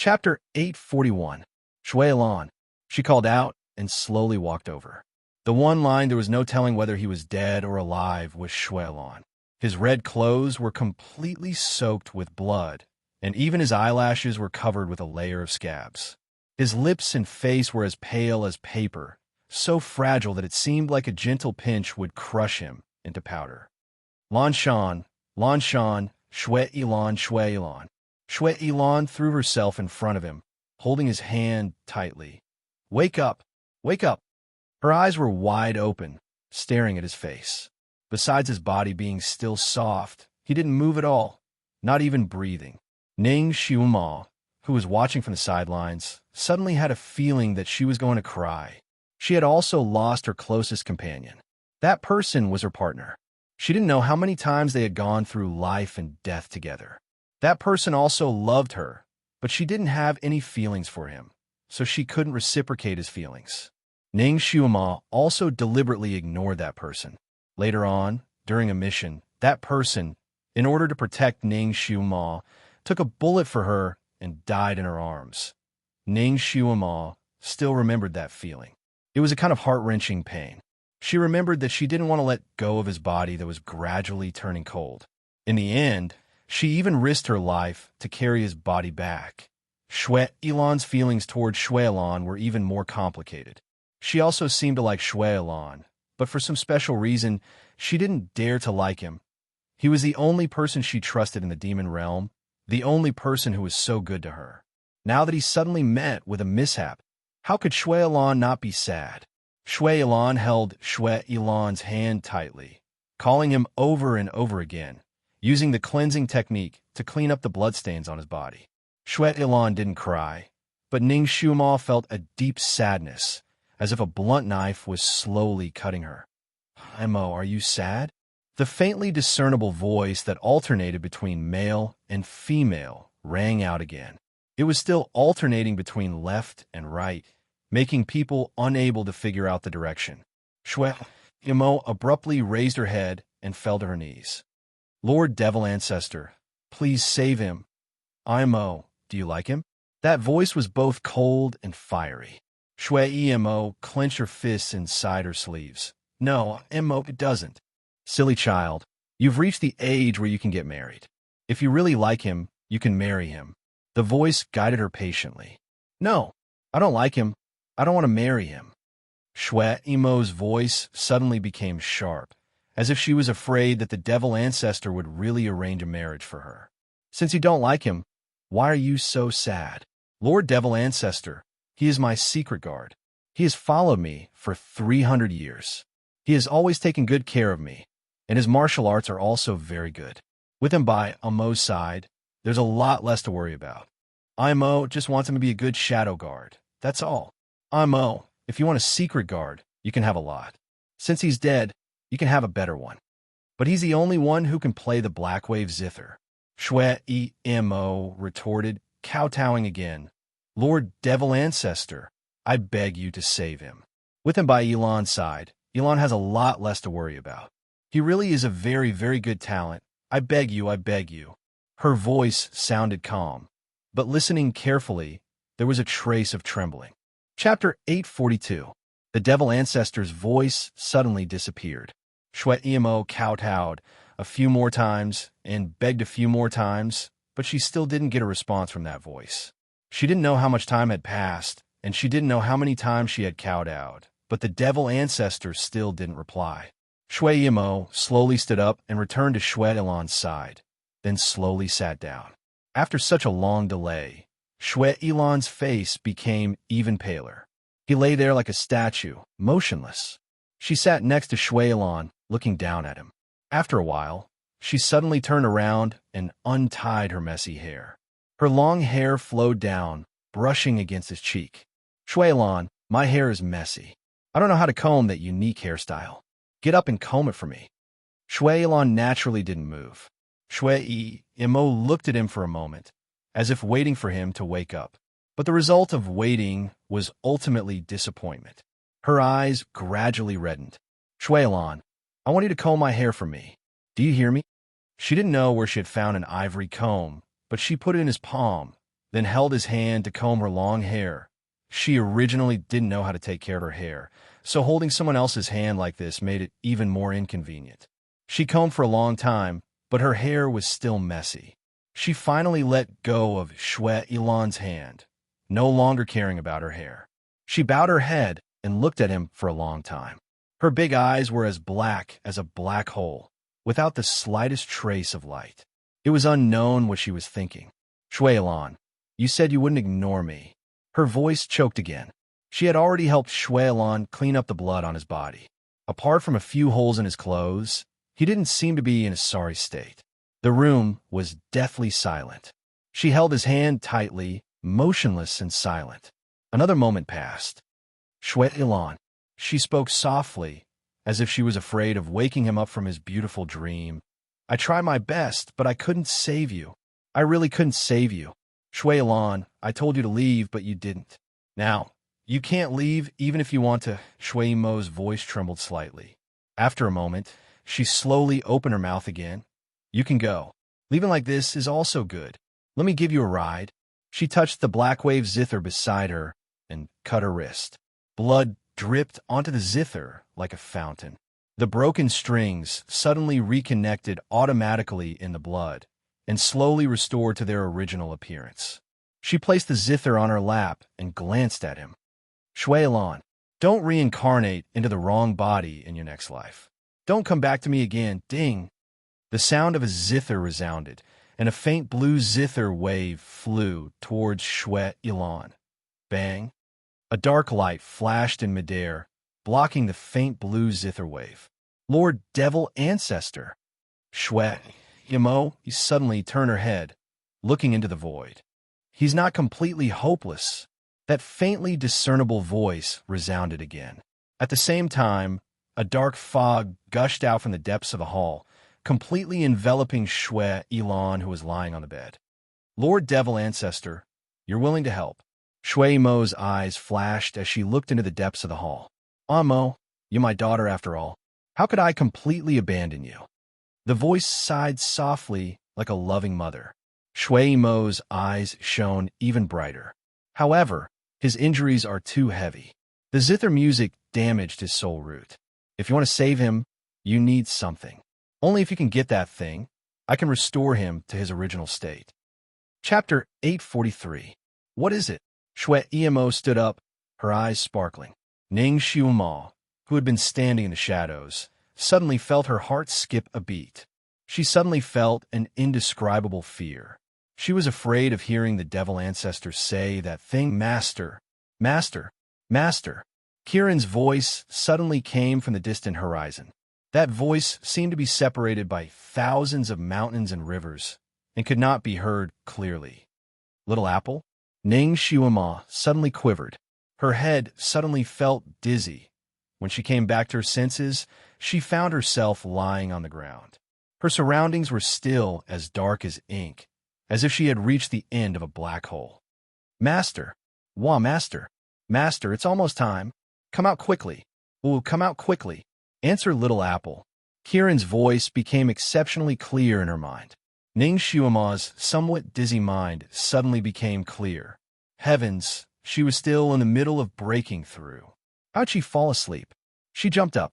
Chapter 841. Shuelan. She called out and slowly walked over. The one line there was no telling whether he was dead or alive was Shuelan. His red clothes were completely soaked with blood, and even his eyelashes were covered with a layer of scabs. His lips and face were as pale as paper, so fragile that it seemed like a gentle pinch would crush him into powder. Lan Shan, Shuelan, Shuelan. Shuelan threw herself in front of him, holding his hand tightly. Wake up! Wake up! Her eyes were wide open, staring at his face. Besides his body being still soft, he didn't move at all, not even breathing. Ning Xiuma, who was watching from the sidelines, suddenly had a feeling that she was going to cry. She had also lost her closest companion. That person was her partner. She didn't know how many times they had gone through life and death together. That person also loved her, but she didn't have any feelings for him, so she couldn't reciprocate his feelings. Ning Xiuma also deliberately ignored that person. Later on, during a mission, that person, in order to protect Ning Xiuma, took a bullet for her and died in her arms. Ning Xiuma still remembered that feeling. It was a kind of heart-wrenching pain. She remembered that she didn't want to let go of his body that was gradually turning cold. In the end, she even risked her life to carry his body back. Shuelan's feelings toward Shuelan were even more complicated. She also seemed to like Shuelan, but for some special reason, she didn't dare to like him. He was the only person she trusted in the demon realm, the only person who was so good to her. Now that he suddenly met with a mishap, how could Shuelan not be sad? Shuelan held Shuelan's hand tightly, calling him over and over again, using the cleansing technique to clean up the bloodstains on his body. Shuelan didn't cry, but Ning Xiuma felt a deep sadness, as if a blunt knife was slowly cutting her. Imo, are you sad? The faintly discernible voice that alternated between male and female rang out again. It was still alternating between left and right, making people unable to figure out the direction. Imo abruptly raised her head and fell to her knees. Lord Devil Ancestor, please save him. Imo, do you like him? That voice was both cold and fiery. Imo clenched her fists inside her sleeves. No, Imo, it doesn't. Silly child, you've reached the age where you can get married. If you really like him, you can marry him. The voice guided her patiently. No, I don't like him. I don't want to marry him. Imo's voice suddenly became sharp, as if she was afraid that the Devil Ancestor would really arrange a marriage for her. Since you don't like him, why are you so sad? Lord Devil Ancestor, he is my secret guard. He has followed me for 300 years. He has always taken good care of me, and his martial arts are also very good. With him by Imo's side, there's a lot less to worry about. Imo just wants him to be a good shadow guard. That's all. Imo, if you want a secret guard, you can have a lot. Since he's dead, you can have a better one. But he's the only one who can play the Black Wave zither. Imo retorted, kowtowing again. Lord Devil Ancestor, I beg you to save him. With him by Elan's side, Elan has a lot less to worry about. He really is a very, very good talent. I beg you, I beg you. Her voice sounded calm, but listening carefully, there was a trace of trembling. Chapter 842. The Devil Ancestor's voice suddenly disappeared. Imo kowtowed a few more times and begged a few more times, but she still didn't get a response from that voice. She didn't know how much time had passed, and she didn't know how many times she had kowtowed, but the Devil Ancestor still didn't reply. Imo slowly stood up and returned to Shuelan's side, then slowly sat down. After such a long delay, Shuelan's face became even paler. He lay there like a statue, motionless. She sat next to Shuelan, looking down at him. After a while, she suddenly turned around and untied her messy hair. Her long hair flowed down, brushing against his cheek. Shuelan, my hair is messy. I don't know how to comb that unique hairstyle. Get up and comb it for me. Shuelan naturally didn't move. Imo looked at him for a moment, as if waiting for him to wake up. But the result of waiting was ultimately disappointment. Her eyes gradually reddened. Shuelan, I want you to comb my hair for me. Do you hear me? She didn't know where she had found an ivory comb, but she put it in his palm, then held his hand to comb her long hair. She originally didn't know how to take care of her hair, so holding someone else's hand like this made it even more inconvenient. She combed for a long time, but her hair was still messy. She finally let go of Shue Ilan's hand, no longer caring about her hair. She bowed her head and looked at him for a long time. Her big eyes were as black as a black hole, without the slightest trace of light. It was unknown what she was thinking. Shue Ilan, you said you wouldn't ignore me. Her voice choked again. She had already helped Shue Ilan clean up the blood on his body. Apart from a few holes in his clothes, he didn't seem to be in a sorry state. The room was deathly silent. She held his hand tightly, motionless and silent. Another moment passed. Shue Ilan, she spoke softly, as if she was afraid of waking him up from his beautiful dream. I tried my best, but I couldn't save you. I really couldn't save you. Shue Ilan, I told you to leave, but you didn't. Now, you can't leave even if you want to. Shue Imo's voice trembled slightly. After a moment, she slowly opened her mouth again. You can go. Leaving like this is also good. Let me give you a ride. She touched the black wave zither beside her and cut her wrist. Blood dripped onto the zither like a fountain. The broken strings suddenly reconnected automatically in the blood and slowly restored to their original appearance. She placed the zither on her lap and glanced at him. Shue Ilan, don't reincarnate into the wrong body in your next life. Don't come back to me again. Ding! The sound of a zither resounded, and a faint blue zither wave flew towards Shue Ilan. Bang! A dark light flashed in midair, blocking the faint blue zither wave. Lord Devil Ancestor! Shue Imo suddenly turned her head, looking into the void. He's not completely hopeless. That faintly discernible voice resounded again. At the same time, a dark fog gushed out from the depths of the hall, completely enveloping Shue Ilan, who was lying on the bed. Lord Devil Ancestor, you're willing to help. Shue Imo's eyes flashed as she looked into the depths of the hall. Amo, you're my daughter after all. How could I completely abandon you? The voice sighed softly like a loving mother. Shue Imo's eyes shone even brighter. However, his injuries are too heavy. The zither music damaged his soul root. If you want to save him, you need something. Only if you can get that thing, I can restore him to his original state. Chapter 843. What is it? Shue Imo stood up, her eyes sparkling. Ning Xiuma, who had been standing in the shadows, suddenly felt her heart skip a beat. She suddenly felt an indescribable fear. She was afraid of hearing the devil ancestors say that thing. Master, master, master. Kiran's voice suddenly came from the distant horizon. That voice seemed to be separated by thousands of mountains and rivers, and could not be heard clearly. Little Apple? Ning Xiuma suddenly quivered. Her head suddenly felt dizzy. When she came back to her senses, she found herself lying on the ground. Her surroundings were still as dark as ink, as if she had reached the end of a black hole. Master! Wah, Master! Master, it's almost time. Come out quickly. Ooh, come out quickly. Answer Little Apple. Kiran's voice became exceptionally clear in her mind. Ning Xiuma's somewhat dizzy mind suddenly became clear. Heavens, she was still in the middle of breaking through. How'd she fall asleep? She jumped up.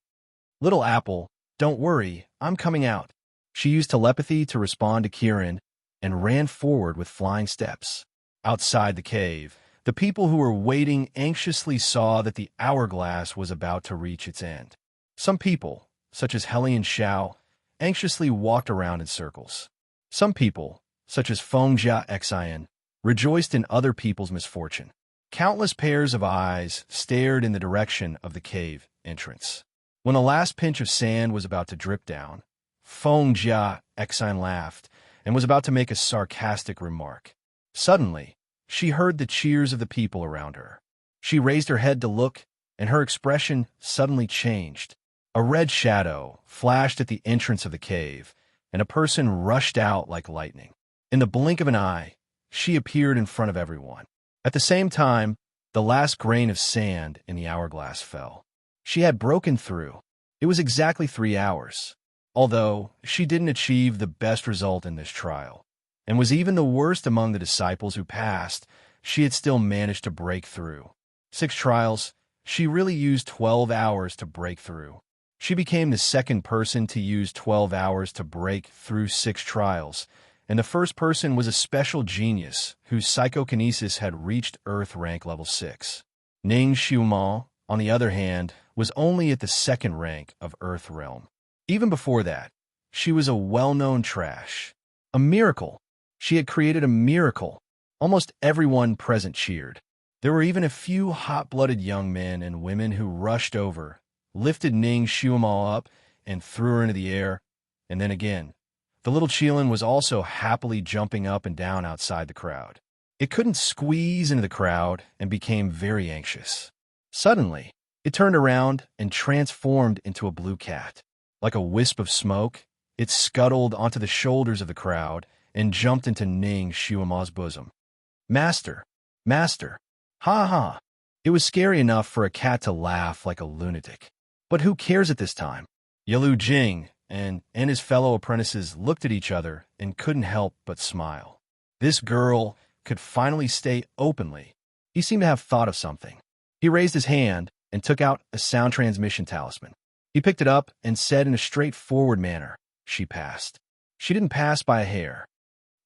Little Apple, don't worry, I'm coming out. She used telepathy to respond to Kiran and ran forward with flying steps. Outside the cave, the people who were waiting anxiously saw that the hourglass was about to reach its end. Some people, such as Hellion Xiao, anxiously walked around in circles. Some people, such as Fengjia Xian, rejoiced in other people's misfortune. Countless pairs of eyes stared in the direction of the cave entrance. When the last pinch of sand was about to drip down, Fengjia Xian laughed and was about to make a sarcastic remark. Suddenly, she heard the cheers of the people around her. She raised her head to look, and her expression suddenly changed. A red shadow flashed at the entrance of the cave, and a person rushed out like lightning. In the blink of an eye, she appeared in front of everyone. At the same time, the last grain of sand in the hourglass fell. She had broken through. It was exactly 3 hours. Although she didn't achieve the best result in this trial, and was even the worst among the disciples who passed, she had still managed to break through. 6 trials, she really used 12 hours to break through. She became the second person to use 12 hours to break through 6 trials, and the first person was a special genius whose psychokinesis had reached Earth rank level 6. Ning Xiumao, on the other hand, was only at the 2nd rank of Earth realm. Even before that, she was a well-known trash. A miracle. She had created a miracle. Almost everyone present cheered. There were even a few hot-blooded young men and women who rushed over, lifted Ning Xiumao up, and threw her into the air, and then again. The little Qilin was also happily jumping up and down outside the crowd. It couldn't squeeze into the crowd and became very anxious. Suddenly, it turned around and transformed into a blue cat. Like a wisp of smoke, it scuttled onto the shoulders of the crowd and jumped into Ning Xiumao's bosom. Master! Master! Ha ha! It was scary enough for a cat to laugh like a lunatic. But who cares at this time? Yalu Jing and his fellow apprentices looked at each other and couldn't help but smile. This girl could finally stay openly. He seemed to have thought of something. He raised his hand and took out a sound transmission talisman. He picked it up and said in a straightforward manner, "She passed." She didn't pass by a hair.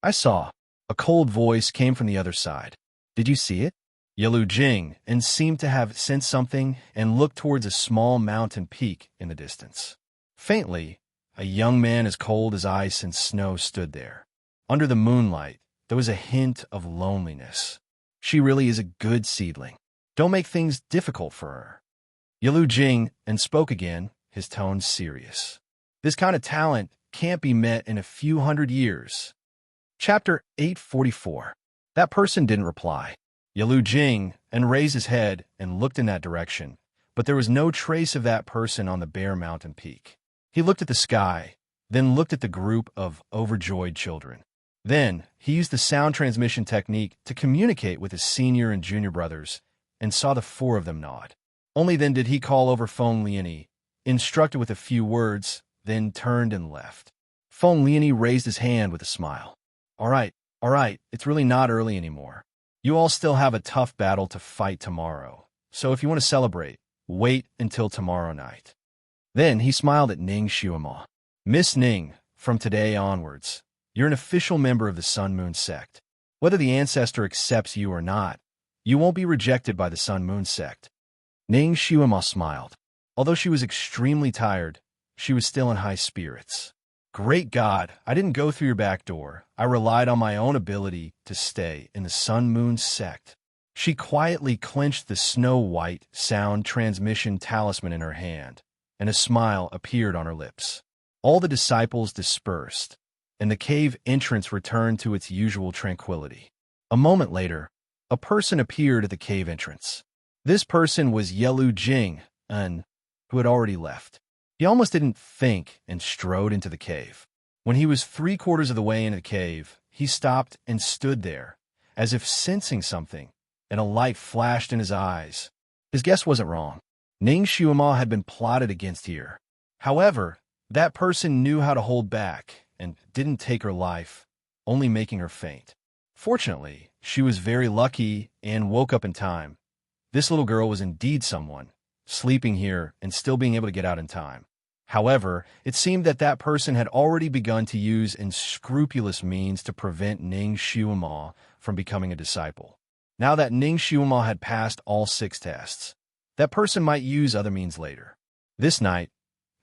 "I saw." A cold voice came from the other side. "Did you see it?" Yalu Jing and seemed to have sensed something and looked towards a small mountain peak in the distance. Faintly, a young man as cold as ice and snow stood there. Under the moonlight, there was a hint of loneliness. She really is a good seedling. Don't make things difficult for her. Yalu Jing and spoke again, his tone serious. This kind of talent can't be met in a few hundred years. Chapter 844. That person didn't reply. Yalu Jing and raised his head and looked in that direction, but there was no trace of that person on the bare mountain peak. He looked at the sky, then looked at the group of overjoyed children. Then he used the sound transmission technique to communicate with his senior and junior brothers and saw the 4 of them nod. Only then did he call over Feng Lianyi, instructed with a few words, then turned and left. Feng Lianyi raised his hand with a smile. All right, it's really not early anymore. You all still have a tough battle to fight tomorrow, so if you want to celebrate, wait until tomorrow night." Then he smiled at Ning Xiumao. "Miss Ning, from today onwards, you're an official member of the Sun Moon sect. Whether the ancestor accepts you or not, you won't be rejected by the Sun Moon sect." Ning Xiumao smiled. Although she was extremely tired, she was still in high spirits. "Great God, I didn't go through your back door. I relied on my own ability to stay in the Sun Moon sect." She quietly clenched the snow-white sound transmission talisman in her hand, and a smile appeared on her lips. All the disciples dispersed, and the cave entrance returned to its usual tranquility. A moment later, a person appeared at the cave entrance. This person was Yalu Jing, who had already left. He almost didn't think and strode into the cave. When he was 3/4 of the way into the cave, he stopped and stood there, as if sensing something, and a light flashed in his eyes. His guess wasn't wrong. Ning Xiumao had been plotted against here. However, that person knew how to hold back and didn't take her life, only making her faint. Fortunately, she was very lucky and woke up in time. This little girl was indeed someone, sleeping here and still being able to get out in time. However, it seemed that that person had already begun to use unscrupulous means to prevent Ning Xiumao from becoming a disciple. Now that Ning Xiumao had passed all 6 tests, that person might use other means later. This night,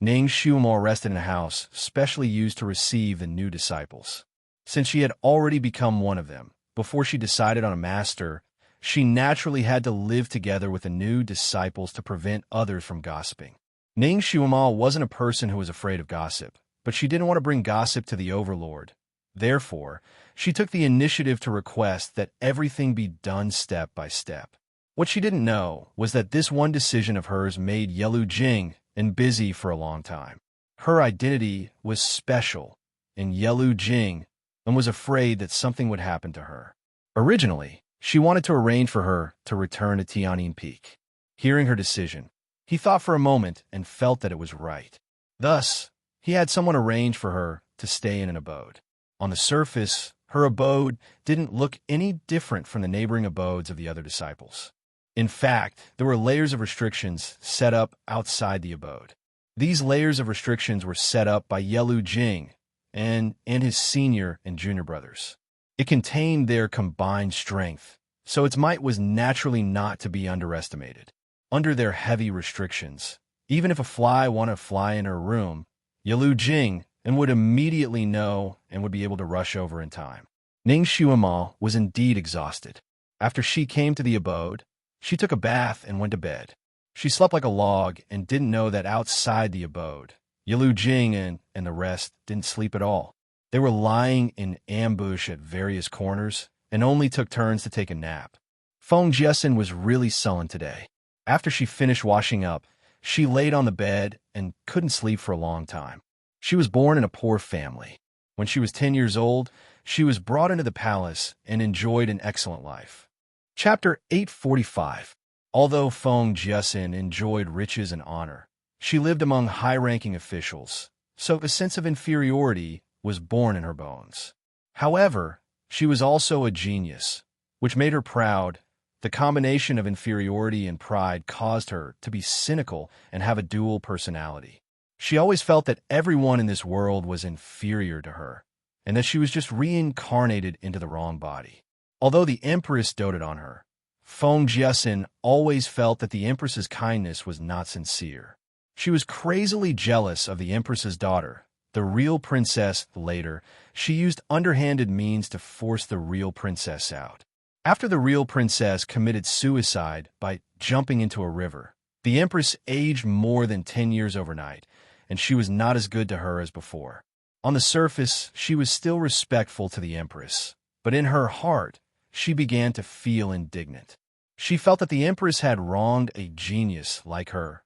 Ning Xiumao rested in a house specially used to receive the new disciples. Since she had already become one of them, before she decided on a master, she naturally had to live together with the new disciples to prevent others from gossiping. Ning Xiumao wasn't a person who was afraid of gossip, but she didn't want to bring gossip to the overlord. Therefore, she took the initiative to request that everything be done step by step. What she didn't know was that this one decision of hers made Yalu Jing and busy for a long time. Her identity was special, and Yalu Jing and was afraid that something would happen to her. Originally, she wanted to arrange for her to return to Tianyin Peak. Hearing her decision, he thought for a moment and felt that it was right. Thus, he had someone arrange for her to stay in an abode. On the surface, Her abode didn't look any different from the neighboring abodes of the other disciples. In fact, there were layers of restrictions set up outside the abode. These layers of restrictions were set up by Yelu Jing and his senior and junior brothers. It contained their combined strength, so its might was naturally not to be underestimated. Under their heavy restrictions, even if a fly wanted to fly in her room, Yelu Jing and would immediately know and would be able to rush over in time. Ning Xuema was indeed exhausted. After she came to the abode, she took a bath and went to bed. She slept like a log and didn't know that outside the abode, Yelu Jing and the rest didn't sleep at all. They were lying in ambush at various corners and only took turns to take a nap. Feng Jiesin was really sullen today. After she finished washing up, she laid on the bed and couldn't sleep for a long time. She was born in a poor family. When she was 10 years old, she was brought into the palace and enjoyed an excellent life. Chapter 845. Although Feng Jiesin enjoyed riches and honor, she lived among high-ranking officials, so a sense of inferiority was born in her bones. However, she was also a genius, which made her proud. The combination of inferiority and pride caused her to be cynical and have a dual personality. She always felt that everyone in this world was inferior to her, and that she was just reincarnated into the wrong body. Although the Empress doted on her, Feng Jiesin always felt that the Empress's kindness was not sincere. She was crazily jealous of the Empress's daughter, the real princess. Later, she used underhanded means to force the real princess out. After the real princess committed suicide by jumping into a river, the Empress aged more than 10 years overnight, and she was not as good to her as before. On the surface, she was still respectful to the Empress, but in her heart, she began to feel indignant. She felt that the Empress had wronged a genius like her.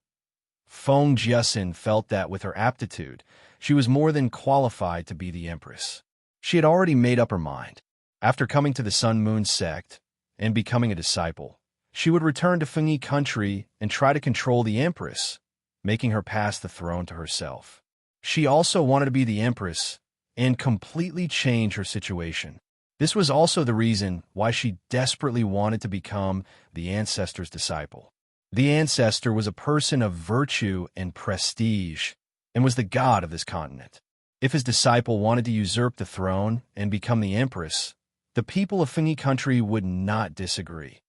Feng Jiesin felt that with her aptitude, she was more than qualified to be the Empress. She had already made up her mind. After coming to the Sun Moon sect and becoming a disciple, she would return to Fengyi country and try to control the Empress, making her pass the throne to herself. She also wanted to be the Empress and completely change her situation. This was also the reason why she desperately wanted to become the Ancestor's disciple. The Ancestor was a person of virtue and prestige and was the god of this continent. If his disciple wanted to usurp the throne and become the Empress, the people of Fengyi country would not disagree.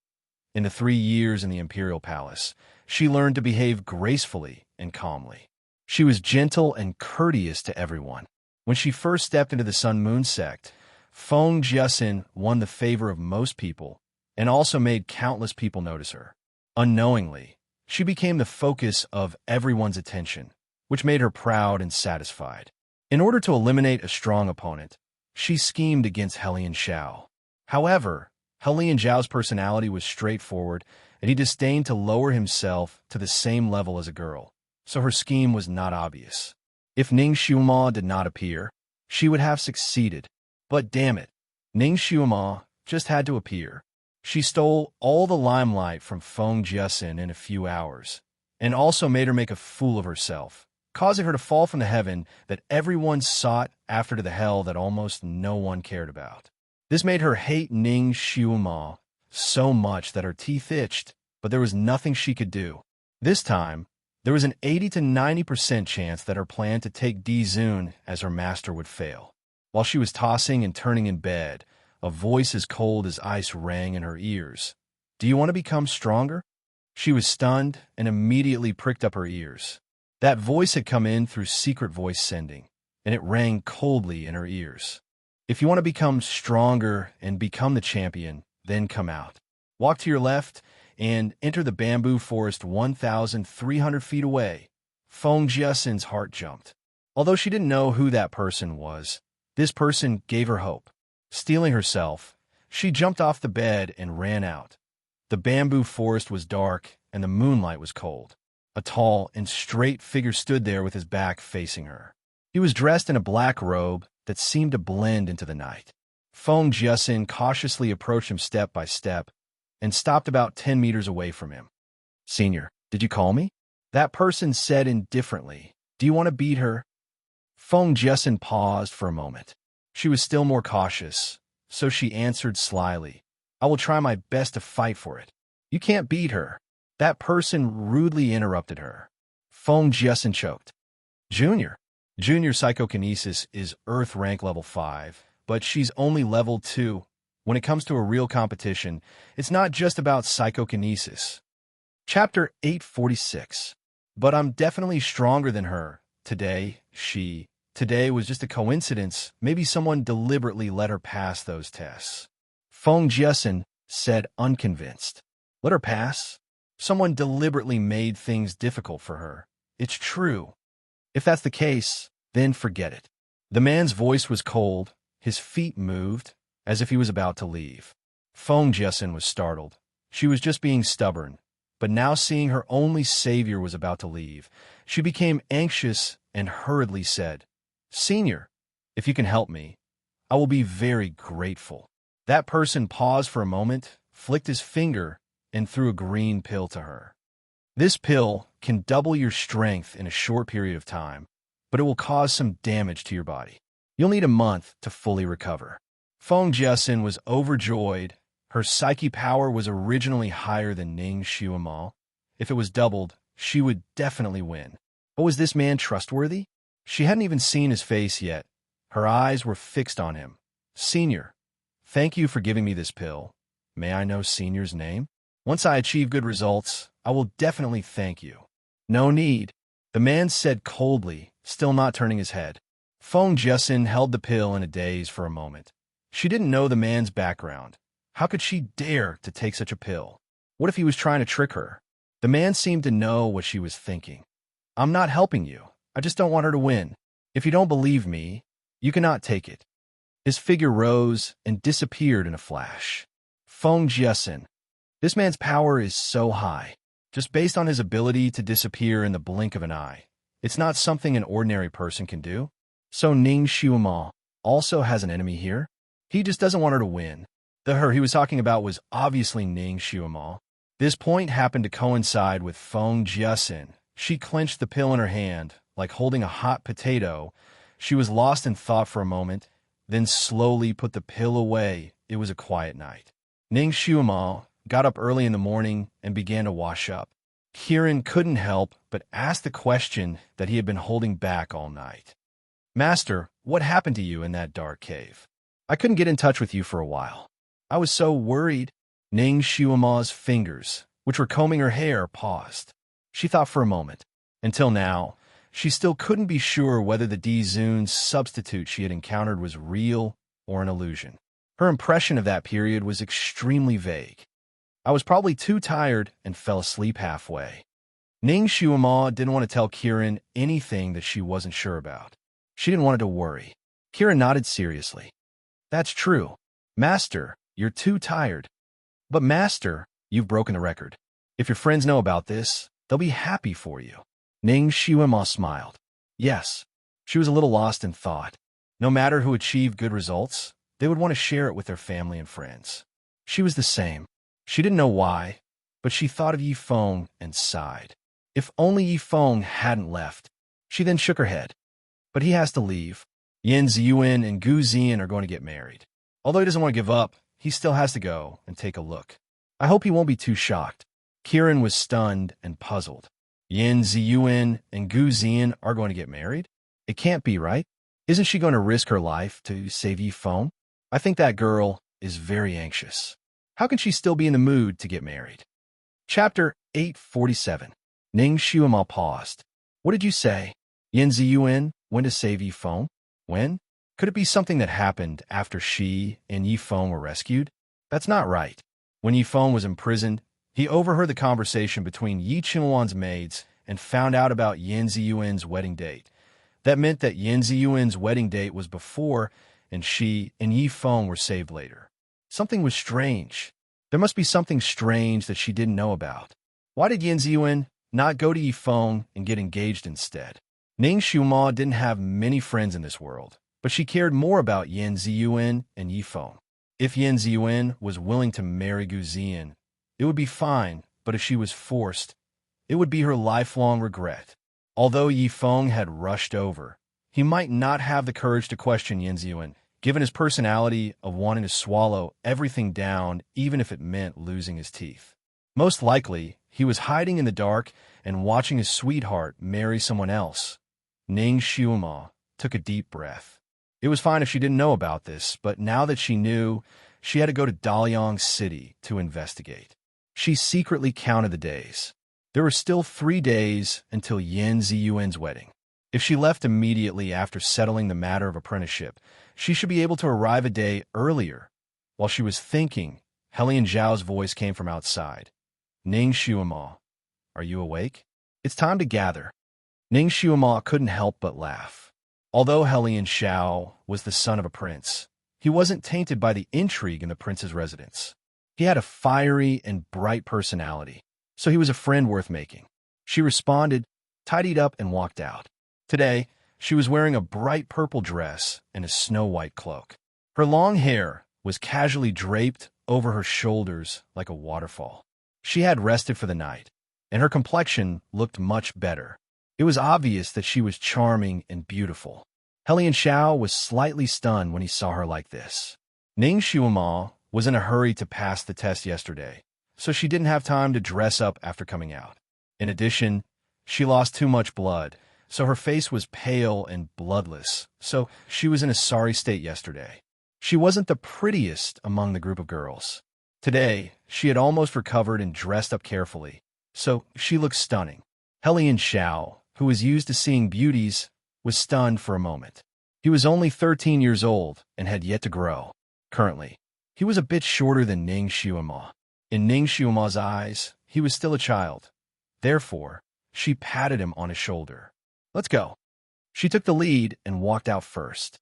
In the 3 years in the Imperial Palace, she learned to behave gracefully and calmly. She was gentle and courteous to everyone. When she first stepped into the Sun Moon sect, Feng Jiesin won the favor of most people and also made countless people notice her. Unknowingly, she became the focus of everyone's attention, which made her proud and satisfied. In order to eliminate a strong opponent, she schemed against Helian Xiao. However, Helian Zhao's personality was straightforward, and he disdained to lower himself to the same level as a girl, so her scheme was not obvious. If Ning Xuema did not appear, she would have succeeded. But damn it, Ning Xuema just had to appear. She stole all the limelight from Feng Jiesin in a few hours, and also made her make a fool of herself, causing her to fall from the heaven that everyone sought after to the hell that almost no one cared about. This made her hate Ning Xuema so much that her teeth itched, but there was nothing she could do. This time, there was an 80 to 90% chance that her plan to take Di Zun as her master would fail. While she was tossing and turning in bed, a voice as cold as ice rang in her ears. "Do you want to become stronger?" She was stunned and immediately pricked up her ears. That voice had come in through secret voice sending, and it rang coldly in her ears. "If you want to become stronger and become the champion, then come out. Walk to your left and enter the bamboo forest 1,300 feet away." Feng Jiesin's heart jumped. Although she didn't know who that person was, this person gave her hope. Steeling herself, she jumped off the bed and ran out. The bamboo forest was dark and the moonlight was cold. A tall and straight figure stood there with his back facing her. He was dressed in a black robe that seemed to blend into the night. Feng Jiesin cautiously approached him step by step and stopped about 10 meters away from him. "Senior, did you call me?" That person said indifferently. "Do you want to beat her?" Feng Jiesin paused for a moment. She was still more cautious, so she answered slyly, I will try my best to fight for it. You can't beat her. That person rudely interrupted her. Feng Jiasen choked. Junior. Junior psychokinesis is Earth rank level 5, but she's only level 2. When it comes to a real competition, it's not just about psychokinesis. Chapter 846. But I'm definitely stronger than her. Today was just a coincidence. Maybe someone deliberately let her pass those tests. Feng Jiasen said, unconvinced. Let her pass? Someone deliberately made things difficult for her. It's true. If that's the case, then forget it. The man's voice was cold. His feet moved, as if he was about to leave. Feng Jiasen was startled. She was just being stubborn. But now seeing her only savior was about to leave, she became anxious and hurriedly said, Senior, if you can help me, I will be very grateful. That person paused for a moment, flicked his finger, and threw a green pill to her. This pill can double your strength in a short period of time, but it will cause some damage to your body. You'll need a month to fully recover. Feng Jiasen was overjoyed. Her psyche power was originally higher than Ning Xiumal. If it was doubled, she would definitely win. But was this man trustworthy? She hadn't even seen his face yet. Her eyes were fixed on him. Senior, thank you for giving me this pill. May I know Senior's name? Once I achieve good results, I will definitely thank you. No need, the man said coldly, still not turning his head. Feng Jiasen held the pill in a daze for a moment. She didn't know the man's background. How could she dare to take such a pill? What if he was trying to trick her? The man seemed to know what she was thinking. I'm not helping you. I just don't want her to win. If you don't believe me, you cannot take it. His figure rose and disappeared in a flash. Feng Jiasen. This man's power is so high, just based on his ability to disappear in the blink of an eye. It's not something an ordinary person can do. So Ning Xiumal also has an enemy here? He just doesn't want her to win. The her he was talking about was obviously Ning Xiumal. This point happened to coincide with Feng Jiasen. She clenched the pill in her hand, like holding a hot potato. She was lost in thought for a moment, then slowly put the pill away. It was a quiet night. Ning Xiumal got up early in the morning and began to wash up. Kiran couldn't help but ask the question that he had been holding back all night. Master, what happened to you in that dark cave? I couldn't get in touch with you for a while. I was so worried. Ning Xiumal's fingers, which were combing her hair, paused. She thought for a moment. Until now, she still couldn't be sure whether the D-Zun's substitute she had encountered was real or an illusion. Her impression of that period was extremely vague. I was probably too tired and fell asleep halfway. Ning Xiumal didn't want to tell Kiran anything that she wasn't sure about. She didn't want it to worry. Kiran nodded seriously. That's true. Master, you're too tired. But Master, you've broken the record. If your friends know about this, they'll be happy for you. Ning Xiumal smiled. Yes. She was a little lost in thought. No matter who achieved good results, they would want to share it with their family and friends. She was the same. She didn't know why, but she thought of Yifeng and sighed. If only Yifeng hadn't left. She then shook her head. But he has to leave. Yin Ziyuan and Gu Ziyan are going to get married. Although he doesn't want to give up, he still has to go and take a look. I hope he won't be too shocked. Kiran was stunned and puzzled. Yin Ziyuan and Gu Ziyan are going to get married? It can't be, right? Isn't she going to risk her life to save Yifeng? I think that girl is very anxious. How can she still be in the mood to get married? Chapter 847. Ning Xiumal paused. What did you say? Yin Ziyuan went to save Yifeng? When? Could it be something that happened after she and Yifeng were rescued? That's not right. When Yifeng was imprisoned, he overheard the conversation between Yi Qinhuan's maids and found out about Yin Ziyuan's wedding date. That meant that Yin Ziyuan's wedding date was before, and she and Yifeng were saved later. Something was strange. There must be something strange that she didn't know about. Why did Yin Ziyuan not go to Yifeng and get engaged instead? Ning Xiumal didn't have many friends in this world, but she cared more about Yin Ziyuan and Yifeng. If Yin Ziyuan was willing to marry Gu Ziyan, it would be fine, but if she was forced, it would be her lifelong regret. Although Yifeng had rushed over, he might not have the courage to question Yin Ziyuan. given his personality of wanting to swallow everything down even if it meant losing his teeth. Most likely, he was hiding in the dark and watching his sweetheart marry someone else. Ning Xiuma took a deep breath. It was fine if she didn't know about this, but now that she knew, she had to go to Daliang City to investigate. She secretly counted the days. There were still 3 days until Yan Ziyuan's wedding. If she left immediately after settling the matter of apprenticeship, she should be able to arrive a day earlier. While she was thinking, Helian Zhao's voice came from outside. Ning Xiuma, are you awake? It's time to gather. Ning Xiuma couldn't help but laugh. Although Helian Zhao was the son of a prince, he wasn't tainted by the intrigue in the prince's residence. He had a fiery and bright personality, so he was a friend worth making. She responded, tidied up, and walked out. Today, she was wearing a bright purple dress and a snow-white cloak. Her long hair was casually draped over her shoulders like a waterfall. She had rested for the night, and her complexion looked much better. It was obvious that she was charming and beautiful. Helian Zhao was slightly stunned when he saw her like this. Ning Xiuma was in a hurry to pass the test yesterday, so she didn't have time to dress up after coming out. In addition, she lost too much blood, so her face was pale and bloodless, so she was in a sorry state yesterday. She wasn't the prettiest among the group of girls. Today, she had almost recovered and dressed up carefully, so she looked stunning. Helian Zhao, who was used to seeing beauties, was stunned for a moment. He was only 13 years old and had yet to grow. Currently, he was a bit shorter than Ning Xiuma. In Ning Xiuma's eyes, he was still a child. Therefore, she patted him on his shoulder. Let's go. She took the lead and walked out first.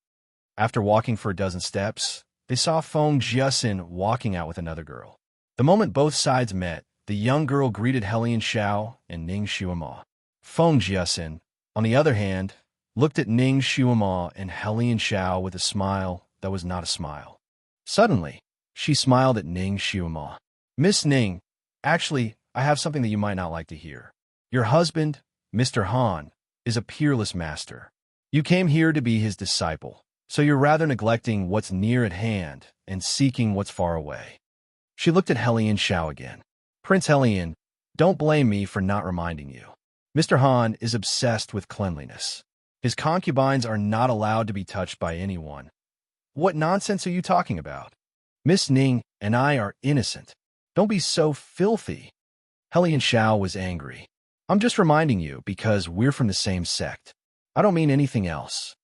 After walking for a dozen steps, they saw Feng Jiasin walking out with another girl. The moment both sides met, the young girl greeted Helian Zhao and Ning Xiuma. Feng Jiasin, on the other hand, looked at Ning Xiuma and Helian Zhao with a smile that was not a smile. Suddenly, she smiled at Ning Xiuma. Miss Ning, actually, I have something that you might not like to hear. Your husband, Mr. Han, is a peerless master. You came here to be his disciple, so you're rather neglecting what's near at hand and seeking what's far away. She looked at Helian Zhao again. Prince Helian, don't blame me for not reminding you. Mr. Han is obsessed with cleanliness. His concubines are not allowed to be touched by anyone. What nonsense are you talking about? Miss Ning and I are innocent. Don't be so filthy. Helian Zhao was angry. I'm just reminding you because we're from the same sect. I don't mean anything else.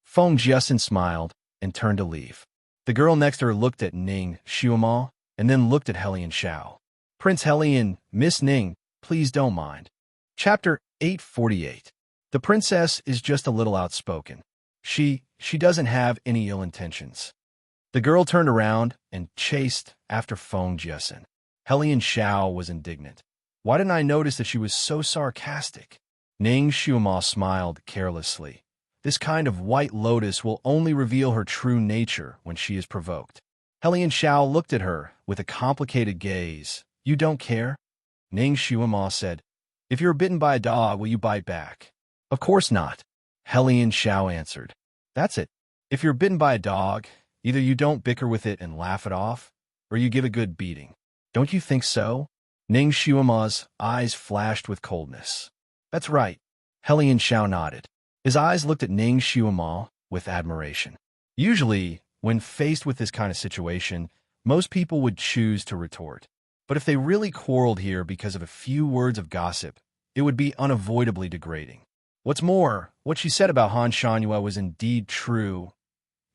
Feng Jiasin smiled and turned to leave. The girl next to her looked at Ning Xiuma and then looked at Helian Zhao. Prince Helian, Miss Ning, please don't mind. Chapter 848. The princess is just a little outspoken. She doesn't have any ill intentions. The girl turned around and chased after Feng Jiasin. Helian Zhao was indignant. Why didn't I notice that she was so sarcastic? Ning Xiuma smiled carelessly. This kind of white lotus will only reveal her true nature when she is provoked. Helian Zhao looked at her with a complicated gaze. You don't care? Ning Xiuma said, if you're bitten by a dog, will you bite back? Of course not. Helian Zhao answered. That's it. If you're bitten by a dog, either you don't bicker with it and laugh it off, or you give a good beating. Don't you think so? Ning Xiuma's eyes flashed with coldness. That's right. Helian Zhao nodded. His eyes looked at Ning Xiuma with admiration. Usually, when faced with this kind of situation, most people would choose to retort. But if they really quarreled here because of a few words of gossip, it would be unavoidably degrading. What's more, what she said about Han Shanyue was indeed true.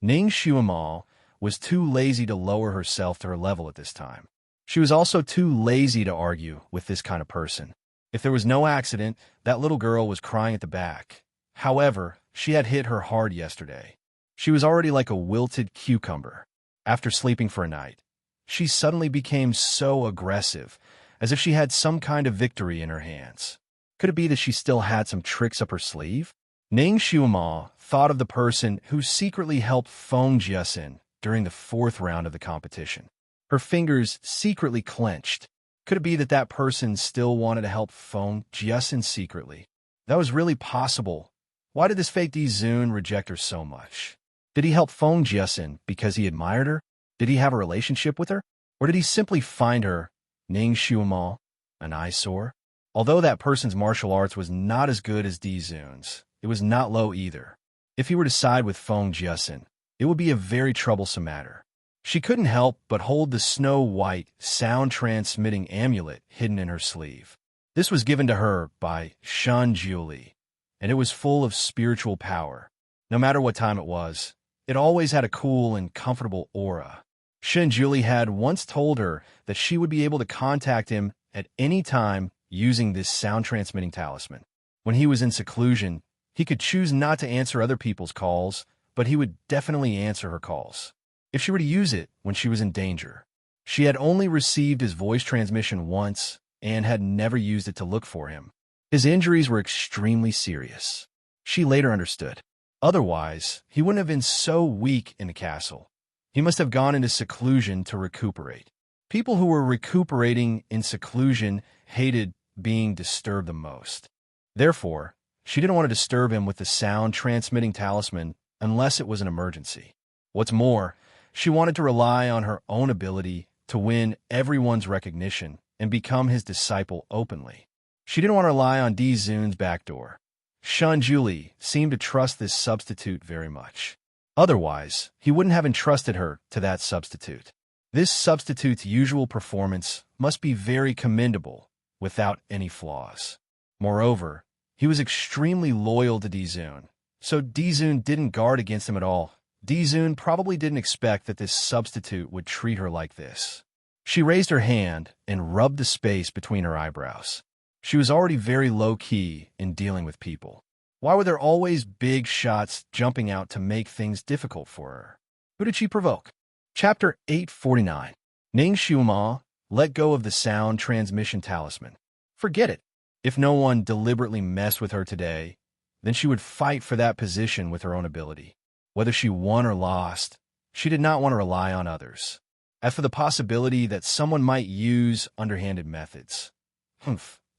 Ning Xiuma was too lazy to lower herself to her level at this time. She was also too lazy to argue with this kind of person. If there was no accident, that little girl was crying at the back. However, she had hit her hard yesterday. She was already like a wilted cucumber. After sleeping for a night, she suddenly became so aggressive, as if she had some kind of victory in her hands. Could it be that she still had some tricks up her sleeve? Ning Xiuma thought of the person who secretly helped Feng Jiasin during the 4th round of the competition. Her fingers secretly clenched. Could it be that that person still wanted to help Feng Jiasin secretly? That was really possible. Why did this fake Di Zun reject her so much? Did he help Feng Jiasin because he admired her? Did he have a relationship with her? Or did he simply find her, Ning Xuemo, an eyesore? Although that person's martial arts was not as good as Di Zun's, it was not low either. If he were to side with Feng Jiasin, it would be a very troublesome matter. She couldn't help but hold the snow-white, sound-transmitting amulet hidden in her sleeve. This was given to her by Shan Jiuli, and it was full of spiritual power. No matter what time it was, it always had a cool and comfortable aura. Shan Jiuli had once told her that she would be able to contact him at any time using this sound-transmitting talisman. When he was in seclusion, he could choose not to answer other people's calls, but he would definitely answer her calls. If she were to use it when she was in danger. She had only received his voice transmission once and had never used it to look for him. His injuries were extremely serious. She later understood. Otherwise, he wouldn't have been so weak in the castle. He must have gone into seclusion to recuperate. People who were recuperating in seclusion hated being disturbed the most. Therefore, she didn't want to disturb him with the sound-transmitting talisman unless it was an emergency. What's more, she wanted to rely on her own ability to win everyone's recognition and become his disciple openly. She didn't want to rely on Di Zun's backdoor. Shan Jiuli seemed to trust this substitute very much. Otherwise, he wouldn't have entrusted her to that substitute. This substitute's usual performance must be very commendable, without any flaws. Moreover, he was extremely loyal to Di Zun, so Di Zun didn't guard against him at all. Di Zun probably didn't expect that this substitute would treat her like this. She raised her hand and rubbed the space between her eyebrows. She was already very low-key in dealing with people. Why were there always big shots jumping out to make things difficult for her? Who did she provoke? Chapter 849. Ning Xuemo let go of the sound transmission talisman. Forget it. If no one deliberately messed with her today, then she would fight for that position with her own ability. Whether she won or lost, she did not want to rely on others. As for the possibility that someone might use underhanded methods,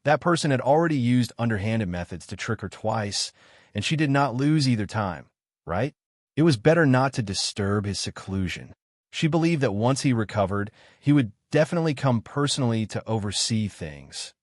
that person had already used underhanded methods to trick her twice, and she did not lose either time, right? It was better not to disturb his seclusion. She believed that once he recovered, he would definitely come personally to oversee things.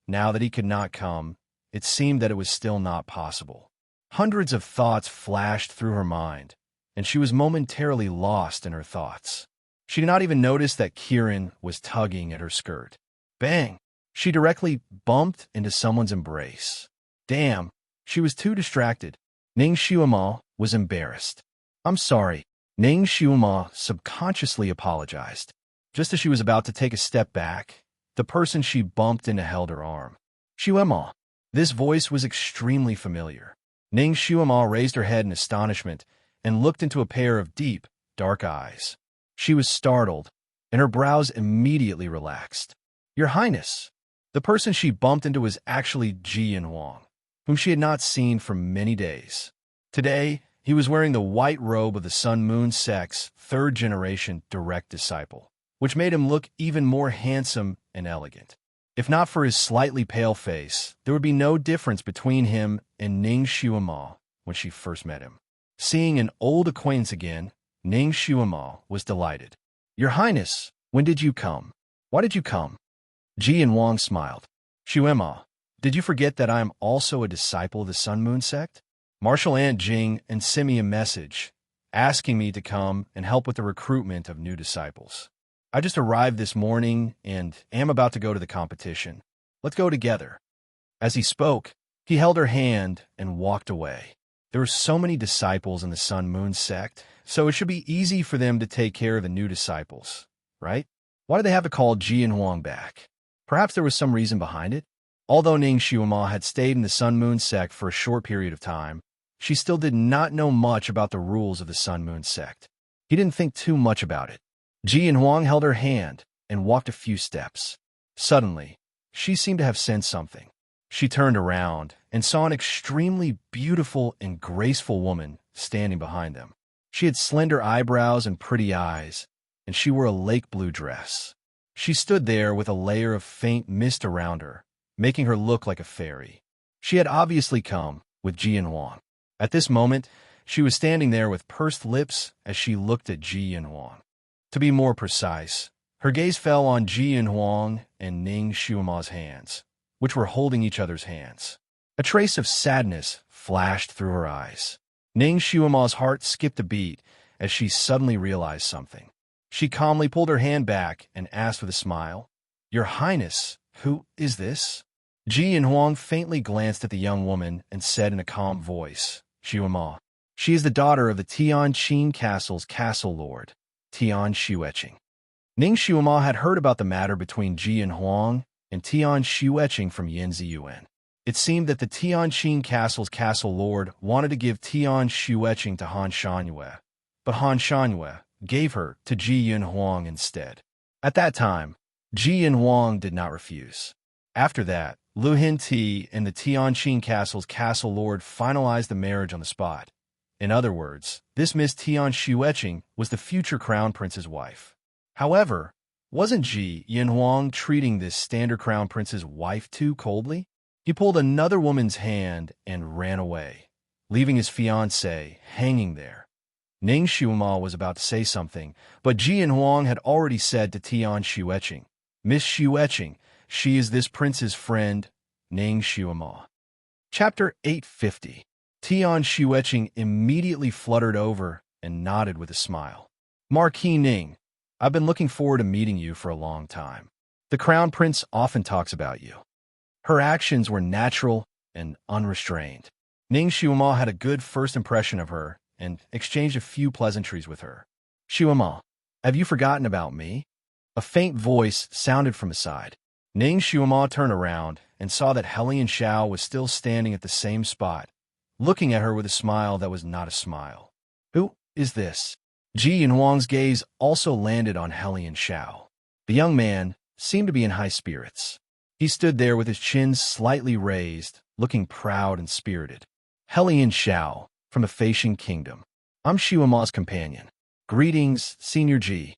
Now that he could not come, it seemed that it was still not possible. Hundreds of thoughts flashed through her mind, and she was momentarily lost in her thoughts. She did not even notice that Kieran was tugging at her skirt. Bang! She directly bumped into someone's embrace. Damn, she was too distracted. Ning Xuemo was embarrassed. I'm sorry. Ning Xuemo subconsciously apologized. Just as she was about to take a step back, the person she bumped into held her arm. Xuemo. This voice was extremely familiar. Ning Xuemo raised her head in astonishment and looked into a pair of deep, dark eyes. She was startled, and her brows immediately relaxed. Your Highness. The person she bumped into was actually Jian Wang, whom she had not seen for many days. Today, he was wearing the white robe of the Sun Moon sect's third-generation direct disciple, which made him look even more handsome and elegant. If not for his slightly pale face, there would be no difference between him and Ning Xuemo when she first met him. Seeing an old acquaintance again, Ning Xuemo was delighted. Your Highness, when did you come? Why did you come? Jian Wang smiled. Xuemo, did you forget that I am also a disciple of the Sun Moon sect? Marshal Aunt Jing and sent me a message, asking me to come and help with the recruitment of new disciples. I just arrived this morning and am about to go to the competition. Let's go together. As he spoke, he held her hand and walked away. There were so many disciples in the Sun Moon sect, so it should be easy for them to take care of the new disciples, right? Why did they have to call Jian Wang back? Perhaps there was some reason behind it. Although Ning Xuemo had stayed in the Sun Moon sect for a short period of time, she still did not know much about the rules of the Sun Moon sect. He didn't think too much about it. Jian Wang held her hand and walked a few steps. Suddenly, she seemed to have sensed something. She turned around and saw an extremely beautiful and graceful woman standing behind them. She had slender eyebrows and pretty eyes, and she wore a lake blue dress. She stood there with a layer of faint mist around her, making her look like a fairy. She had obviously come with Jian Wang. At this moment, She was standing there with pursed lips as she looked at Ji Yinhuang. To be more precise, her gaze fell on Ji Yinhuang and Ning Xuema's hands, which were holding each other's hands. A trace of sadness flashed through her eyes. Ning Xuema's heart skipped a beat as she suddenly realized something. She calmly pulled her hand back and asked with a smile, "Your Highness, who is this?" Ji Yinhuang faintly glanced at the young woman and said in a calm voice, "Xuema. She is the daughter of the Tianqin Castle's castle lord, Tian Xueqing." Ning Xuema had heard about the matter between Ji Yinhuang and Tian Xueqing from Yin Ziyuan. It seemed that the Tianqin Castle's castle lord wanted to give Tian Xueqing to Han Shanyue, but Han Shanyue gave her to Ji Yinhuang instead. At that time, Ji Yinhuang did not refuse. After that, Lu Hinti and the Tianqin Castle's castle lord finalized the marriage on the spot. In other words, this Miss Tian Xueqing was the future crown prince's wife. However, wasn't Ji Yinhuang treating this standard crown prince's wife too coldly? He pulled another woman's hand and ran away, leaving his fiancée hanging there. Ning Xuema was about to say something, but Ji Yinhuang had already said to Tian Xueqing, "Miss Xueqing, she is this prince's friend, Ning Xuema." Chapter 850. Tian Xueqing immediately fluttered over and nodded with a smile. "Marquis Ning, I've been looking forward to meeting you for a long time. The Crown Prince often talks about you." Her actions were natural and unrestrained. Ning Xuema had a good first impression of her and exchanged a few pleasantries with her. "Xuema, have you forgotten about me?" A faint voice sounded from his side. Ning Xuema turned around and saw that Helian Xiao was still standing at the same spot, looking at her with a smile that was not a smile. "Who is this?" Ji Yinhuang's gaze also landed on Helian Xiao. The young man seemed to be in high spirits. He stood there with his chin slightly raised, looking proud and spirited. "Helian Xiao, from the Feishan Kingdom. I'm Xuema's companion. Greetings, Senior Ji."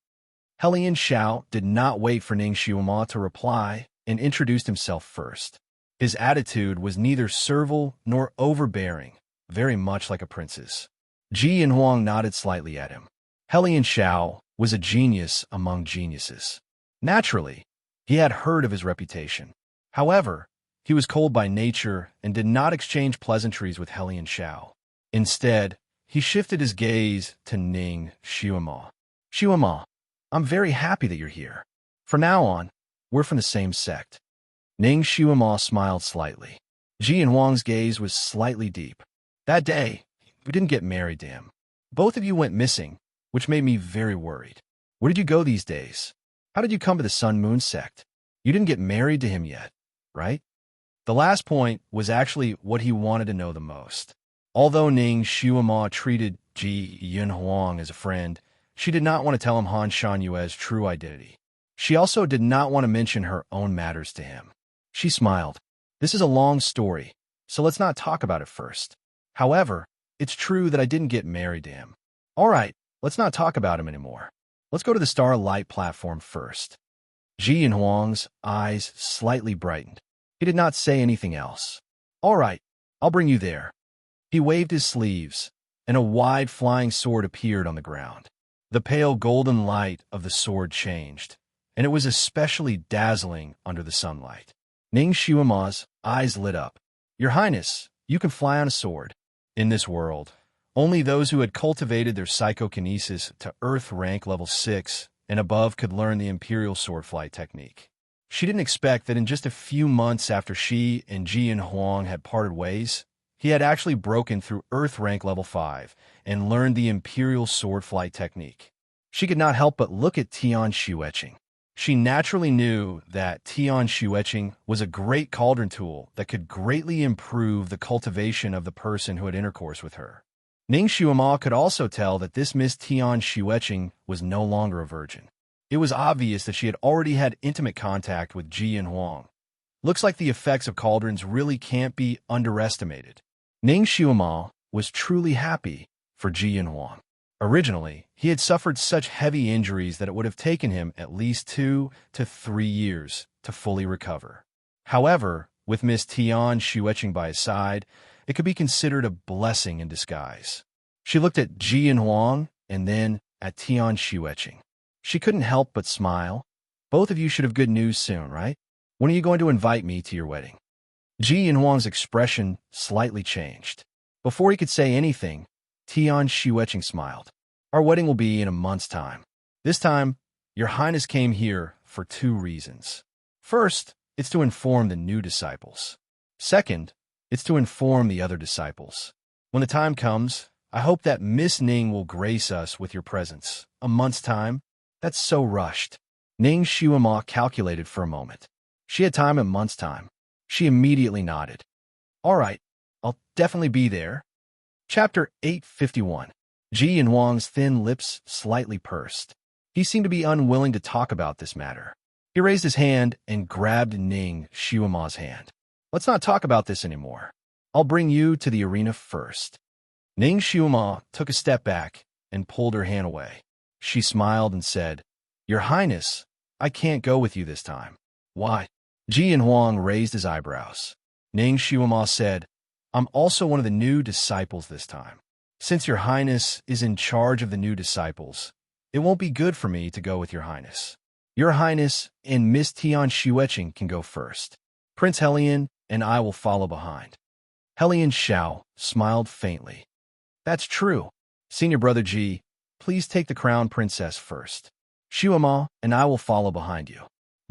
Helian Xiao did not wait for Ning Xuema to reply and introduced himself first. His attitude was neither servile nor overbearing, very much like a prince's. Ji Yinhuang nodded slightly at him. Helian Xiao was a genius among geniuses. Naturally, he had heard of his reputation. However, he was cold by nature and did not exchange pleasantries with Helian Xiao. Instead, he shifted his gaze to Ning Xuema. "Xuema, I'm very happy that you're here. From now on, we're from the same sect." Ning Xuema smiled slightly. Ji Yinhuang's gaze was slightly deep. "That day, we didn't get married to him. Both of you went missing, which made me very worried. Where did you go these days? How did you come to the Sun Moon sect? You didn't get married to him yet, right?" The last point was actually what he wanted to know the most. Although Ning Xuema treated Ji Yinhuang as a friend, she did not want to tell him Han Shanyue's true identity. She also did not want to mention her own matters to him. She smiled. "This is a long story, so let's not talk about it first. However, it's true that I didn't get married to him. All right, let's not talk about him anymore. Let's go to the Starlight platform first." Ji Yinhuang's eyes slightly brightened. He did not say anything else. "All right, I'll bring you there." He waved his sleeves, and a wide flying sword appeared on the ground. The pale golden light of the sword changed, and it was especially dazzling under the sunlight. Ning Xuema's eyes lit up. "Your Highness, you can fly on a sword." In this world, only those who had cultivated their psychokinesis to Earth rank level 6 and above could learn the Imperial sword flight technique. She didn't expect that in just a few months after she and Ji Yinhuang had parted ways, he had actually broken through Earth rank level 5 and learned the Imperial sword flight technique. She could not help but look at Tian Xueqing. She naturally knew that Tian Xueqing was a great cauldron tool that could greatly improve the cultivation of the person who had intercourse with her. Ning Xuema could also tell that this Miss Tian Xueqing was no longer a virgin. It was obvious that she had already had intimate contact with Ji Yinhuang. Looks like the effects of cauldrons really can't be underestimated. Ning Xuema was truly happy for Ji Yinhuang. Originally, he had suffered such heavy injuries that it would have taken him at least 2 to 3 years to fully recover. However, with Miss Tian Xueqing by his side, it could be considered a blessing in disguise. She looked at Ji and Huang and then at Tian Xueqing. She couldn't help but smile. Both of you should have good news soon, right? When are you going to invite me to your wedding? Ji and Huang's expression slightly changed. Before he could say anything, Tian Xueqing smiled. Our wedding will be in a month's time. This time, Your Highness came here for 2 reasons. First, it's to inform the new disciples. Second, it's to inform the other disciples. When the time comes, I hope that Miss Ning will grace us with your presence. A month's time? That's so rushed. Ning Xuema calculated for a moment. She had time a month's time. She immediately nodded. All right, I'll definitely be there. Chapter 851. Ji and Huang's thin lips slightly pursed. He seemed to be unwilling to talk about this matter. He raised his hand and grabbed Ning Xuema's hand. Let's not talk about this anymore. I'll bring you to the arena first. Ning Xuema took a step back and pulled her hand away. She smiled and said, Your Highness, I can't go with you this time. Why? Ji and Huang raised his eyebrows. Ning Xuema said, I'm also one of the new disciples this time. Since Your Highness is in charge of the new disciples, it won't be good for me to go with Your Highness. Your Highness and Miss Tian Xueqing can go first. Prince Helian and I will follow behind. Helian Xiao smiled faintly. That's true. Senior Brother Ji, please take the crown princess first. Xuema and I will follow behind you.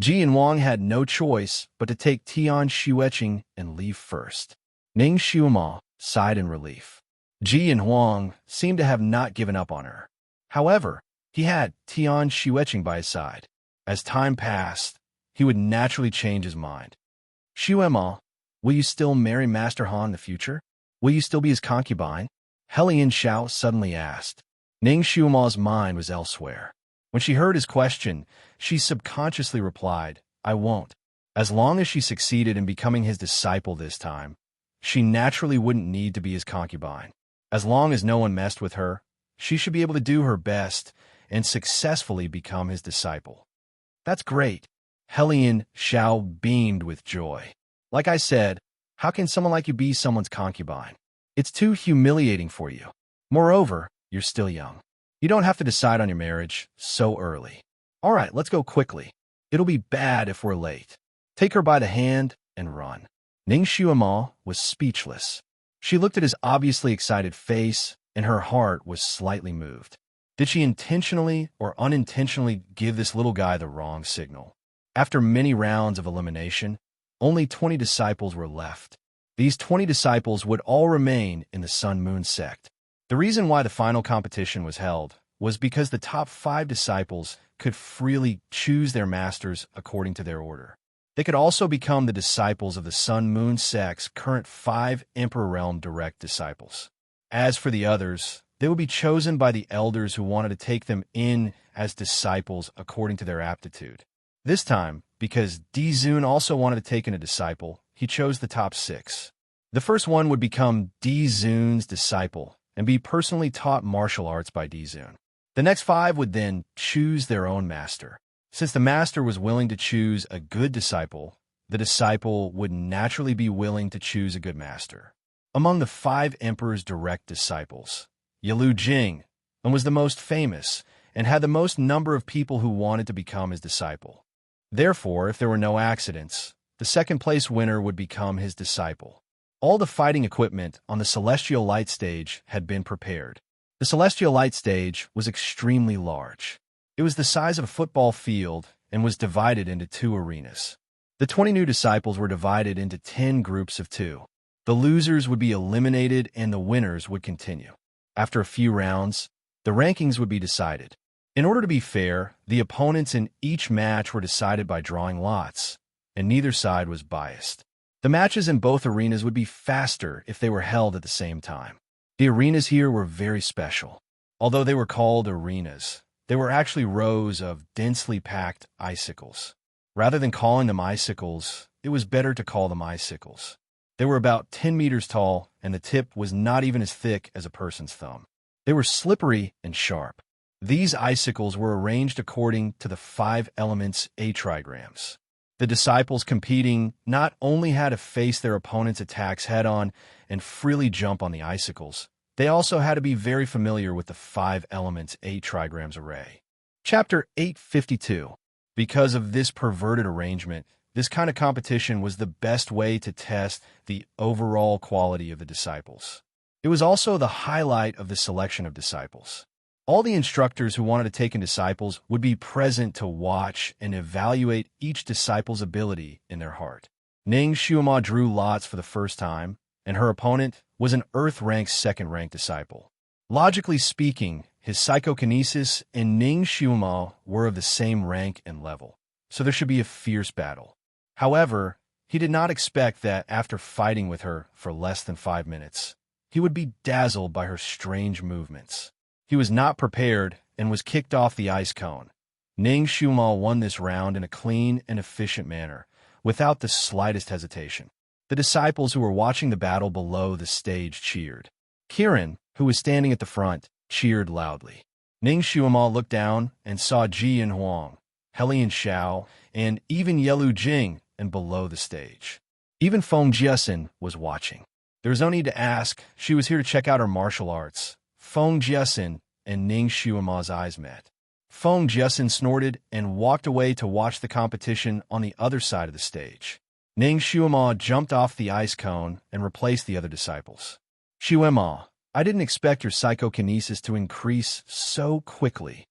Ji and Huang had no choice but to take Tian Xueqing and leave first. Ning Xuema sighed in relief. Ji and Huang seemed to have not given up on her. However, he had Tian Xueqing by his side. As time passed, he would naturally change his mind. Xuema, will you still marry Master Han in the future? Will you still be his concubine? Helian Xiao suddenly asked. Ning Xuema's mind was elsewhere. When she heard his question, she subconsciously replied, I won't. As long as she succeeded in becoming his disciple this time, she naturally wouldn't need to be his concubine. As long as no one messed with her, she should be able to do her best and successfully become his disciple. That's great. Helian Xiao beamed with joy. Like I said, how can someone like you be someone's concubine? It's too humiliating for you. Moreover, you're still young. You don't have to decide on your marriage so early. All right, let's go quickly. It'll be bad if we're late. Take her by the hand and run. Ning Xuema was speechless. She looked at his obviously excited face, and her heart was slightly moved. Did she intentionally or unintentionally give this little guy the wrong signal? After many rounds of elimination, only 20 disciples were left. These 20 disciples would all remain in the Sun Moon sect. The reason why the final competition was held was because the top 5 disciples could freely choose their masters according to their order. They could also become the disciples of the Sun Moon sect's current 5 Emperor Realm direct disciples. As for the others, they would be chosen by the elders who wanted to take them in as disciples according to their aptitude. This time, because Dizun also wanted to take in a disciple, he chose the top 6. The first one would become Dizun's disciple and be personally taught martial arts by Dizun. The next 5 would then choose their own master. Since the master was willing to choose a good disciple, the disciple would naturally be willing to choose a good master. Among the 5 emperor's direct disciples, Yalu Jing was the most famous and had the most number of people who wanted to become his disciple. Therefore, if there were no accidents, the second-place winner would become his disciple. All the fighting equipment on the Celestial Light Stage had been prepared. The Celestial Light Stage was extremely large. It was the size of a football field and was divided into 2 arenas. The 20 new disciples were divided into 10 groups of 2. The losers would be eliminated and the winners would continue. After a few rounds, the rankings would be decided. In order to be fair, the opponents in each match were decided by drawing lots, and neither side was biased. The matches in both arenas would be faster if they were held at the same time. The arenas here were very special. Although they were called arenas, they were actually rows of densely packed icicles. Rather than calling them icicles, it was better to call them icicles. They were about 10 meters tall, and the tip was not even as thick as a person's thumb. They were slippery and sharp. These icicles were arranged according to the 5 elements atrigrams. The disciples competing not only had to face their opponent's attacks head-on and freely jump on the icicles, They also had to be very familiar with the 5 elements 8 trigrams array. Chapter 852. Because of this perverted arrangement, this kind of competition was the best way to test the overall quality of the disciples. It was also the highlight of the selection of disciples. All the instructors who wanted to take in disciples would be present to watch and evaluate each disciple's ability in their heart. Ning Xuema drew lots for the first time, and her opponent was an Earth-ranked second-ranked disciple. Logically speaking, his psychokinesis and Ning Xuema were of the same rank and level, so there should be a fierce battle. However, he did not expect that after fighting with her for less than 5 minutes, he would be dazzled by her strange movements. He was not prepared and was kicked off the ice cone. Ning Xuema won this round in a clean and efficient manner, without the slightest hesitation. The disciples who were watching the battle below the stage cheered. Kiran, who was standing at the front, cheered loudly. Ning Xuema looked down and saw Ji and Huang, Helian Xiao, and even Yelu Jing, and below the stage. Even Feng Jiesin was watching. There was no need to ask, she was here to check out her martial arts. Feng Jiesin and Ning Xuema's eyes met. Feng Jiesin snorted and walked away to watch the competition on the other side of the stage. Ning Xuema jumped off the ice cone and replaced the other disciples. Xuema, I didn't expect your psychokinesis to increase so quickly.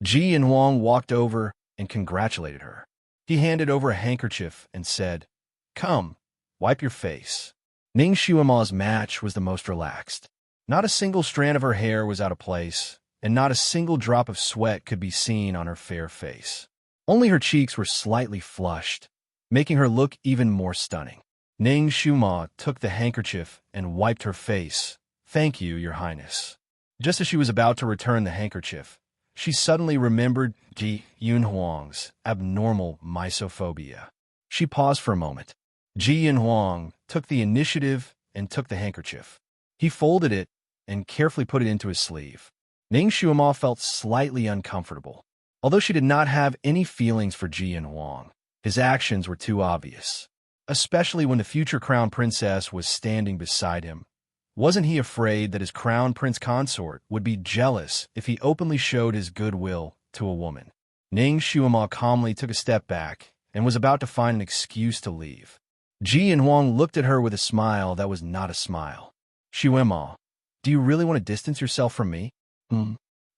Ji and Huang walked over and congratulated her. He handed over a handkerchief and said, "Come, wipe your face." Ning Xuema's match was the most relaxed. Not a single strand of her hair was out of place, and not a single drop of sweat could be seen on her fair face. Only her cheeks were slightly flushed, making her look even more stunning. Ning Xuema took the handkerchief and wiped her face. "Thank you, Your Highness." Just as she was about to return the handkerchief, she suddenly remembered Ji Yunhuang's abnormal misophobia. She paused for a moment. Ji Yunhuang took the initiative and took the handkerchief. He folded it and carefully put it into his sleeve. Ning Xuema felt slightly uncomfortable. Although she did not have any feelings for Ji Yunhuang, his actions were too obvious, especially when the future crown princess was standing beside him. Wasn't he afraid that his crown prince consort would be jealous if he openly showed his goodwill to a woman? Ning Xuema calmly took a step back and was about to find an excuse to leave. Ji Yunhuang looked at her with a smile that was not a smile. "Xuema, do you really want to distance yourself from me?"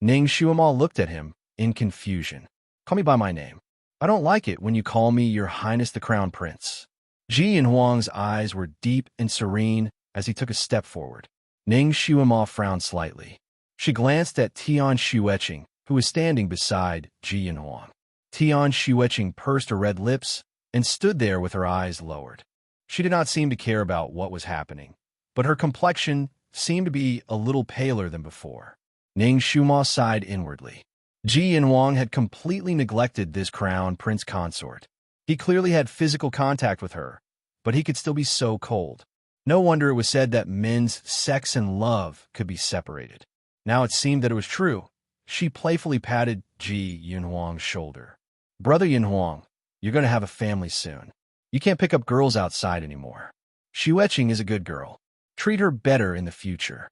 Ning Xuema looked at him in confusion. "Call me by my name. I don't like it when you call me Your Highness the Crown Prince." Ji Yunhuang's eyes were deep and serene as he took a step forward. Ning Xuema frowned slightly. She glanced at Tian Xueqing, who was standing beside Ji Yunhuang. Tian Xueqing pursed her red lips and stood there with her eyes lowered. She did not seem to care about what was happening, but her complexion seemed to be a little paler than before. Ning Xuema sighed inwardly. Ji Yunhuang had completely neglected this crown prince consort. He clearly had physical contact with her, but he could still be so cold. No wonder it was said that men's sex and love could be separated. Now it seemed that it was true. She playfully patted Ji Yunhuang's shoulder. "Brother Yunhuang, you're going to have a family soon. You can't pick up girls outside anymore. Xueqing is a good girl. Treat her better in the future."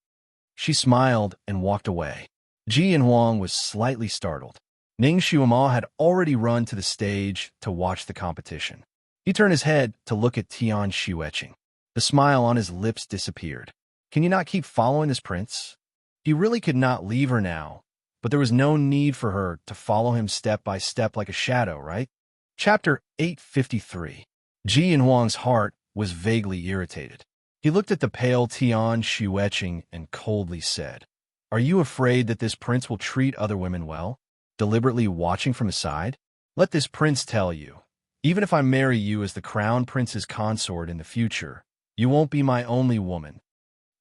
She smiled and walked away. Ji Yunhuang was slightly startled. Ning Xuema had already run to the stage to watch the competition. He turned his head to look at Tian Xueqing. The smile on his lips disappeared. Can you not keep following this prince? He really could not leave her now, but there was no need for her to follow him step by step like a shadow, right? Chapter 853. Ji Yunhuang's heart was vaguely irritated. He looked at the pale Tian Xueqing and coldly said, "Are you afraid that this prince will treat other women well, deliberately watching from the side? Let this prince tell you, even if I marry you as the crown prince's consort in the future, you won't be my only woman."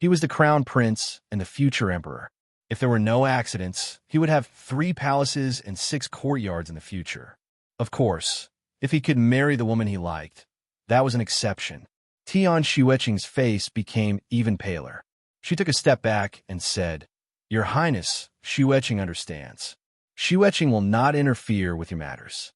He was the crown prince and the future emperor. If there were no accidents, he would have 3 palaces and 6 courtyards in the future. Of course, if he could marry the woman he liked, that was an exception. Tian Xueqing's face became even paler. She took a step back and said, "Your Highness, Xueqing understands. Xueqing will not interfere with your matters.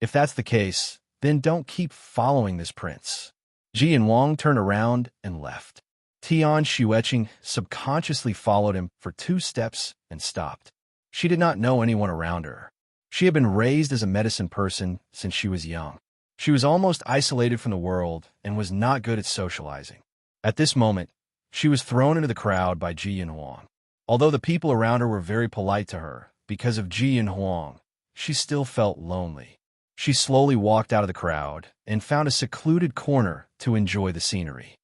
If that's the case, then don't keep following this prince." Ji Yunhuang turned around and left. Tian Xueqing subconsciously followed him for 2 steps and stopped. She did not know anyone around her. She had been raised as a medicine person since she was young. She was almost isolated from the world and was not good at socializing. At this moment, she was thrown into the crowd by Ji Yinhuang. Although the people around her were very polite to her, because of Ji Yinhuang, she still felt lonely. She slowly walked out of the crowd and found a secluded corner to enjoy the scenery.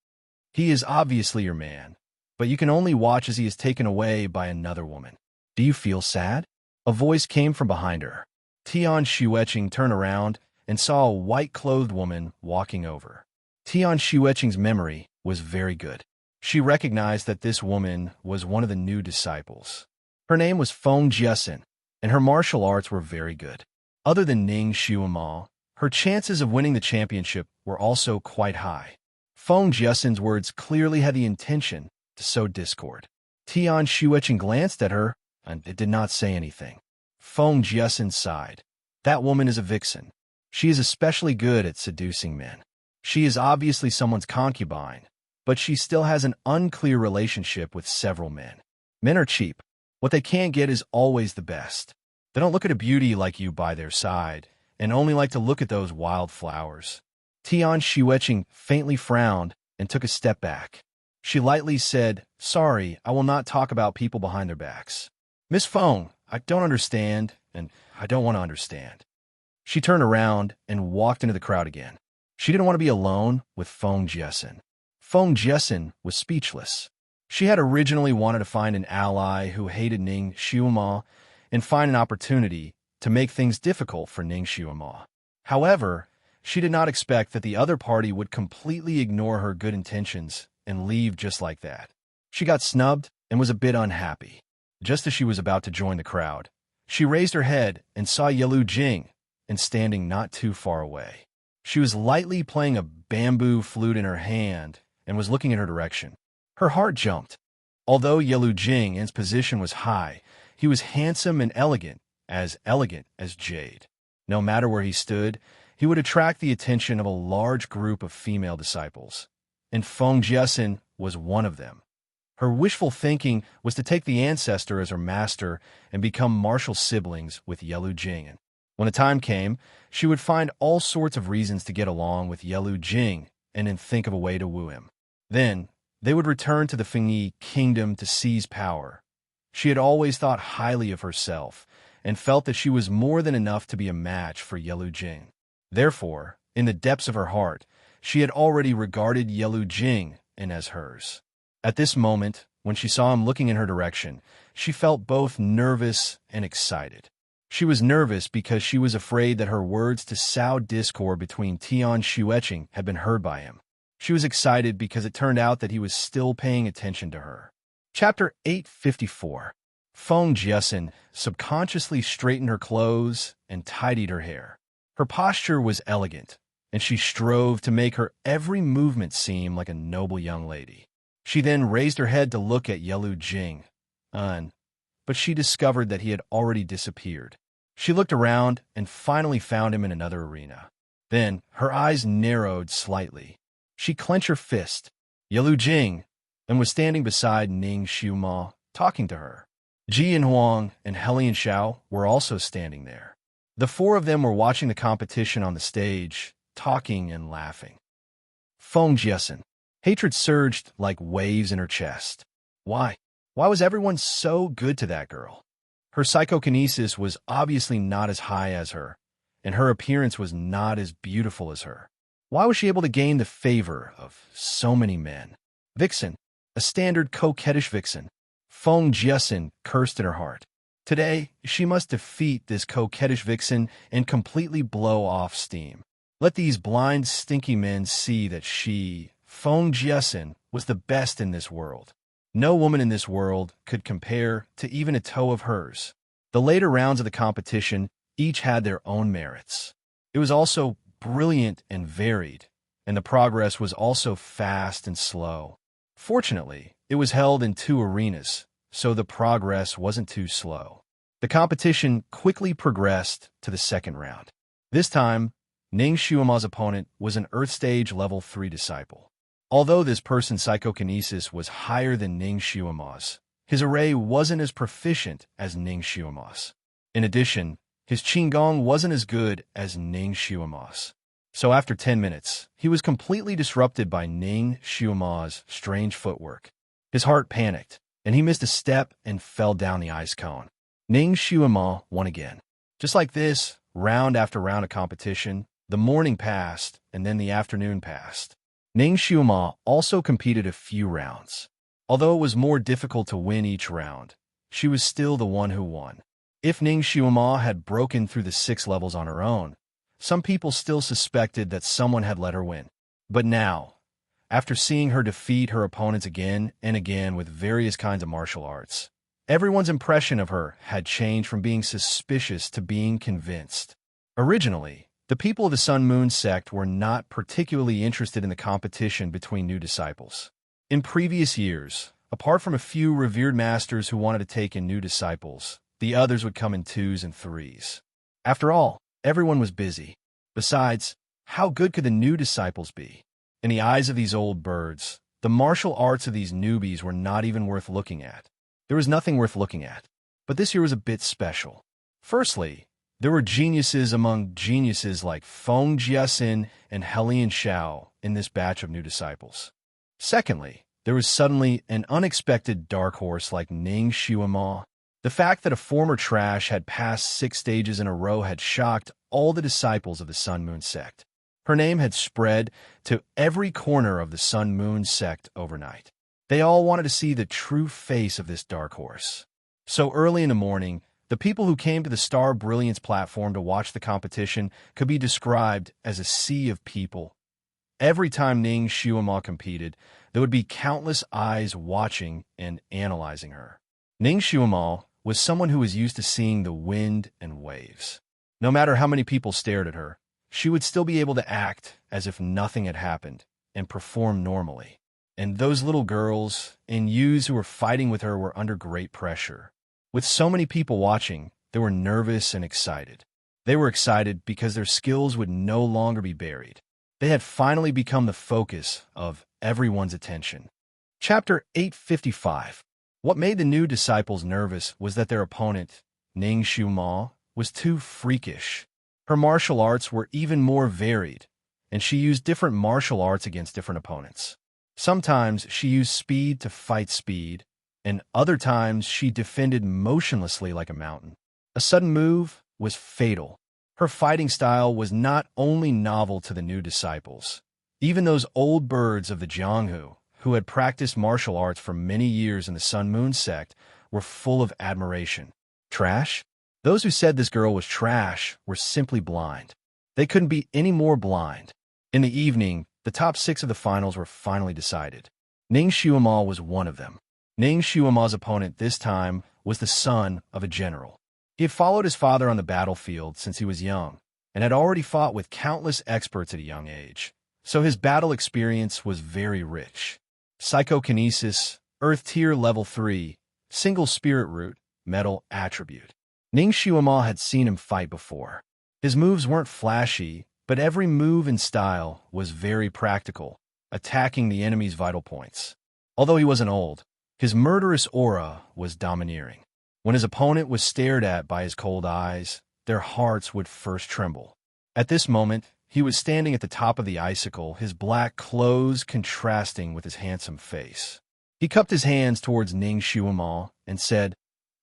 He is obviously your man, but you can only watch as he is taken away by another woman. Do you feel sad? A voice came from behind her. Tian Xueqing turned around and saw a white-clothed woman walking over. Tian Xueqing's memory was very good. She recognized that this woman was one of the new disciples. Her name was Feng Jiesen, and her martial arts were very good. Other than Ning Xuema, her chances of winning the championship were also quite high. Feng Jiesen's words clearly had the intention to sow discord. Tian Xueqing glanced at her, and it did not say anything. Feng Jiesen sighed. That woman is a vixen. She is especially good at seducing men. She is obviously someone's concubine, but she still has an unclear relationship with several men. Men are cheap. What they can't get is always the best. They don't look at a beauty like you by their side, and only like to look at those wild flowers. Tian Xueqing faintly frowned and took a step back. She lightly said, "Sorry, I will not talk about people behind their backs. Miss Feng, I don't understand, and I don't want to understand." She turned around and walked into the crowd again. She didn't want to be alone with Feng Jiesen. Feng Jiesen was speechless. She had originally wanted to find an ally who hated Ning Xuema and find an opportunity to make things difficult for Ning Xuema. However, she did not expect that the other party would completely ignore her good intentions and leave just like that. She got snubbed and was a bit unhappy. Just as she was about to join the crowd, she raised her head and saw Yelu Jing, and standing not too far away. She was lightly playing a bamboo flute in her hand and was looking in her direction. Her heart jumped. Although Yelu Jing's position was high, he was handsome and elegant as jade. No matter where he stood, he would attract the attention of a large group of female disciples, and Feng Jiesen was one of them. Her wishful thinking was to take the ancestor as her master and become martial siblings with Yelu Jing. When the time came, she would find all sorts of reasons to get along with Yelu Jing and then think of a way to woo him. Then, they would return to the Fengyi kingdom to seize power. She had always thought highly of herself and felt that she was more than enough to be a match for Yelu Jing. Therefore, in the depths of her heart, she had already regarded Yelu Jing as hers. At this moment, when she saw him looking in her direction, she felt both nervous and excited. She was nervous because she was afraid that her words to sow discord between Tian Xueqing had been heard by him. She was excited because it turned out that he was still paying attention to her. Chapter 854. Feng Jiesen subconsciously straightened her clothes and tidied her hair. Her posture was elegant, and she strove to make her every movement seem like a noble young lady. She then raised her head to look at Yelu Jing, but she discovered that he had already disappeared. She looked around and finally found him in another arena. Then her eyes narrowed slightly. She clenched her fist. Yelu Jing was standing beside Ning Xuema, talking to her. Ji Yinhuang and Helian Xiao were also standing there. The 4 of them were watching the competition on the stage, talking and laughing. Feng Jiesen. Hatred surged like waves in her chest. Why? Why was everyone so good to that girl? Her psychokinesis was obviously not as high as her, and her appearance was not as beautiful as her. Why was she able to gain the favor of so many men? Vixen, a standard coquettish vixen. Feng Jiesen cursed in her heart. Today, she must defeat this coquettish vixen and completely blow off steam. Let these blind, stinky men see that she, Feng Jiesen, was the best in this world. No woman in this world could compare to even a toe of hers. The later rounds of the competition each had their own merits. It was also brilliant and varied, and the progress was also fast and slow. Fortunately, it was held in 2 arenas, so the progress wasn't too slow. The competition quickly progressed to the second round. This time, Ning Xuema's opponent was an Earth Stage Level 3 disciple. Although this person's psychokinesis was higher than Ning Xiuma's, his array wasn't as proficient as Ning Xiuma's. In addition, his Qigong wasn't as good as Ning Xiuma's. So after 10 minutes, he was completely disrupted by Ning Xiuma's strange footwork. His heart panicked, and he missed a step and fell down the ice cone. Ning Xiuma won again. Just like this, round after round of competition, the morning passed, and then the afternoon passed. Ning Xiuma also competed a few rounds. Although it was more difficult to win each round, she was still the one who won. If Ning Xiuma had broken through the 6 levels on her own, some people still suspected that someone had let her win. But now, after seeing her defeat her opponents again and again with various kinds of martial arts, everyone's impression of her had changed from being suspicious to being convinced. Originally, the people of the Sun Moon sect were not particularly interested in the competition between new disciples. In previous years, apart from a few revered masters who wanted to take in new disciples, the others would come in 2s and 3s. After all, everyone was busy. Besides, how good could the new disciples be? In the eyes of these old birds, the martial arts of these newbies were not even worth looking at. There was nothing worth looking at. But this year was a bit special. Firstly, there were geniuses among geniuses like Feng Jiaxin and Helian Xiao in this batch of new disciples. Secondly, there was suddenly an unexpected dark horse like Ning Xiuma. The fact that a former trash had passed 6 stages in a row had shocked all the disciples of the Sun Moon sect. Her name had spread to every corner of the Sun Moon sect overnight. They all wanted to see the true face of this dark horse. So early in the morning, the people who came to the Star Brilliance platform to watch the competition could be described as a sea of people. Every time Ning Xiuma competed, there would be countless eyes watching and analyzing her. Ning Xiuma was someone who was used to seeing the wind and waves. No matter how many people stared at her, she would still be able to act as if nothing had happened and perform normally. And those little girls and youths who were fighting with her were under great pressure. With so many people watching, they were nervous and excited. They were excited because their skills would no longer be buried. They had finally become the focus of everyone's attention. Chapter 855. What made the new disciples nervous was that their opponent, Ning Xiuma, was too freakish. Her martial arts were even more varied, and she used different martial arts against different opponents. Sometimes she used speed to fight speed, and other times she defended motionlessly like a mountain. A sudden move was fatal. Her fighting style was not only novel to the new disciples. Even those old birds of the Jianghu, who had practiced martial arts for many years in the Sun Moon sect, were full of admiration. Trash? Those who said this girl was trash were simply blind. They couldn't be any more blind. In the evening, the top 6 of the finals were finally decided. Ning Xiuma was one of them. Ning Xiuma's opponent this time was the son of a general. He had followed his father on the battlefield since he was young, and had already fought with countless experts at a young age, so his battle experience was very rich. Psychokinesis, Earth Tier Level 3, Single Spirit Root, Metal Attribute. Ning Xiuma had seen him fight before. His moves weren't flashy, but every move and style was very practical, attacking the enemy's vital points. Although he wasn't old, his murderous aura was domineering. When his opponent was stared at by his cold eyes, their hearts would first tremble. At this moment, he was standing at the top of the icicle, his black clothes contrasting with his handsome face. He cupped his hands towards Ning Xiuma and said,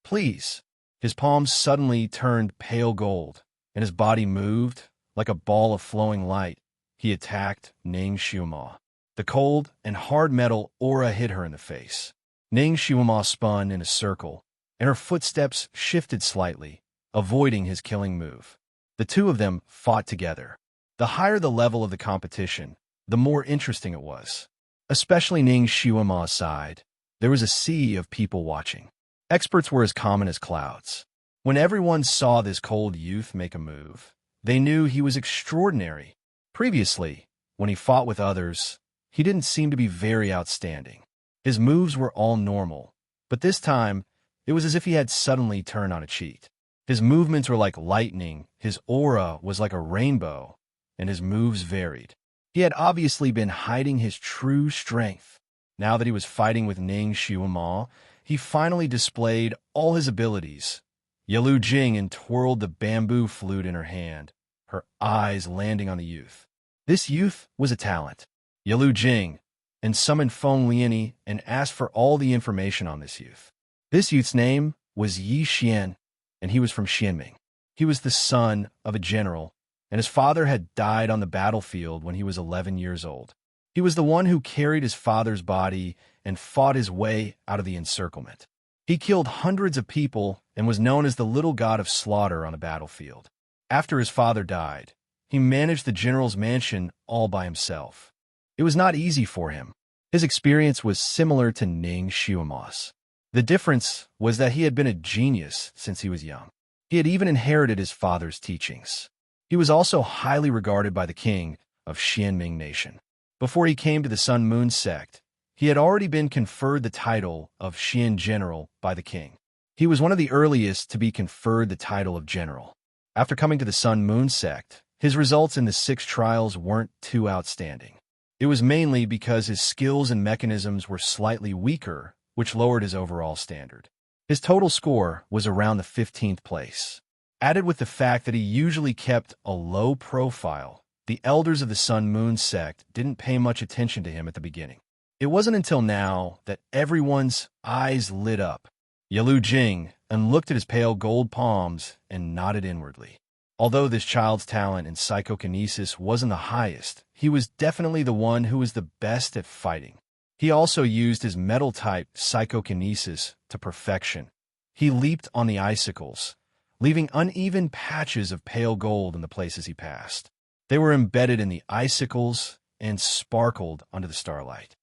"Please." His palms suddenly turned pale gold, and his body moved like a ball of flowing light. He attacked Ning Xiuma. The cold and hard metal aura hit her in the face. Ning Xiuma spun in a circle, and her footsteps shifted slightly, avoiding his killing move. The two of them fought together. The higher the level of the competition, the more interesting it was. Especially Ning Xiuma's side, there was a sea of people watching. Experts were as common as clouds. When everyone saw this cold youth make a move, they knew he was extraordinary. Previously, when he fought with others, he didn't seem to be very outstanding. His moves were all normal, but this time, it was as if he had suddenly turned on a cheat. His movements were like lightning, his aura was like a rainbow, and his moves varied. He had obviously been hiding his true strength. Now that he was fighting with Ning Xiuma, he finally displayed all his abilities. Yalu Jing and twirled the bamboo flute in her hand, her eyes landing on the youth. This youth was a talent. Yalu Jing and summoned Feng Liani and asked for all the information on this youth. This youth's name was Yi Xian, and he was from Xianming. He was the son of a general, and his father had died on the battlefield when he was 11 years old. He was the one who carried his father's body and fought his way out of the encirclement. He killed hundreds of people and was known as the little god of slaughter on the battlefield. After his father died, he managed the general's mansion all by himself. It was not easy for him. His experience was similar to Ning Xiuma's. The difference was that he had been a genius since he was young. He had even inherited his father's teachings. He was also highly regarded by the king of Xianming Nation. Before he came to the Sun Moon sect, he had already been conferred the title of Xian General by the king. He was one of the earliest to be conferred the title of general. After coming to the Sun Moon sect, his results in the 6 trials weren't too outstanding. It was mainly because his skills and mechanisms were slightly weaker, which lowered his overall standard. His total score was around the 15th place. Added with the fact that he usually kept a low profile, the elders of the Sun Moon sect didn't pay much attention to him at the beginning. It wasn't until now that everyone's eyes lit up. Yalu Jing and looked at his pale gold palms and nodded inwardly. Although this child's talent in psychokinesis wasn't the highest, he was definitely the one who was the best at fighting. He also used his metal-type psychokinesis to perfection. He leaped on the icicles, leaving uneven patches of pale gold in the places he passed. They were embedded in the icicles and sparkled under the starlight.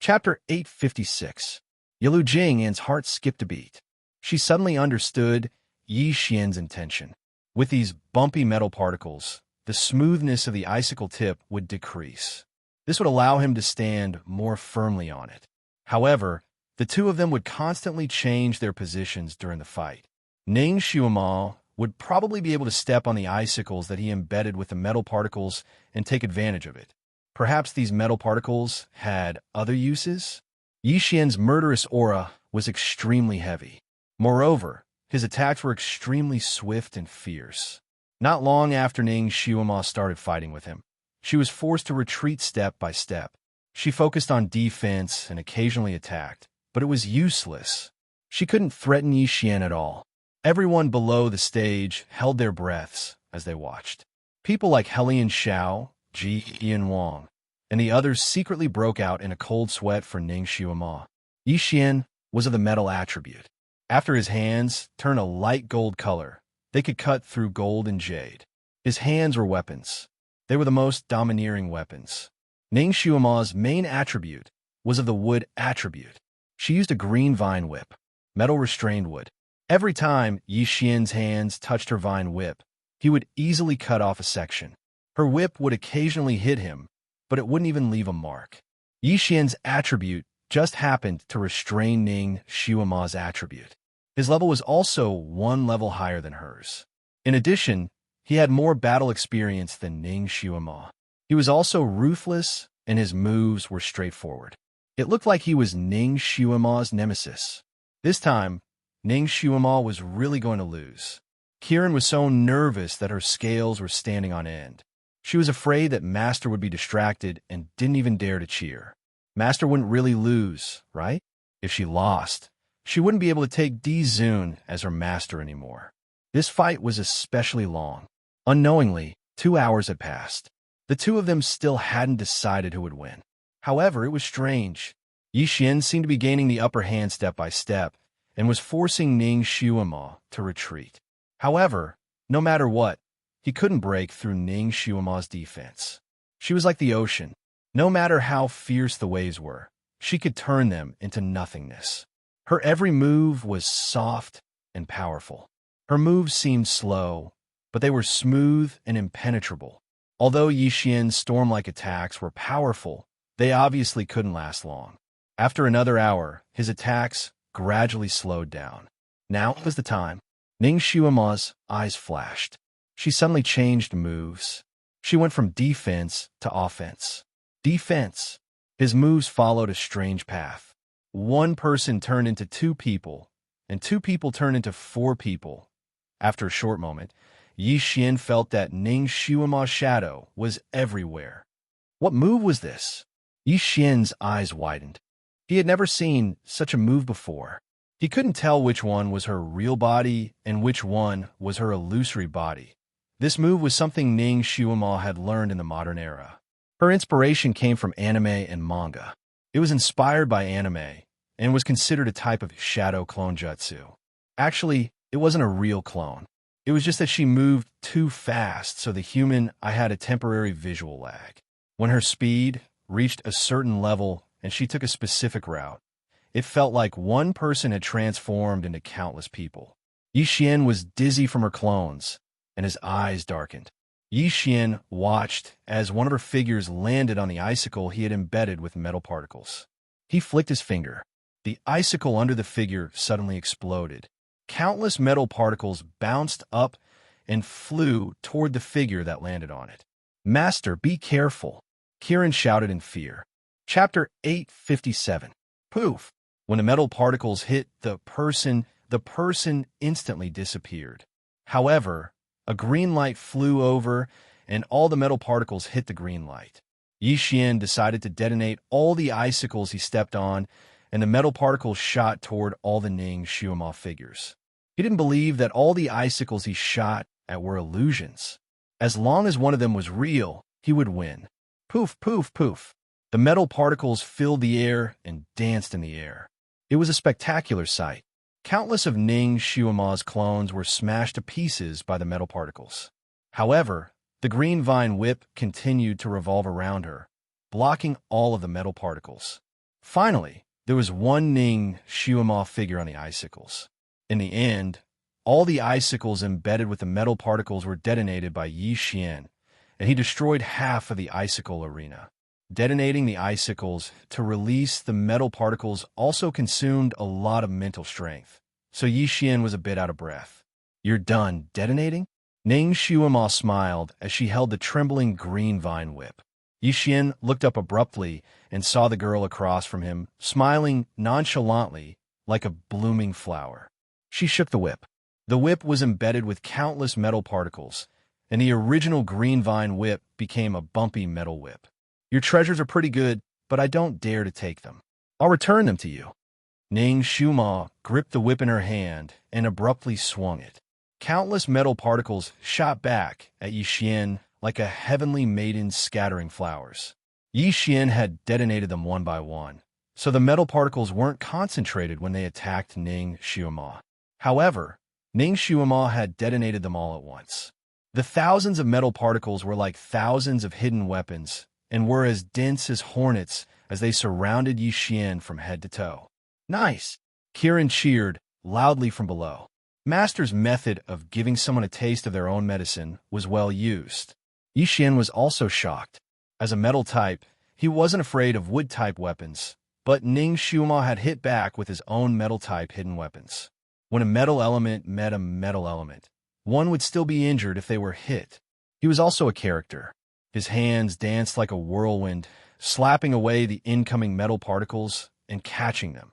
Chapter 856. Yalu Jing's heart skipped a beat. She suddenly understood Yi Xian's intention. With these bumpy metal particles, the smoothness of the icicle tip would decrease. This would allow him to stand more firmly on it. However, the two of them would constantly change their positions during the fight. Ning Xiuma would probably be able to step on the icicles that he embedded with the metal particles and take advantage of it. Perhaps these metal particles had other uses? Yi Xian's murderous aura was extremely heavy. Moreover, his attacks were extremely swift and fierce. Not long after Ning Xiuma started fighting with him, she was forced to retreat step by step. She focused on defense and occasionally attacked, but it was useless. She couldn't threaten Yi Xian at all. Everyone below the stage held their breaths as they watched. People like Helian Xiao, Ji Ian Wang, and the others secretly broke out in a cold sweat for Ning Xiuma. Yi Xian was of the metal attribute. After his hands turned a light gold color, they could cut through gold and jade. His hands were weapons. They were the most domineering weapons. Ning Xiuma's main attribute was of the wood attribute. She used a green vine whip, metal restrained wood. Every time Yi Xian's hands touched her vine whip, he would easily cut off a section. Her whip would occasionally hit him, but it wouldn't even leave a mark. Yi Xian's attribute just happened to restrain Ning Xiuma's attribute. His level was also 1 level higher than hers. In addition, he had more battle experience than Ning Xiuma. He was also ruthless, and his moves were straightforward. It looked like he was Ning Xiuma's nemesis. This time, Ning Xiuma was really going to lose. Kiran was so nervous that her scales were standing on end. She was afraid that Master would be distracted and didn't even dare to cheer. Master wouldn't really lose, right? If she lost, she wouldn't be able to take Di Zun as her master anymore. This fight was especially long. Unknowingly, 2 hours had passed. The two of them still hadn't decided who would win. However, it was strange. Yi Xian seemed to be gaining the upper hand step by step and was forcing Ning Xiuma to retreat. However, no matter what, he couldn't break through Ning Xiuma's defense. She was like the ocean. No matter how fierce the waves were, she could turn them into nothingness. Her every move was soft and powerful. Her moves seemed slow, but they were smooth and impenetrable. Although Yi Xian's storm-like attacks were powerful, they obviously couldn't last long. After another hour, his attacks gradually slowed down. Now was the time. Ning Xiuma's eyes flashed. She suddenly changed moves. She went from defense to offense. Defense. His moves followed a strange path. One person turned into two people, and two people turned into four people. After a short moment, Yi Xian felt that Ning Shuima's shadow was everywhere. What move was this? Yi Xian's eyes widened. He had never seen such a move before. He couldn't tell which one was her real body and which one was her illusory body. This move was something Ning Shuima had learned in the modern era. Her inspiration came from anime and manga. It was inspired by anime and was considered a type of shadow clone jutsu. Actually, it wasn't a real clone. It was just that she moved too fast, so the human I had a temporary visual lag. When her speed reached a certain level and she took a specific route, it felt like one person had transformed into countless people. Yi Xian was dizzy from her clones, and his eyes darkened. Yi Xian watched as one of her figures landed on the icicle he had embedded with metal particles. He flicked his finger. The icicle under the figure suddenly exploded. Countless metal particles bounced up and flew toward the figure that landed on it. "Master, be careful," Kirin shouted in fear. Chapter 857. Poof! When the metal particles hit the person instantly disappeared. However, a green light flew over, and all the metal particles hit the green light. Yi Xian decided to detonate all the icicles he stepped on, and the metal particles shot toward all the Ning Shuima figures. He didn't believe that all the icicles he shot at were illusions. As long as one of them was real, he would win. Poof, poof, poof. The metal particles filled the air and danced in the air. It was a spectacular sight. Countless of Ning Shuima's clones were smashed to pieces by the metal particles. However, the green vine whip continued to revolve around her, blocking all of the metal particles. Finally, there was one Ning Shuima figure on the icicles. In the end, all the icicles embedded with the metal particles were detonated by Yi Xian, and he destroyed half of the icicle arena. Detonating the icicles to release the metal particles also consumed a lot of mental strength, so Yi Xian was a bit out of breath. "You're done detonating?" Ning Shuima smiled as she held the trembling green vine whip. Yi Xian looked up abruptly and saw the girl across from him, smiling nonchalantly like a blooming flower. She shook the whip. The whip was embedded with countless metal particles, and the original green vine whip became a bumpy metal whip. "Your treasures are pretty good, but I don't dare to take them. I'll return them to you." Ning Shuima gripped the whip in her hand and abruptly swung it. Countless metal particles shot back at Yi Xian like a heavenly maiden scattering flowers. Yi Xian had detonated them one by one, so the metal particles weren't concentrated when they attacked Ning Shuima. However, Ning Shuima had detonated them all at once. The thousands of metal particles were like thousands of hidden weapons, and were as dense as hornets as they surrounded Yi Xian from head to toe. "Nice!" Kirin cheered loudly from below. Master's method of giving someone a taste of their own medicine was well used. Yi Xian was also shocked. As a metal type, he wasn't afraid of wood-type weapons, but Ning Shuima had hit back with his own metal-type hidden weapons. When a metal element met a metal element, one would still be injured if they were hit. He was also a character. His hands danced like a whirlwind, slapping away the incoming metal particles and catching them.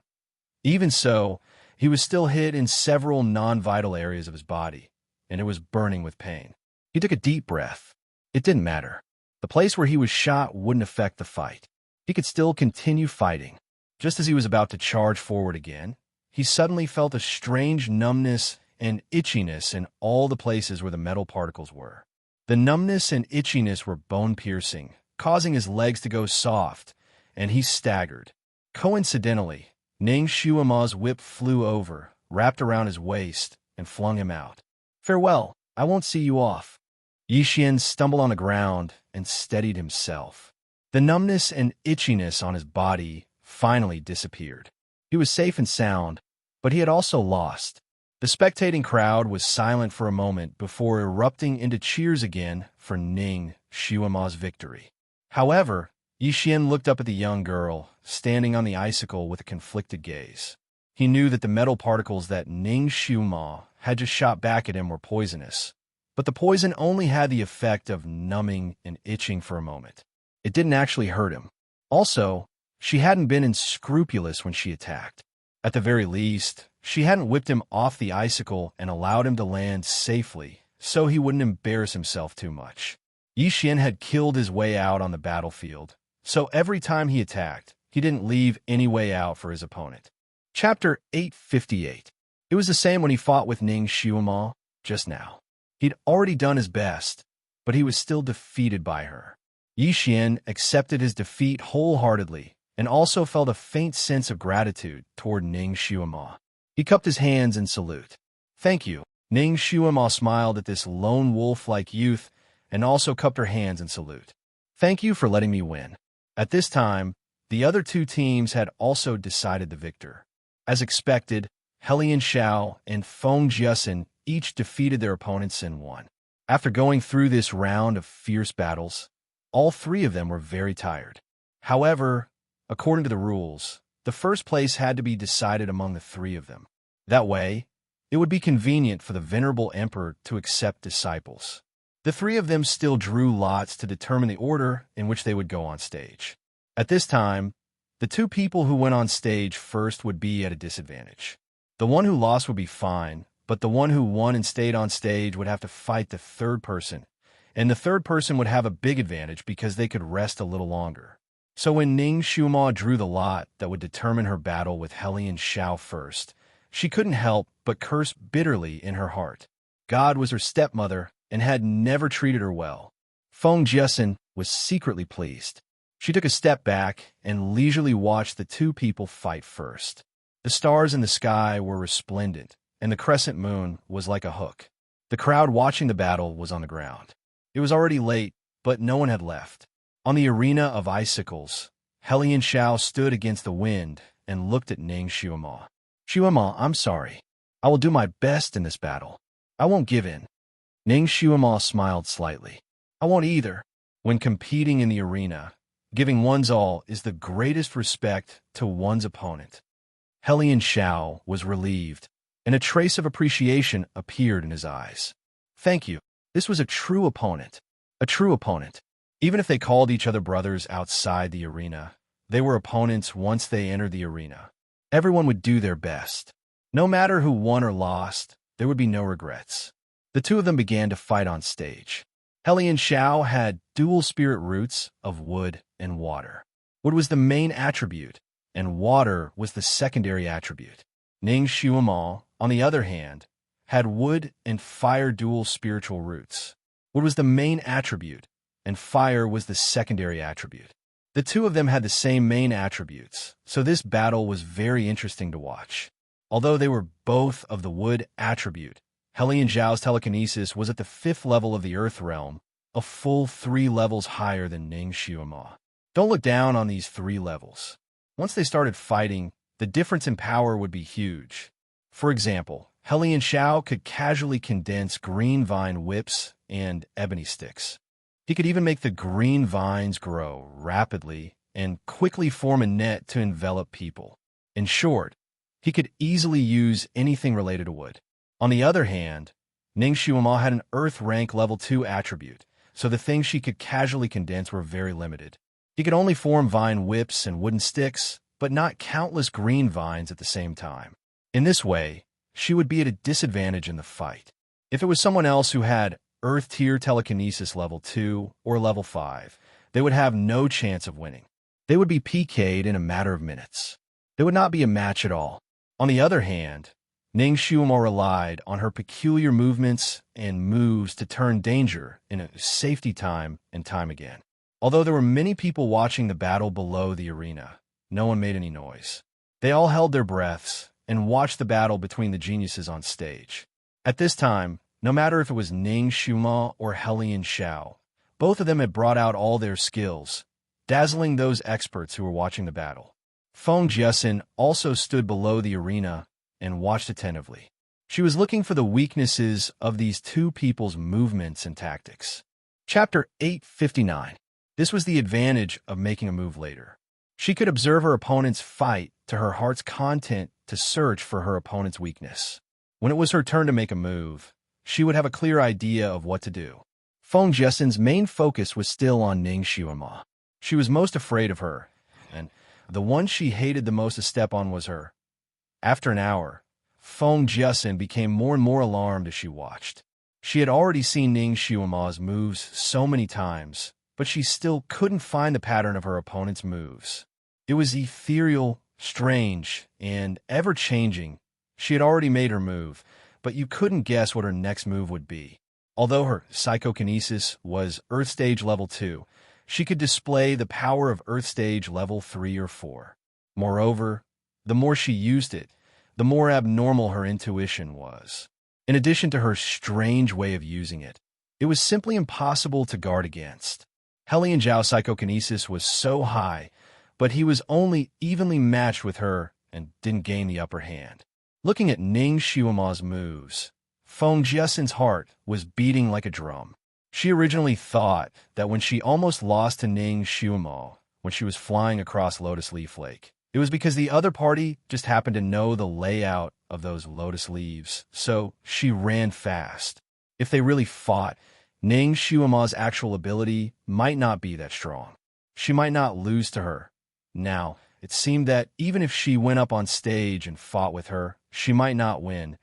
Even so, he was still hit in several non-vital areas of his body, and it was burning with pain. He took a deep breath. It didn't matter. The place where he was shot wouldn't affect the fight. He could still continue fighting. Just as he was about to charge forward again, he suddenly felt a strange numbness and itchiness in all the places where the metal particles were. The numbness and itchiness were bone-piercing, causing his legs to go soft, and he staggered. Coincidentally, Ning Shuima's whip flew over, wrapped around his waist, and flung him out. "Farewell, I won't see you off." Yi Xian stumbled on the ground and steadied himself. The numbness and itchiness on his body finally disappeared. He was safe and sound, but he had also lost. The spectating crowd was silent for a moment before erupting into cheers again for Ning Shuima's victory. However, Yi Xian looked up at the young girl, standing on the icicle with a conflicted gaze. He knew that the metal particles that Ning Shuima had just shot back at him were poisonous, but the poison only had the effect of numbing and itching for a moment. It didn't actually hurt him. Also, she hadn't been unscrupulous when she attacked. At the very least, she hadn't whipped him off the icicle and allowed him to land safely, so he wouldn't embarrass himself too much. Yi Xian had killed his way out on the battlefield, so every time he attacked, he didn't leave any way out for his opponent. Chapter 858. It was the same when he fought with Ning Xiaoma just now. He'd already done his best, but he was still defeated by her. Yi Xian accepted his defeat wholeheartedly and also felt a faint sense of gratitude toward Ning Xiaoma. He cupped his hands in salute. "Thank you." Ning Xiaoma smiled at this lone wolf-like youth and also cupped her hands in salute. "Thank you for letting me win." At this time, the other two teams had also decided the victor. As expected, Helian Xiao and Feng Jiasen each defeated their opponents and won. After going through this round of fierce battles, all three of them were very tired. However, according to the rules, the first place had to be decided among the three of them. That way, it would be convenient for the venerable emperor to accept disciples. The three of them still drew lots to determine the order in which they would go on stage. At this time, the two people who went on stage first would be at a disadvantage. The one who lost would be fine, but the one who won and stayed on stage would have to fight the third person, and the third person would have a big advantage because they could rest a little longer. So when Ning Xiaoma drew the lot that would determine her battle with Helian Xiao first, she couldn't help but curse bitterly in her heart. God was her stepmother and had never treated her well. Feng Jiasen was secretly pleased. She took a step back and leisurely watched the two people fight first. The stars in the sky were resplendent, and the crescent moon was like a hook. The crowd watching the battle was on the ground. It was already late, but no one had left. On the arena of icicles, Helian Xiao stood against the wind and looked at Ning Xiaoma. "Xiaoma, I'm sorry. I will do my best in this battle. I won't give in." Ning Xiaoma smiled slightly. "I won't either. When competing in the arena, giving one's all is the greatest respect to one's opponent." Helian Xiao was relieved, and a trace of appreciation appeared in his eyes. "Thank you. This was a true opponent. A true opponent." Even if they called each other brothers outside the arena, they were opponents once they entered the arena. Everyone would do their best. No matter who won or lost, there would be no regrets. The two of them began to fight on stage. Helian Xiao had dual spirit roots of wood and water. Wood was the main attribute, and water was the secondary attribute. Ning Xiaoma, on the other hand, had wood and fire dual spiritual roots. Wood was the main attribute, and fire was the secondary attribute. The two of them had the same main attributes, so this battle was very interesting to watch. Although they were both of the wood attribute, Helian Xiao's telekinesis was at the 5th level of the Earth realm, a full 3 levels higher than Ning Xiaoma. Don't look down on these 3 levels. Once they started fighting, the difference in power would be huge. For example, Helian Xiao could casually condense green vine whips and ebony sticks. He could even make the green vines grow rapidly and quickly form a net to envelop people. In short, he could easily use anything related to wood. On the other hand, Ning Xiaoma had an Earth rank level 2 attribute, so the things she could casually condense were very limited. He could only form vine whips and wooden sticks, but not countless green vines at the same time. In this way, she would be at a disadvantage in the fight. If it was someone else who had Earth tier telekinesis level 2 or level 5, they would have no chance of winning. They would be PK'd in a matter of minutes. It would not be a match at all. On the other hand, Ning Xiaoma relied on her peculiar movements and moves to turn danger into safety time and time again. Although there were many people watching the battle below the arena, no one made any noise. They all held their breaths and watched the battle between the geniuses on stage. At this time, no matter if it was Ning Xiaoma or Helian Xiao, both of them had brought out all their skills, dazzling those experts who were watching the battle. Feng Jiasen also stood below the arena and watched attentively. She was looking for the weaknesses of these two people's movements and tactics. Chapter 859. This was the advantage of making a move later. She could observe her opponent's fight to her heart's content to search for her opponent's weakness. When it was her turn to make a move, she would have a clear idea of what to do. Feng Jiaxin's main focus was still on Ning Xiuema. She was most afraid of her, and the one she hated the most to step on was her. After an hour, Feng Jiaxin became more and more alarmed as she watched. She had already seen Ning Xiuema's moves so many times, but she still couldn't find the pattern of her opponent's moves. It was ethereal, strange, and ever-changing. She had already made her move, but you couldn't guess what her next move would be. Although her psychokinesis was Earth Stage Level 2, she could display the power of Earth Stage Level 3 or 4. Moreover, the more she used it, the more abnormal her intuition was. In addition to her strange way of using it, it was simply impossible to guard against. Helian Zhao's psychokinesis was so high, but he was only evenly matched with her and didn't gain the upper hand. Looking at Ning Xiuema's moves, Feng Jiaxin's heart was beating like a drum. She originally thought that when she almost lost to Ning Xiuema when she was flying across Lotus Leaf Lake, it was because the other party just happened to know the layout of those lotus leaves, so she ran fast. If they really fought, Ning Xiuema's actual ability might not be that strong. She might not lose to her. Now, it seemed that even if she went up on stage and fought with her, she might not win.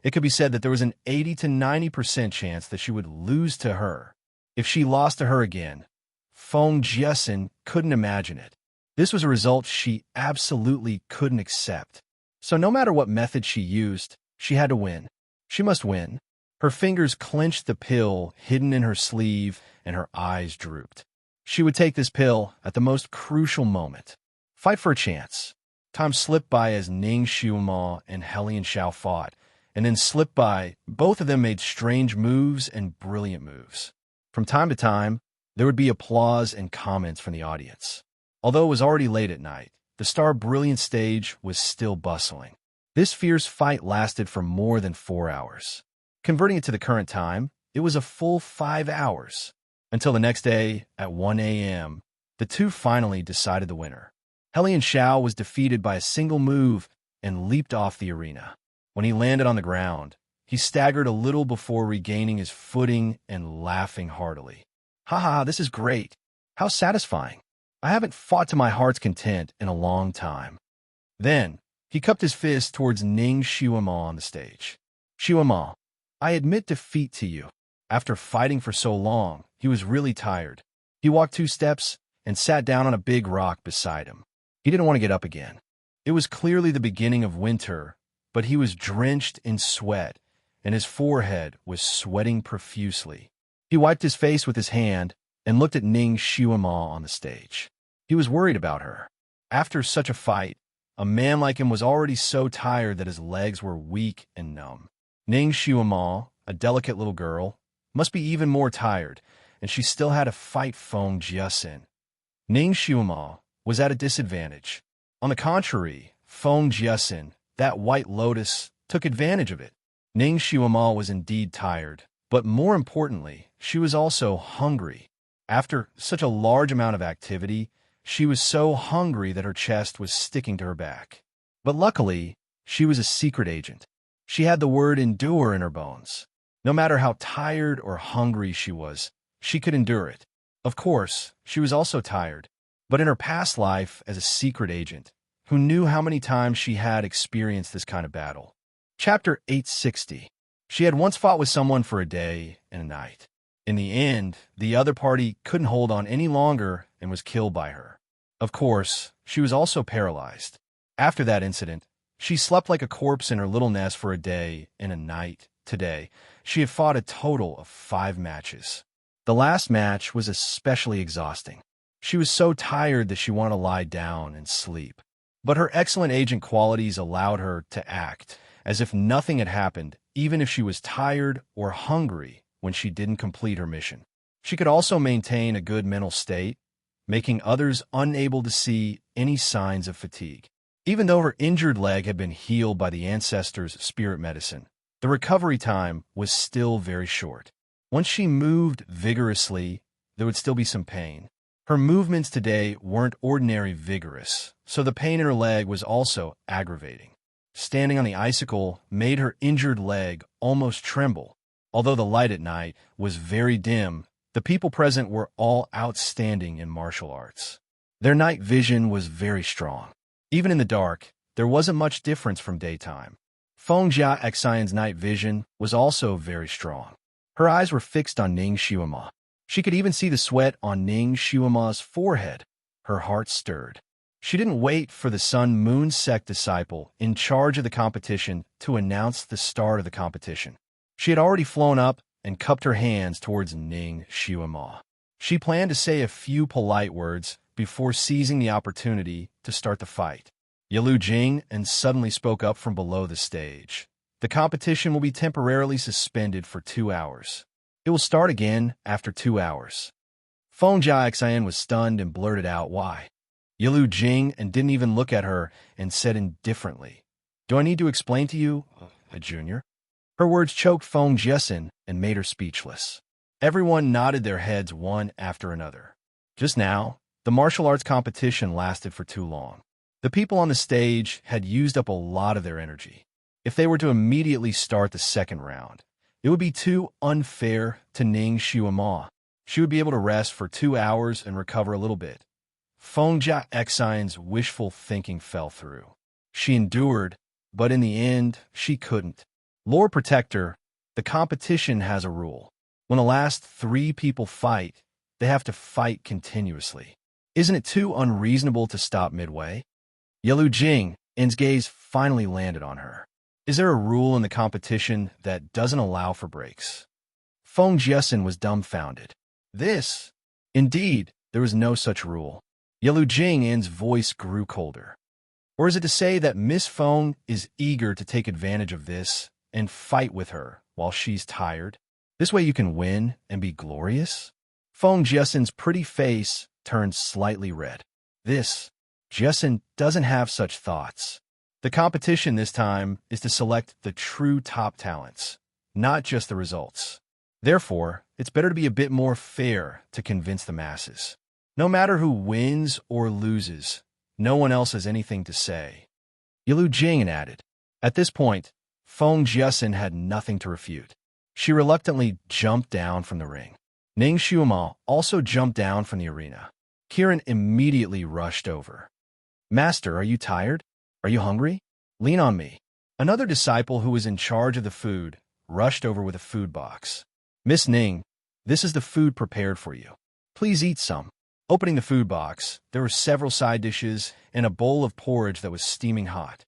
It could be said that there was an 80 to 90% chance that she would lose to her. If she lost to her again, Feng Jiaxin couldn't imagine it. This was a result she absolutely couldn't accept. So no matter what method she used, she had to win. She must win. Her fingers clenched the pill hidden in her sleeve, and her eyes drooped. She would take this pill at the most crucial moment. Fight for a chance. Time slipped by as Ning Xiuema and Helian Zhao fought, and then slipped by. Both of them made strange moves and brilliant moves. From time to time, there would be applause and comments from the audience. Although it was already late at night, the Star Brilliant stage was still bustling. This fierce fight lasted for more than 4 hours. Converting it to the current time, it was a full 5 hours. Until the next day, at 1 a.m., the two finally decided the winner. Helian Zhao was defeated by a single move and leaped off the arena. When he landed on the ground, he staggered a little before regaining his footing and laughing heartily. "Ha ha, this is great. How satisfying. I haven't fought to my heart's content in a long time." Then, he cupped his fist towards Ning Xiuema on the stage. "Xiuema, I admit defeat to you." After fighting for so long, he was really tired. He walked 2 steps and sat down on a big rock beside him. He didn't want to get up again. It was clearly the beginning of winter, but he was drenched in sweat, and his forehead was sweating profusely. He wiped his face with his hand and looked at Ning Xiuema on the stage. He was worried about her. After such a fight, a man like him was already so tired that his legs were weak and numb. Ning Xiuema, a delicate little girl, must be even more tired, and she still had to fight Feng Jiaxin. Ning Xiuema was at a disadvantage. On the contrary, Feng Jiaxin, that white lotus, took advantage of it. Ning Xiuema was indeed tired, but more importantly, she was also hungry. After such a large amount of activity, she was so hungry that her chest was sticking to her back. But luckily, she was a secret agent. She had the word endure in her bones. No matter how tired or hungry she was, she could endure it. Of course, she was also tired, but in her past life as a secret agent, who knew how many times she had experienced this kind of battle. Chapter 860. She had once fought with someone for a day and a night. In the end, the other party couldn't hold on any longer and was killed by her. Of course, she was also paralyzed. After that incident, she slept like a corpse in her little nest for a day and a night. Today, she had fought a total of 5 matches. The last match was especially exhausting. She was so tired that she wanted to lie down and sleep. But her excellent agent qualities allowed her to act as if nothing had happened, even if she was tired or hungry when she didn't complete her mission. She could also maintain a good mental state, making others unable to see any signs of fatigue. Even though her injured leg had been healed by the ancestors' spirit medicine, the recovery time was still very short. Once she moved vigorously, there would still be some pain. Her movements today weren't ordinary vigorous, so the pain in her leg was also aggravating. Standing on the icicle made her injured leg almost tremble. Although the light at night was very dim, the people present were all outstanding in martial arts. Their night vision was very strong. Even in the dark, there wasn't much difference from daytime. Feng Jia Xian's night vision was also very strong. Her eyes were fixed on Ning Xuema. She could even see the sweat on Ning Xuema's forehead. Her heart stirred. She didn't wait for the Sun Moon sect disciple in charge of the competition to announce the start of the competition. She had already flown up and cupped her hands towards Ning Xuema. She planned to say a few polite words before seizing the opportunity to start the fight. Yalu Jing and suddenly spoke up from below the stage. The competition will be temporarily suspended for 2 hours. It will start again after 2 hours. Feng Jiaxian was stunned and blurted out, "Why?" Yalu Jing and didn't even look at her and said indifferently, "Do I need to explain to you, a junior?" Her words choked Feng Jiasin and made her speechless. Everyone nodded their heads one after another. Just now, the martial arts competition lasted for too long. The people on the stage had used up a lot of their energy. If they were to immediately start the second round, it would be too unfair to Ning Xuema. She would be able to rest for 2 hours and recover a little bit. Feng Jia Xian's wishful thinking fell through. She endured, but in the end, she couldn't. Lord Protector, the competition has a rule. When the last 3 people fight, they have to fight continuously. Isn't it too unreasonable to stop midway? Yalu Jing, In's gaze finally landed on her. Is there a rule in the competition that doesn't allow for breaks? Feng Jiasin was dumbfounded. Indeed, there was no such rule. Yalu Jing In's voice grew colder. Or is it to say that Miss Feng is eager to take advantage of this and fight with her while she's tired? This way you can win and be glorious? Feng Jiasin's pretty face turned slightly red. Jiasin doesn't have such thoughts. The competition this time is to select the true top talents, not just the results. Therefore, it's better to be a bit more fair to convince the masses. No matter who wins or loses, no one else has anything to say. Yalu Jing added. At this point, Feng Jiasin had nothing to refute. She reluctantly jumped down from the ring. Ning Xuema also jumped down from the arena. Kiran immediately rushed over. "Master, are you tired? Are you hungry? Lean on me." Another disciple who was in charge of the food rushed over with a food box. "Miss Ning, this is the food prepared for you. Please eat some." Opening the food box, there were several side dishes and a bowl of porridge that was steaming hot.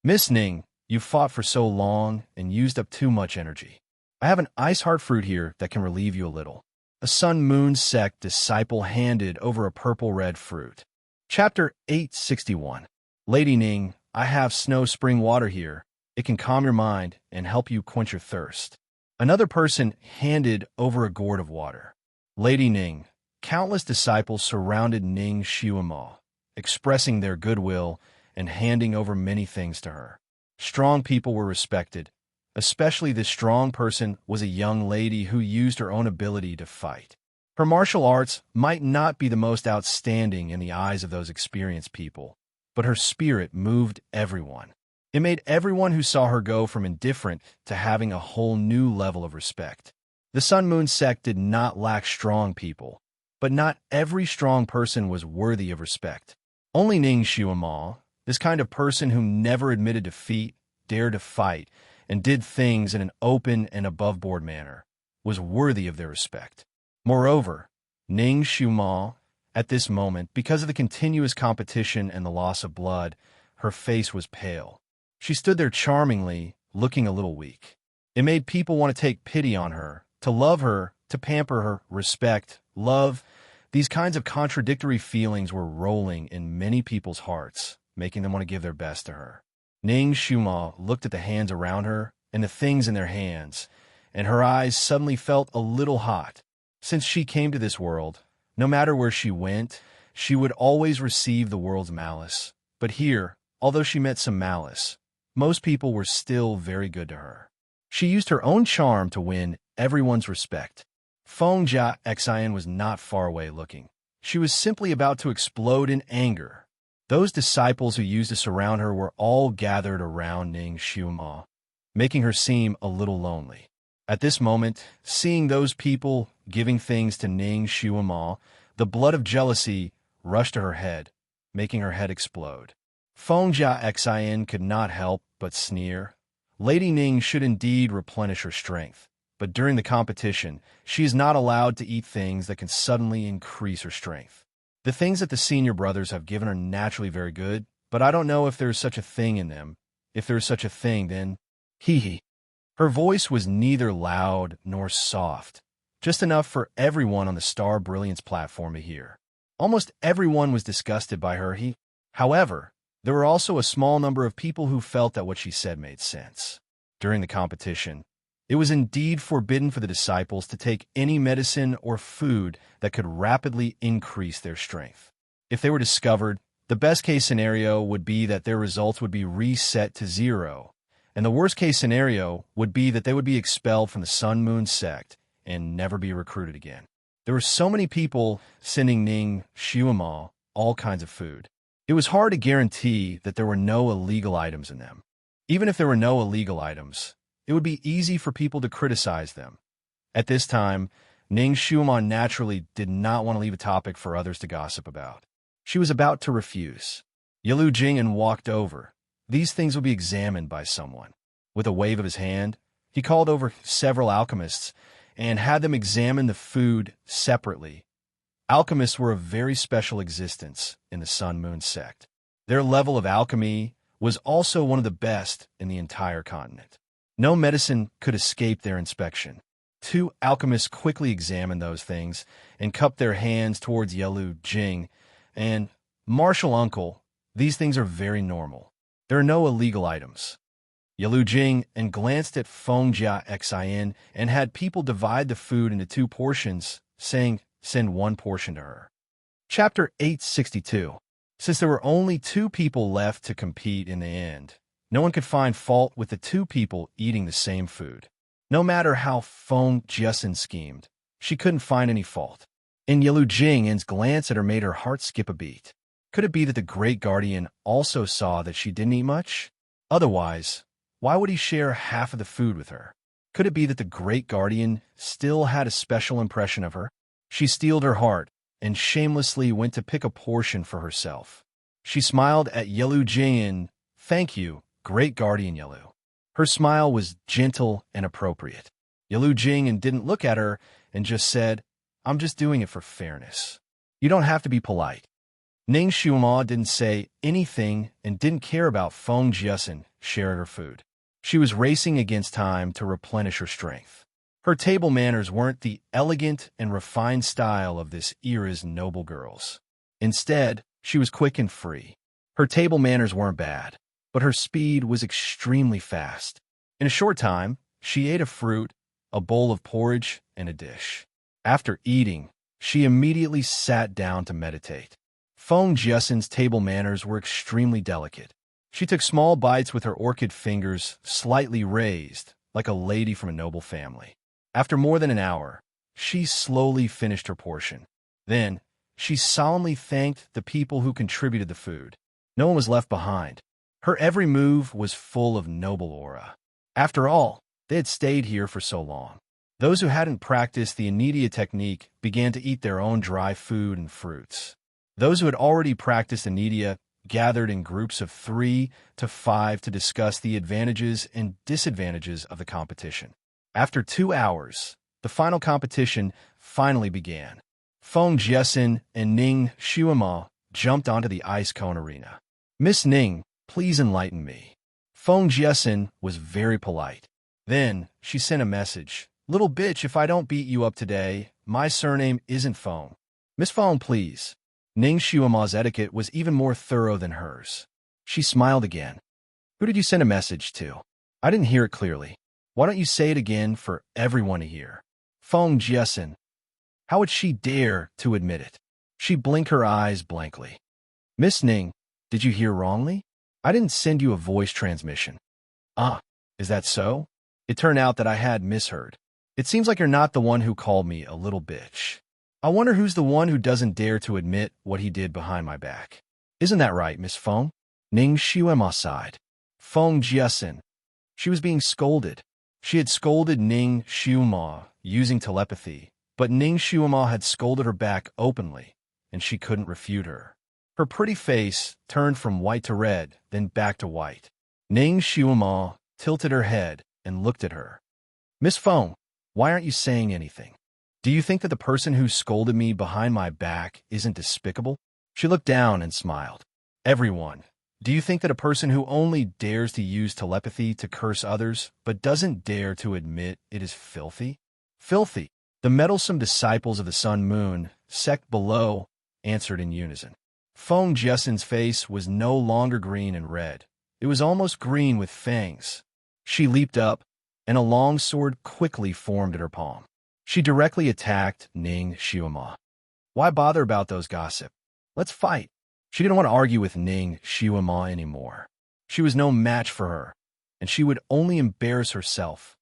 "Miss Ning, you fought for so long and used up too much energy. I have an ice heart fruit here that can relieve you a little." A Sun Moon sect disciple handed over a purple-red fruit. Chapter 861. Lady Ning, I have snow spring water here. It can calm your mind and help you quench your thirst. Another person handed over a gourd of water. Lady Ning, countless disciples surrounded Ning Xuema, expressing their goodwill and handing over many things to her. Strong people were respected. Especially this strong person was a young lady who used her own ability to fight. Her martial arts might not be the most outstanding in the eyes of those experienced people, but her spirit moved everyone. It made everyone who saw her go from indifferent to having a whole new level of respect. The Sun Moon sect did not lack strong people, but not every strong person was worthy of respect. Only Ning Xuema, this kind of person who never admitted defeat, dared to fight, and did things in an open and above-board manner, was worthy of their respect. Moreover, Ning Xuema, at this moment, because of the continuous competition and the loss of blood, her face was pale. She stood there charmingly, looking a little weak. It made people want to take pity on her, to love her, to pamper her, respect, love. These kinds of contradictory feelings were rolling in many people's hearts, making them want to give their best to her. Ning Xuema looked at the hands around her and the things in their hands, and her eyes suddenly felt a little hot. Since she came to this world, no matter where she went, she would always receive the world's malice. But here, although she met some malice, most people were still very good to her. She used her own charm to win everyone's respect. Feng Jia Xian was not far away looking. She was simply about to explode in anger. Those disciples who used to surround her were all gathered around Ning Xuema, making her seem a little lonely. At this moment, seeing those people giving things to Ning Xuema, the blood of jealousy rushed to her head, making her head explode. Feng Jia Xin could not help but sneer. Lady Ning should indeed replenish her strength, but during the competition, she is not allowed to eat things that can suddenly increase her strength. The things that the senior brothers have given are naturally very good, but I don't know if there is such a thing in them. If there is such a thing, then hee hee. Her voice was neither loud nor soft, just enough for everyone on the Star Brilliance platform to hear. Almost everyone was disgusted by her. However, there were also a small number of people who felt that what she said made sense. During the competition, it was indeed forbidden for the disciples to take any medicine or food that could rapidly increase their strength. If they were discovered, the best-case scenario would be that their results would be reset to 0, and the worst-case scenario would be that they would be expelled from the Sun Moon sect and never be recruited again. There were so many people sending Ning Xuema all kinds of food. It was hard to guarantee that there were no illegal items in them. Even if there were no illegal items, it would be easy for people to criticize them. At this time, Ning Xuema naturally did not want to leave a topic for others to gossip about. She was about to refuse. Yalu Jing'an walked over. These things would be examined by someone. With a wave of his hand, he called over several alchemists and had them examine the food separately. Alchemists were a very special existence in the Sun Moon sect. Their level of alchemy was also one of the best in the entire continent. No medicine could escape their inspection. 2 alchemists quickly examined those things and cupped their hands towards Yalu Jing and, "Martial uncle, these things are very normal. There are no illegal items." Yalu Jing and glanced at Feng Jia Xin and had people divide the food into 2 portions, saying, "Send 1 portion to her." Chapter 862. Since there were only 2 people left to compete in the end, no one could find fault with the 2 people eating the same food. No matter how Feng Jiasin schemed, she couldn't find any fault. And Yalu Jing'an's glance at her made her heart skip a beat. Could it be that the Great Guardian also saw that she didn't eat much? Otherwise, why would he share half of the food with her? Could it be that the Great Guardian still had a special impression of her? She steeled her heart and shamelessly went to pick a portion for herself. She smiled at Yalu Jing'an. "Thank you, Great Guardian Yalu." Her smile was gentle and appropriate. Yalu Jing'an didn't look at her and just said, "I'm just doing it for fairness. You don't have to be polite." Ning Xuema didn't say anything and didn't care about Feng Jiasin sharing her food. She was racing against time to replenish her strength. Her table manners weren't the elegant and refined style of this era's noble girls. Instead, she was quick and free. Her table manners weren't bad, but her speed was extremely fast. In a short time, she ate a fruit, a bowl of porridge, and a dish. After eating, she immediately sat down to meditate. Feng Jiasin's table manners were extremely delicate. She took small bites with her orchid fingers slightly raised, like a lady from a noble family. After more than an hour, she slowly finished her portion. Then, she solemnly thanked the people who contributed the food. No one was left behind. Her every move was full of noble aura. After all, they had stayed here for so long. Those who hadn't practiced the Anidia technique began to eat their own dry food and fruits. Those who had already practiced Anidia gathered in groups of 3 to 5 to discuss the advantages and disadvantages of the competition. After 2 hours, the final competition finally began. Feng Jiasin and Ning Xuema jumped onto the ice cone arena. "Miss Ning, please enlighten me." Feng Jiasin was very polite. Then, she sent a message. "Little bitch, if I don't beat you up today, my surname isn't Feng. Miss Feng, please." Ning Xuema's etiquette was even more thorough than hers. She smiled again. "Who did you send a message to? I didn't hear it clearly. Why don't you say it again for everyone to hear?" Feng Jiasin. How would she dare to admit it? She blinked her eyes blankly. "Miss Ning, did you hear wrongly? I didn't send you a voice transmission." "Ah, is that so? It turned out that I had misheard. It seems like you're not the one who called me a little bitch. I wonder who's the one who doesn't dare to admit what he did behind my back. Isn't that right, Miss Feng?" Ning Xuema sighed. Feng Jiasin. She was being scolded. She had scolded Ning Xiuma using telepathy, but Ning Xiuma had scolded her back openly, and she couldn't refute her. Her pretty face turned from white to red, then back to white. Ning Xiuma tilted her head and looked at her. "Miss Feng, why aren't you saying anything? Do you think that the person who scolded me behind my back isn't despicable?" She looked down and smiled. "Everyone, do you think that a person who only dares to use telepathy to curse others but doesn't dare to admit it is filthy?" "Filthy," the meddlesome disciples of the Sun Moon, sect below, answered in unison. Feng Jiaxin's face was no longer green and red. It was almost green with fangs. She leaped up, and a long sword quickly formed at her palm. She directly attacked Ning Xiuma. Why bother about those gossip? Let's fight. She didn't want to argue with Ning Xiuma anymore. She was no match for her, and she would only embarrass herself.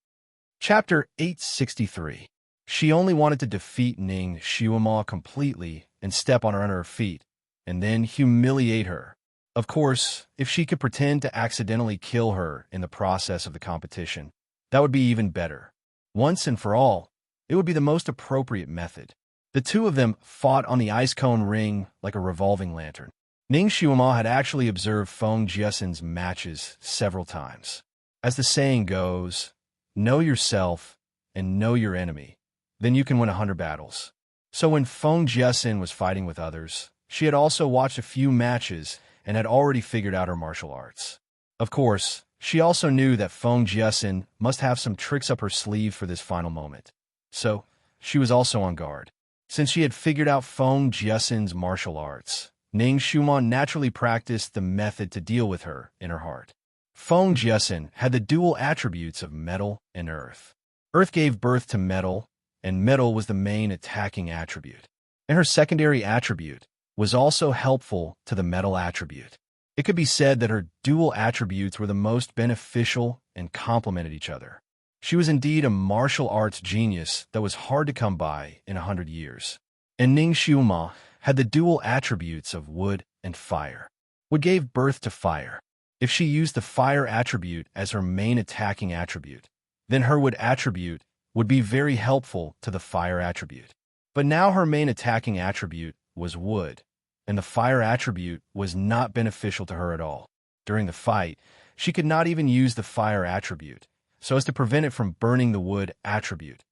Chapter 863. She only wanted to defeat Ning Xiuma completely and step on her under her feet, and then humiliate her. Of course, if she could pretend to accidentally kill her in the process of the competition, that would be even better. Once and for all, it would be the most appropriate method. The two of them fought on the ice cone ring like a revolving lantern. Ning Xiuma had actually observed Feng Jiaxin's matches several times. As the saying goes, know yourself and know your enemy, then you can win 100 battles. So when Feng Jiaxin was fighting with others, she had also watched a few matches and had already figured out her martial arts. Of course, she also knew that Feng Jiaxin must have some tricks up her sleeve for this final moment. So, she was also on guard. Since she had figured out Feng Jiaxin's martial arts, Ning Xiuma naturally practiced the method to deal with her in her heart. Feng Jiaxin had the dual attributes of metal and earth. Earth gave birth to metal, and metal was the main attacking attribute. And her secondary attribute was also helpful to the metal attribute. It could be said that her dual attributes were the most beneficial and complemented each other. She was indeed a martial arts genius that was hard to come by in 100 years. And Ning Xiuma had the dual attributes of wood and fire. Wood gave birth to fire. If she used the fire attribute as her main attacking attribute, then her wood attribute would be very helpful to the fire attribute. But now her main attacking attribute was wood, and the fire attribute was not beneficial to her at all. During the fight, she could not even use the fire attribute, so as to prevent it from burning the wood attribute.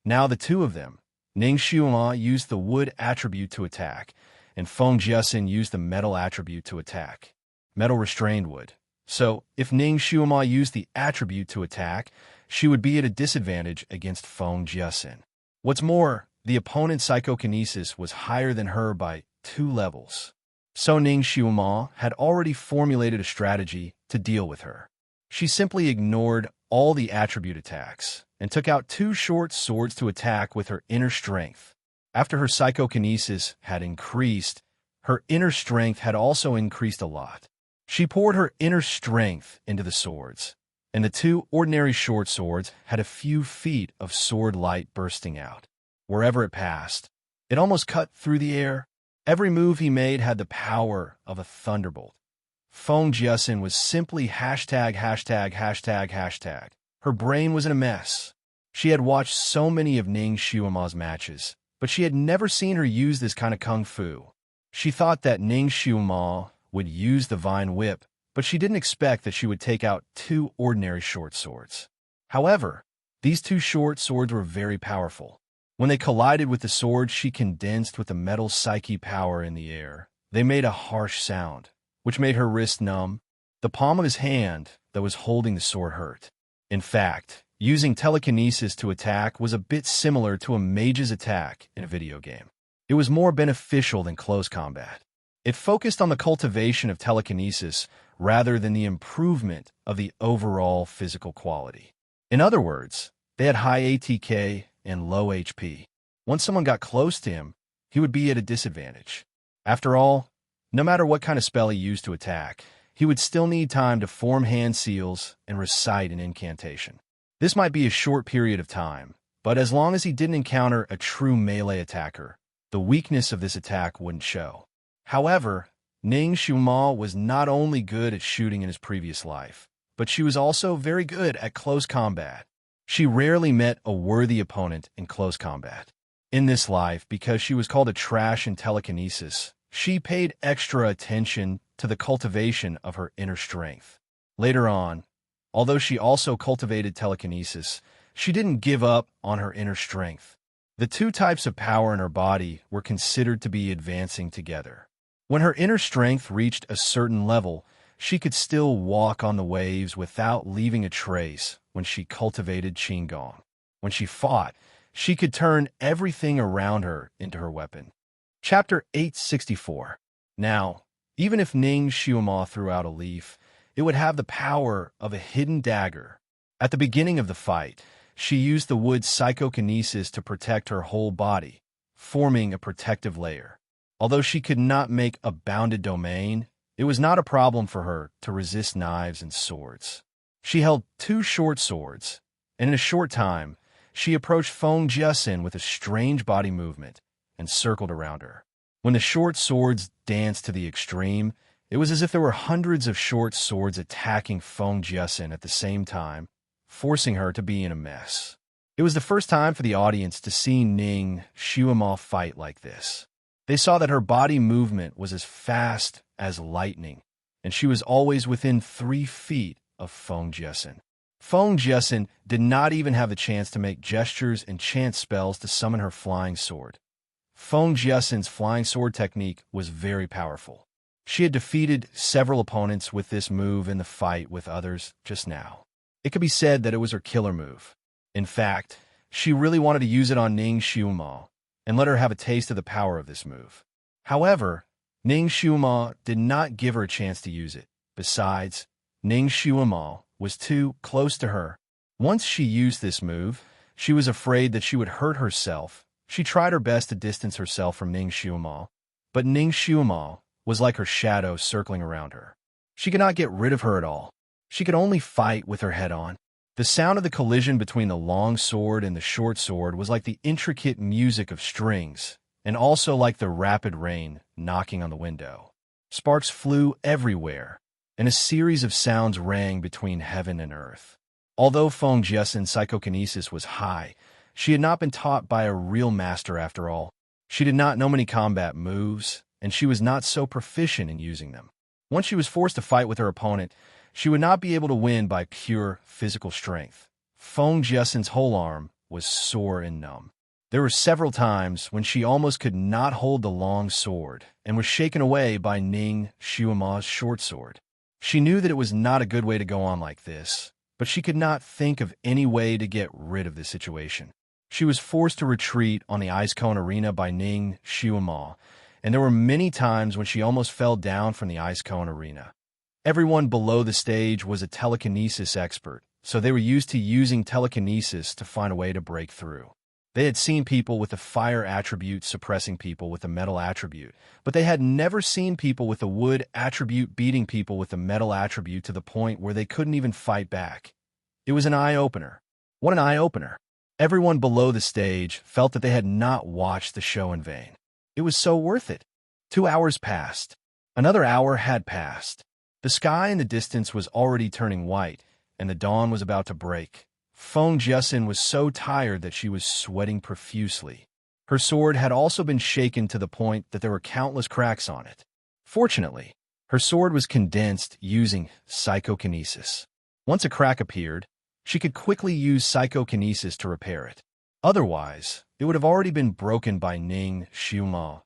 Now the two of them, Ning Xiuma used the wood attribute to attack, and Feng Jiaxin used the metal attribute to attack. Metal restrained wood. So, if Ning Xiuma used the attribute to attack, she would be at a disadvantage against Feng Jiaxin. What's more, the opponent's psychokinesis was higher than her by 2 levels. So Ning Xiuma had already formulated a strategy to deal with her. She simply ignored all the attribute attacks and took out 2 short swords to attack with her inner strength. After her psychokinesis had increased, her inner strength had also increased a lot. She poured her inner strength into the swords, and the 2 ordinary short swords had a few feet of sword light bursting out. Wherever it passed, it almost cut through the air. Every move he made had the power of a thunderbolt. Feng Jiaxin was simply hashtag. Her brain was in a mess. She had watched so many of Ning Xiuma's matches, but she had never seen her use this kind of kung fu. She thought that Ning Xiuma would use the vine whip, but she didn't expect that she would take out 2 ordinary short swords. However, these 2 short swords were very powerful. When they collided with the sword she condensed with the metal psyche power in the air, they made a harsh sound, which made her wrist numb. The palm of his hand that was holding the sword hurt. In fact, using telekinesis to attack was a bit similar to a mage's attack in a video game. It was more beneficial than close combat. It focused on the cultivation of telekinesis rather than the improvement of the overall physical quality. In other words, they had high ATK and low HP. Once someone got close to him, he would be at a disadvantage. After all, no matter what kind of spell he used to attack, he would still need time to form hand seals and recite an incantation. This might be a short period of time, but as long as he didn't encounter a true melee attacker, the weakness of this attack wouldn't show. However, Ning Xiuma was not only good at shooting in his previous life, but she was also very good at close combat. She rarely met a worthy opponent in close combat. In this life, because she was called a trash in telekinesis, she paid extra attention to the cultivation of her inner strength. Later on, although she also cultivated telekinesis, she didn't give up on her inner strength. The two types of power in her body were considered to be advancing together. When her inner strength reached a certain level, she could still walk on the waves without leaving a trace when she cultivated Qigong. When she fought, she could turn everything around her into her weapon. Chapter 864. Now, even if Ning Xiuma threw out a leaf, it would have the power of a hidden dagger. At the beginning of the fight, she used the wood's psychokinesis to protect her whole body, forming a protective layer. Although she could not make a bounded domain, it was not a problem for her to resist knives and swords. She held two short swords, and in a short time, she approached Feng Jiasin with a strange body movement and circled around her. When the short swords danced to the extreme, it was as if there were hundreds of short swords attacking Feng Jiasin at the same time, forcing her to be in a mess. It was the first time for the audience to see Ning Xiuma fight like this. They saw that her body movement was as fast as lightning, and she was always within 3 feet of Feng Jiasin. Feng Jiasin did not even have the chance to make gestures and chant spells to summon her flying sword. Feng Jiasin's flying sword technique was very powerful. She had defeated several opponents with this move in the fight with others just now. It could be said that it was her killer move. In fact, she really wanted to use it on Ning Xiuma and let her have a taste of the power of this move. However, Ning Xiuma did not give her a chance to use it. Besides, Ning Xiuma was too close to her. Once she used this move, she was afraid that she would hurt herself. She tried her best to distance herself from Ning Xiuma, but Ning Xiuma was like her shadow circling around her. She could not get rid of her at all. She could only fight with her head on. The sound of the collision between the long sword and the short sword was like the intricate music of strings, and also like the rapid rain knocking on the window. Sparks flew everywhere, and a series of sounds rang between heaven and earth. Although Feng Jiasin's psychokinesis was high, she had not been taught by a real master after all. She did not know many combat moves, and she was not so proficient in using them. Once she was forced to fight with her opponent, she would not be able to win by pure physical strength. Feng Jiasin's whole arm was sore and numb. There were several times when she almost could not hold the long sword and was shaken away by Ning Xiuma's short sword. She knew that it was not a good way to go on like this, but she could not think of any way to get rid of the situation. She was forced to retreat on the ice cone arena by Ning Xiuma, and there were many times when she almost fell down from the ice cone arena. Everyone below the stage was a telekinesis expert, so they were used to using telekinesis to find a way to break through. They had seen people with the fire attribute suppressing people with the metal attribute, but they had never seen people with the wood attribute beating people with the metal attribute to the point where they couldn't even fight back. It was an eye-opener. What an eye-opener. Everyone below the stage felt that they had not watched the show in vain. It was so worth it. 2 hours passed. Another hour had passed. The sky in the distance was already turning white, and the dawn was about to break. Feng Jiasin was so tired that she was sweating profusely. Her sword had also been shaken to the point that there were countless cracks on it. Fortunately, her sword was condensed using psychokinesis. Once a crack appeared, she could quickly use psychokinesis to repair it. Otherwise, it would have already been broken by Ning Xiuma.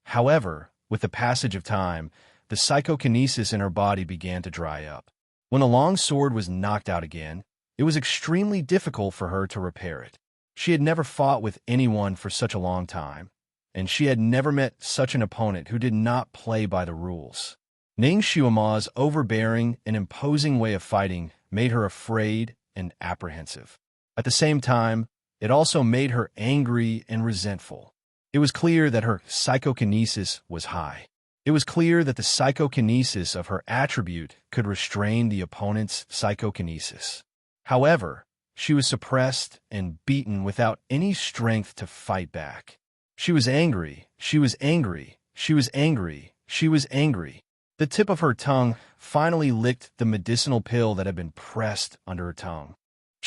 However, with the passage of time, the psychokinesis in her body began to dry up. When the long sword was knocked out again, it was extremely difficult for her to repair it. She had never fought with anyone for such a long time, and she had never met such an opponent who did not play by the rules. Ning Xiuma's overbearing and imposing way of fighting made her afraid and apprehensive. At the same time, it also made her angry and resentful. It was clear that her psychokinesis was high. It was clear that the psychokinesis of her attribute could restrain the opponent's psychokinesis. However, she was suppressed and beaten without any strength to fight back. She was angry, she was angry, she was angry, she was angry. The tip of her tongue finally licked the medicinal pill that had been pressed under her tongue.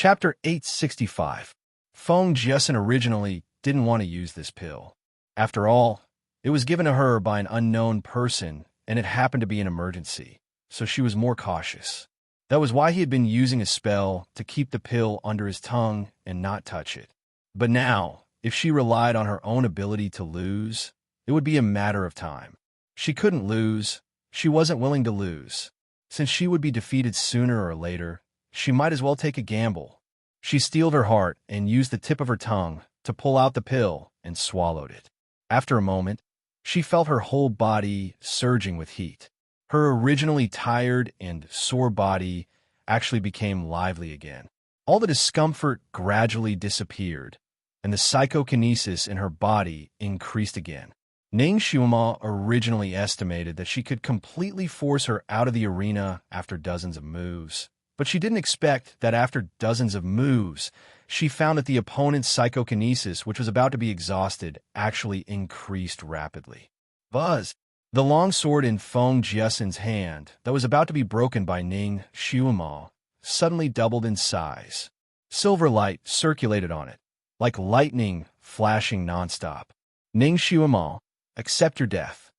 Chapter 865. Feng Jiasen originally didn't want to use this pill. After all, it was given to her by an unknown person, and it happened to be an emergency, so she was more cautious. That was why he had been using a spell to keep the pill under his tongue and not touch it. But now, if she relied on her own ability to lose, it would be a matter of time. She couldn't lose. She wasn't willing to lose. Since she would be defeated sooner or later, she might as well take a gamble. She steeled her heart and used the tip of her tongue to pull out the pill and swallowed it. After a moment, she felt her whole body surging with heat. Her originally tired and sore body actually became lively again. All the discomfort gradually disappeared, and the psychokinesis in her body increased again. Ning Xiuma originally estimated that she could completely force her out of the arena after dozens of moves, but she didn't expect that after dozens of moves, she found that the opponent's psychokinesis, which was about to be exhausted, actually increased rapidly. Buzz! The long sword in Feng Jiasen's hand, that was about to be broken by Ning Xiuma, suddenly doubled in size. Silver light circulated on it, like lightning flashing nonstop. Ning Xiuma, accept your death.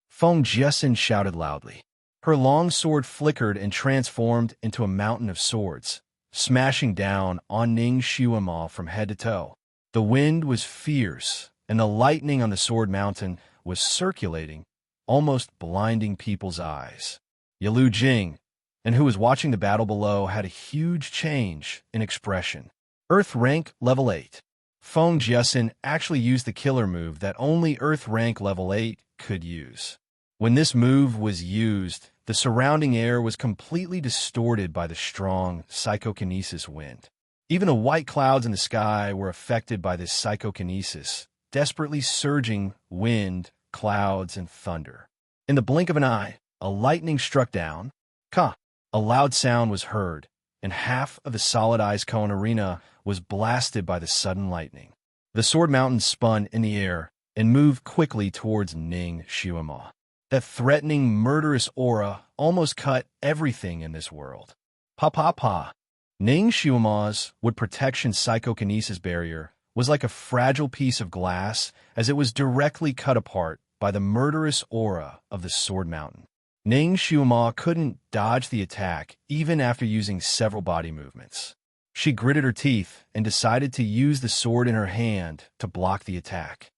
Feng Jiasen shouted loudly. Her long sword flickered and transformed into a mountain of swords, smashing down on Ning Xiuma from head to toe. The wind was fierce, and the lightning on the sword mountain was circulating, almost blinding people's eyes. Yalu Jing, and who was watching the battle below, had a huge change in expression. Earth rank level 8. Feng Jiasen actually used the killer move that only Earth rank level 8 could use. When this move was used, the surrounding air was completely distorted by the strong psychokinesis wind. Even the white clouds in the sky were affected by this psychokinesis, desperately surging wind, clouds, and thunder. In the blink of an eye, a lightning struck down. Ka! A loud sound was heard, and half of the solid ice cone arena was blasted by the sudden lightning. The sword mountain spun in the air and moved quickly towards Ning Xiuma. That threatening, murderous aura almost cut everything in this world. Pa. Ning Xiuma's wood protection psychokinesis barrier was like a fragile piece of glass as it was directly cut apart by the murderous aura of the sword mountain. Ning Xiuma couldn't dodge the attack even after using several body movements. She gritted her teeth and decided to use the sword in her hand to block the attack.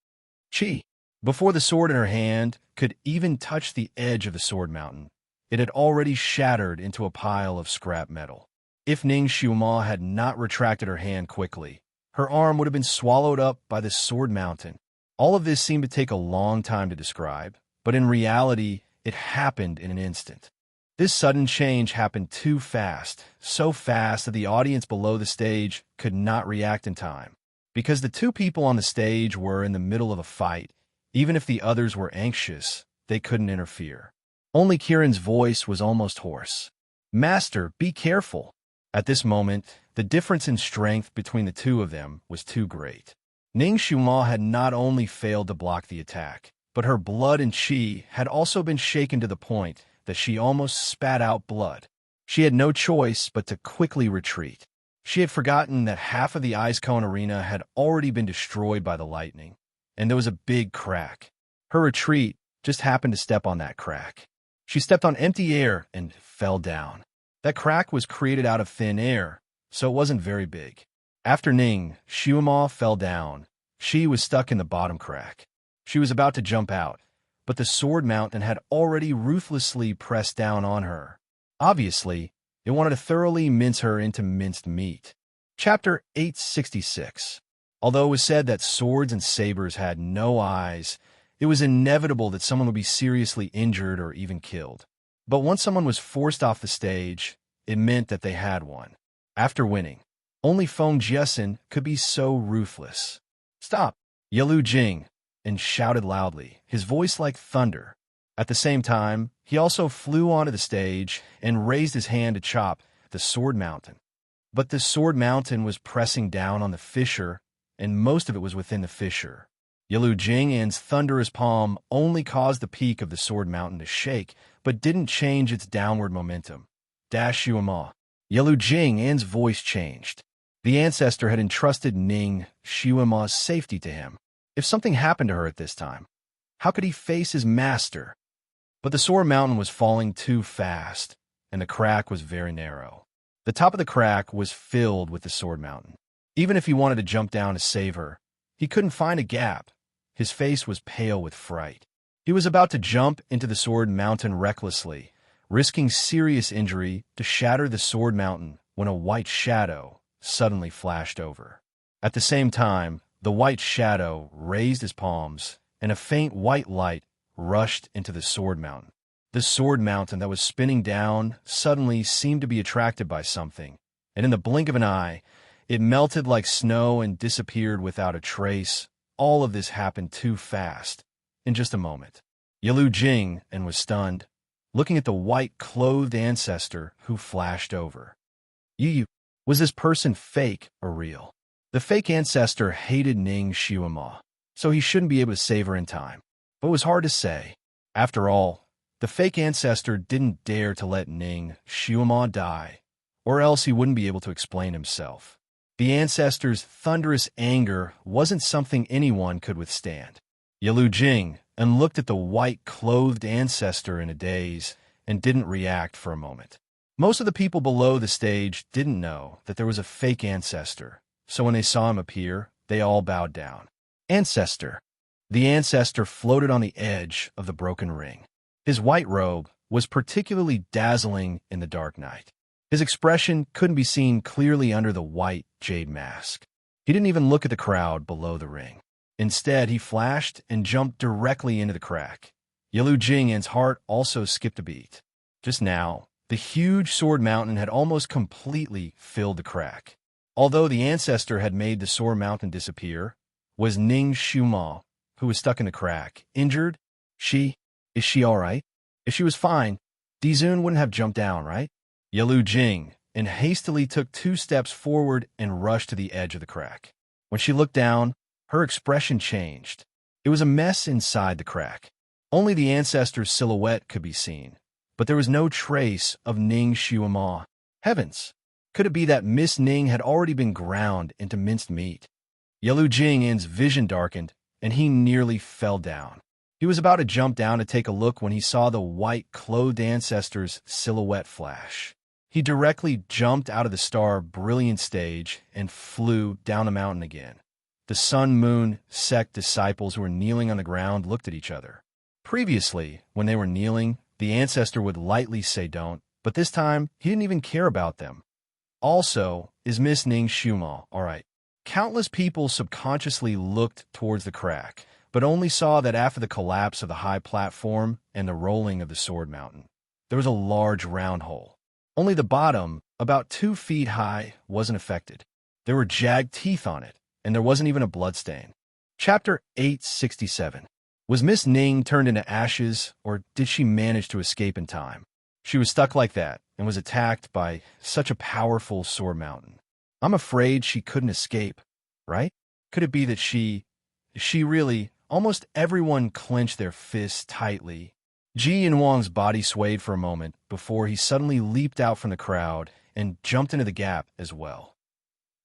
Chi! Before the sword in her hand could even touch the edge of the sword mountain, it had already shattered into a pile of scrap metal. If Ning Xiuma had not retracted her hand quickly, her arm would have been swallowed up by the sword mountain. All of this seemed to take a long time to describe, but in reality, it happened in an instant. This sudden change happened too fast, so fast that the audience below the stage could not react in time. Because the two people on the stage were in the middle of a fight, even if the others were anxious, they couldn't interfere. Only Kiran's voice was almost hoarse. Master, be careful. At this moment, the difference in strength between the two of them was too great. Ning Xiuma had not only failed to block the attack, but her blood and chi had also been shaken to the point that she almost spat out blood. She had no choice but to quickly retreat. She had forgotten that half of the ice cone arena had already been destroyed by the lightning, and there was a big crack. Her retreat just happened to step on that crack. She stepped on empty air and fell down. That crack was created out of thin air, so it wasn't very big. After Ning Xiuma fell down, she was stuck in the bottom crack. She was about to jump out, but the sword mountain had already ruthlessly pressed down on her. Obviously, it wanted to thoroughly mince her into minced meat. Chapter 866. Although it was said that swords and sabers had no eyes, it was inevitable that someone would be seriously injured or even killed. But once someone was forced off the stage, it meant that they had won. After winning, only Feng Jiasen could be so ruthless. Stop! Yalu Jing, and shouted loudly, his voice like thunder. At the same time, he also flew onto the stage and raised his hand to chop the sword mountain. But the sword mountain was pressing down on the fissure, and most of it was within the fissure. Yalu Jing's thunderous palm only caused the peak of the sword mountain to shake, but didn't change its downward momentum. Dash Yuama. Yalu Jing's voice changed. The ancestor had entrusted Ning Xiuma's safety to him. If something happened to her at this time, how could he face his master? But the Sword Mountain was falling too fast, and the crack was very narrow. The top of the crack was filled with the Sword Mountain. Even if he wanted to jump down to save her, he couldn't find a gap. His face was pale with fright. He was about to jump into the Sword Mountain recklessly, risking serious injury to shatter the Sword Mountain when a white shadow suddenly flashed over. At the same time, the white shadow raised his palms, and a faint white light rushed into the Sword Mountain. The Sword Mountain that was spinning down suddenly seemed to be attracted by something, and in the blink of an eye, it melted like snow and disappeared without a trace. All of this happened too fast. In just a moment, Yalu Jing and was stunned, looking at the white-clothed ancestor who flashed over. Yu, was this person fake or real? The fake ancestor hated Ning Xiuma, so he shouldn't be able to save her in time. But it was hard to say. After all, the fake ancestor didn't dare to let Ning Xiuma die, or else he wouldn't be able to explain himself. The ancestor's thunderous anger wasn't something anyone could withstand. Yalu Jing and looked at the white-clothed ancestor in a daze and didn't react for a moment. Most of the people below the stage didn't know that there was a fake ancestor, so when they saw him appear, they all bowed down. Ancestor. The ancestor floated on the edge of the broken ring. His white robe was particularly dazzling in the dark night. His expression couldn't be seen clearly under the white jade mask. He didn't even look at the crowd below the ring. Instead, he flashed and jumped directly into the crack. Yalu Jing's heart also skipped a beat. Just now, the huge Sword Mountain had almost completely filled the crack. Although the ancestor had made the Sword Mountain disappear, was Ning Xiuma, who was stuck in the crack, injured? Is she all right? If she was fine, Dizun wouldn't have jumped down, right? Yalu Jing and hastily took 2 steps forward and rushed to the edge of the crack. When she looked down, her expression changed. It was a mess inside the crack. Only the ancestor's silhouette could be seen, but there was no trace of Ning Xiuma. Heavens! Could it be that Miss Ning had already been ground into minced meat? Yalu Jing's vision darkened, and he nearly fell down. He was about to jump down to take a look when he saw the white-clothed ancestor's silhouette flash. He directly jumped out of the star brilliant stage and flew down the mountain again. The Sun-Moon sect disciples who were kneeling on the ground looked at each other. Previously, when they were kneeling, the ancestor would lightly say don't, but this time he didn't even care about them. Also, is Miss Ning Xiuma all right? Countless people subconsciously looked towards the crack, but only saw that after the collapse of the high platform and the rolling of the Sword Mountain, there was a large round hole. Only the bottom, about 2 feet high, wasn't affected. There were jagged teeth on it, and there wasn't even a bloodstain. Chapter 867. Was Miss Ning turned into ashes, or did she manage to escape in time? She was stuck like that, and was attacked by such a powerful Sword Mountain. I'm afraid she couldn't escape, right? Could it be that she really, almost everyone clenched their fists tightly. Ji Yanwang's body swayed for a moment before he suddenly leaped out from the crowd and jumped into the gap as well.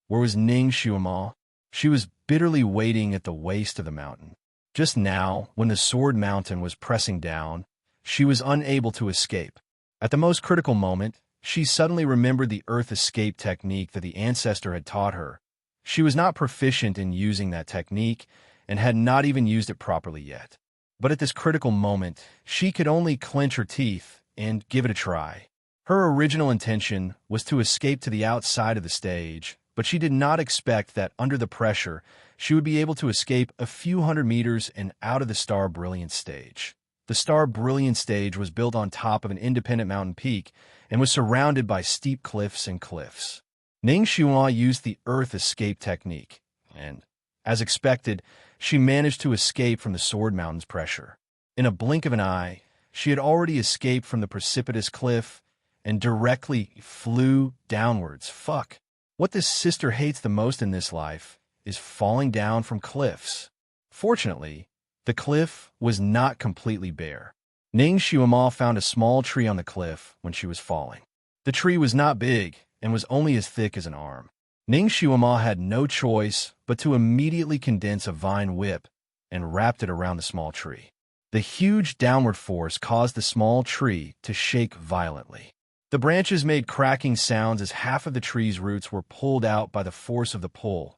Where was Ning Xiuma? She was bitterly waiting at the waist of the mountain. Just now, when the Sword Mountain was pressing down, she was unable to escape. At the most critical moment, she suddenly remembered the earth escape technique that the ancestor had taught her. She was not proficient in using that technique and had not even used it properly yet. But at this critical moment, she could only clench her teeth and give it a try. Her original intention was to escape to the outside of the stage, but she did not expect that under the pressure, she would be able to escape a few hundred meters and out of the Star Brilliant stage. The Star Brilliant stage was built on top of an independent mountain peak and was surrounded by steep cliffs and cliffs. Ning Xiuma used the earth escape technique, and, as expected, she managed to escape from the Sword Mountain's pressure. In a blink of an eye, she had already escaped from the precipitous cliff and directly flew downwards. Fuck. What this sister hates the most in this life is falling down from cliffs. Fortunately, the cliff was not completely bare. Ning Xiuma found a small tree on the cliff when she was falling. The tree was not big and was only as thick as an arm. Ning Shuama had no choice but to immediately condense a vine whip and wrapped it around the small tree. The huge downward force caused the small tree to shake violently. The branches made cracking sounds as half of the tree's roots were pulled out by the force of the pull.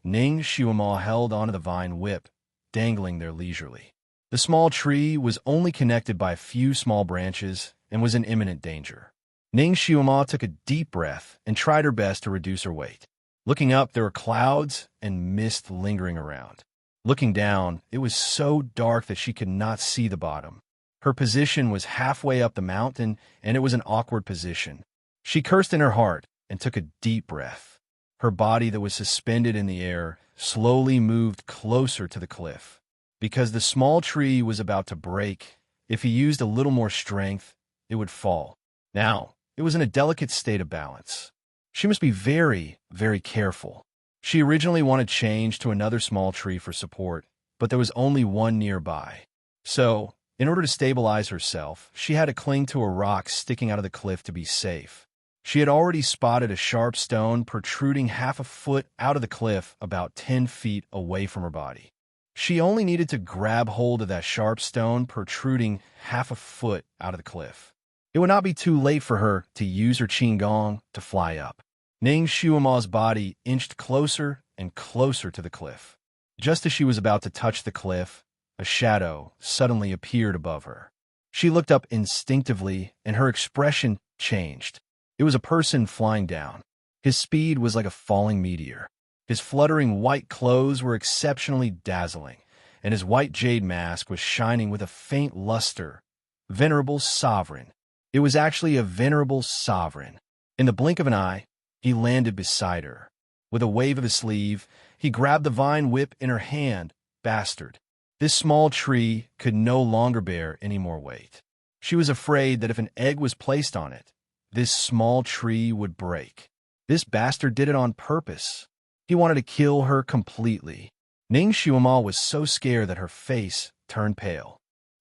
Ning Shuama held onto the vine whip, dangling there leisurely. The small tree was only connected by a few small branches and was in imminent danger. Ning Shuama took a deep breath and tried her best to reduce her weight. Looking up, there were clouds and mist lingering around. Looking down, it was so dark that she could not see the bottom. Her position was halfway up the mountain, and it was an awkward position. She cursed in her heart and took a deep breath. Her body that was suspended in the air slowly moved closer to the cliff. Because the small tree was about to break, if he used a little more strength, it would fall. Now, it was in a delicate state of balance. She must be very, very careful. She originally wanted change to another small tree for support, but there was only one nearby. So, in order to stabilize herself, she had to cling to a rock sticking out of the cliff to be safe. She had already spotted a sharp stone protruding half a foot out of the cliff about 10 feet away from her body. She only needed to grab hold of that sharp stone protruding half a foot out of the cliff. It would not be too late for her to use her qigong to fly up. Ning Shuama's body inched closer and closer to the cliff. Just as she was about to touch the cliff, a shadow suddenly appeared above her. She looked up instinctively, and her expression changed. It was a person flying down. His speed was like a falling meteor. His fluttering white clothes were exceptionally dazzling, and his white jade mask was shining with a faint luster. Venerable Sovereign. It was actually a venerable sovereign. In the blink of an eye, he landed beside her. With a wave of his sleeve, he grabbed the vine whip in her hand. Bastard. This small tree could no longer bear any more weight. She was afraid that if an egg was placed on it, this small tree would break. This bastard did it on purpose. He wanted to kill her completely. Ning Shuama was so scared that her face turned pale.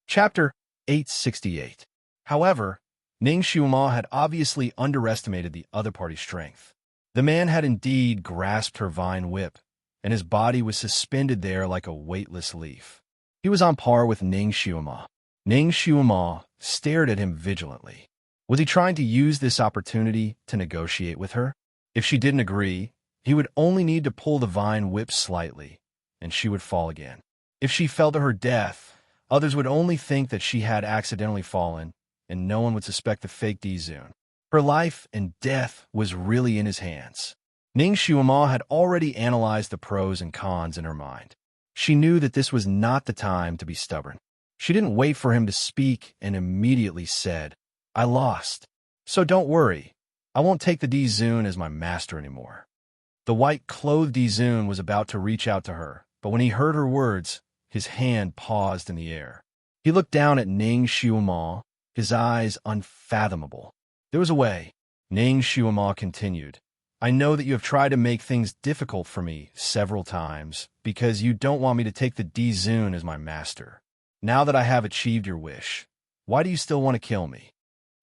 Chapter 868. However, Ning Shuama had obviously underestimated the other party's strength. The man had indeed grasped her vine whip, and his body was suspended there like a weightless leaf. He was on par with Ning Shuama. Ning Shuama stared at him vigilantly. Was he trying to use this opportunity to negotiate with her? If she didn't agree, he would only need to pull the vine whip slightly, and she would fall again. If she fell to her death, others would only think that she had accidentally fallen, and no one would suspect the fake Dizun. Her life and death was really in his hands. Ning Shuama had already analyzed the pros and cons in her mind. She knew that this was not the time to be stubborn. She didn't wait for him to speak and immediately said, "I lost. So don't worry. I won't take the Dizun as my master anymore." The white-clothed Dizun was about to reach out to her, but when he heard her words, his hand paused in the air. He looked down at Ning Shuama, his eyes unfathomable. There was a way. Ning Shuama continued, "I know that you have tried to make things difficult for me several times because you don't want me to take the Dizun as my master. Now that I have achieved your wish, why do you still want to kill me?"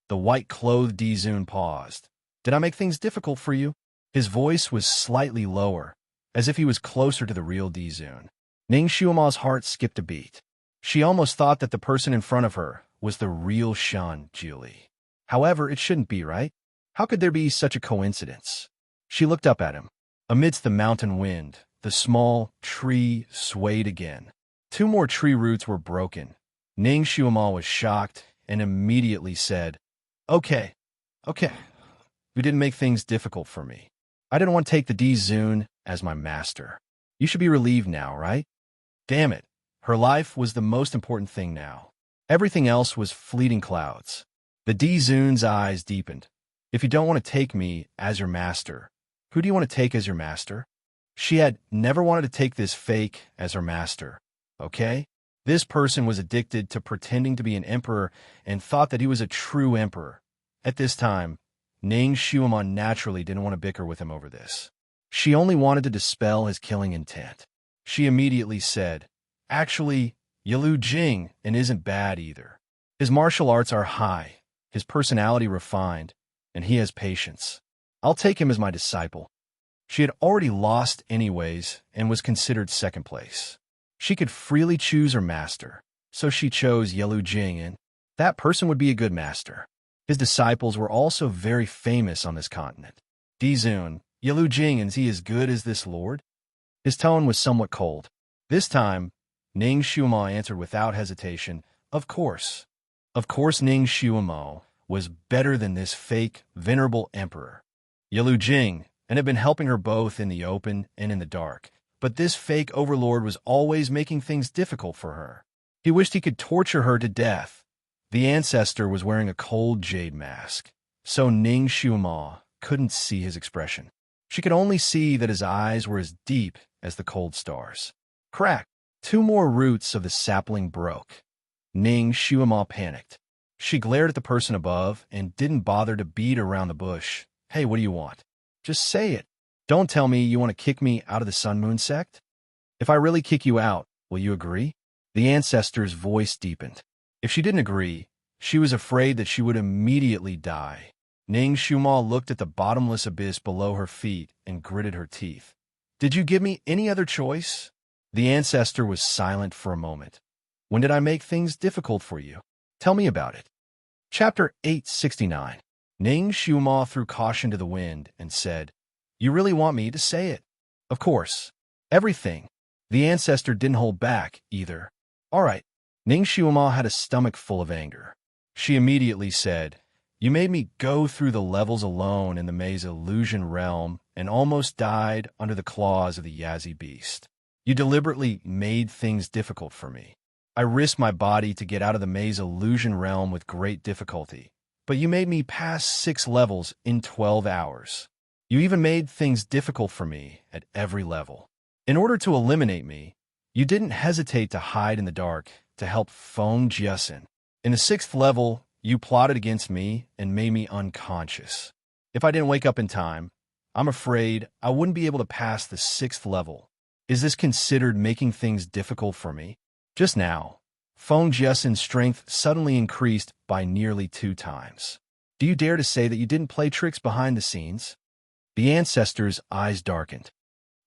The white-clothed Dizun paused. "Did I make things difficult for you?" His voice was slightly lower, as if he was closer to the real Dizun. Ning Shuama's heart skipped a beat. She almost thought that the person in front of her was the real Shan Juli. However, it shouldn't be, right? How could there be such a coincidence? She looked up at him. Amidst the mountain wind, the small tree swayed again. 2 more tree roots were broken. Ning Shuama was shocked and immediately said, Okay. You didn't make things difficult for me. I didn't want to take the Dizun as my master. You should be relieved now, right? Damn it. Her life was the most important thing now. Everything else was fleeting clouds. The Dizun's eyes deepened. If you don't want to take me as your master, who do you want to take as your master? She had never wanted to take this fake as her master, okay? This person was addicted to pretending to be an emperor and thought that he was a true emperor. At this time, Ning Shuama naturally didn't want to bicker with him over this. She only wanted to dispel his killing intent. She immediately said, "Actually, Yalu Jing and isn't bad either. His martial arts are high, his personality refined, and he has patience. I'll take him as my disciple." She had already lost anyways and was considered second place. She could freely choose her master, so she chose Yelu Jing, and that person would be a good master. His disciples were also very famous on this continent. Dizun, Yelu Jing, is he as good as this lord? His tone was somewhat cold. This time, Ning Xuemo answered without hesitation, of course. Of course Ning Xuemo was better than this fake, venerable emperor. Yelu Jing, and had been helping her both in the open and in the dark, but this fake overlord was always making things difficult for her. He wished he could torture her to death. The ancestor was wearing a cold jade mask, so Ning Xuemo couldn't see his expression. She could only see that his eyes were as deep as the cold stars. Crack! 2 more roots of the sapling broke. Ning Xuemo panicked. She glared at the person above and didn't bother to beat around the bush. Hey, what do you want? Just say it. Don't tell me you want to kick me out of the Sun Moon sect? If I really kick you out, will you agree? The ancestor's voice deepened. If she didn't agree, she was afraid that she would immediately die. Ning Xuemo looked at the bottomless abyss below her feet and gritted her teeth. Did you give me any other choice? The ancestor was silent for a moment. When did I make things difficult for you? Tell me about it. Chapter 869. Ning Xuemo threw caution to the wind and said, You really want me to say it? Of course. Everything. The ancestor didn't hold back, either. All right. Ning Xuemo had a stomach full of anger. She immediately said, You made me go through the levels alone in the maze illusion realm and almost died under the claws of the Yazi beast. You deliberately made things difficult for me. I risked my body to get out of the maze illusion realm with great difficulty, but you made me pass 6 levels in 12 hours. You even made things difficult for me at every level. In order to eliminate me, you didn't hesitate to hide in the dark to help Feng Jiasin. In the 6th level, you plotted against me and made me unconscious. If I didn't wake up in time, I'm afraid I wouldn't be able to pass the 6th level. Is this considered making things difficult for me? Just now, Feng Jiasin's strength suddenly increased by nearly 2 times. Do you dare to say that you didn't play tricks behind the scenes? The ancestor's eyes darkened.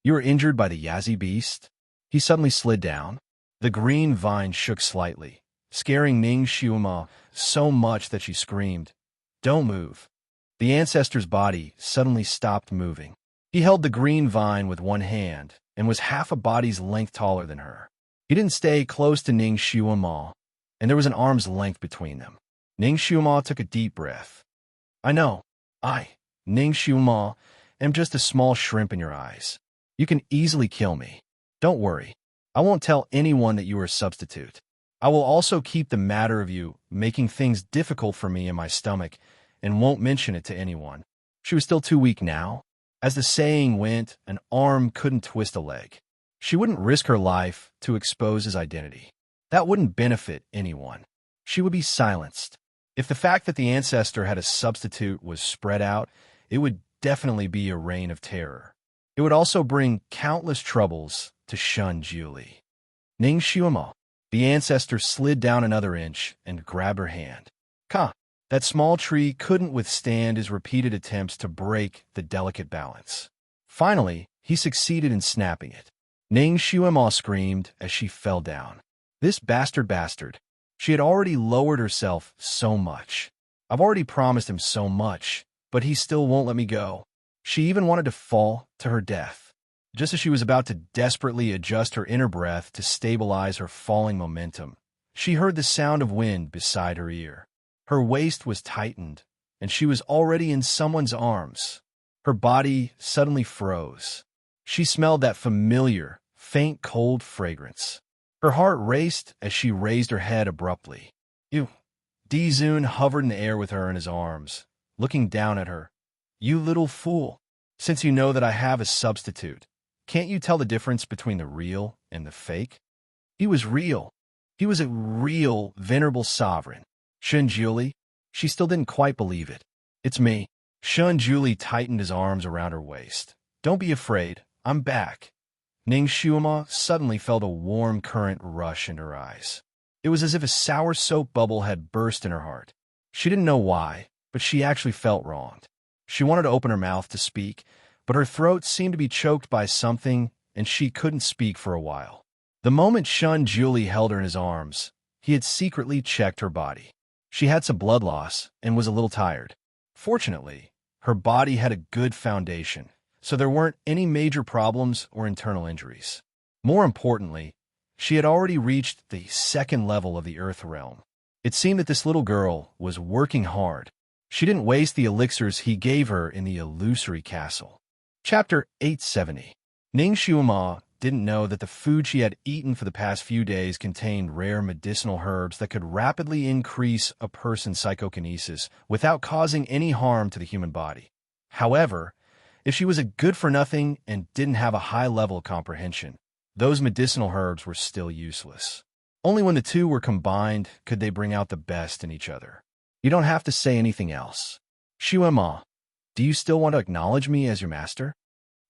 You were injured by the Yazi beast? He suddenly slid down. The green vine shook slightly, scaring Ning Xuemo so much that she screamed, Don't move. The ancestor's body suddenly stopped moving. He held the green vine with one hand and was half a body's length taller than her. He didn't stay close to Ning Xuemo, and there was an arm's length between them. Ning Xuemo took a deep breath. I know. Ning Xuemo, am just a small shrimp in your eyes. You can easily kill me. Don't worry. I won't tell anyone that you are a substitute. I will also keep the matter of you making things difficult for me in my stomach and won't mention it to anyone. She was still too weak now. As the saying went, an arm couldn't twist a leg. She wouldn't risk her life to expose his identity. That wouldn't benefit anyone. She would be silenced. If the fact that the ancestor had a substitute was spread out, it would definitely be a reign of terror. It would also bring countless troubles to Shun Juli. Ning Xuemo. The ancestor slid down another inch and grabbed her hand. That small tree couldn't withstand his repeated attempts to break the delicate balance. Finally, he succeeded in snapping it. Ning Xuemo screamed as she fell down. This bastard. She had already lowered herself so much. I've already promised him so much, but he still won't let me go. She even wanted to fall to her death. Just as she was about to desperately adjust her inner breath to stabilize her falling momentum, she heard the sound of wind beside her ear. Her waist was tightened, and she was already in someone's arms. Her body suddenly froze. She smelled that familiar, faint cold fragrance. Her heart raced as she raised her head abruptly. You. Dizun hovered in the air with her in his arms, looking down at her. You little fool. Since you know that I have a substitute, can't you tell the difference between the real and the fake? He was real. He was a real, venerable sovereign. Shun Juli. She still didn't quite believe it. It's me. Shun Juli tightened his arms around her waist. Don't be afraid. I'm back. Ning Xuemo suddenly felt a warm current rush in her eyes. It was as if a sour soap bubble had burst in her heart. She didn't know why, but she actually felt wronged. She wanted to open her mouth to speak, but her throat seemed to be choked by something, and she couldn't speak for a while. The moment Shun Julie held her in his arms, he had secretly checked her body. She had some blood loss and was a little tired. Fortunately, her body had a good foundation, so there weren't any major problems or internal injuries. More importantly, she had already reached the second level of the Earth realm. It seemed that this little girl was working hard. She didn't waste the elixirs he gave her in the illusory castle. Chapter 870. Ning Xiuma didn't know that the food she had eaten for the past few days contained rare medicinal herbs that could rapidly increase a person's psychokinesis without causing any harm to the human body. However, if she was a good-for-nothing and didn't have a high level of comprehension, those medicinal herbs were still useless. Only when the two were combined could they bring out the best in each other. You don't have to say anything else. Xiuma, do you still want to acknowledge me as your master?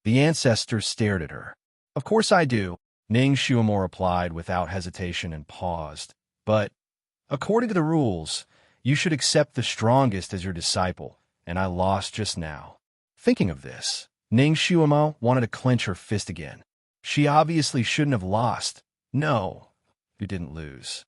The ancestor stared at her. Of course I do, Ning Xiuma replied without hesitation and paused. But, according to the rules, you should accept the strongest as your disciple, and I lost just now. Thinking of this, Ning Xiuma wanted to clench her fist again. She obviously shouldn't have lost. No, you didn't lose.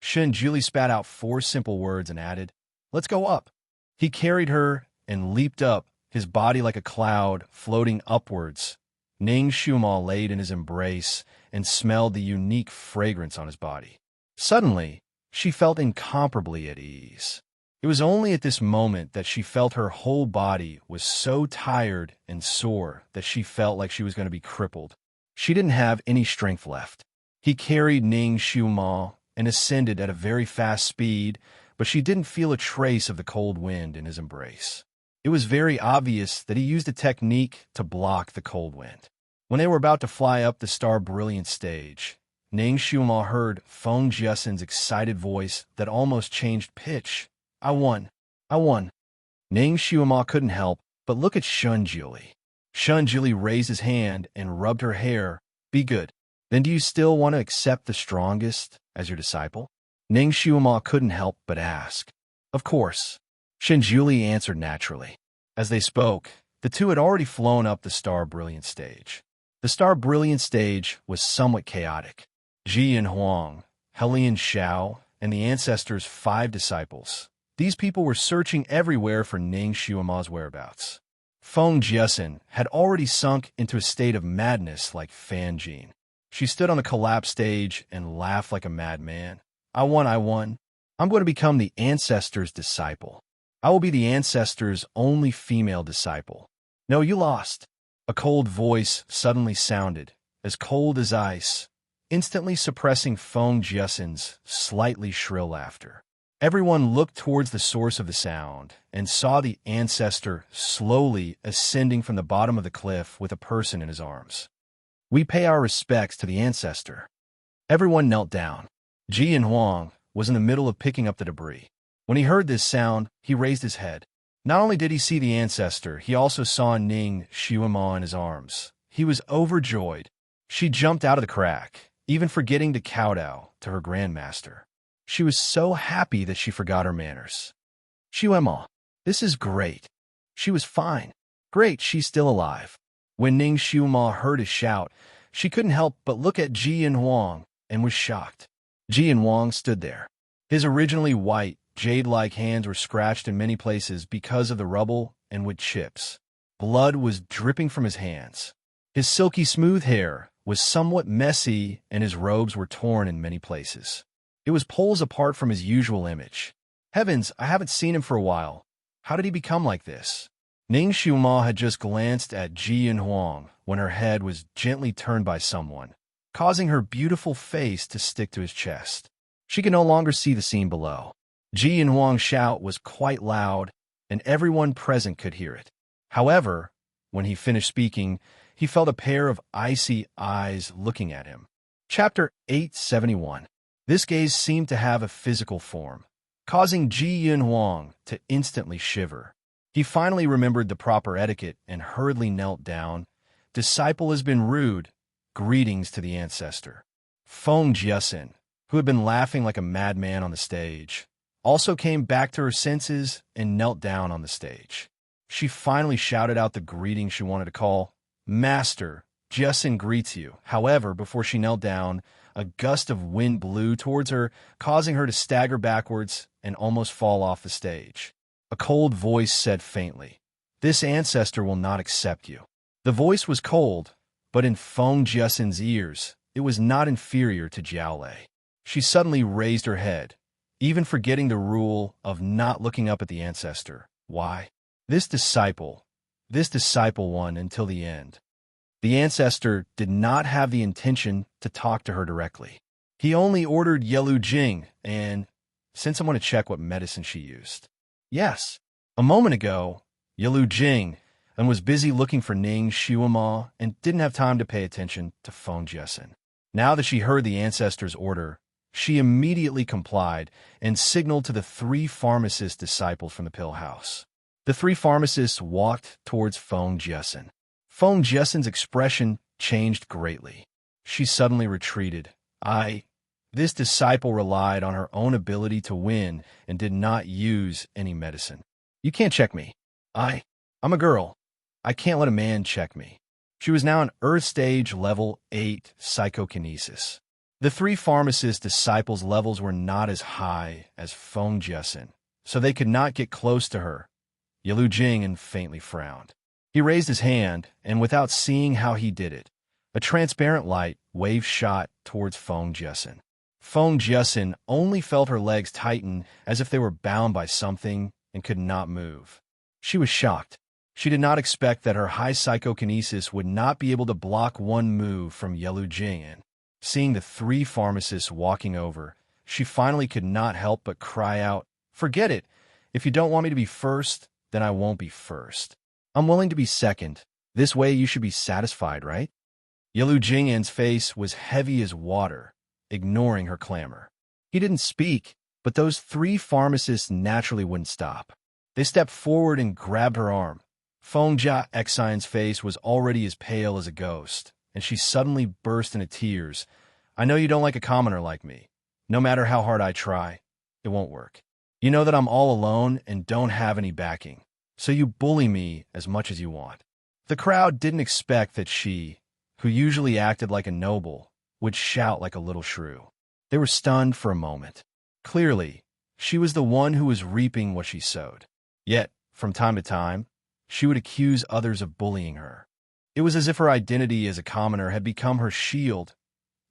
Shun Julie spat out 4 simple words and added, "Let's go up." He carried her and leaped up, his body like a cloud, floating upwards. Ning Xiuma laid in his embrace and smelled the unique fragrance on his body. Suddenly, she felt incomparably at ease. It was only at this moment that she felt her whole body was so tired and sore that she felt like she was going to be crippled. She didn't have any strength left. He carried Ning Xiuma and ascended at a very fast speed, but she didn't feel a trace of the cold wind in his embrace. It was very obvious that he used a technique to block the cold wind. When they were about to fly up the Star Brilliant stage, Ning Xiuma heard Feng Jiasen's excited voice that almost changed pitch. I won. I won. Ning Xiuma couldn't help but look at Shun Julie. Shun Julie raised his hand and rubbed her hair. Be good. Then do you still want to accept the strongest as your disciple? Ning Xiuma couldn't help but ask. Of course. Shun Julie answered naturally. As they spoke, the two had already flown up the Star Brilliant stage. The Star Brilliant stage was somewhat chaotic. Ji and Huang, Helian Xiao, and the ancestors' 5 disciples. These people were searching everywhere for Ning Xiuma's whereabouts. Feng Jiasen had already sunk into a state of madness like Fan Jin. She stood on the collapsed stage and laughed like a madman. I won, I won. I'm going to become the ancestors' disciple. I will be the ancestors' only female disciple. No, you lost. A cold voice suddenly sounded, as cold as ice, instantly suppressing Feng Jiasen's slightly shrill laughter. Everyone looked towards the source of the sound and saw the ancestor slowly ascending from the bottom of the cliff with a person in his arms. We pay our respects to the ancestor. Everyone knelt down. Ji and Huang was in the middle of picking up the debris. When he heard this sound, he raised his head. Not only did he see the ancestor, he also saw Ning Xiuma in his arms. He was overjoyed. She jumped out of the crack, even forgetting to kowtow to her grandmaster. She was so happy that she forgot her manners. Xiuma, this is great. She was fine. Great, she's still alive. When Ning Xiuma heard his shout, she couldn't help but look at Ji and Huang and was shocked. Ji and Huang stood there. His originally white, jade-like hands were scratched in many places because of the rubble and wood chips. Blood was dripping from his hands. His silky smooth hair was somewhat messy and his robes were torn in many places. It was poles apart from his usual image. Heavens, I haven't seen him for a while. How did he become like this? Ning Xiuma had just glanced at Ji and Huang when her head was gently turned by someone, causing her beautiful face to stick to his chest. She could no longer see the scene below. Ji and Huang's shout was quite loud, and everyone present could hear it. However, when he finished speaking, he felt a pair of icy eyes looking at him. Chapter 871. This gaze seemed to have a physical form, causing Ji and Huang to instantly shiver. He finally remembered the proper etiquette and hurriedly knelt down. Disciple has been rude. Greetings to the ancestor. Feng Jiasen, who had been laughing like a madman on the stage, also came back to her senses and knelt down on the stage. She finally shouted out the greeting she wanted to call. Master, Jessin greets you. However, before she knelt down, a gust of wind blew towards her, causing her to stagger backwards and almost fall off the stage. A cold voice said faintly, "This ancestor will not accept you." The voice was cold, but in Feng Jessin's ears, it was not inferior to Jiaolei. She suddenly raised her head, even forgetting the rule of not looking up at the ancestor. Why? This disciple won until the end. The ancestor did not have the intention to talk to her directly. He only ordered Yelu Jing and sent someone to check what medicine she used. Yes, a moment ago, Yelu Jing and was busy looking for Ning Xiuama and didn't have time to pay attention to Feng Jessin. Now that she heard the ancestor's order, she immediately complied and signaled to the 3 pharmacist disciples from the pill house. The 3 pharmacists walked towards Feng Jessin. Feng Jessin's expression changed greatly. She suddenly retreated. This disciple relied on her own ability to win and did not use any medicine. You can't check me. I'm a girl. I can't let a man check me. She was now an Earth Stage Level 8 psychokinesis. The 3 pharmacist disciples' levels were not as high as Feng Jessin, so they could not get close to her. Yelu Jing faintly frowned. He raised his hand, and without seeing how he did it, a transparent light wave shot towards Feng Jessin. Feng Jessin only felt her legs tighten as if they were bound by something and could not move. She was shocked. She did not expect that her high psychokinesis would not be able to block one move from Yelu Jing. Seeing the 3 pharmacists walking over, she finally could not help but cry out, "Forget it. If you don't want me to be first, then I won't be first. I'm willing to be second. This way you should be satisfied, right?" Yelu Jing's face was heavy as water, ignoring her clamor. He didn't speak, but those 3 pharmacists naturally wouldn't stop. They stepped forward and grabbed her arm. Feng Jessin's face was already as pale as a ghost, and she suddenly burst into tears. "I know you don't like a commoner like me. No matter how hard I try, it won't work. You know that I'm all alone and don't have any backing, so you bully me as much as you want." The crowd didn't expect that she, who usually acted like a noble, would shout like a little shrew. They were stunned for a moment. Clearly, she was the one who was reaping what she sowed. Yet, from time to time, she would accuse others of bullying her. It was as if her identity as a commoner had become her shield.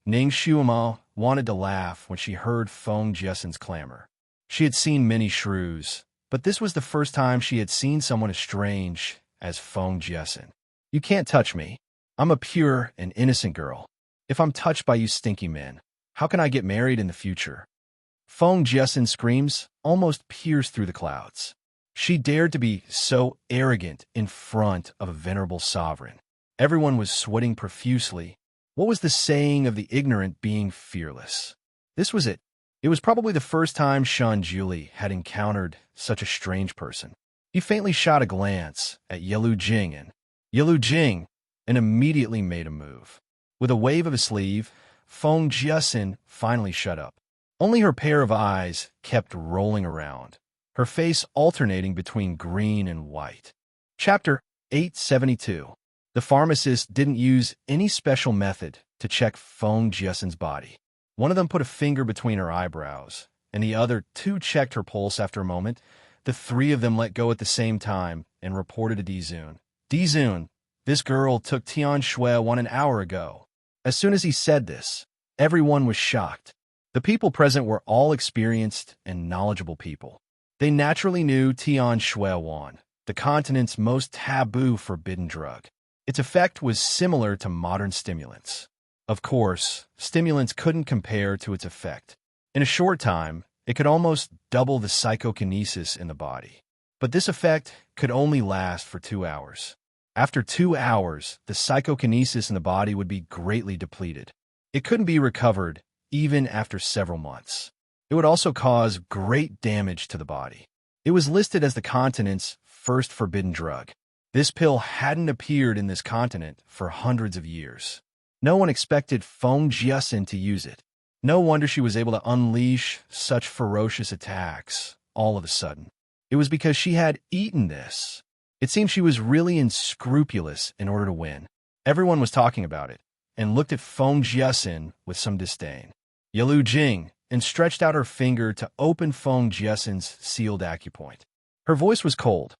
Ning Xiuama wanted to laugh when she heard Feng Jessin's clamor. She had seen many shrews, but this was the first time she had seen someone as strange as Feng Jessin. "You can't touch me. I'm a pure and innocent girl. If I'm touched by you stinky men, how can I get married in the future?" Feng Jessin's screams almost pierced through the clouds. She dared to be so arrogant in front of a venerable sovereign. Everyone was sweating profusely. What was the saying of the ignorant being fearless? This was it. It was probably the first time Shan Juli had encountered such a strange person. He faintly shot a glance at Yelu Jing and immediately made a move. With a wave of his sleeve, Feng Jessin finally shut up. Only her pair of eyes kept rolling around, her face alternating between green and white. Chapter 872. The pharmacist didn't use any special method to check Feng Jessin's body. One of them put a finger between her eyebrows, and the other 2 checked her pulse after a moment. The 3 of them let go at the same time and reported to Dizun. "Dizun, this girl took Tian Shui 1 hour ago." As soon as he said this, everyone was shocked. The people present were all experienced and knowledgeable people. They naturally knew Tian Shui 1, the continent's most taboo forbidden drug. Its effect was similar to modern stimulants. Of course, stimulants couldn't compare to its effect. In a short time, it could almost double the psychokinesis in the body. But this effect could only last for 2 hours. After 2 hours, the psychokinesis in the body would be greatly depleted. It couldn't be recovered even after several months. It would also cause great damage to the body. It was listed as the continent's first forbidden drug. This pill hadn't appeared in this continent for hundreds of years. No one expected Feng Jessin to use it. No wonder she was able to unleash such ferocious attacks all of a sudden. It was because she had eaten this. It seemed she was really unscrupulous in order to win. Everyone was talking about it, and looked at Feng Jiasin with some disdain. Yalu Jing, and stretched out her finger to open Feng Jiasin's sealed acupoint. Her voice was cold.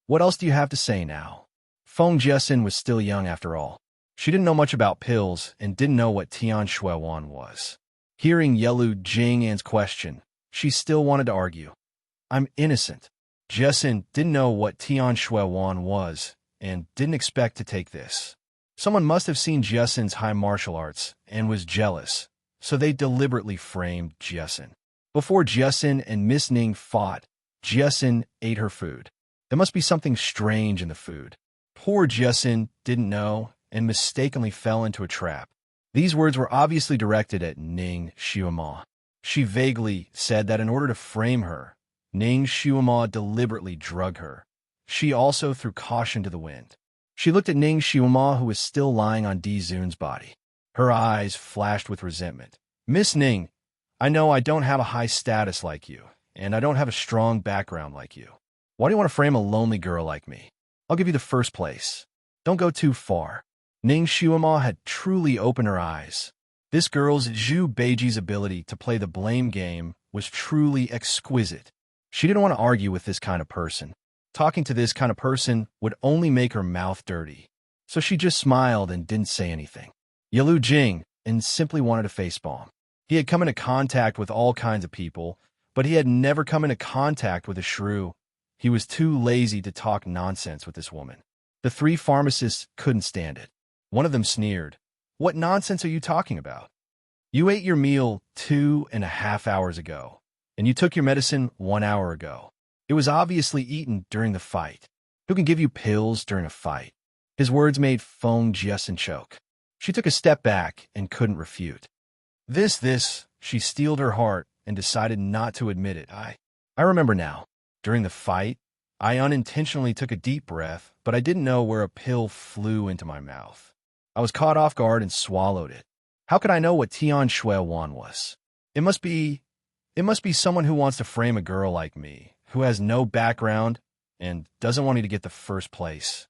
What else do you have to say now? Feng Jiasin was still young after all. She didn't know much about pills and didn't know what Tian Shuiwan was. Hearing Yalu Jing'an's question, she still wanted to argue. I'm innocent. Jiasin didn't know what Tian Shuiwan was and didn't expect to take this. Someone must have seen Jiasin's high martial arts and was jealous, so they deliberately framed Jiasin. Before Jiasin and Miss Ning fought, Jiasin ate her food. There must be something strange in the food. Poor Jiasin didn't know and mistakenly fell into a trap. These words were obviously directed at Ning Xiuma. She vaguely said that in order to frame her, Ning Xiuma deliberately drugged her. She also threw caution to the wind. She looked at Ning Xiuma, who was still lying on Di Zun's body. Her eyes flashed with resentment. Miss Ning, I know I don't have a high status like you, and I don't have a strong background like you. Why do you want to frame a lonely girl like me? I'll give you the first place. Don't go too far. Ning Xiuma had truly opened her eyes. This girl's Zhu Beiji's ability to play the blame game was truly exquisite. She didn't want to argue with this kind of person. Talking to this kind of person would only make her mouth dirty. So she just smiled and didn't say anything. Yalu Jing and simply wanted a facepalm. He had come into contact with all kinds of people, but he had never come into contact with a shrew. He was too lazy to talk nonsense with this woman. The three pharmacists couldn't stand it. One of them sneered. What nonsense are you talking about? You ate your meal 2.5 hours ago, and you took your medicine 1 hour ago. It was obviously eaten during the fight. Who can give you pills during a fight? His words made Feng Jiasin choke. She took a step back and couldn't refute. She steeled her heart and decided not to admit it. I remember now. During the fight, I unintentionally took a deep breath, but I didn't know where a pill flew into my mouth. I was caught off guard and swallowed it. How could I know what Tian Shuiwan was? It must be someone who wants to frame a girl like me, who has no background and doesn't want me to get the first place.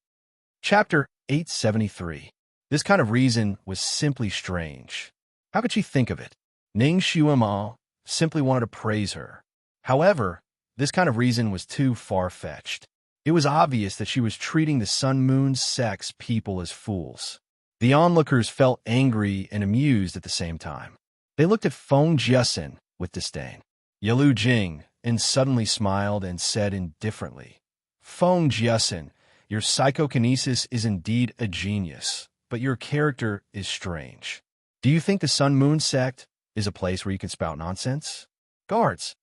Chapter 873. This kind of reason was simply strange. How could she think of it? Ning Xiuma simply wanted to praise her. However, this kind of reason was too far-fetched. It was obvious that she was treating the Sun Moon sex people as fools. The onlookers felt angry and amused at the same time. They looked at Feng Jiasin with disdain. Yalu Jing and suddenly smiled and said indifferently, Feng Jiasin, your psychokinesis is indeed a genius, but your character is strange. Do you think the Sun Moon sect is a place where you can spout nonsense? Guards!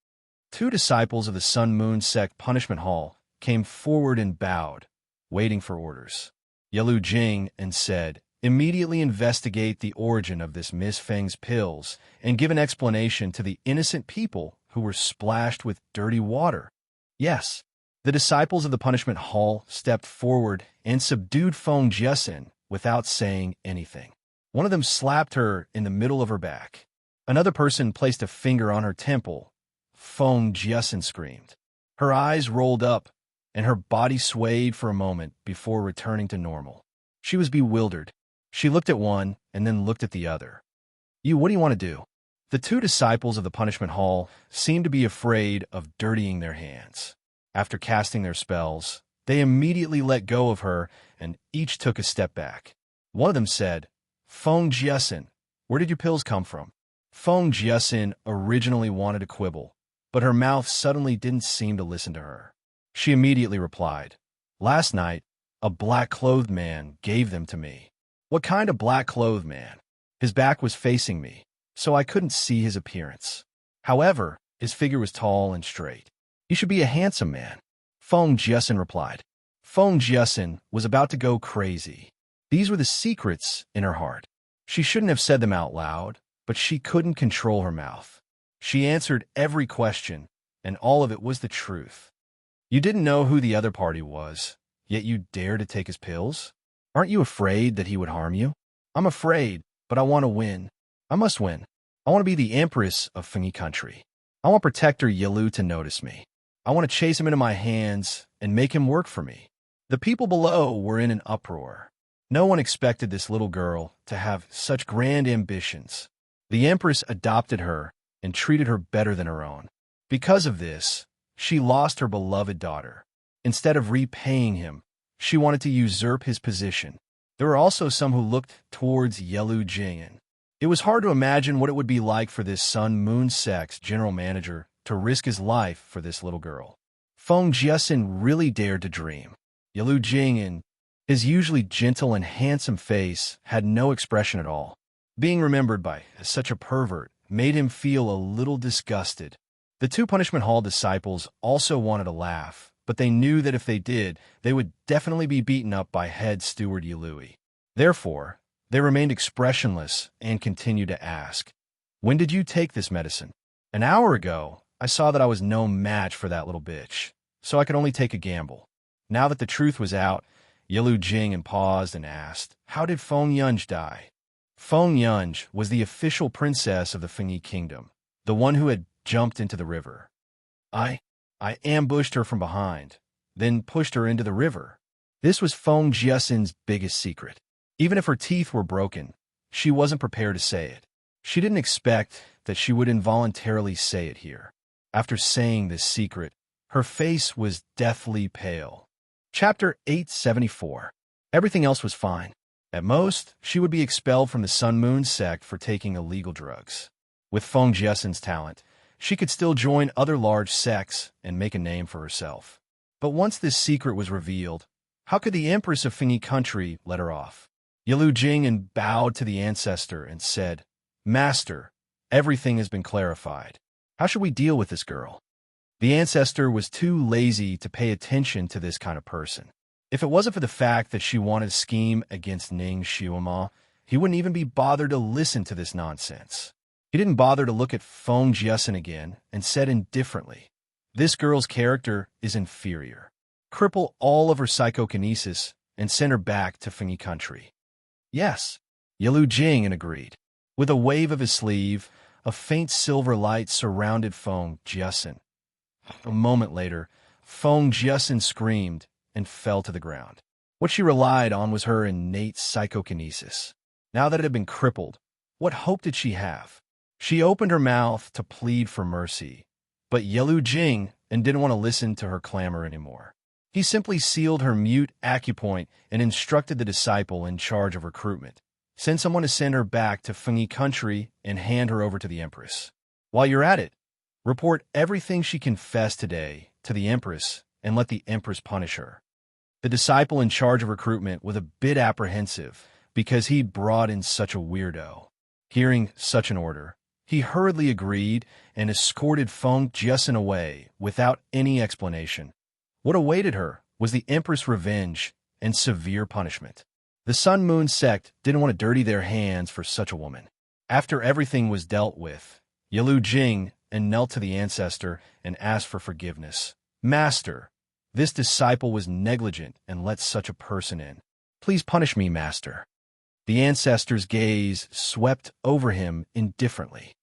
2 disciples of the Sun Moon sect punishment hall came forward and bowed, waiting for orders. Yalu Jing and said, immediately investigate the origin of this Miss Feng's pills and give an explanation to the innocent people who were splashed with dirty water. Yes, the disciples of the punishment hall stepped forward and subdued Feng Jiasin without saying anything. One of them slapped her in the middle of her back. Another person placed a finger on her temple. Feng Jiasin screamed. Her eyes rolled up, and her body swayed for a moment before returning to normal. She was bewildered. She looked at one and then looked at the other. What do you want to do? The 2 disciples of the punishment hall seemed to be afraid of dirtying their hands. After casting their spells, they immediately let go of her and each took a step back. One of them said, Feng Jiasin, where did your pills come from? Feng Jiasin originally wanted to quibble, but her mouth suddenly didn't seem to listen to her. She immediately replied, last night, a black-clothed man gave them to me. What kind of black-clothed man? His back was facing me, so I couldn't see his appearance. However, his figure was tall and straight. He should be a handsome man. Feng Jiasin replied. Feng Jiasin was about to go crazy. These were the secrets in her heart. She shouldn't have said them out loud, but she couldn't control her mouth. She answered every question, and all of it was the truth. You didn't know who the other party was, yet you dared to take his pills? Aren't you afraid that he would harm you? I'm afraid, but I want to win. I must win. I want to be the empress of Fengi country. I want Protector Yalu to notice me. I want to chase him into my hands and make him work for me. The people below were in an uproar. No one expected this little girl to have such grand ambitions. The Empress adopted her and treated her better than her own. Because of this, she lost her beloved daughter. Instead of repaying him, she wanted to usurp his position. There were also some who looked towards Yelu Jing. It was hard to imagine what it would be like for this Sun-Moon sect's general manager to risk his life for this little girl. Feng Jiasin really dared to dream. Yelu Jing, his usually gentle and handsome face, had no expression at all. Being remembered by such a pervert made him feel a little disgusted. The two Punishment Hall disciples also wanted to laugh, but they knew that if they did, they would definitely be beaten up by head steward Yelui. Therefore, they remained expressionless and continued to ask, "When did you take this medicine?" "An hour ago, I saw that I was no match for that little bitch, so I could only take a gamble." Now that the truth was out, Yelu Jing paused and asked, "How did Feng Yunj die?" Feng Yunj was the official princess of the Fengyi Kingdom, the one who had jumped into the river. I ambushed her from behind, then pushed her into the river. This was Feng Jiasin's biggest secret. Even if her teeth were broken, she wasn't prepared to say it. She didn't expect that she would involuntarily say it here. After saying this secret, her face was deathly pale. Chapter 874. Everything else was fine. At most, she would be expelled from the Sun-Moon sect for taking illegal drugs. With Feng Jiasin's talent, she could still join other large sects and make a name for herself. But once this secret was revealed, how could the Empress of Fengyi Country let her off? Yelu Jing bowed to the ancestor and said, "Master, everything has been clarified. How should we deal with this girl?" The ancestor was too lazy to pay attention to this kind of person. If it wasn't for the fact that she wanted to scheme against Ning Xiuma, he wouldn't even be bothered to listen to this nonsense. He didn't bother to look at Feng Jiasin again and said indifferently, "This girl's character is inferior. Cripple all of her psychokinesis and send her back to Fengyi Country." "Yes," Yelu Jing agreed. With a wave of his sleeve, a faint silver light surrounded Feng Jiasin. A moment later, Feng Jiasin screamed and fell to the ground. What she relied on was her innate psychokinesis. Now that it had been crippled, what hope did she have? She opened her mouth to plead for mercy, but Yelu Jing didn't want to listen to her clamor anymore. He simply sealed her mute acupoint and instructed the disciple in charge of recruitment, "Send someone to send her back to Fengyi Country and hand her over to the Empress. While you're at it, report everything she confessed today to the Empress and let the Empress punish her." The disciple in charge of recruitment was a bit apprehensive because he'd brought in such a weirdo. Hearing such an order, he hurriedly agreed and escorted Feng Jiasin away without any explanation. What awaited her was the Empress' revenge and severe punishment. The Sun-Moon sect didn't want to dirty their hands for such a woman. After everything was dealt with, Yelu Jing knelt to the ancestor and asked for forgiveness. "Master, this disciple was negligent and let such a person in. Please punish me, Master." The ancestor's gaze swept over him indifferently.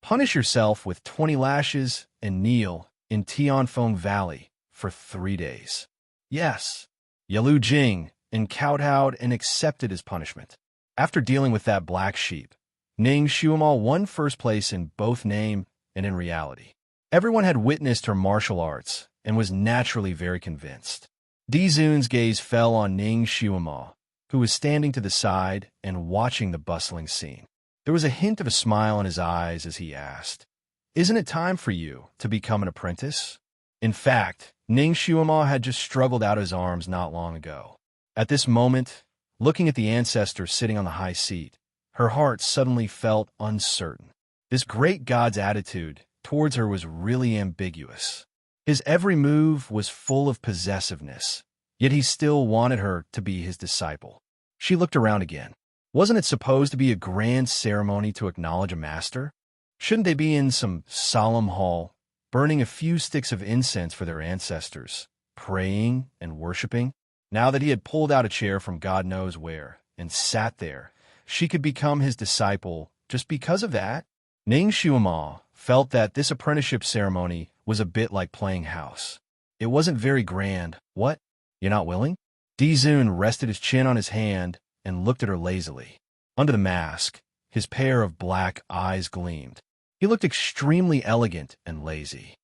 "Punish yourself with 20 lashes and kneel in Tianfeng Valley for 3 days." Yes, Yelu Jing kowtowed and accepted his punishment. After dealing with that black sheep, Ning Xiuma won first place in both name and in reality. Everyone had witnessed her martial arts and was naturally very convinced. Dizun's gaze fell on Ning Xiuma, who was standing to the side and watching the bustling scene. There was a hint of a smile in his eyes as he asked, "Isn't it time for you to become an apprentice?" In fact, Ning Xiuma had just struggled out his arms not long ago. At this moment, looking at the ancestor sitting on the high seat, her heart suddenly felt uncertain. This great god's attitude towards her was really ambiguous. His every move was full of possessiveness, yet he still wanted her to be his disciple. She looked around again. Wasn't it supposed to be a grand ceremony to acknowledge a master? Shouldn't they be in some solemn hall, burning a few sticks of incense for their ancestors, praying and worshiping? Now that he had pulled out a chair from God knows where and sat there, she could become his disciple just because of that? Ning Xiuma felt that this apprenticeship ceremony was a bit like playing house. It wasn't very grand. "What? You're not willing?" Dizun rested his chin on his hand and looked at her lazily. Under the mask, his pair of black eyes gleamed. He looked extremely elegant and lazy.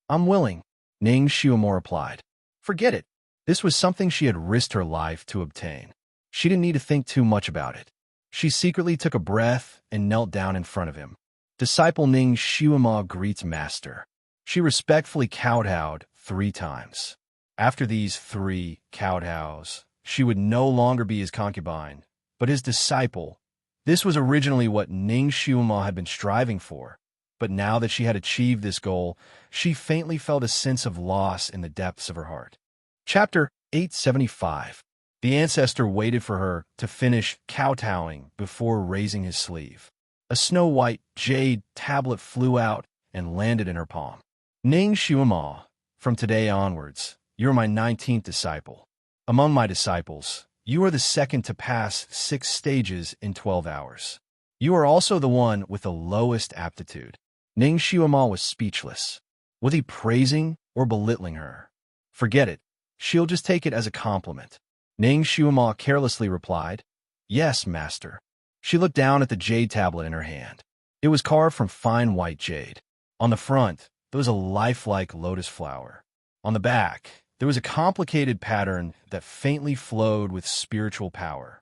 I'm willing, Ning Xiaomo replied. Forget it. This was something she had risked her life to obtain. She didn't need to think too much about it. She secretly took a breath and knelt down in front of him. Disciple Ning Xiaomo greets master. She respectfully kowtowed 3 times. After these 3 kowtows, she would no longer be his concubine, but his disciple. This was originally what Ning Xiaomo had been striving for, but now that she had achieved this goal, she faintly felt a sense of loss in the depths of her heart. Chapter 875. The ancestor waited for her to finish kowtowing before raising his sleeve. A snow-white jade tablet flew out and landed in her palm. Ning Xiaomo, from today onwards, you are my 19th disciple. Among my disciples, you are the second to pass 6 stages in 12 hours. You are also the one with the lowest aptitude. Ning Xiaomo was speechless. Was he praising or belittling her? Forget it. She'll just take it as a compliment. Ning Xiaomo carelessly replied, Yes, master. She looked down at the jade tablet in her hand. It was carved from fine white jade. On the front, there was a lifelike lotus flower. On the back, there was a complicated pattern that faintly flowed with spiritual power.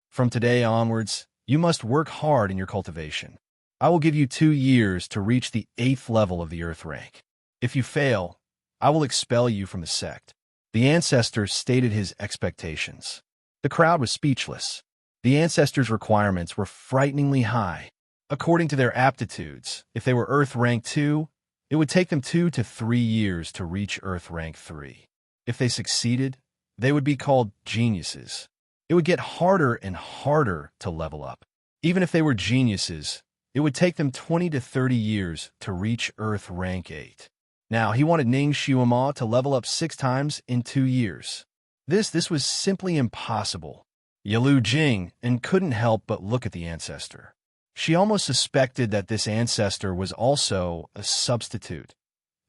From today onwards, you must work hard in your cultivation. I will give you 2 years to reach the 8th level of the earth rank. If you fail, I will expel you from the sect. The ancestor stated his expectations. The crowd was speechless. The ancestor's requirements were frighteningly high. According to their aptitudes, if they were Earth Rank 2, it would take them 2 to 3 years to reach Earth Rank 3. If they succeeded, they would be called geniuses. It would get harder and harder to level up. Even if they were geniuses, it would take them 20 to 30 years to reach Earth Rank 8. Now, he wanted Ning Xiaomo to level up 6 times in 2 years. This was simply impossible. Yalu Jing and couldn't help but look at the ancestor. She almost suspected that this ancestor was also a substitute.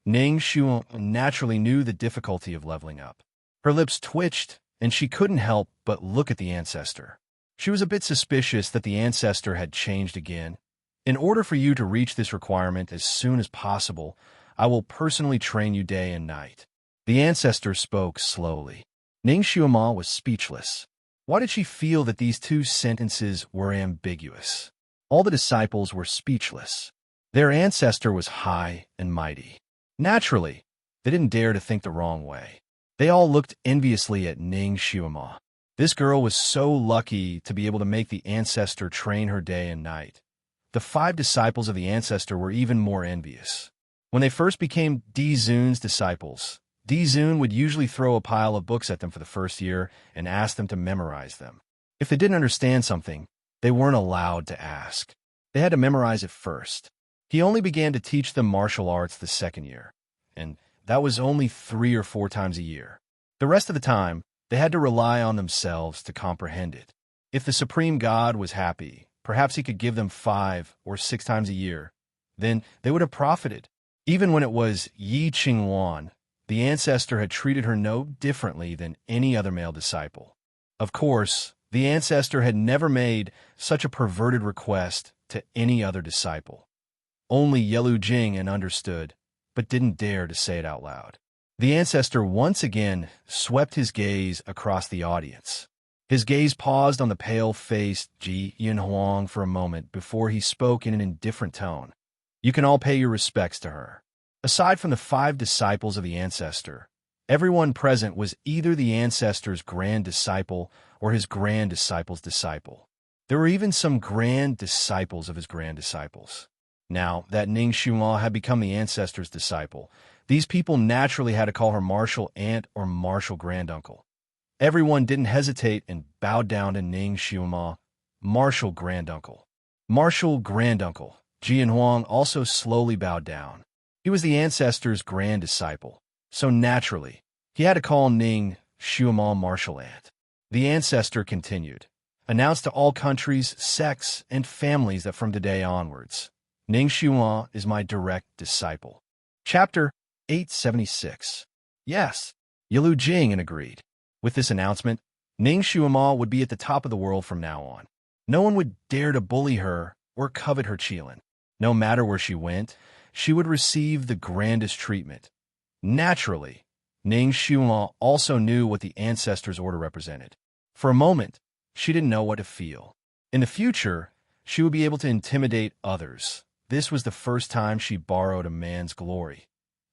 Ning Xiaomo naturally knew the difficulty of leveling up. Her lips twitched, and she couldn't help but look at the ancestor. She was a bit suspicious that the ancestor had changed again. In order for you to reach this requirement as soon as possible, I will personally train you day and night. The ancestor spoke slowly. Ning Xiaomo was speechless. Why did she feel that these 2 sentences were ambiguous? All the disciples were speechless. Their ancestor was high and mighty. Naturally, they didn't dare to think the wrong way. They all looked enviously at Ning Xiaomo. This girl was so lucky to be able to make the ancestor train her day and night. The 5 disciples of the ancestor were even more envious. When they first became Dizun's disciples, Dizun would usually throw a pile of books at them for the first year and ask them to memorize them. If they didn't understand something, they weren't allowed to ask. They had to memorize it first. He only began to teach them martial arts the 2nd year, and that was only 3 or 4 times a year. The rest of the time, they had to rely on themselves to comprehend it. If the Supreme God was happy, perhaps he could give them 5 or 6 times a year. Then they would have profited. Even when it was Yi Qingwan, the ancestor had treated her no differently than any other male disciple. Of course, the ancestor had never made such a perverted request to any other disciple. Only Yelu Jing understood, but didn't dare to say it out loud. The ancestor once again swept his gaze across the audience. His gaze paused on the pale-faced Ji Yinhuang for a moment before he spoke in an indifferent tone. You can all pay your respects to her. Aside from the 5 disciples of the ancestor, everyone present was either the ancestor's grand disciple or his grand disciple's disciple. There were even some grand disciples of his grand disciples. Now that Ning Xiaomo had become the ancestor's disciple, these people naturally had to call her martial aunt or martial granduncle. Everyone didn't hesitate and bowed down to Ning Xiaomo, martial granduncle. Martial granduncle. Jian Huang also slowly bowed down. He was the ancestor's grand disciple, so naturally, he had to call Ning Xiaomo martial aunt. The ancestor continued, announced to all countries, sects, and families that from today onwards, Ning Xiaomo is my direct disciple. Chapter 876. Yes, Yalu Jing agreed. With this announcement, Ning Xuema would be at the top of the world from now on. No one would dare to bully her or covet her qilin. No matter where she went, she would receive the grandest treatment. Naturally, Ning Xuema also knew what the ancestors' order represented. For a moment, she didn't know what to feel. In the future, she would be able to intimidate others. This was the first time she borrowed a man's glory.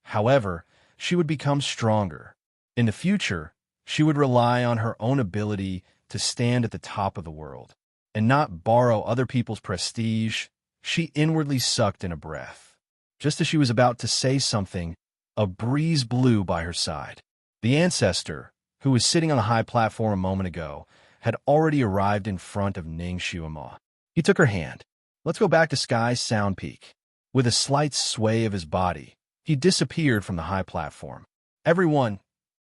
However, she would become stronger. In the future, she would rely on her own ability to stand at the top of the world and not borrow other people's prestige. She inwardly sucked in a breath. Just as she was about to say something, a breeze blew by her side. The ancestor, who was sitting on the high platform a moment ago, had already arrived in front of Ning Xuema. He took her hand. "Let's go back to Sky's Sound Peak." With a slight sway of his body, he disappeared from the high platform. Everyone,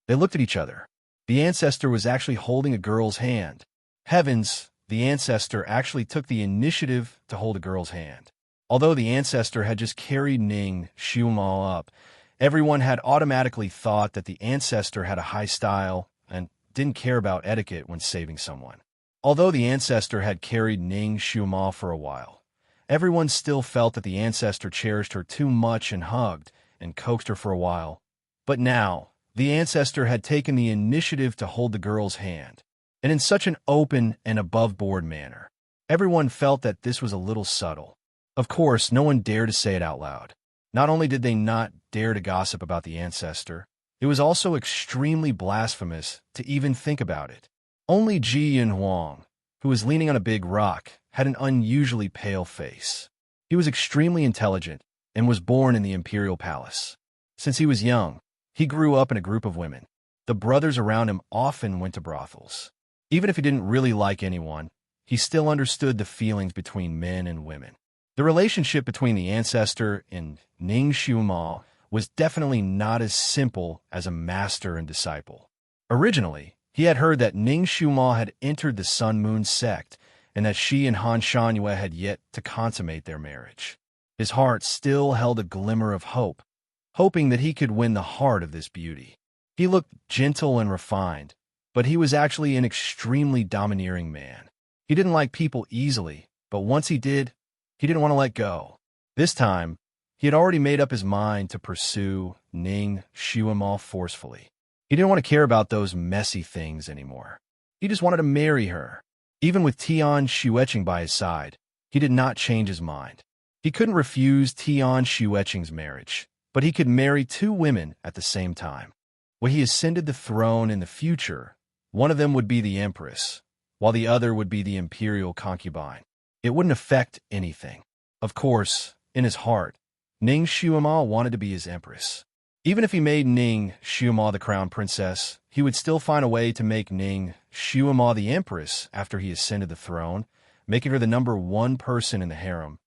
they looked at each other. The ancestor was actually holding a girl's hand. Heavens, the ancestor actually took the initiative to hold a girl's hand. Although the ancestor had just carried Ning Xuema up, everyone had automatically thought that the ancestor had a high style and didn't care about etiquette when saving someone. Although the ancestor had carried Ning Xuema for a while, everyone still felt that the ancestor cherished her too much and hugged and coaxed her for a while. But now, the ancestor had taken the initiative to hold the girl's hand, and in such an open and above-board manner. Everyone felt that this was a little subtle. Of course, no one dared to say it out loud. Not only did they not dare to gossip about the ancestor, it was also extremely blasphemous to even think about it. Only Ji Yinhuang, who was leaning on a big rock, had an unusually pale face. He was extremely intelligent and was born in the imperial palace. Since he was young, he grew up in a group of women. The brothers around him often went to brothels. Even if he didn't really like anyone, he still understood the feelings between men and women. The relationship between the ancestor and Ning Xuema was definitely not as simple as a master and disciple. Originally, he had heard that Ning Xuema had entered the Sun Moon sect and that she and Han Shanyue had yet to consummate their marriage. His heart still held a glimmer of hope, hoping that he could win the heart of this beauty. He looked gentle and refined, but he was actually an extremely domineering man. He didn't like people easily, but once he did, he didn't want to let go. This time, he had already made up his mind to pursue Ning Xuema forcefully. He didn't want to care about those messy things anymore. He just wanted to marry her. Even with Tian Xueqing by his side, he did not change his mind. He couldn't refuse Tian Xueqing's marriage, but he could marry two women at the same time. When he ascended the throne in the future, one of them would be the empress, while the other would be the imperial concubine. It wouldn't affect anything. Of course, in his heart, Ning Xuema wanted to be his empress. Even if he made Ning Xuema the crown princess, he would still find a way to make Ning Xuema the empress after he ascended the throne, making her the #1 person in the harem.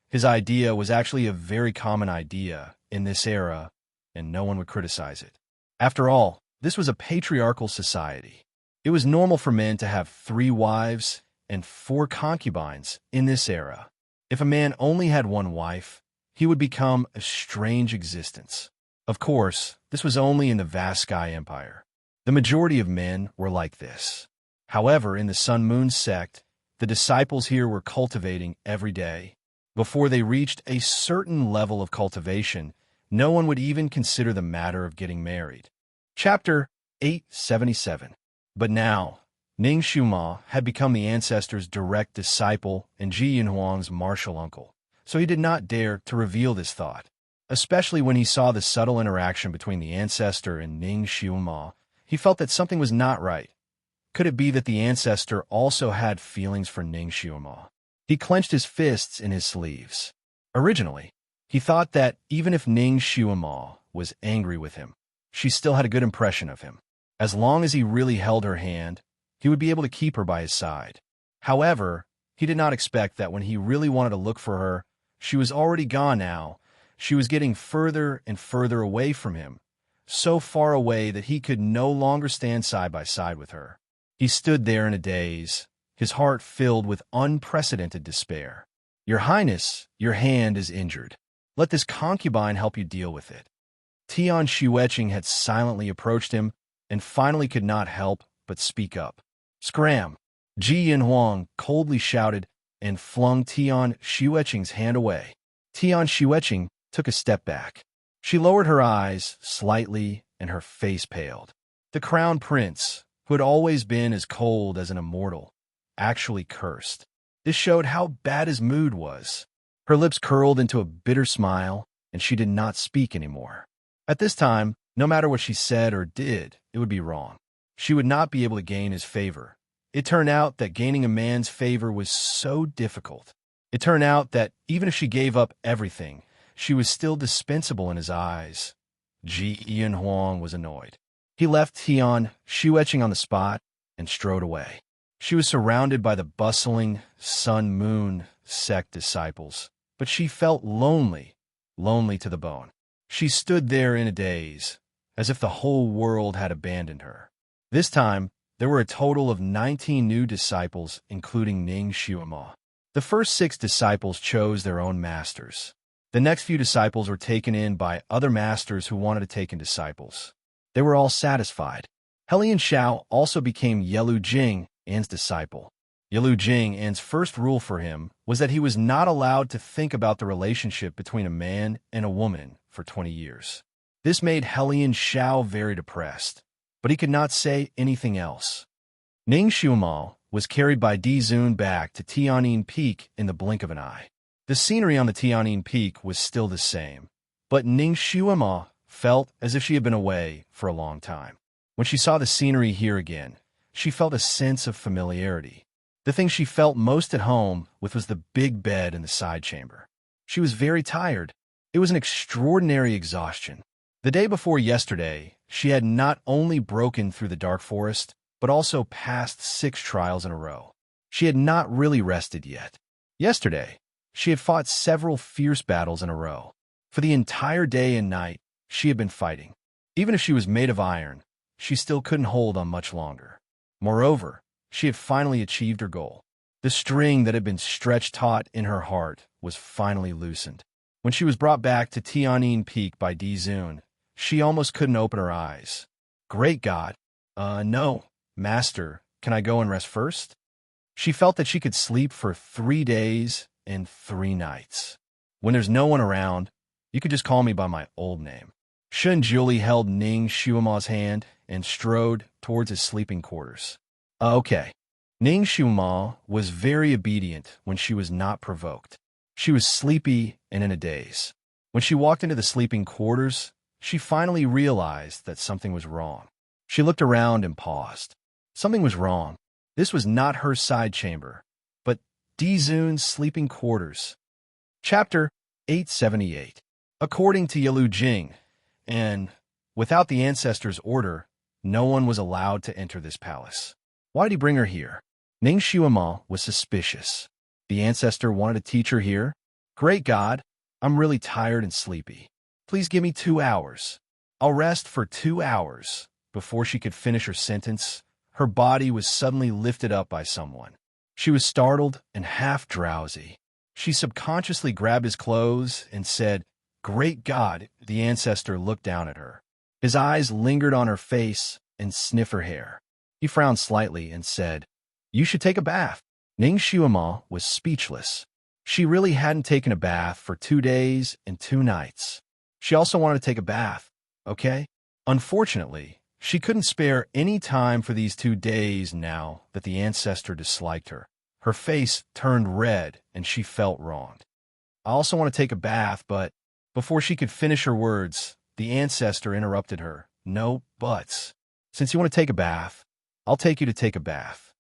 His idea was actually a very common idea in this era, and no one would criticize it. After all, this was a patriarchal society. It was normal for men to have 3 wives and 4 concubines in this era. If a man only had 1 wife, he would become a strange existence. Of course, this was only in the vast Sky Empire. The majority of men were like this. However, in the Sun Moon sect, the disciples here were cultivating every day. Before they reached a certain level of cultivation, no one would even consider the matter of getting married. Chapter 877. But now, Ning Xuema had become the ancestor's direct disciple and Ji Yinhuang's martial uncle, so he did not dare to reveal this thought. Especially when he saw the subtle interaction between the ancestor and Ning Xuema, he felt that something was not right. Could it be that the ancestor also had feelings for Ning Xuema? He clenched his fists in his sleeves. Originally, he thought that even if Ning Xuema was angry with him, she still had a good impression of him. As long as he really held her hand, he would be able to keep her by his side. However, he did not expect that when he really wanted to look for her, she was already gone now. She was getting further and further away from him, so far away that he could no longer stand side by side with her. He stood there in a daze, his heart filled with unprecedented despair. "Your Highness, your hand is injured. Let this concubine help you deal with it." Tian Xueqing had silently approached him, and finally could not help but speak up. "Scram!" Ji Yinhuang coldly shouted and flung Tian Xueqing's hand away. Tian Xueqing took a step back. She lowered her eyes slightly and her face paled. The crown prince, who had always been as cold as an immortal, actually cursed. This showed how bad his mood was. Her lips curled into a bitter smile, and she did not speak anymore. At this time, no matter what she said or did, it would be wrong. She would not be able to gain his favor. It turned out that gaining a man's favor was so difficult. It turned out that even if she gave up everything, she was still dispensable in his eyes. Ji Yinhuang was annoyed. He left Tian Xueqing on the spot and strode away. She was surrounded by the bustling Sun-Moon sect disciples, but she felt lonely to the bone. She stood there in a daze, as if the whole world had abandoned her. This time, there were a total of 19 new disciples, including Ning Xuema. The first 6 disciples chose their own masters. The next few disciples were taken in by other masters who wanted to take in disciples. They were all satisfied. Helian Xiao also became Yelu Jing, Anne's disciple. Yelu Jing, Anne's first rule for him was that he was not allowed to think about the relationship between a man and a woman for 20 years. This made Helian Xiao very depressed, but he could not say anything else. Ning Xuema was carried by Di Zun back to Tianyin Peak in the blink of an eye. The scenery on the Tianyin Peak was still the same, but Ning Xuema felt as if she had been away for a long time. When she saw the scenery here again, she felt a sense of familiarity. The thing she felt most at home with was the big bed in the side chamber. She was very tired. It was an extraordinary exhaustion. The day before yesterday, she had not only broken through the dark forest, but also passed 6 trials in a row. She had not really rested yet. Yesterday, she had fought several fierce battles in a row. For the entire day and night, she had been fighting. Even if she was made of iron, she still couldn't hold on much longer. Moreover, she had finally achieved her goal. The string that had been stretched taut in her heart was finally loosened. When she was brought back to Tianyin Peak by Di Zun, she almost couldn't open her eyes. Great God! No, Master, can I go and rest first? She felt that she could sleep for 3 days and 3 nights. When there's no one around, you could just call me by my old name. Shun Julie held Ning Xuema's hand and strode towards his sleeping quarters. Okay. Ning Xuema was very obedient when she was not provoked. She was sleepy and in a daze. When she walked into the sleeping quarters, she finally realized that something was wrong. She looked around and paused. Something was wrong. This was not her side chamber, but Di Zun's sleeping quarters. Chapter 878. According to Yelu Jing, and without the ancestor's order, no one was allowed to enter this palace. Why did he bring her here? Ning Xuema was suspicious. The ancestor wanted to teach her here? Great God, I'm really tired and sleepy. Please give me 2 hours. I'll rest for 2 hours. Before she could finish her sentence, her body was suddenly lifted up by someone. She was startled and half drowsy. She subconsciously grabbed his clothes and said, Great God! The ancestor looked down at her. His eyes lingered on her face and sniffed her hair. He frowned slightly and said, You should take a bath. Ning Xuema was speechless. She really hadn't taken a bath for 2 days and 2 nights. She also wanted to take a bath, okay? Unfortunately, she couldn't spare any time for these 2 days now that the ancestor disliked her. Her face turned red and she felt wronged. I also want to take a bath, but before she could finish her words, the ancestor interrupted her. No buts. Since you want to take a bath, I'll take you to take a bath.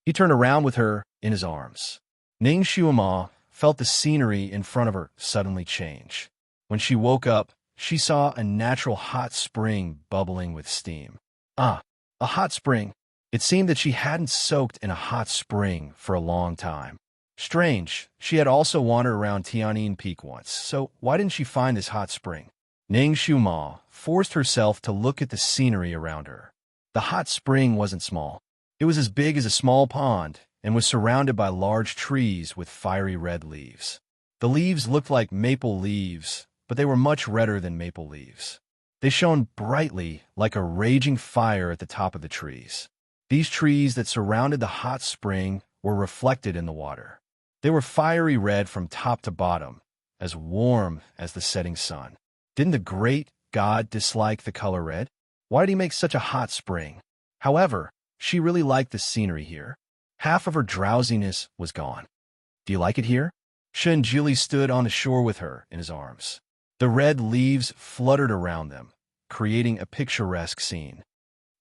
He turned around with her in his arms. Ning Xuema felt the scenery in front of her suddenly change. When she woke up, she saw a natural hot spring bubbling with steam. A hot spring. It seemed that she hadn't soaked in a hot spring for a long time. Strange, she had also wandered around Tianyin Peak once, so why didn't she find this hot spring? Ning Xuema forced herself to look at the scenery around her. The hot spring wasn't small. It was as big as a small pond and was surrounded by large trees with fiery red leaves. The leaves looked like maple leaves, but they were much redder than maple leaves. They shone brightly like a raging fire at the top of the trees. These trees that surrounded the hot spring were reflected in the water. They were fiery red from top to bottom, as warm as the setting sun. Didn't the great god dislike the color red? Why did he make such a hot spring? However, she really liked the scenery here. Half of her drowsiness was gone. Do you like it here? Shenjili stood on the shore with her in his arms. The red leaves fluttered around them, creating a picturesque scene.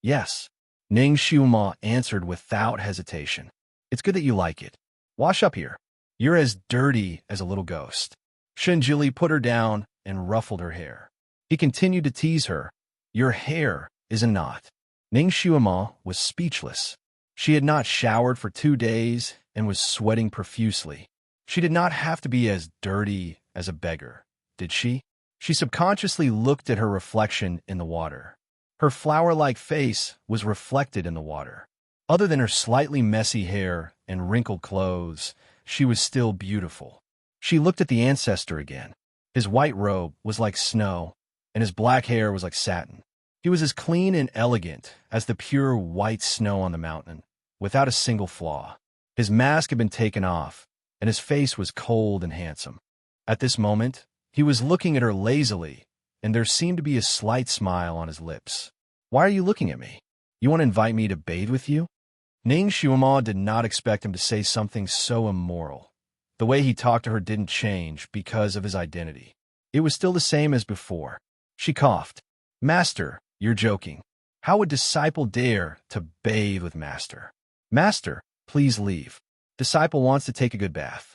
Yes, Ning Xiuma answered without hesitation. It's good that you like it. Wash up here. You're as dirty as a little ghost. Shenjili put her down and ruffled her hair. He continued to tease her. Your hair is a knot. Ning Xiuma was speechless. She had not showered for 2 days and was sweating profusely. She did not have to be as dirty as a beggar, did she? She subconsciously looked at her reflection in the water. Her flower-like face was reflected in the water. Other than her slightly messy hair and wrinkled clothes, she was still beautiful. She looked at the ancestor again. His white robe was like snow, and his black hair was like satin. He was as clean and elegant as the pure white snow on the mountain, without a single flaw. His mask had been taken off, and his face was cold and handsome. At this moment, he was looking at her lazily, and there seemed to be a slight smile on his lips. Why are you looking at me? You want to invite me to bathe with you? Ning Xiuma did not expect him to say something so immoral. The way he talked to her didn't change because of his identity. It was still the same as before. She coughed. Master, you're joking. How would disciple dare to bathe with Master? Master, please leave. Disciple wants to take a good bath.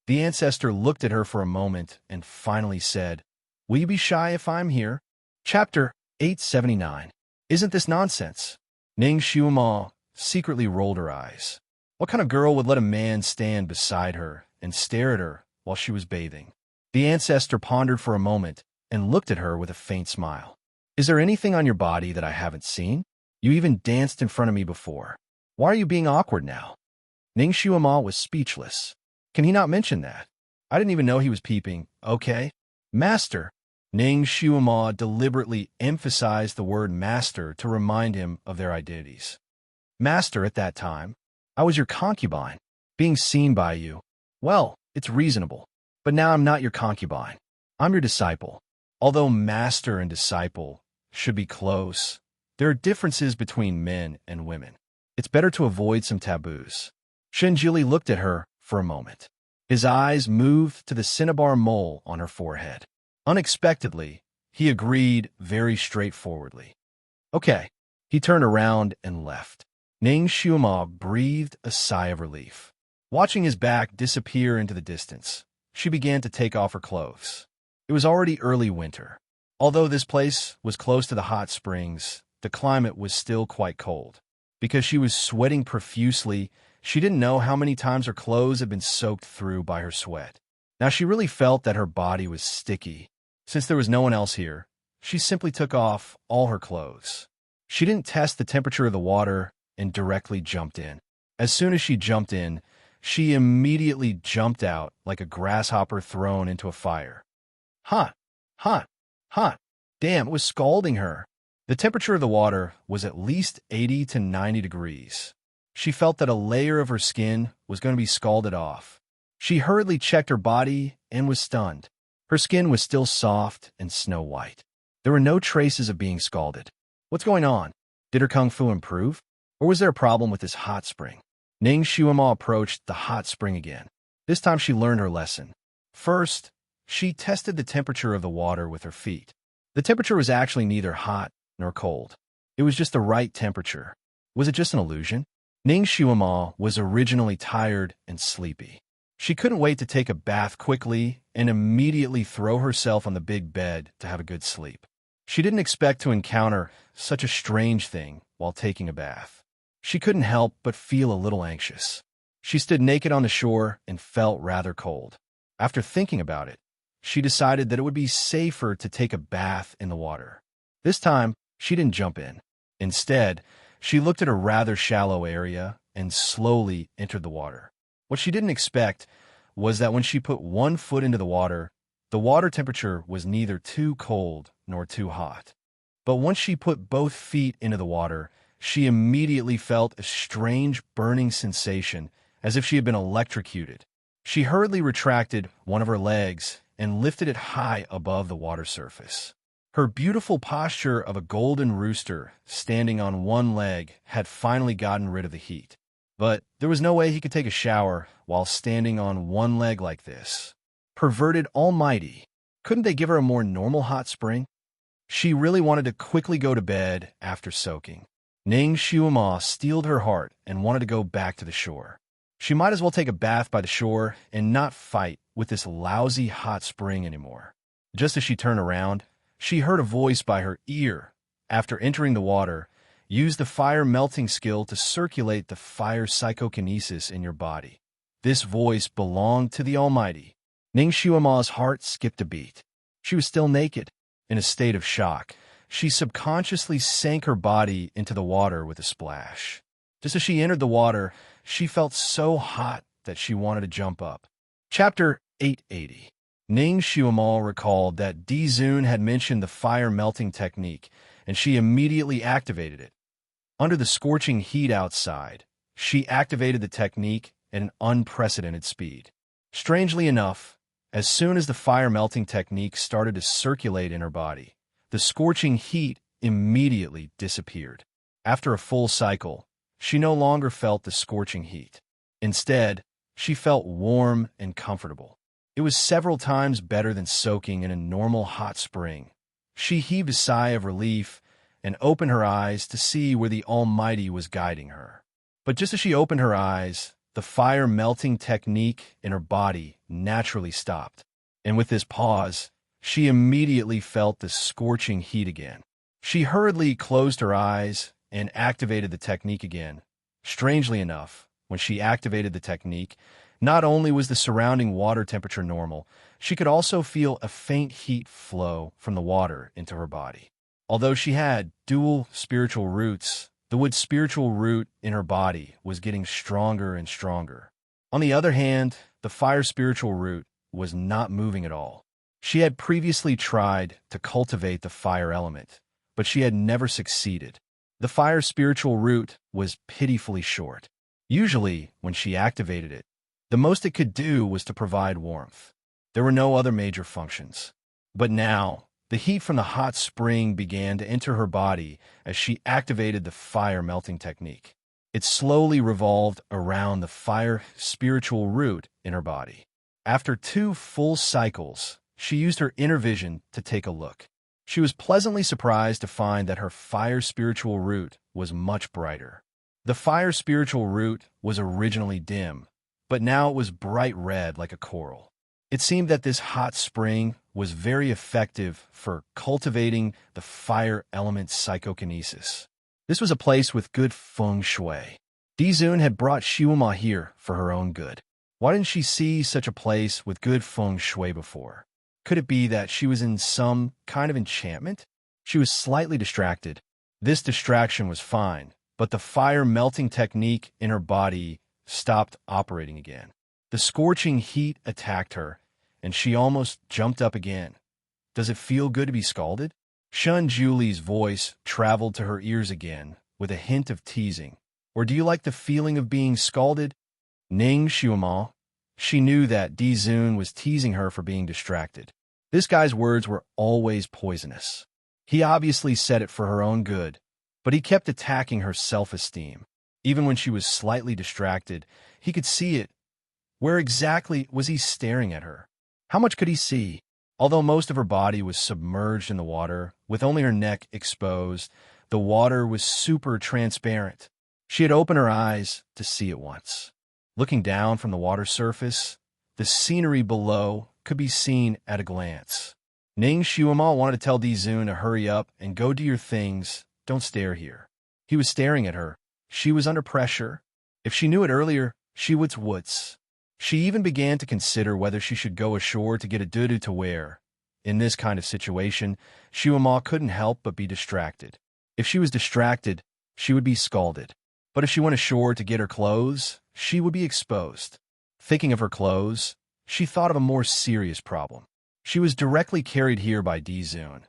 The ancestor looked at her for a moment and finally said, Will you be shy if I'm here? Chapter 879. Isn't this nonsense? Ning Xiuma secretly rolled her eyes. What kind of girl would let a man stand beside her and stare at her while she was bathing? The ancestor pondered for a moment and looked at her with a faint smile. Is there anything on your body that I haven't seen? You even danced in front of me before. Why are you being awkward now? Ning Xiuma was speechless. Can he not mention that? I didn't even know he was peeping. Okay. Master. Ning Xiuma deliberately emphasized the word master to remind him of their identities. Master, at that time, I was your concubine. Being seen by you, well, it's reasonable. But now I'm not your concubine. I'm your disciple. Although master and disciple should be close, there are differences between men and women. It's better to avoid some taboos. Shenjili looked at her for a moment. His eyes moved to the cinnabar mole on her forehead. Unexpectedly, he agreed very straightforwardly. Okay. He turned around and left. Ning Xiuma breathed a sigh of relief. Watching his back disappear into the distance, she began to take off her clothes. It was already early winter. Although this place was close to the hot springs, the climate was still quite cold. Because she was sweating profusely, she didn't know how many times her clothes had been soaked through by her sweat. Now she really felt that her body was sticky. Since there was no one else here, she simply took off all her clothes. She didn't test the temperature of the water and directly jumped in. As soon as she jumped in, she immediately jumped out like a grasshopper thrown into a fire. Hot, hot, hot. Damn, it was scalding her. The temperature of the water was at least 80 to 90 degrees. She felt that a layer of her skin was going to be scalded off. She hurriedly checked her body and was stunned. Her skin was still soft and snow white. There were no traces of being scalded. What's going on? Did her kung fu improve? Or was there a problem with this hot spring? Ning Xiuma approached the hot spring again. This time she learned her lesson. First, she tested the temperature of the water with her feet. The temperature was actually neither hot nor cold. It was just the right temperature. Was it just an illusion? Ning Xiuma was originally tired and sleepy. She couldn't wait to take a bath quickly and immediately throw herself on the big bed to have a good sleep. She didn't expect to encounter such a strange thing while taking a bath. She couldn't help but feel a little anxious. She stood naked on the shore and felt rather cold. After thinking about it, she decided that it would be safer to take a bath in the water. This time, she didn't jump in. Instead, she looked at a rather shallow area and slowly entered the water. What she didn't expect was that when she put one foot into the water temperature was neither too cold nor too hot. But once she put both feet into the water, she immediately felt a strange burning sensation, as if she had been electrocuted. She hurriedly retracted one of her legs and lifted it high above the water surface. Her beautiful posture of a golden rooster standing on one leg had finally gotten rid of the heat. But there was no way he could take a shower while standing on one leg like this. Perverted almighty. Couldn't they give her a more normal hot spring? She really wanted to quickly go to bed after soaking. Ning Xiuma steeled her heart and wanted to go back to the shore. She might as well take a bath by the shore and not fight with this lousy hot spring anymore. Just as she turned around, she heard a voice by her ear. After entering the water, use the fire melting skill to circulate the fire psychokinesis in your body. This voice belonged to the Almighty. Ning Xiuma's heart skipped a beat. She was still naked. In a state of shock, she subconsciously sank her body into the water with a splash. Just as she entered the water, she felt so hot that she wanted to jump up. Chapter 880. Ning Xiuma recalled that Dizun had mentioned the fire melting technique, and she immediately activated it. Under the scorching heat outside, she activated the technique at an unprecedented speed. Strangely enough, as soon as the fire melting technique started to circulate in her body, the scorching heat immediately disappeared. After a full cycle, she no longer felt the scorching heat. Instead, she felt warm and comfortable. It was several times better than soaking in a normal hot spring. She heaved a sigh of relief and opened her eyes to see where the Almighty was guiding her. But just as she opened her eyes, the fire melting technique in her body naturally stopped. And with this pause, she immediately felt the scorching heat again. She hurriedly closed her eyes and activated the technique again. Strangely enough, when she activated the technique, not only was the surrounding water temperature normal, she could also feel a faint heat flow from the water into her body. Although she had dual spiritual roots, the wood spiritual root in her body was getting stronger and stronger. On the other hand, the fire spiritual root was not moving at all. She had previously tried to cultivate the fire element, but she had never succeeded. The fire spiritual root was pitifully short. Usually, when she activated it, the most it could do was to provide warmth. There were no other major functions. But now, the heat from the hot spring began to enter her body as she activated the fire melting technique. It slowly revolved around the fire spiritual root in her body. After 2 full cycles, she used her inner vision to take a look. She was pleasantly surprised to find that her fire spiritual root was much brighter. The fire spiritual root was originally dim, but now it was bright red like a coral. It seemed that this hot spring was very effective for cultivating the fire element psychokinesis. This was a place with good feng shui. Dizun had brought Xiuma here for her own good. Why didn't she see such a place with good feng shui before? Could it be that she was in some kind of enchantment? She was slightly distracted. This distraction was fine, but the fire melting technique in her body stopped operating again. The scorching heat attacked her, and she almost jumped up again. Does it feel good to be scalded? Shun Julie's voice traveled to her ears again, with a hint of teasing. Or do you like the feeling of being scalded? Ning Xiuma. She knew that Dizun was teasing her for being distracted. This guy's words were always poisonous. He obviously said it for her own good, but he kept attacking her self-esteem. Even when she was slightly distracted, he could see it. Where exactly was he staring at her? How much could he see? Although most of her body was submerged in the water, with only her neck exposed, the water was super transparent. She had opened her eyes to see it once. Looking down from the water surface, the scenery below could be seen at a glance. Ning Xiuma wanted to tell Dizun to hurry up and go do your things. Don't stare here. He was staring at her. She was under pressure. If she knew it earlier, she would woods. She even began to consider whether she should go ashore to get a dudu to wear. In this kind of situation, Xiuma couldn't help but be distracted. If she was distracted, she would be scalded. But if she went ashore to get her clothes, she would be exposed. Thinking of her clothes, she thought of a more serious problem. She was directly carried here by Dizun.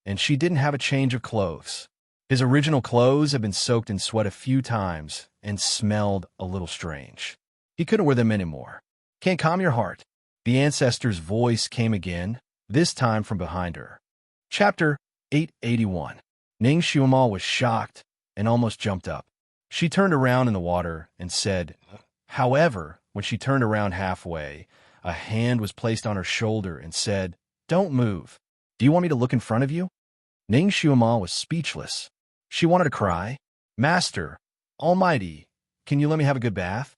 and she didn't have a change of clothes. His original clothes had been soaked in sweat a few times and smelled a little strange. He couldn't wear them anymore. Can't calm your heart. The ancestor's voice came again, this time from behind her. Chapter 881. Ning Xiumal was shocked and almost jumped up. She turned around in the water and said, however, when she turned around halfway, a hand was placed on her shoulder and said, "Don't move. Do you want me to look in front of you?" Ning Xiumal was speechless. She wanted to cry. "Master, Almighty, can you let me have a good bath?"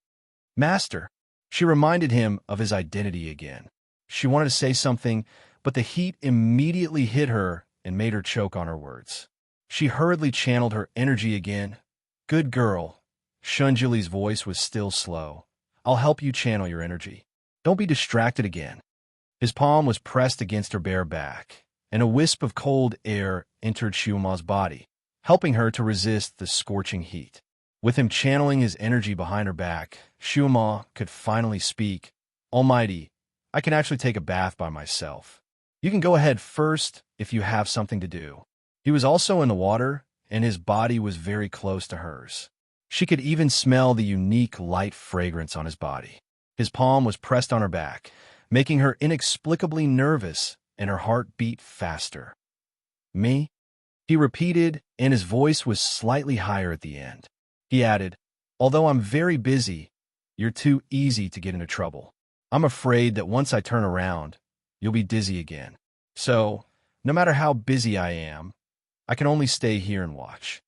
"Master." She reminded him of his identity again. She wanted to say something, but the heat immediately hit her and made her choke on her words. She hurriedly channeled her energy again. "Good girl." Shunjuli's voice was still slow. "I'll help you channel your energy. Don't be distracted again." His palm was pressed against her bare back, and a wisp of cold air entered Xiuma's body, helping her to resist the scorching heat. With him channeling his energy behind her back, Xiuma could finally speak. "Almighty, I can actually take a bath by myself. You can go ahead first if you have something to do." He was also in the water, and his body was very close to hers. She could even smell the unique light fragrance on his body. His palm was pressed on her back, making her inexplicably nervous, and her heart beat faster. "Me?" he repeated, and his voice was slightly higher at the end. He added, "Although I'm very busy, you're too easy to get into trouble. I'm afraid that once I turn around, you'll be dizzy again. So, no matter how busy I am, I can only stay here and watch."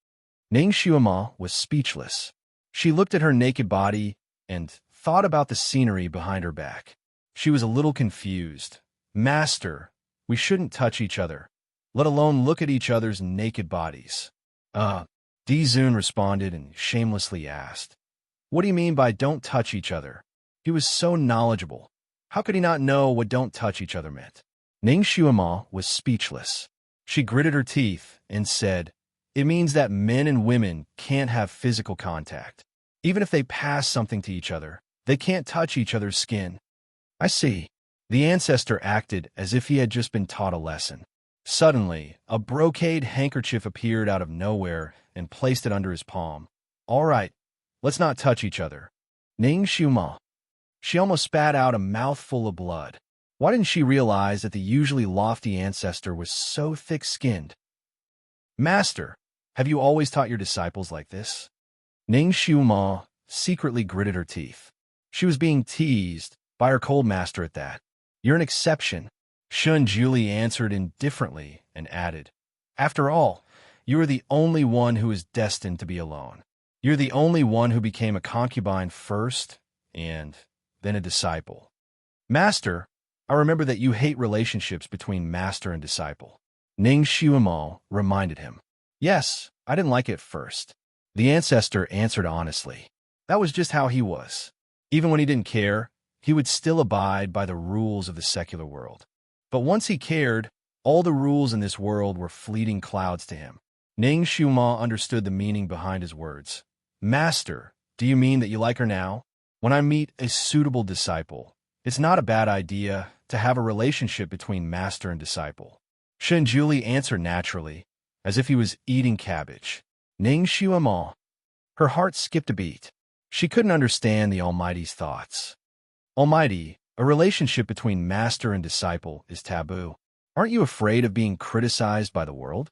Ning Xiuma was speechless. She looked at her naked body and thought about the scenery behind her back. She was a little confused. "Master, we shouldn't touch each other, let alone look at each other's naked bodies." Dizun responded and shamelessly asked, "What do you mean by don't touch each other?" He was so knowledgeable. How could he not know what don't touch each other meant? Ning Xiuma was speechless. She gritted her teeth and said, "It means that men and women can't have physical contact. Even if they pass something to each other, they can't touch each other's skin." "I see." The ancestor acted as if he had just been taught a lesson. Suddenly, a brocade handkerchief appeared out of nowhere and placed it under his palm. "All right, let's not touch each other." Ning Xiuma. She almost spat out a mouthful of blood. Why didn't she realize that the usually lofty ancestor was so thick-skinned? "Master, have you always taught your disciples like this?" Ning Xiuma secretly gritted her teeth. She was being teased by her cold master at that. "You're an exception," Shunjuli answered indifferently and added, "After all, you are the only one who is destined to be alone. You're the only one who became a concubine first and then a disciple." "Master, I remember that you hate relationships between master and disciple." Ning Xiumal reminded him. "Yes, I didn't like it at first." The ancestor answered honestly. That was just how he was. Even when he didn't care, he would still abide by the rules of the secular world. But once he cared, all the rules in this world were fleeting clouds to him. Ning Xiuma understood the meaning behind his words. "Master, do you mean that you like her now? When I meet a suitable disciple, it's not a bad idea to have a relationship between master and disciple." Shunjuli answered naturally, as if he was eating cabbage. Ning Xiuma. Her heart skipped a beat. She couldn't understand the Almighty's thoughts. "Almighty, a relationship between master and disciple is taboo. Aren't you afraid of being criticized by the world?"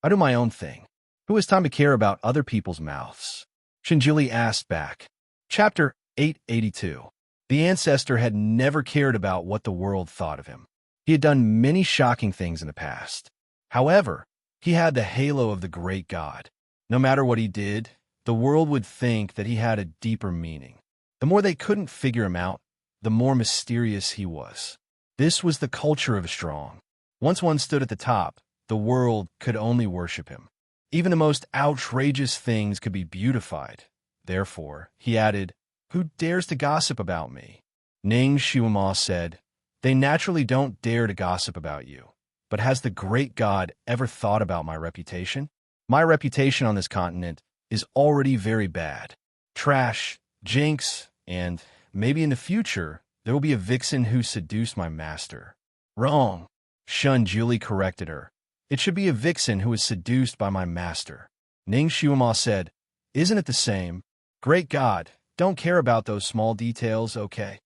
"I do my own thing. Who has time to care about other people's mouths?" Shunjuli asked back. Chapter 882. The ancestor had never cared about what the world thought of him. He had done many shocking things in the past. However, he had the halo of the great god. No matter what he did, the world would think that he had a deeper meaning. The more they couldn't figure him out, the more mysterious he was. This was the culture of strong. Once one stood at the top, the world could only worship him. Even the most outrageous things could be beautified. Therefore, he added, "Who dares to gossip about me?" Ning Xiuma said, "They naturally don't dare to gossip about you. But has the great god ever thought about my reputation? My reputation on this continent is already very bad. Trash, jinx, and maybe in the future, there will be a vixen who seduced my master." "Wrong," Shunjuli corrected her. It should be a vixen who is seduced by my master. Ning Shuima said, Isn't it the same? Great God, don't care about those small details, okay?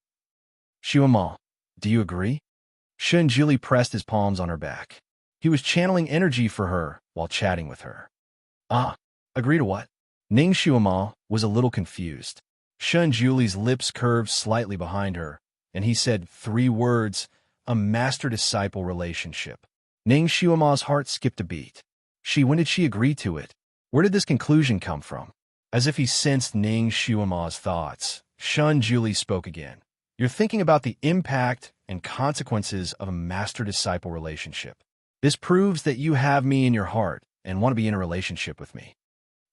Shuima, do you agree? Shunjuli pressed his palms on her back. He was channeling energy for her while chatting with her. Agree to what? Ning Shuima was a little confused. Shunjuli's lips curved slightly behind her, and he said 3 words, a master-disciple relationship. Ning Shuima's heart skipped a beat. When did she agree to it? Where did this conclusion come from? As if he sensed Ning Shuima's thoughts, Shunjuli spoke again. You're thinking about the impact and consequences of a master-disciple relationship. This proves that you have me in your heart and want to be in a relationship with me.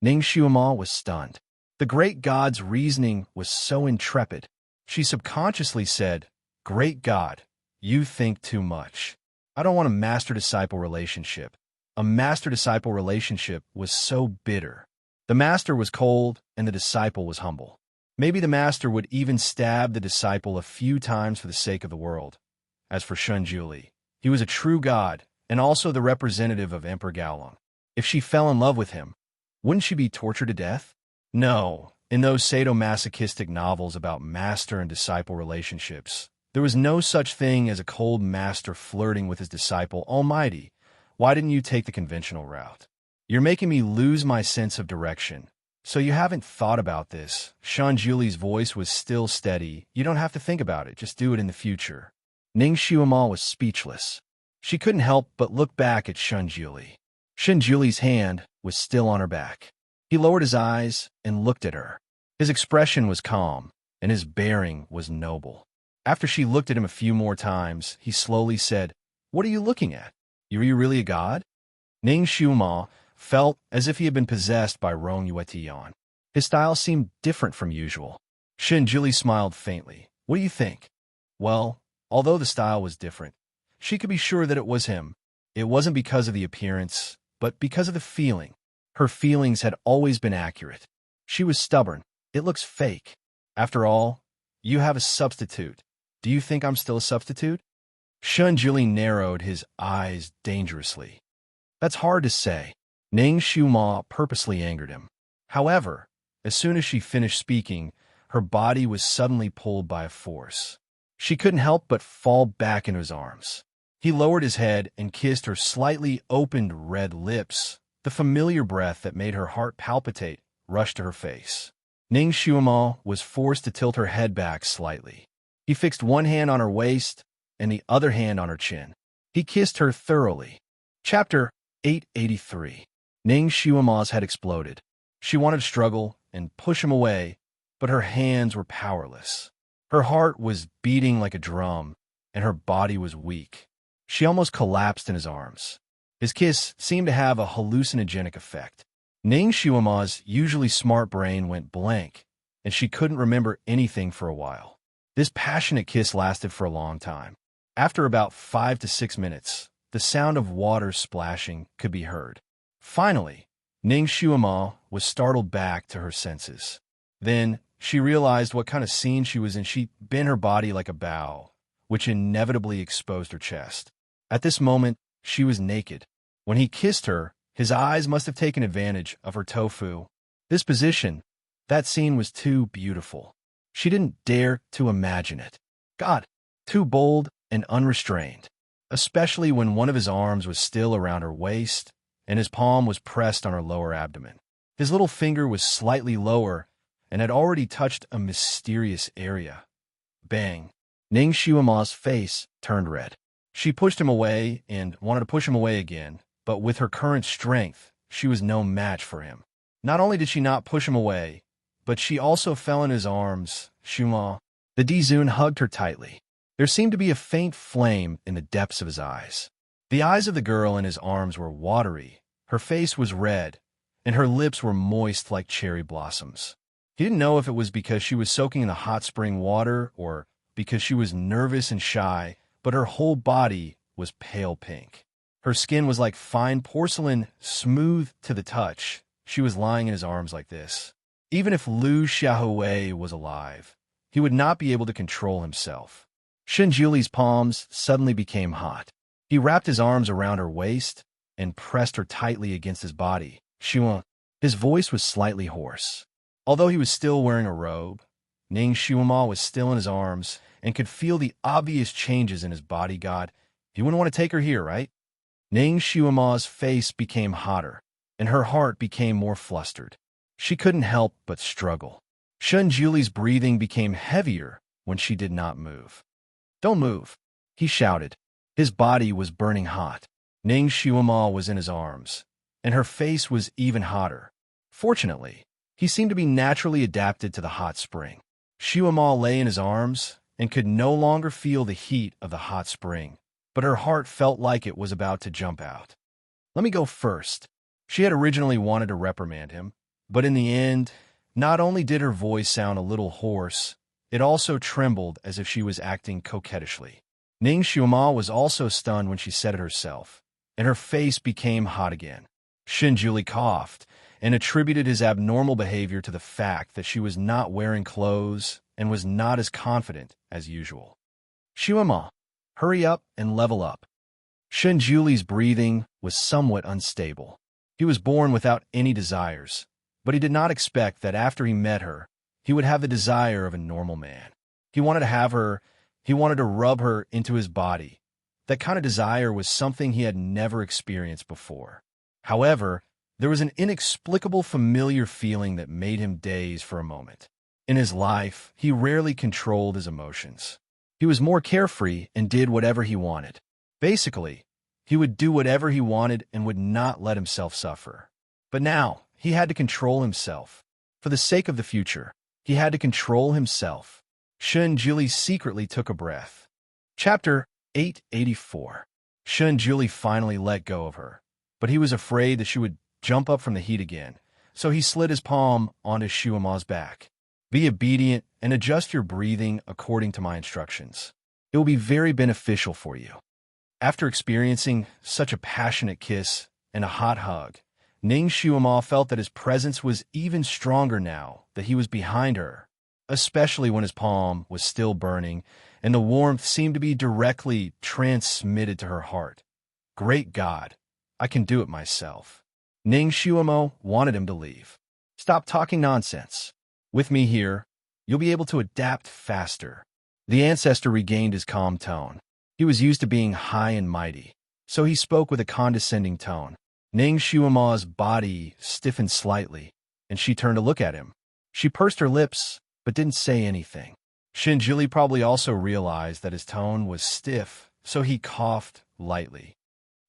Ning Shuima was stunned. The great god's reasoning was so intrepid. She subconsciously said, Great God, you think too much. I don't want a master-disciple relationship. A master-disciple relationship was so bitter. The master was cold and the disciple was humble. Maybe the master would even stab the disciple a few times for the sake of the world. As for Shunjuli, he was a true god and also the representative of Emperor Gaolong. If she fell in love with him, wouldn't she be tortured to death? No, in those sadomasochistic novels about master and disciple relationships, there was no such thing as a cold master flirting with his disciple. Almighty, why didn't you take the conventional route? You're making me lose my sense of direction. So you haven't thought about this. Shunjuli's voice was still steady. You don't have to think about it. Just do it in the future. Ning Shuima was speechless. She couldn't help but look back at Shunjuli. Shunjuli's hand was still on her back. He lowered his eyes and looked at her. His expression was calm, and his bearing was noble. After she looked at him a few more times, he slowly said, What are you looking at? Are you really a god? Ning Shuima felt as if he had been possessed by Rong Yuetian. His style seemed different from usual. Shunjuli smiled faintly. What do you think? Well, although the style was different, she could be sure that it was him. It wasn't because of the appearance, but because of the feeling. Her feelings had always been accurate. She was stubborn. It looks fake. After all, you have a substitute. Do you think I'm still a substitute? Shunjuli narrowed his eyes dangerously. That's hard to say. Ning Shuima purposely angered him. However, as soon as she finished speaking, her body was suddenly pulled by a force. She couldn't help but fall back into his arms. He lowered his head and kissed her slightly opened red lips. The familiar breath that made her heart palpitate rushed to her face. Ning Shuima was forced to tilt her head back slightly. He fixed one hand on her waist and the other hand on her chin. He kissed her thoroughly. Chapter 883. Ning Shuima's head exploded. She wanted to struggle and push him away, but her hands were powerless. Her heart was beating like a drum, and her body was weak. She almost collapsed in his arms. His kiss seemed to have a hallucinogenic effect. Ning Shuima's usually smart brain went blank, and she couldn't remember anything for a while. This passionate kiss lasted for a long time. After about 5 to 6 minutes, the sound of water splashing could be heard. Finally, Ning Shuima was startled back to her senses. Then she realized what kind of scene she was in. She bent her body like a bow, which inevitably exposed her chest. At this moment, she was naked. When he kissed her, his eyes must have taken advantage of her tofu. This position, that scene was too beautiful. She didn't dare to imagine it. God, too bold and unrestrained, especially when one of his arms was still around her waist and his palm was pressed on her lower abdomen. His little finger was slightly lower and had already touched a mysterious area. Bang! Ning Shuima's face turned red. She pushed him away and wanted to push him away again, but with her current strength, she was no match for him. Not only did she not push him away, but she also fell in his arms. Shuima. The Dizun hugged her tightly. There seemed to be a faint flame in the depths of his eyes. The eyes of the girl in his arms were watery, her face was red, and her lips were moist like cherry blossoms. He didn't know if it was because she was soaking in the hot spring water or because she was nervous and shy, but her whole body was pale pink. Her skin was like fine porcelain, smooth to the touch. She was lying in his arms like this. Even if Liu Xiaohui was alive, he would not be able to control himself. Shunjuli's palms suddenly became hot. He wrapped his arms around her waist and pressed her tightly against his body. Shuama. His voice was slightly hoarse. Although he was still wearing a robe, Ning Shuama was still in his arms and could feel the obvious changes in his body. God, you wouldn't want to take her here, right? Ning Shuama's face became hotter, and her heart became more flustered. She couldn't help but struggle. Shun Julie's breathing became heavier when she did not move. Don't move, he shouted. His body was burning hot. Ning Shuama was in his arms, and her face was even hotter. Fortunately, he seemed to be naturally adapted to the hot spring. Shuama lay in his arms and could no longer feel the heat of the hot spring, but her heart felt like it was about to jump out. Let me go first. She had originally wanted to reprimand him, but in the end, not only did her voice sound a little hoarse, it also trembled as if she was acting coquettishly. Ning Shuama was also stunned when she said it herself, and her face became hot again. Julie coughed and attributed his abnormal behavior to the fact that she was not wearing clothes and was not as confident as usual. Shuama, hurry up and level up. Julie's breathing was somewhat unstable. He was born without any desires, but he did not expect that after he met her, he would have the desire of a normal man. He wanted to have her, he wanted to rub her into his body. That kind of desire was something he had never experienced before. However, there was an inexplicable familiar feeling that made him daze for a moment. In his life, he rarely controlled his emotions. He was more carefree and did whatever he wanted. Basically, he would do whatever he wanted and would not let himself suffer. But now, he had to control himself. For the sake of the future, he had to control himself. Julie secretly took a breath. Chapter 884. Julie finally let go of her, but he was afraid that she would jump up from the heat again, so he slid his palm onto Shuama's back. Be obedient and adjust your breathing according to my instructions. It will be very beneficial for you. After experiencing such a passionate kiss and a hot hug, Ning Shuama felt that his presence was even stronger now that he was behind her, especially when his palm was still burning and the warmth seemed to be directly transmitted to her heart. Great God, I can do it myself. Ning Shuama wanted him to leave. Stop talking nonsense. With me here, you'll be able to adapt faster. The ancestor regained his calm tone. He was used to being high and mighty, so he spoke with a condescending tone. Ning Shuama's body stiffened slightly, and she turned to look at him. She pursed her lips, but didn't say anything. Julie probably also realized that his tone was stiff, so he coughed lightly.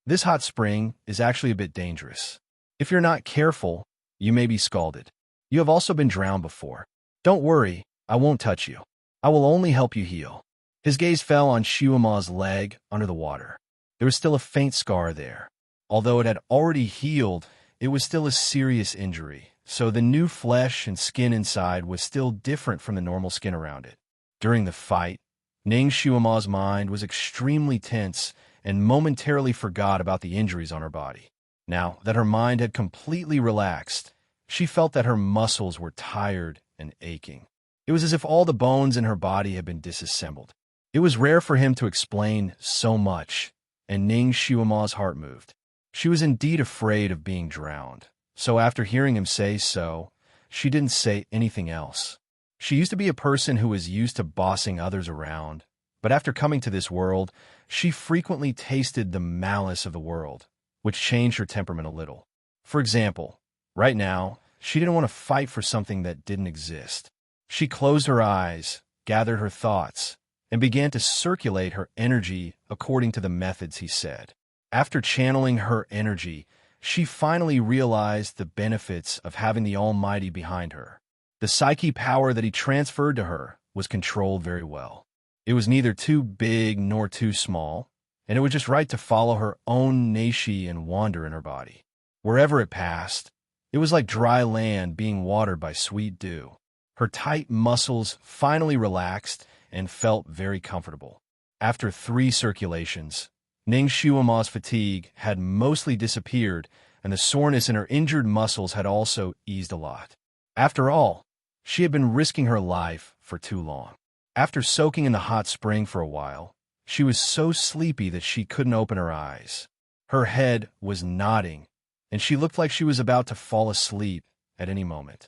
This hot spring is actually a bit dangerous. If you're not careful, you may be scalded. You have also been drowned before. Don't worry, I won't touch you. I will only help you heal. His gaze fell on Shuama's leg under the water. There was still a faint scar there. Although it had already healed, it was still a serious injury, so the new flesh and skin inside was still different from the normal skin around it. During the fight, Ning Shuama's mind was extremely tense and momentarily forgot about the injuries on her body. Now that her mind had completely relaxed, she felt that her muscles were tired and aching. It was as if all the bones in her body had been disassembled. It was rare for him to explain so much, and Ning Shuama's heart moved. She was indeed afraid of being drowned, so after hearing him say so, she didn't say anything else. She used to be a person who was used to bossing others around, but after coming to this world, she frequently tasted the malice of the world, which changed her temperament a little. For example, right now, she didn't want to fight for something that didn't exist. She closed her eyes, gathered her thoughts, and began to circulate her energy according to the methods he said. After channeling her energy, she finally realized the benefits of having the Almighty behind her. The psyche power that he transferred to her was controlled very well. It was neither too big nor too small, and it was just right to follow her own nashi and wander in her body. Wherever it passed, it was like dry land being watered by sweet dew. Her tight muscles finally relaxed and felt very comfortable. After 3 circulations, Ning Shuama's fatigue had mostly disappeared, and the soreness in her injured muscles had also eased a lot. After all, she had been risking her life for too long. After soaking in the hot spring for a while, she was so sleepy that she couldn't open her eyes. Her head was nodding, and she looked like she was about to fall asleep at any moment.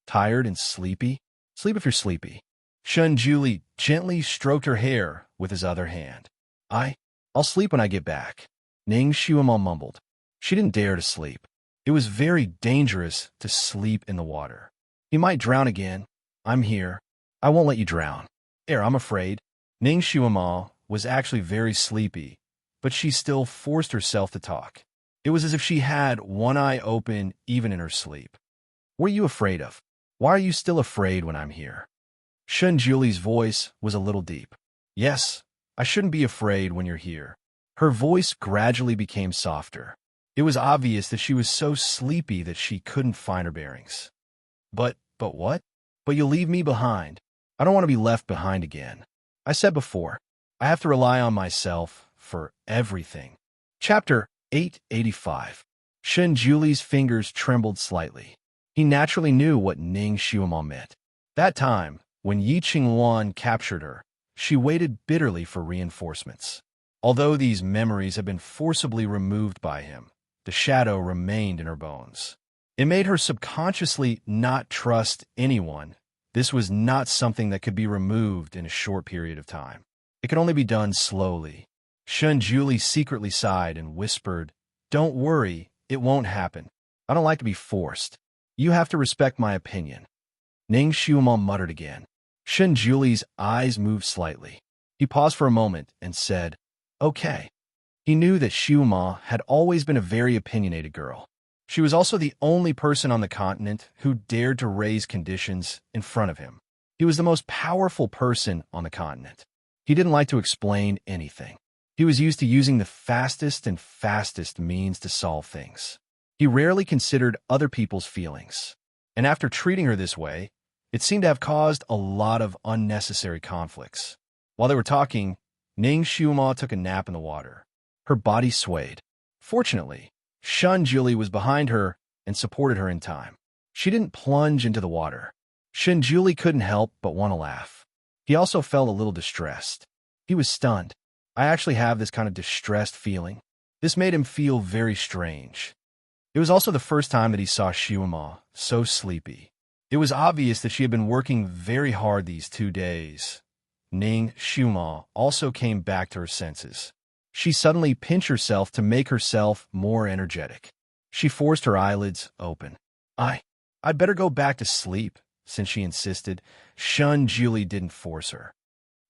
Tired and sleepy? Sleep if you're sleepy. Shun Julie gently stroked her hair with his other hand. I'll sleep when I get back, Ning Xiumo mumbled. She didn't dare to sleep. It was very dangerous to sleep in the water. You might drown again. I'm here. I won't let you drown. I'm afraid. Ning Xiumo was actually very sleepy, but she still forced herself to talk. It was as if she had one eye open even in her sleep. What are you afraid of? Why are you still afraid when I'm here? Shun Julie's voice was a little deep. Yes, I shouldn't be afraid when you're here. Her voice gradually became softer. It was obvious that she was so sleepy that she couldn't find her bearings. But what? But you'll leave me behind. I don't want to be left behind again. I said before, I have to rely on myself for everything. Chapter 885. Shun Julie's fingers trembled slightly. He naturally knew what Ning Xiumo meant. That time, when Yi Qingwan captured her, she waited bitterly for reinforcements. Although these memories had been forcibly removed by him, the shadow remained in her bones. It made her subconsciously not trust anyone. This was not something that could be removed in a short period of time. It could only be done slowly. Shun Julie secretly sighed and whispered, "Don't worry, it won't happen. I don't like to be forced. You have to respect my opinion." Ning Xiumo muttered again. Shun Julie's eyes moved slightly. He paused for a moment and said, "Okay." He knew that Xiumo had always been a very opinionated girl. She was also the only person on the continent who dared to raise conditions in front of him. He was the most powerful person on the continent. He didn't like to explain anything. He was used to using the fastest means to solve things. He rarely considered other people's feelings. And after treating her this way, it seemed to have caused a lot of unnecessary conflicts. While they were talking, Ning Xiumo took a nap in the water. Her body swayed. Fortunately, Shun Julie was behind her and supported her in time. She didn't plunge into the water. Shun Julie couldn't help but want to laugh. He also felt a little distressed. He was stunned. I actually have this kind of distressed feeling. This made him feel very strange. It was also the first time that he saw Xiumo so sleepy. It was obvious that she had been working very hard these 2 days. Ning Xiumo also came back to her senses. She suddenly pinched herself to make herself more energetic. She forced her eyelids open. I'd better go back to sleep, since she insisted. Shun Julie didn't force her.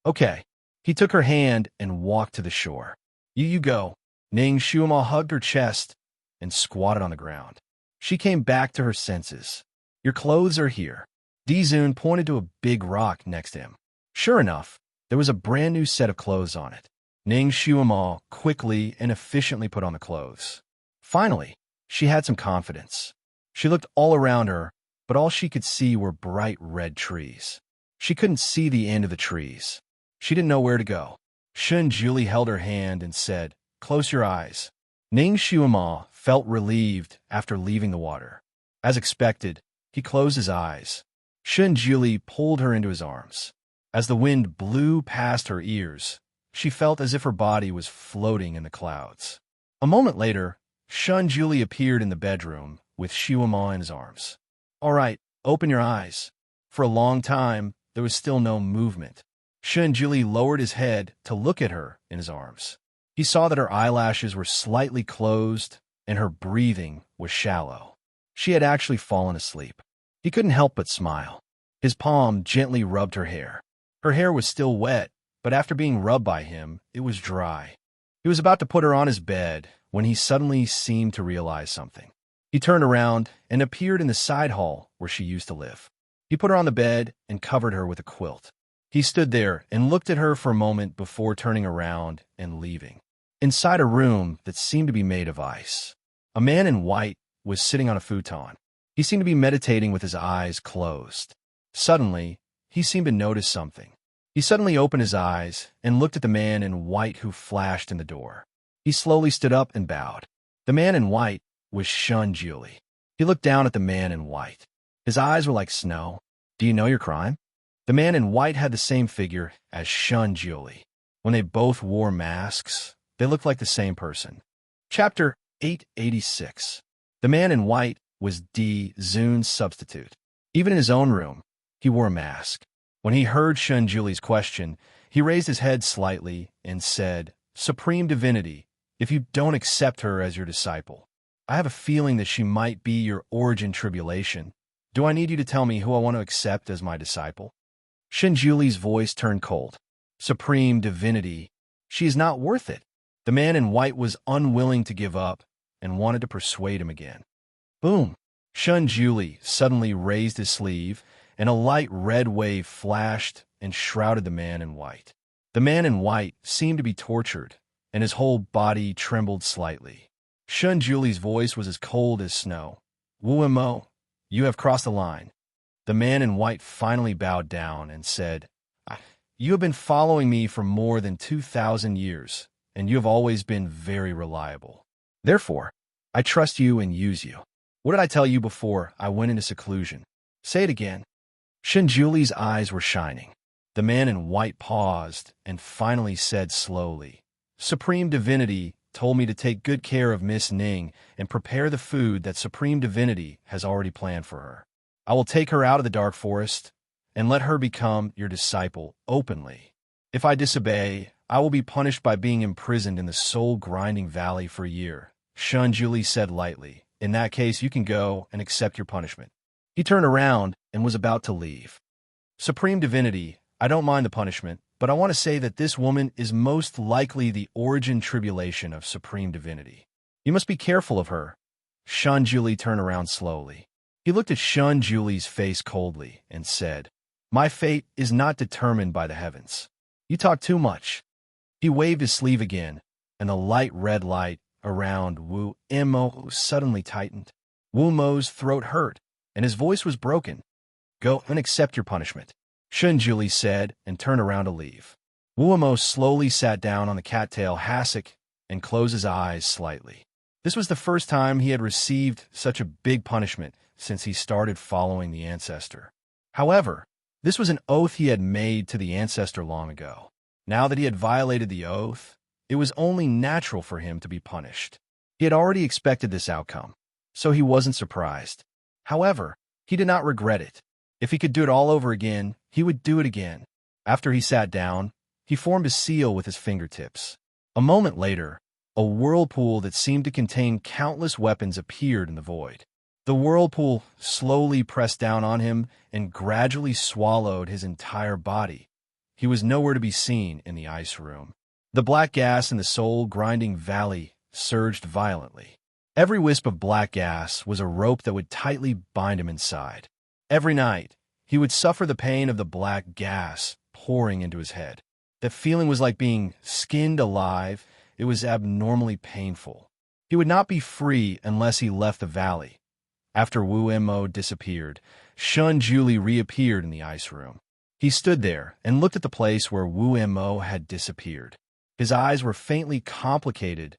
Okay. He took her hand and walked to the shore. You go. Ning Xiumo hugged her chest and squatted on the ground. She came back to her senses. Your clothes are here. Dizun pointed to a big rock next to him. Sure enough, there was a brand new set of clothes on it. Ning Xiumo quickly and efficiently put on the clothes. Finally, she had some confidence. She looked all around her, but all she could see were bright red trees. She couldn't see the end of the trees. She didn't know where to go. Shun Julie held her hand and said, "Close your eyes." Ning Xiumo felt relieved after leaving the water. As expected, he closed his eyes. Shun Julie pulled her into his arms. As the wind blew past her ears, she felt as if her body was floating in the clouds. A moment later, Shun Julie appeared in the bedroom with Xiumo in his arms. All right, open your eyes. For a long time, there was still no movement. Shun Julie lowered his head to look at her in his arms. He saw that her eyelashes were slightly closed and her breathing was shallow. She had actually fallen asleep. He couldn't help but smile. His palm gently rubbed her hair. Her hair was still wet, but after being rubbed by him, it was dry. He was about to put her on his bed when he suddenly seemed to realize something. He turned around and appeared in the side hall where she used to live. He put her on the bed and covered her with a quilt. He stood there and looked at her for a moment before turning around and leaving. Inside a room that seemed to be made of ice, a man in white was sitting on a futon. He seemed to be meditating with his eyes closed. Suddenly, he seemed to notice something. He suddenly opened his eyes and looked at the man in white who flashed in the door. He slowly stood up and bowed. The man in white was Shun Julie. He looked down at the man in white. His eyes were like snow. Do you know your crime? The man in white had the same figure as Shun Julie. When they both wore masks, they looked like the same person. Chapter 886. The man in white was Zoon's substitute. Even in his own room, he wore a mask. When he heard Shun Juli's question, he raised his head slightly and said, "Supreme Divinity, if you don't accept her as your disciple, I have a feeling that she might be your origin tribulation. Do I need you to tell me who I want to accept as my disciple?" Shun Juli's voice turned cold. "Supreme Divinity, she is not worth it." The man in white was unwilling to give up and wanted to persuade him again. Boom! Shun Juli suddenly raised his sleeve, and a light red wave flashed and shrouded the man in white. The man in white seemed to be tortured, and his whole body trembled slightly. Shun Juli's voice was as cold as snow. "Wu Mo, you have crossed the line." The man in white finally bowed down and said, "You have been following me for more than 2,000 years, and you have always been very reliable. Therefore, I trust you and use you. What did I tell you before I went into seclusion? Say it again." Shun Juli's eyes were shining. The man in white paused and finally said slowly, "Supreme Divinity told me to take good care of Miss Ning and prepare the food that Supreme Divinity has already planned for her. I will take her out of the dark forest and let her become your disciple openly. If I disobey, I will be punished by being imprisoned in the soul-grinding valley for a year." Shun Juli said lightly, "In that case, you can go and accept your punishment." He turned around and was about to leave. "Supreme Divinity, I don't mind the punishment, but I want to say that this woman is most likely the origin tribulation of Supreme Divinity. You must be careful of her." Shun Juli turned around slowly. He looked at Shun Juli's face coldly and said, "My fate is not determined by the heavens. You talk too much." He waved his sleeve again, and the light red light around Wu Mo suddenly tightened. Wu Mo's throat hurt, and his voice was broken. "Go and accept your punishment," Shun Juli said, and turned around to leave. Wu Mo slowly sat down on the cattail hassock and closed his eyes slightly. This was the first time he had received such a big punishment since he started following the ancestor. However, this was an oath he had made to the ancestor long ago. Now that he had violated the oath, it was only natural for him to be punished. He had already expected this outcome, so he wasn't surprised. However, he did not regret it. If he could do it all over again, he would do it again. After he sat down, he formed a seal with his fingertips. A moment later, a whirlpool that seemed to contain countless weapons appeared in the void. The whirlpool slowly pressed down on him and gradually swallowed his entire body. He was nowhere to be seen in the ice room. The black gas in the soul-grinding valley surged violently. Every wisp of black gas was a rope that would tightly bind him inside. Every night, he would suffer the pain of the black gas pouring into his head. That feeling was like being skinned alive. It was abnormally painful. He would not be free unless he left the valley. After Wu Mo disappeared, Shun Juli reappeared in the ice room. He stood there and looked at the place where Wu Mo had disappeared. His eyes were faintly complicated.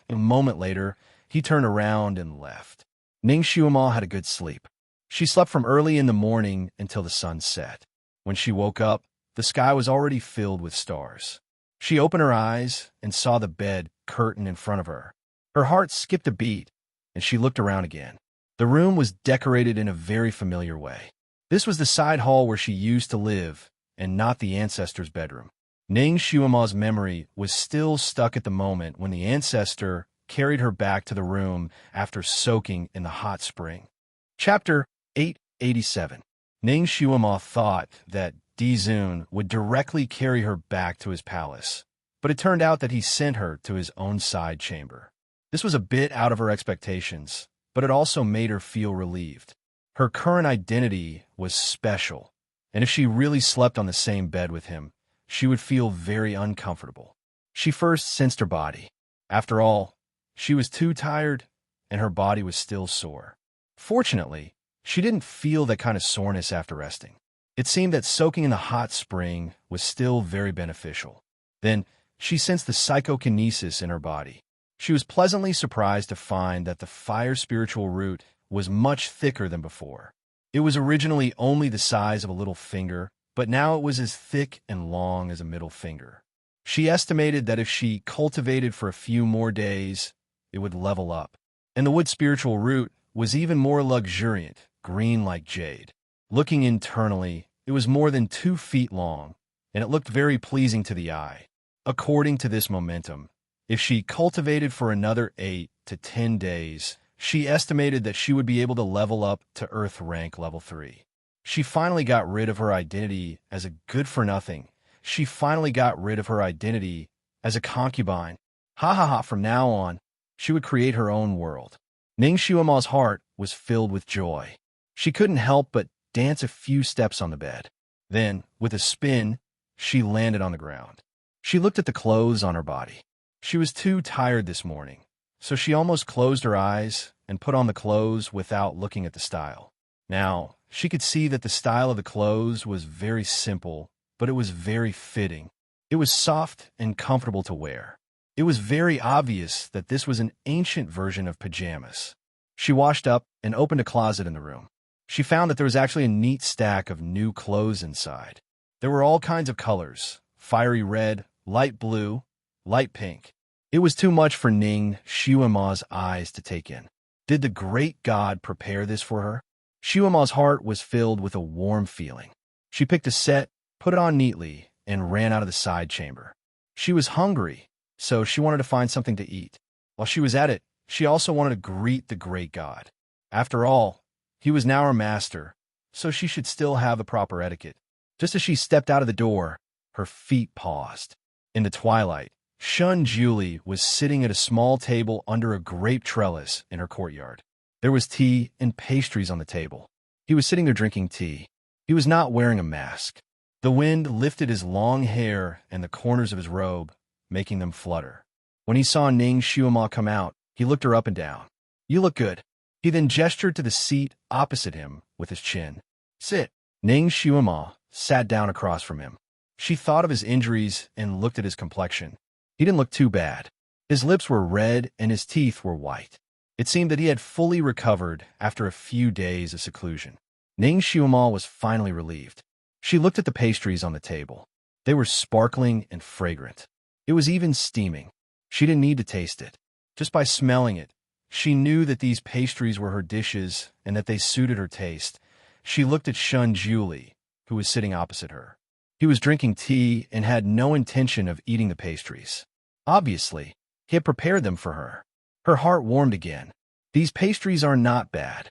A moment later, he turned around and left. Ning Xuema had a good sleep. She slept from early in the morning until the sun set. When she woke up, the sky was already filled with stars. She opened her eyes and saw the bed curtain in front of her. Her heart skipped a beat, and she looked around again. The room was decorated in a very familiar way. This was the side hall where she used to live, and not the ancestor's bedroom. Ning Xuema's memory was still stuck at the moment when the ancestor carried her back to the room after soaking in the hot spring. Chapter 887. Ning Xuema thought that Zoon would directly carry her back to his palace, but it turned out that he sent her to his own side chamber. This was a bit out of her expectations, but it also made her feel relieved. Her current identity was special, and if she really slept on the same bed with him, she would feel very uncomfortable. She first sensed her body. After all, she was too tired, and her body was still sore. Fortunately, she didn't feel that kind of soreness after resting. It seemed that soaking in the hot spring was still very beneficial. Then, she sensed the psychokinesis in her body. She was pleasantly surprised to find that the fire spiritual root was much thicker than before. It was originally only the size of a little finger, but now it was as thick and long as a middle finger. She estimated that if she cultivated for a few more days, it would level up. And the wood spiritual root was even more luxuriant, green like jade. Looking internally, it was more than 2 feet long, and it looked very pleasing to the eye. According to this momentum, if she cultivated for another 8 to 10 days, she estimated that she would be able to level up to Earth rank level 3. She finally got rid of her identity as a good-for-nothing. She finally got rid of her identity as a concubine. Ha ha ha, from now on, she would create her own world. Ning Xiuma's heart was filled with joy. She couldn't help but dance a few steps on the bed. Then, with a spin, she landed on the ground. She looked at the clothes on her body. She was too tired this morning, so she almost closed her eyes and put on the clothes without looking at the style. Now, she could see that the style of the clothes was very simple, but it was very fitting. It was soft and comfortable to wear. It was very obvious that this was an ancient version of pajamas. She washed up and opened a closet in the room. She found that there was actually a neat stack of new clothes inside. There were all kinds of colors: fiery red, light blue, light pink. It was too much for Ning Xiuma's eyes to take in. Did the great god prepare this for her? Xiuma's heart was filled with a warm feeling. She picked a set, put it on neatly, and ran out of the side chamber. She was hungry, so she wanted to find something to eat. While she was at it, she also wanted to greet the great god. After all, he was now her master, so she should still have the proper etiquette. Just as she stepped out of the door, her feet paused. In the twilight, Shun Julie was sitting at a small table under a grape trellis in her courtyard. There was tea and pastries on the table. He was sitting there drinking tea. He was not wearing a mask. The wind lifted his long hair and the corners of his robe, making them flutter. When he saw Ning Xiuma come out, he looked her up and down. "You look good." He then gestured to the seat opposite him with his chin. "Sit." Ning Xiuma sat down across from him. She thought of his injuries and looked at his complexion. He didn't look too bad. His lips were red and his teeth were white. It seemed that he had fully recovered after a few days of seclusion. Ning Xiuma was finally relieved. She looked at the pastries on the table. They were sparkling and fragrant. It was even steaming. She didn't need to taste it. Just by smelling it, she knew that these pastries were her dishes and that they suited her taste. She looked at Shun Julie, who was sitting opposite her. He was drinking tea and had no intention of eating the pastries. Obviously, he had prepared them for her. Her heart warmed again. These pastries are not bad.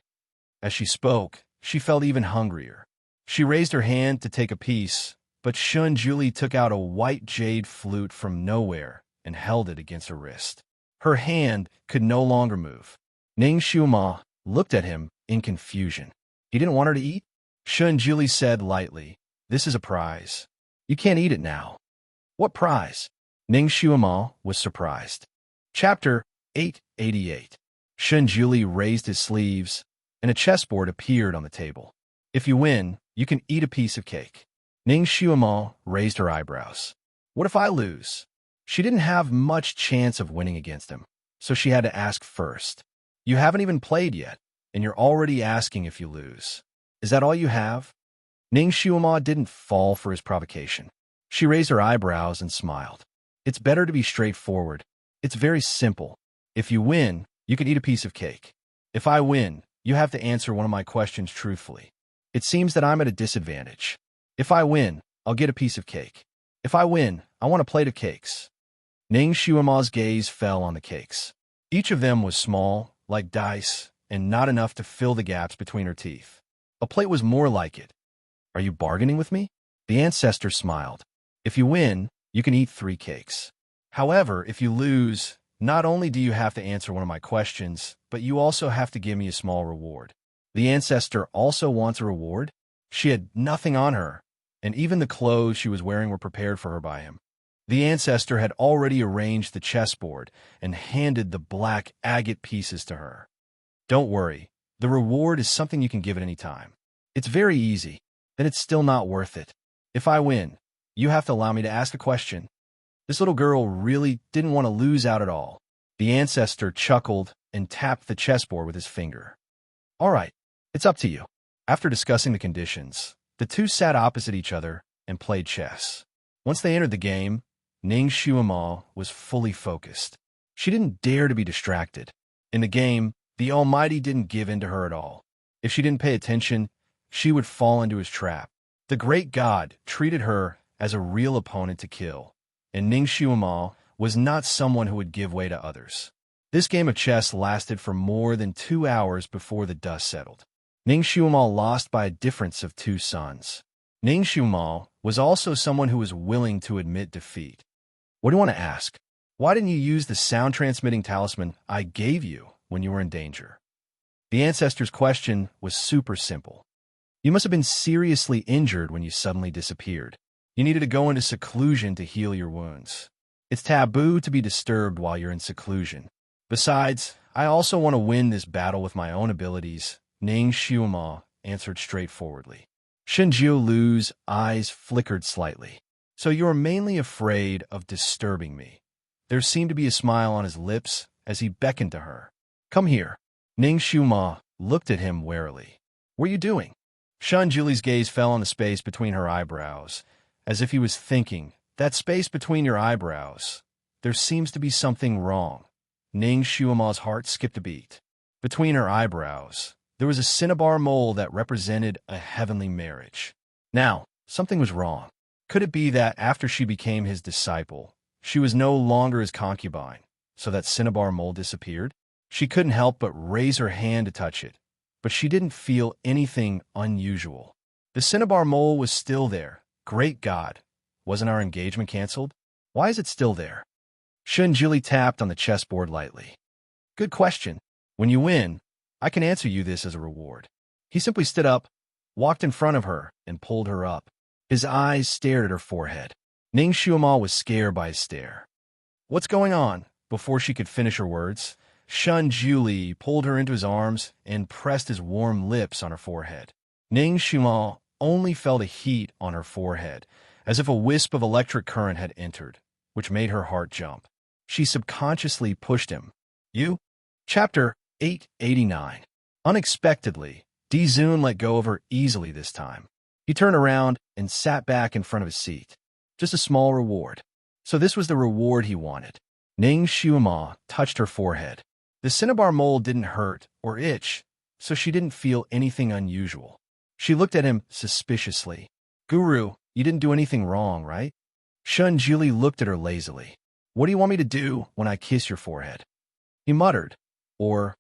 As she spoke, she felt even hungrier. She raised her hand to take a piece, but Shun Julie took out a white jade flute from nowhere and held it against her wrist. Her hand could no longer move. Ning Xiuma looked at him in confusion. He didn't want her to eat? Shun Julie said lightly, "This is a prize. You can't eat it now." "What prize?" Ning Xiuma was surprised. Chapter 888. Shun Julie raised his sleeves, and a chessboard appeared on the table. "If you win, you can eat a piece of cake." Ning Xiuma raised her eyebrows. "What if I lose?" She didn't have much chance of winning against him, so she had to ask first. "You haven't even played yet, and you're already asking if you lose. Is that all you have?" Ning Xiuma didn't fall for his provocation. She raised her eyebrows and smiled. "It's better to be straightforward. It's very simple. If you win, you can eat a piece of cake. If I win, you have to answer one of my questions truthfully. It seems that I'm at a disadvantage. If I win, I'll get a piece of cake. If I win, I want a plate of cakes." Ning Xiuma's gaze fell on the cakes. Each of them was small, like dice, and not enough to fill the gaps between her teeth. A plate was more like it. "Are you bargaining with me?" The ancestor smiled. "If you win, you can eat 3 cakes. However, if you lose, not only do you have to answer one of my questions, but you also have to give me a small reward." The ancestor also wants a reward? She had nothing on her, and even the clothes she was wearing were prepared for her by him. The ancestor had already arranged the chessboard and handed the black agate pieces to her. "Don't worry, the reward is something you can give at any time. It's very easy, then it's still not worth it. If I win, you have to allow me to ask a question." This little girl really didn't want to lose out at all. The ancestor chuckled and tapped the chessboard with his finger. "All right, it's up to you." After discussing the conditions, the two sat opposite each other and played chess. Once they entered the game, Ning Xiuma was fully focused. She didn't dare to be distracted. In the game, the Almighty didn't give in to her at all. If she didn't pay attention, she would fall into his trap. The great god treated her as a real opponent to kill, and Ning Xiaomo was not someone who would give way to others. This game of chess lasted for more than 2 hours before the dust settled. Ning Xiaomo lost by a difference of 2 suns. Ning Xiaomo was also someone who was willing to admit defeat. What do you want to ask? Why didn't you use the sound-transmitting talisman I gave you when you were in danger? The ancestor's question was super simple. You must have been seriously injured when you suddenly disappeared. You needed to go into seclusion to heal your wounds. It's taboo to be disturbed while you're in seclusion. Besides, I also want to win this battle with my own abilities, Ning Xiaomo answered straightforwardly. Shen Jiulu's eyes flickered slightly. So you are mainly afraid of disturbing me. There seemed to be a smile on his lips as he beckoned to her. Come here. Ning Xiaomo looked at him warily. What are you doing? Shen Jiulu's gaze fell on the space between her eyebrows, as if he was thinking, that space between your eyebrows. There seems to be something wrong. Ning Xiaomo's heart skipped a beat. Between her eyebrows, there was a cinnabar mole that represented a heavenly marriage. Now, something was wrong. Could it be that after she became his disciple, she was no longer his concubine, so that cinnabar mole disappeared? She couldn't help but raise her hand to touch it, but she didn't feel anything unusual. The cinnabar mole was still there. Great God, wasn't our engagement canceled? Why is it still there? Shen Jiulu tapped on the chessboard lightly. Good question. When you win, I can answer you this as a reward. He simply stood up, walked in front of her, and pulled her up. His eyes stared at her forehead. Ning Xiaomo was scared by his stare. What's going on? Before she could finish her words, Shen Jiulu pulled her into his arms and pressed his warm lips on her forehead. Ning Xiaomo only felt a heat on her forehead, as if a wisp of electric current had entered, which made her heart jump. She subconsciously pushed him. You? Chapter 889. Unexpectedly, Di-Zun let go of her easily this time. He turned around and sat back in front of his seat. Just a small reward. So this was the reward he wanted. Ning Xiaomo touched her forehead. The cinnabar mole didn't hurt or itch, so she didn't feel anything unusual. She looked at him suspiciously. Guru, you didn't do anything wrong, right? Shen Jiulu looked at her lazily. What do you want me to do when I kiss your forehead? He muttered. Or,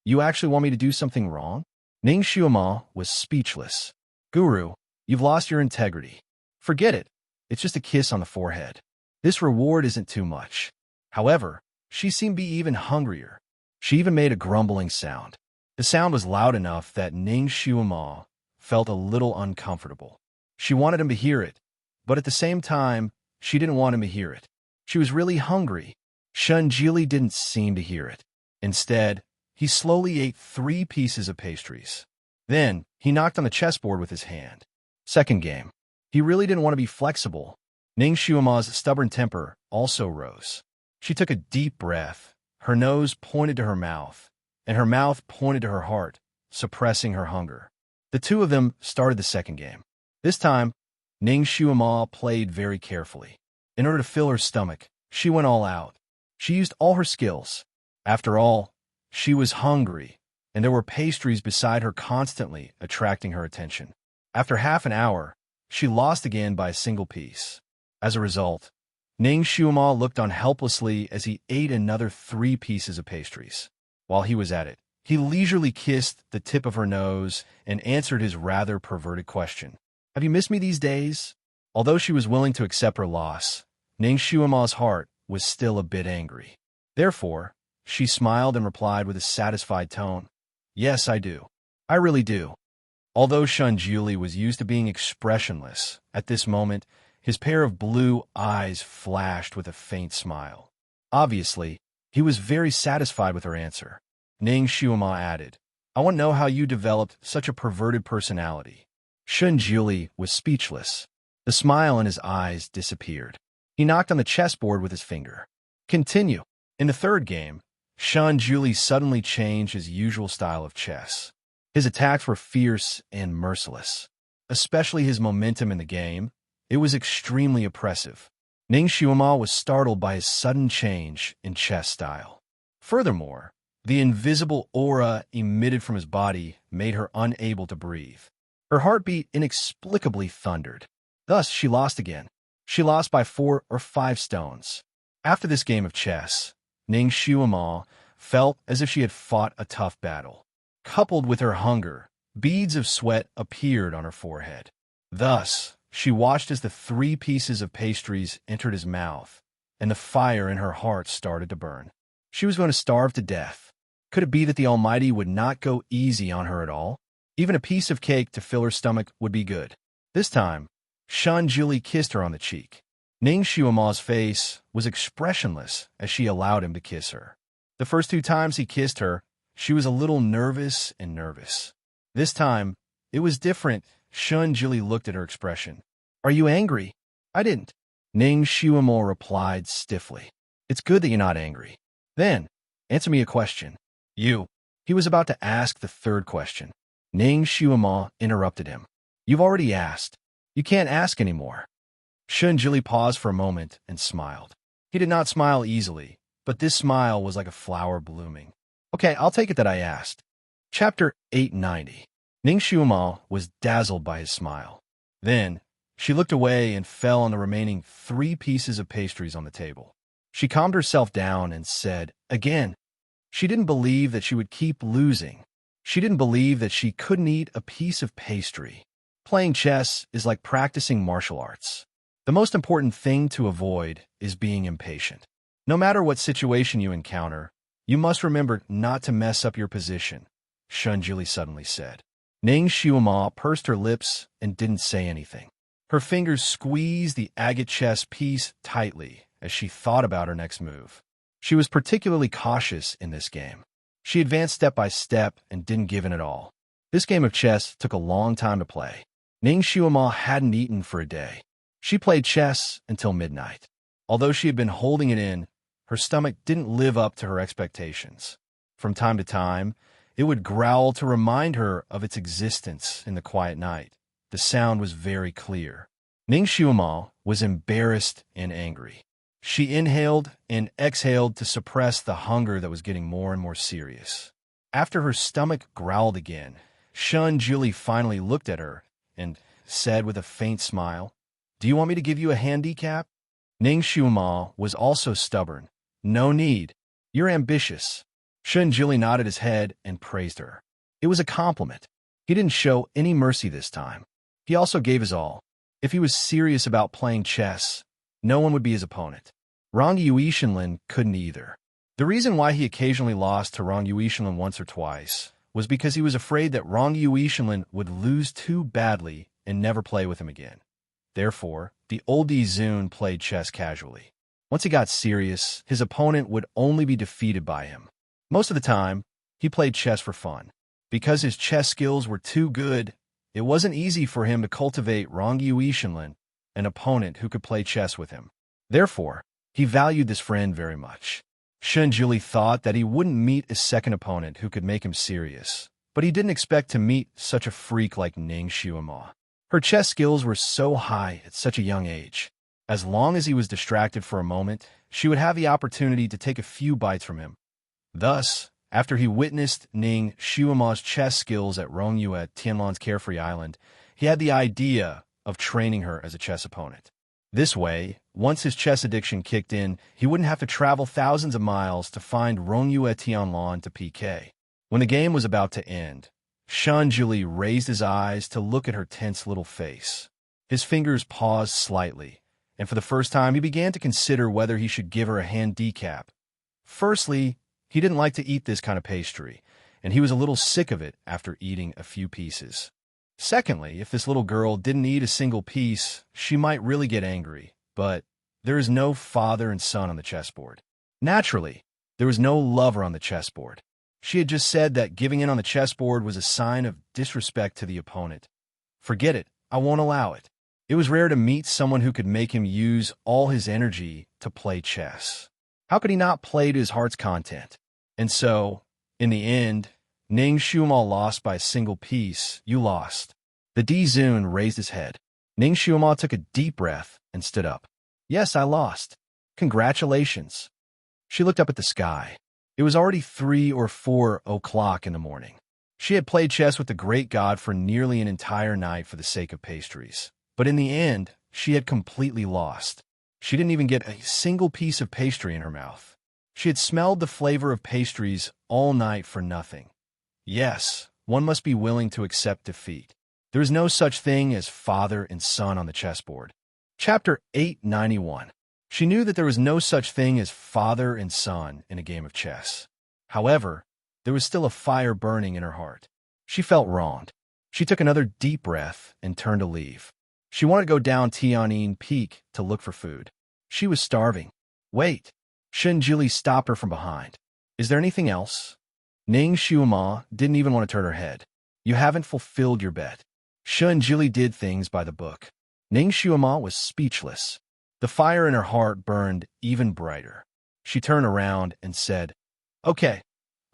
you actually want me to do something wrong? Ning Xiaomo was speechless. Guru, you've lost your integrity. Forget it. It's just a kiss on the forehead. This reward isn't too much. However, she seemed to be even hungrier. She even made a grumbling sound. The sound was loud enough that Ning Xiaomo felt a little uncomfortable. She wanted him to hear it, but at the same time, she didn't want him to hear it. She was really hungry. Shen Jiulu didn't seem to hear it. Instead, he slowly ate 3 pieces of pastries. Then, he knocked on the chessboard with his hand. Second game. He really didn't want to be flexible. Ning Xiaomo's stubborn temper also rose. She took a deep breath. Her nose pointed to her mouth, and her mouth pointed to her heart, suppressing her hunger. The two of them started the second game. This time, Ning Xiaomo played very carefully. In order to fill her stomach, she went all out. She used all her skills. After all, she was hungry, and there were pastries beside her constantly attracting her attention. After half an hour, she lost again by a single piece. As a result, Ning Xiaomo looked on helplessly as he ate another 3 pieces of pastries. While he was at it, he leisurely kissed the tip of her nose and answered his rather perverted question. Have you missed me these days? Although she was willing to accept her loss, Ning Xiaomo's heart was still a bit angry. Therefore, she smiled and replied with a satisfied tone. Yes, I do. I really do. Although Shen Jiulu was used to being expressionless, at this moment, his pair of blue eyes flashed with a faint smile. Obviously, he was very satisfied with her answer. Ning Xiaomo added, I want to know how you developed such a perverted personality. Shen Jiulu was speechless. The smile in his eyes disappeared. He knocked on the chessboard with his finger. Continue. In the third game, Shen Jiulu suddenly changed his usual style of chess. His attacks were fierce and merciless. Especially his momentum in the game, it was extremely oppressive. Ning Xiaoma was startled by his sudden change in chess style. Furthermore, the invisible aura emitted from his body made her unable to breathe. Her heartbeat inexplicably thundered. Thus, she lost again. She lost by 4 or 5 stones. After this game of chess, Ning Xiaoma felt as if she had fought a tough battle. Coupled with her hunger, beads of sweat appeared on her forehead. Thus, she watched as the 3 pieces of pastries entered his mouth, and the fire in her heart started to burn. She was going to starve to death. Could it be that the Almighty would not go easy on her at all? Even a piece of cake to fill her stomach would be good. This time, Shun Jili kissed her on the cheek. Ning Xiaoma's face was expressionless as she allowed him to kiss her. The first 2 times he kissed her, she was a little nervous. This time, it was different. Shun Jili looked at her expression. "Are you angry?" "I didn't." Ning Xiaoma replied stiffly. "It's good that you're not angry. Then, answer me a question." "You." He was about to ask the 3rd question. Ning Xiaoma interrupted him. "You've already asked. You can't ask anymore." Shun Jili paused for a moment and smiled. He did not smile easily, but this smile was like a flower blooming. "Okay, I'll take it that I asked." Chapter 890. Ning Xiaoma was dazzled by his smile. Then, she looked away and fell on the remaining 3 pieces of pastries on the table. She calmed herself down and said, again, she didn't believe that she would keep losing. She didn't believe that she couldn't eat a piece of pastry. Playing chess is like practicing martial arts. The most important thing to avoid is being impatient. No matter what situation you encounter, you must remember not to mess up your position, Shun Jili suddenly said. Ning Xiaoma pursed her lips and didn't say anything. Her fingers squeezed the agate chess piece tightly as she thought about her next move. She was particularly cautious in this game. She advanced step by step and didn't give in at all. This game of chess took a long time to play. Ning Xiaoma hadn't eaten for a day. She played chess until midnight. Although she had been holding it in, her stomach didn't live up to her expectations. From time to time, it would growl to remind her of its existence in the quiet night. The sound was very clear. Ning Xiaoma was embarrassed and angry. She inhaled and exhaled to suppress the hunger that was getting more and more serious. After her stomach growled again, Shun Jili finally looked at her and said with a faint smile, "Do you want me to give you a handicap?" Ning Xiaoma was also stubborn. "No need. You're ambitious." Shun Jili nodded his head and praised her. It was a compliment. He didn't show any mercy this time. He also gave his all. If he was serious about playing chess, no one would be his opponent. Rong Yuishinlin couldn't either. The reason why he occasionally lost to Rong Yuishinlin once or twice was because he was afraid that Rong Yuishinlin would lose too badly and never play with him again. Therefore, the oldie Zun played chess casually. Once he got serious, his opponent would only be defeated by him. Most of the time, he played chess for fun. Because his chess skills were too good, it wasn't easy for him to cultivate Rong Yuishinlin, an opponent who could play chess with him. Therefore, he valued this friend very much. Shun Jili thought that he wouldn't meet a second opponent who could make him serious, but he didn't expect to meet such a freak like Ning Xiaoma. Her chess skills were so high at such a young age. As long as he was distracted for a moment, she would have the opportunity to take a few bites from him. Thus, after he witnessed Ning Xiaoma's chess skills at Rongyu at Tianlan's Carefree Island, he had the idea of training her as a chess opponent. This way, once his chess addiction kicked in, he wouldn't have to travel thousands of miles to find Rongyu at Tianlan to PK. When the game was about to end, Shun Jili raised his eyes to look at her tense little face. His fingers paused slightly, and for the first time he began to consider whether he should give her a handicap. Firstly, he didn't like to eat this kind of pastry, and he was a little sick of it after eating a few pieces. Secondly, if this little girl didn't eat a single piece, she might really get angry, but there is no father and son on the chessboard. Naturally, there was no lover on the chessboard. She had just said that giving in on the chessboard was a sign of disrespect to the opponent. Forget it, I won't allow it. It was rare to meet someone who could make him use all his energy to play chess. How could he not play to his heart's content? And so, in the end, Ning Xiaoma lost by a single piece. You lost. The D Zun raised his head. Ning Xiaoma took a deep breath and stood up. Yes, I lost. Congratulations. She looked up at the sky. It was already 3 or 4 o'clock in the morning. She had played chess with the great god for nearly an entire night for the sake of pastries. But in the end, she had completely lost. She didn't even get a single piece of pastry in her mouth. She had smelled the flavor of pastries all night for nothing. Yes, one must be willing to accept defeat. There is no such thing as father and son on the chessboard. Chapter 891. She knew that there was no such thing as father and son in a game of chess. However, there was still a fire burning in her heart. She felt wronged. She took another deep breath and turned to leave. She wanted to go down Tianyin Peak to look for food. She was starving. Wait. Shenjili stopped her from behind. Is there anything else? Ning Xiuma didn't even want to turn her head. You haven't fulfilled your bet. Shenjili did things by the book. Ning Xiuma was speechless. The fire in her heart burned even brighter. She turned around and said, Okay,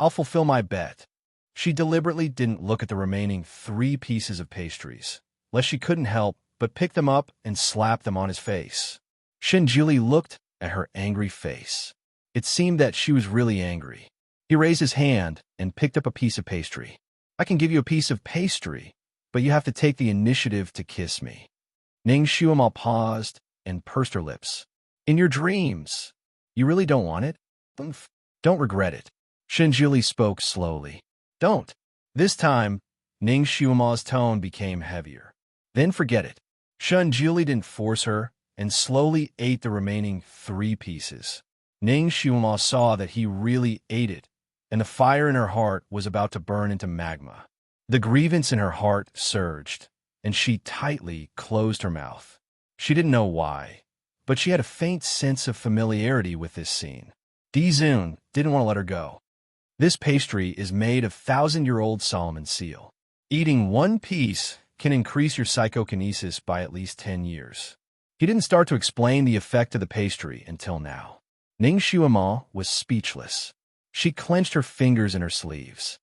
I'll fulfill my bet. She deliberately didn't look at the remaining 3 pieces of pastries, lest she couldn't help but pick them up and slap them on his face. Shenjili looked at her angry face. It seemed that she was really angry. He raised his hand and picked up a piece of pastry. I can give you a piece of pastry, but you have to take the initiative to kiss me. Ning Xiuma paused and pursed her lips. In your dreams. You really don't want it? Don't regret it. Shenjili spoke slowly. Don't. This time, Ning Xiuma's tone became heavier. Then forget it. Shenjili didn't force her and slowly ate the remaining 3 pieces. Ning Xiuma saw that he really ate it, and the fire in her heart was about to burn into magma. The grievance in her heart surged, and she tightly closed her mouth. She didn't know why, but she had a faint sense of familiarity with this scene. Dizun didn't want to let her go. This pastry is made of 1,000-year-old Solomon seal. Eating 1 piece can increase your psychokinesis by at least 10 years. He didn't start to explain the effect of the pastry until now. Ning Xiuma was speechless. She clenched her fingers in her sleeves.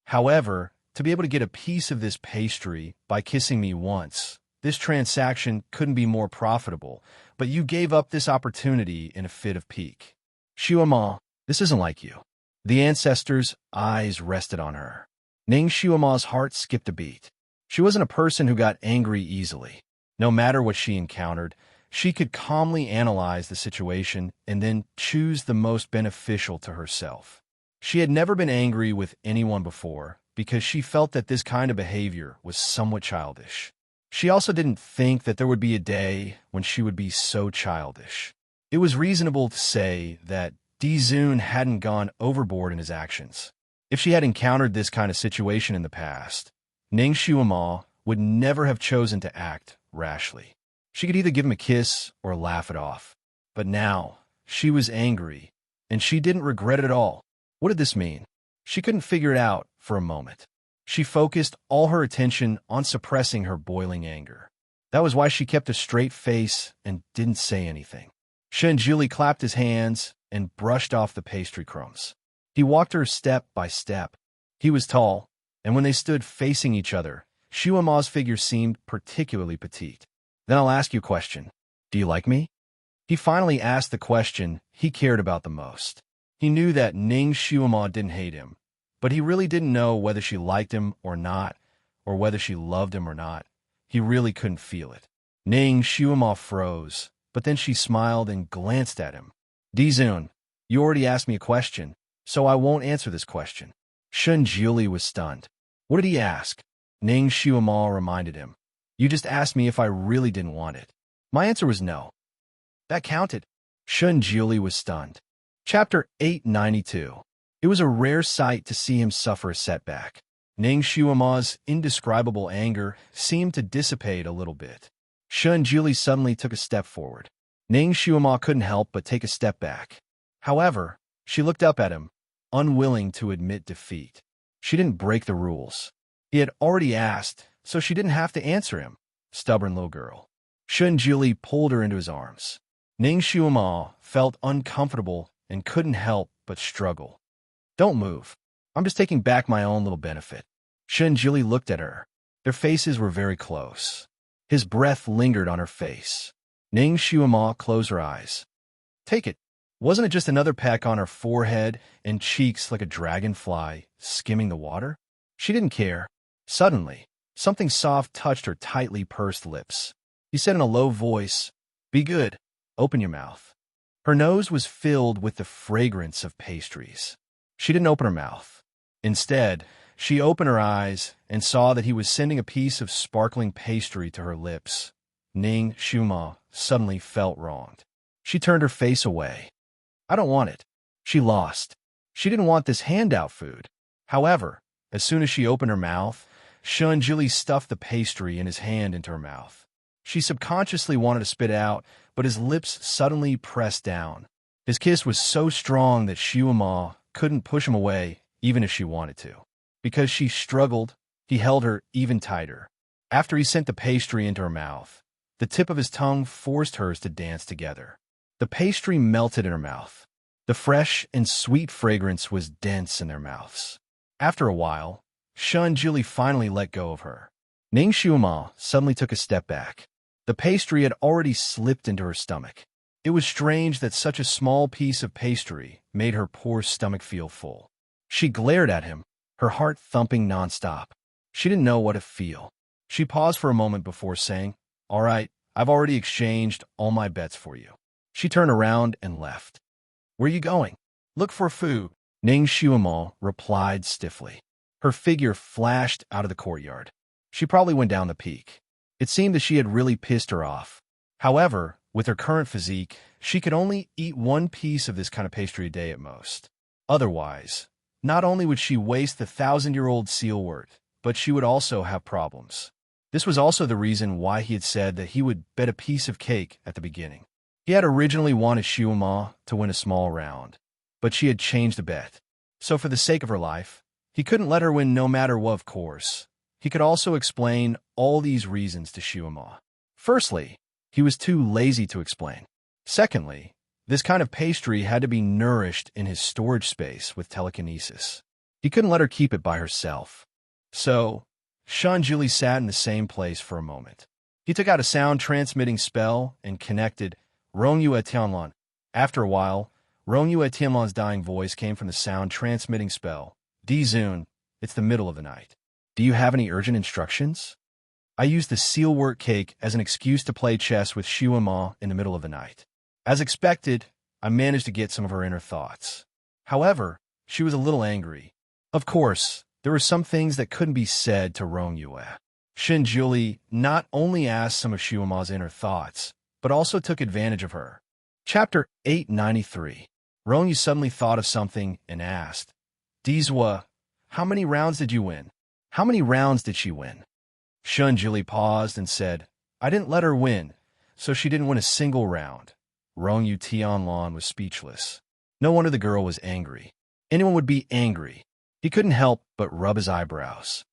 However, to be able to get a piece of this pastry by kissing me once, this transaction couldn't be more profitable, but you gave up this opportunity in a fit of pique. Xiuma, this isn't like you. The ancestors' eyes rested on her. Ning Xiuma's heart skipped a beat. She wasn't a person who got angry easily. No matter what she encountered, she could calmly analyze the situation and then choose the most beneficial to herself. She had never been angry with anyone before because she felt that this kind of behavior was somewhat childish. She also didn't think that there would be a day when she would be so childish. It was reasonable to say that Dizun hadn't gone overboard in his actions. If she had encountered this kind of situation in the past, Ning Xiuma would never have chosen to act rashly. She could either give him a kiss or laugh it off. But now, she was angry, and she didn't regret it at all. What did this mean? She couldn't figure it out for a moment. She focused all her attention on suppressing her boiling anger. That was why she kept a straight face and didn't say anything. Shenjili clapped his hands and brushed off the pastry crumbs. He walked her step by step. He was tall, and when they stood facing each other, Xiuma's figure seemed particularly petite. Then I'll ask you a question. Do you like me? He finally asked the question he cared about the most. He knew that Ning Xiuma didn't hate him, but he really didn't know whether she liked him or not, or whether she loved him or not. He really couldn't feel it. Ning Xiuma froze, but then she smiled and glanced at him. Dizun, you already asked me a question, so I won't answer this question. Shenjili was stunned. What did he ask? Ning Xiuma reminded him. You just asked me if I really didn't want it. My answer was no. That counted. Shenjili was stunned. Chapter 892. It was a rare sight to see him suffer a setback. Ning Xiuma's indescribable anger seemed to dissipate a little bit. Shenjili suddenly took a step forward. Ning Xiuma couldn't help but take a step back. However, she looked up at him, unwilling to admit defeat. She didn't break the rules. He had already asked, so she didn't have to answer him. Stubborn little girl. Shenjili pulled her into his arms. Ning Xiuma felt uncomfortable and couldn't help but struggle. Don't move. I'm just taking back my own little benefit. Shenjili looked at her. Their faces were very close. His breath lingered on her face. Ning Shuama closed her eyes. Take it. Wasn't it just another peck on her forehead and cheeks like a dragonfly skimming the water? She didn't care. Suddenly, something soft touched her tightly pursed lips. He said in a low voice, "Be good. Open your mouth." Her nose was filled with the fragrance of pastries. She didn't open her mouth. Instead, she opened her eyes and saw that he was sending a piece of sparkling pastry to her lips. Ning Shuma suddenly felt wronged. She turned her face away. I don't want it. She lost. She didn't want this handout food. However, as soon as she opened her mouth, Shunjili stuffed the pastry in his hand into her mouth. She subconsciously wanted to spit out, but his lips suddenly pressed down. His kiss was so strong that Shuama couldn't push him away even if she wanted to. Because she struggled, he held her even tighter. After he sent the pastry into her mouth, the tip of his tongue forced hers to dance together. The pastry melted in her mouth. The fresh and sweet fragrance was dense in their mouths. After a while, Shunjili finally let go of her. Ning Shuama suddenly took a step back. The pastry had already slipped into her stomach. It was strange that such a small piece of pastry made her poor stomach feel full. She glared at him, her heart thumping nonstop. She didn't know what to feel. She paused for a moment before saying, "All right, I've already exchanged all my bets for you." She turned around and left. "Where are you going?" "Look for food," Ning Shuama replied stiffly. Her figure flashed out of the courtyard. She probably went down the peak. It seemed that she had really pissed her off. However, with her current physique, she could only eat one piece of this kind of pastry a day at most. Otherwise, not only would she waste the 1,000-year-old seal wort, but she would also have problems. This was also the reason why he had said that he would bet a piece of cake at the beginning. He had originally wanted Shuama to win a small round, but she had changed the bet. So for the sake of her life, he couldn't let her win no matter what, of course. He could also explain all these reasons to Shuama. Firstly, he was too lazy to explain. Secondly, this kind of pastry had to be nourished in his storage space with telekinesis. He couldn't let her keep it by herself. So, Shunjili sat in the same place for a moment. He took out a sound-transmitting spell and connected Rongyue Tianlan. After a while, Rongyue Tianlan's dying voice came from the sound-transmitting spell. "Dizun, it's the middle of the night. Do you have any urgent instructions?" I used the sealwork cake as an excuse to play chess with Shuama in the middle of the night. As expected, I managed to get some of her inner thoughts. However, she was a little angry. Of course, there were some things that couldn't be said to Rongyue. Shunjili not only asked some of Shuama's inner thoughts, but also took advantage of her. Chapter 893. Rongyue suddenly thought of something and asked, "Dizwa, how many rounds did you win?" "How many rounds did she win?" Shunjili paused and said, "I didn't let her win, so she didn't win a single round." Rongyue Tianlan was speechless. No wonder the girl was angry. Anyone would be angry. He couldn't help but rub his eyebrows.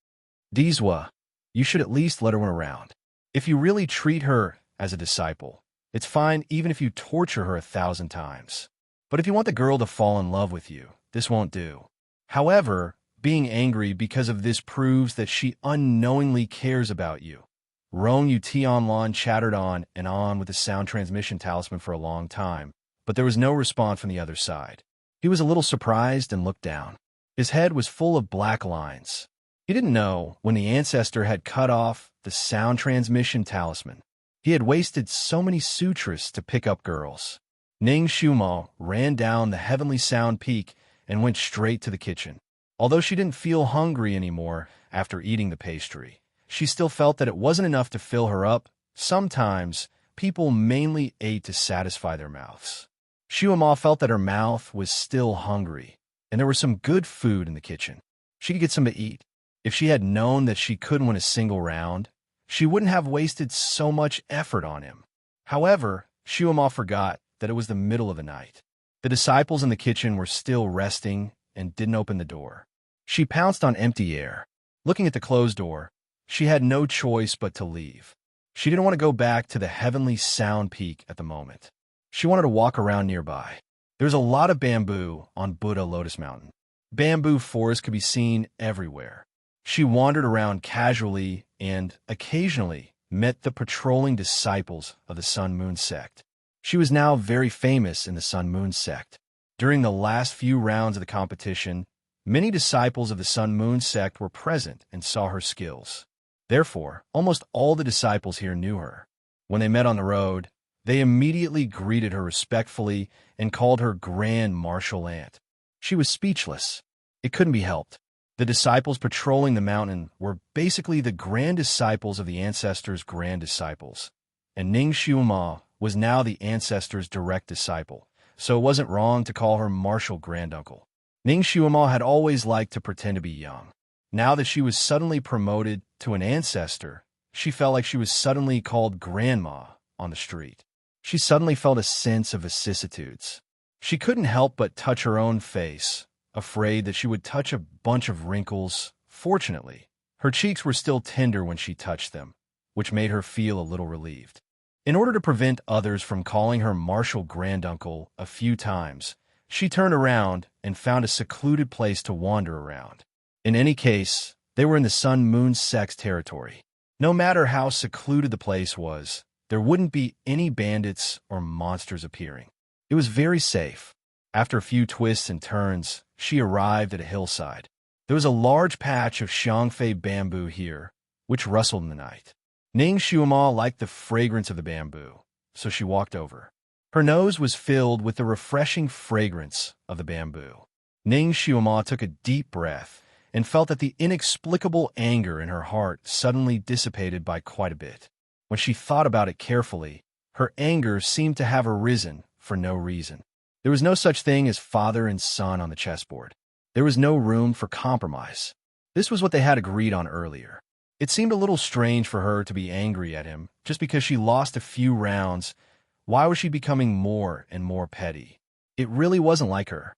"Dizwa, you should at least let her win a round. If you really treat her as a disciple, it's fine even if you torture her 1,000 times. But if you want the girl to fall in love with you, this won't do." However, being angry because of this proves that she unknowingly cares about you. Rongyue Tianlan chattered on and on with the sound transmission talisman for a long time, but there was no response from the other side. He was a little surprised and looked down. His head was full of black lines. He didn't know when the ancestor had cut off the sound transmission talisman. He had wasted so many sutras to pick up girls. Ning Shuama ran down the heavenly sound peak and went straight to the kitchen. Although she didn't feel hungry anymore after eating the pastry, she still felt that it wasn't enough to fill her up. Sometimes, people mainly ate to satisfy their mouths. Shuama felt that her mouth was still hungry, and there was some good food in the kitchen. She could get some to eat. If she had known that she couldn't win a single round, she wouldn't have wasted so much effort on him. However, Shuama forgot that it was the middle of the night. The disciples in the kitchen were still resting and didn't open the door. She pounced on empty air. Looking at the closed door, she had no choice but to leave. She didn't want to go back to the heavenly sound peak at the moment. She wanted to walk around nearby. There's a lot of bamboo on Buddha Lotus Mountain. Bamboo forests could be seen everywhere. She wandered around casually and, occasionally, met the patrolling disciples of the Sun Moon sect. She was now very famous in the Sun Moon sect. During the last few rounds of the competition, many disciples of the Sun Moon sect were present and saw her skills. Therefore, almost all the disciples here knew her. When they met on the road, they immediately greeted her respectfully and called her Grand Martial Aunt. She was speechless. It couldn't be helped. The disciples patrolling the mountain were basically the grand disciples of the ancestors' grand disciples, and Ning Xiuma was now the ancestors' direct disciple, so it wasn't wrong to call her martial granduncle. Ning Xiuma had always liked to pretend to be young. Now that she was suddenly promoted to an ancestor, she felt like she was suddenly called grandma on the street. She suddenly felt a sense of vicissitudes. She couldn't help but touch her own face, afraid that she would touch a bunch of wrinkles. Fortunately, her cheeks were still tender when she touched them, which made her feel a little relieved. In order to prevent others from calling her martial granduncle a few times, she turned around and found a secluded place to wander around. In any case, they were in the Sun Moon sect's territory. No matter how secluded the place was, there wouldn't be any bandits or monsters appearing. It was very safe. After a few twists and turns, she arrived at a hillside. There was a large patch of Xiangfei bamboo here, which rustled in the night. Ning Xiuma liked the fragrance of the bamboo, so she walked over. Her nose was filled with the refreshing fragrance of the bamboo. Ning Xiuma took a deep breath and felt that the inexplicable anger in her heart suddenly dissipated by quite a bit. When she thought about it carefully, her anger seemed to have arisen for no reason. There was no such thing as father and son on the chessboard. There was no room for compromise. This was what they had agreed on earlier. It seemed a little strange for her to be angry at him just because she lost a few rounds. Why was she becoming more and more petty? It really wasn't like her.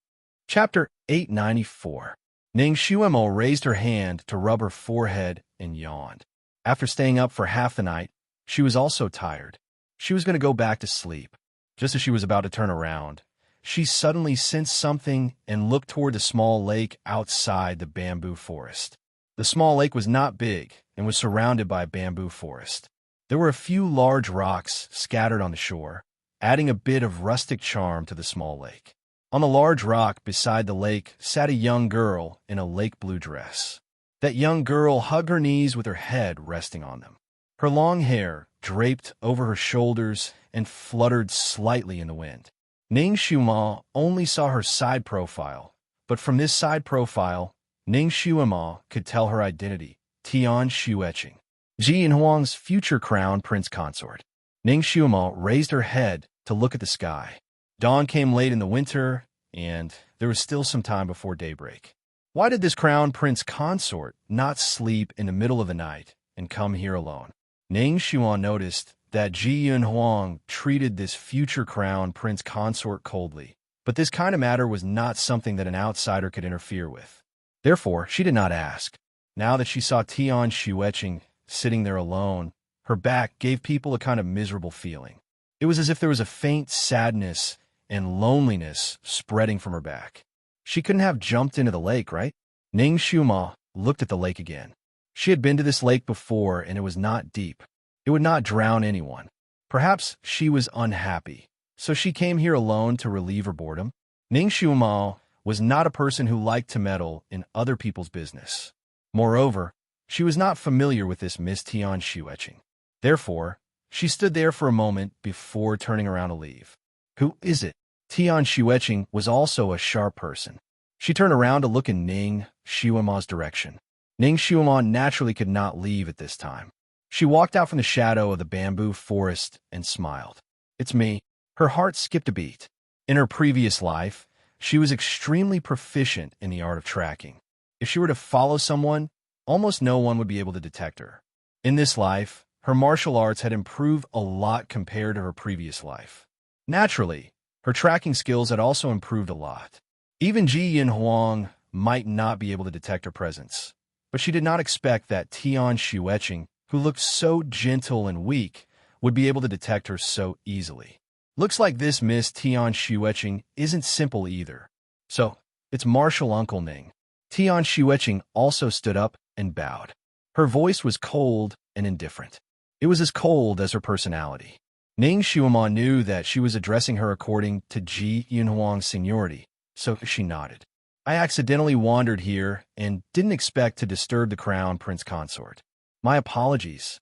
Chapter 894. Ning Xiuma raised her hand to rub her forehead and yawned. After staying up for half the night, she was also tired. She was going to go back to sleep. Just as she was about to turn around, she suddenly sensed something and looked toward the small lake outside the bamboo forest. The small lake was not big and was surrounded by a bamboo forest. There were a few large rocks scattered on the shore, adding a bit of rustic charm to the small lake. On the large rock beside the lake sat a young girl in a lake blue dress. That young girl hugged her knees with her head resting on them. Her long hair draped over her shoulders and fluttered slightly in the wind. Ning Xiuma only saw her side profile, but from this side profile, Ning Xiuma could tell her identity, Tian Xueqing, Ji Yanhuang's future crown prince consort. Ning Xiuma raised her head to look at the sky. Dawn came late in the winter, and there was still some time before daybreak. Why did this crown prince consort not sleep in the middle of the night and come here alone? Ning Xiuma noticed that Ji Yanhuang treated this future crown prince consort coldly, but this kind of matter was not something that an outsider could interfere with. Therefore, she did not ask. Now that she saw Tian Xueqing sitting there alone, her back gave people a kind of miserable feeling. It was as if there was a faint sadness and loneliness spreading from her back. She couldn't have jumped into the lake, right? Ning Xiuma looked at the lake again. She had been to this lake before, and it was not deep. It would not drown anyone. Perhaps she was unhappy, so she came here alone to relieve her boredom. Ning Xiuma was not a person who liked to meddle in other people's business. Moreover, she was not familiar with this Miss Tian Xueqing. Therefore, she stood there for a moment before turning around to leave. Who is it? Tian Xueqing was also a sharp person. She turned around to look in Ning Xiuma's direction. Ning Xiuma naturally could not leave at this time. She walked out from the shadow of the bamboo forest and smiled. It's me. Her heart skipped a beat. In her previous life, she was extremely proficient in the art of tracking. If she were to follow someone, almost no one would be able to detect her. In this life, her martial arts had improved a lot compared to her previous life. Naturally, her tracking skills had also improved a lot. Even Ji Yanhuang might not be able to detect her presence, but she did not expect that Tian Xueqing, who looked so gentle and weak, would be able to detect her so easily. Looks like this Miss Tian Xueqing isn't simple either. So, it's martial Uncle Ning. Tian Xueqing also stood up and bowed. Her voice was cold and indifferent. It was as cold as her personality. Ning Xuema knew that she was addressing her according to Ji Yunhuang's seniority, so she nodded. I accidentally wandered here and didn't expect to disturb the crown prince consort. My apologies.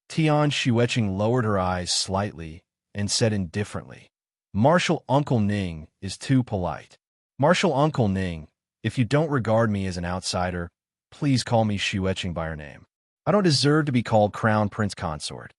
Tian Xueqing lowered her eyes slightly and said indifferently, Marshal Uncle Ning is too polite. Marshal Uncle Ning, if you don't regard me as an outsider, please call me Xueqing by her name. I don't deserve to be called crown prince consort.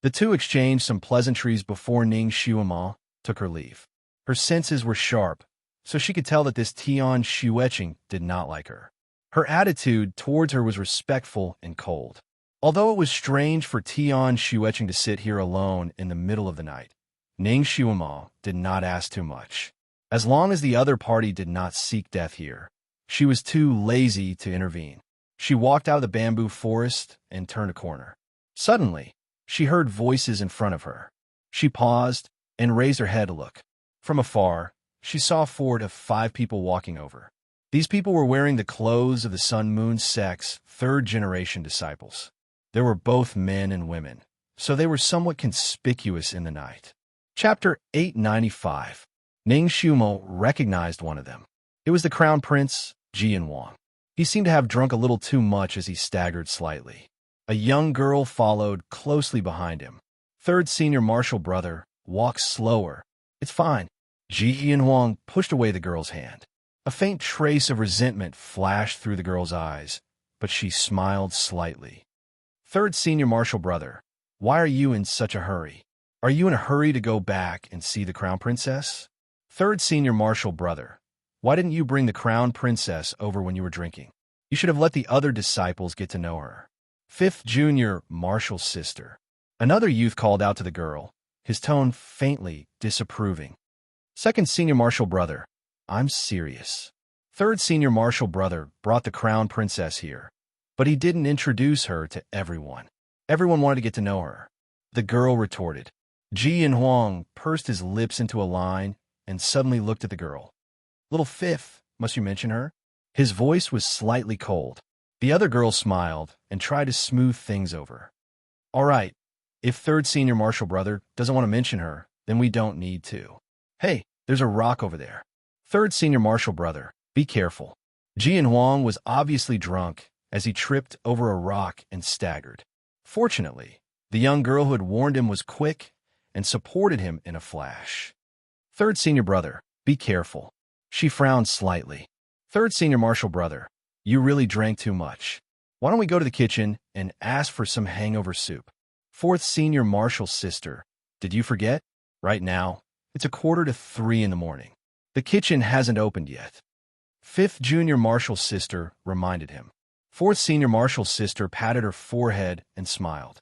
The two exchanged some pleasantries before Ning Xuema took her leave. Her senses were sharp, so she could tell that this Tian Xueqing did not like her. Her attitude towards her was respectful and cold. Although it was strange for Tian Xueqing to sit here alone in the middle of the night, Ning Xuema did not ask too much. As long as the other party did not seek death here, she was too lazy to intervene. She walked out of the bamboo forest and turned a corner. Suddenly, she heard voices in front of her. She paused and raised her head to look. From afar, she saw a fort of 5 people walking over. These people were wearing the clothes of the Sun Moon sect's 3rd-generation disciples. There were both men and women, so they were somewhat conspicuous in the night. Chapter 895. Ning Xuemo recognized one of them. It was the crown prince, Ji Yunhuang. He seemed to have drunk a little too much as he staggered slightly. A young girl followed closely behind him. 3rd senior marshal brother walked slower. It's fine. Ji Yunhuang pushed away the girl's hand. A faint trace of resentment flashed through the girl's eyes, but she smiled slightly. 3rd senior marshal brother, why are you in such a hurry? Are you in a hurry to go back and see the crown princess? 3rd senior marshal brother, why didn't you bring the crown princess over when you were drinking? You should have let the other disciples get to know her. 5th junior marshal sister. Another youth called out to the girl, his tone faintly disapproving. 2nd senior marshal brother, I'm serious. 3rd senior marshal brother brought the crown princess here, but he didn't introduce her to everyone. Everyone wanted to get to know her. The girl retorted. Ji Yunhuang pursed his lips into a line and suddenly looked at the girl. Little 5th, must you mention her? His voice was slightly cold. The other girl smiled and tried to smooth things over. All right, if 3rd senior marshal brother doesn't want to mention her, then we don't need to. Hey, there's a rock over there. 3rd senior marshal brother, be careful. Ji Yunhuang was obviously drunk as he tripped over a rock and staggered. Fortunately, the young girl who had warned him was quick and supported him in a flash. 3rd senior brother, be careful. She frowned slightly. 3rd senior marshal brother, you really drank too much. Why don't we go to the kitchen and ask for some hangover soup? 4th senior marshal sister, did you forget? Right now, it's 2:45 in the morning. The kitchen hasn't opened yet. 5th junior marshal sister reminded him. 4th senior marshal sister patted her forehead and smiled.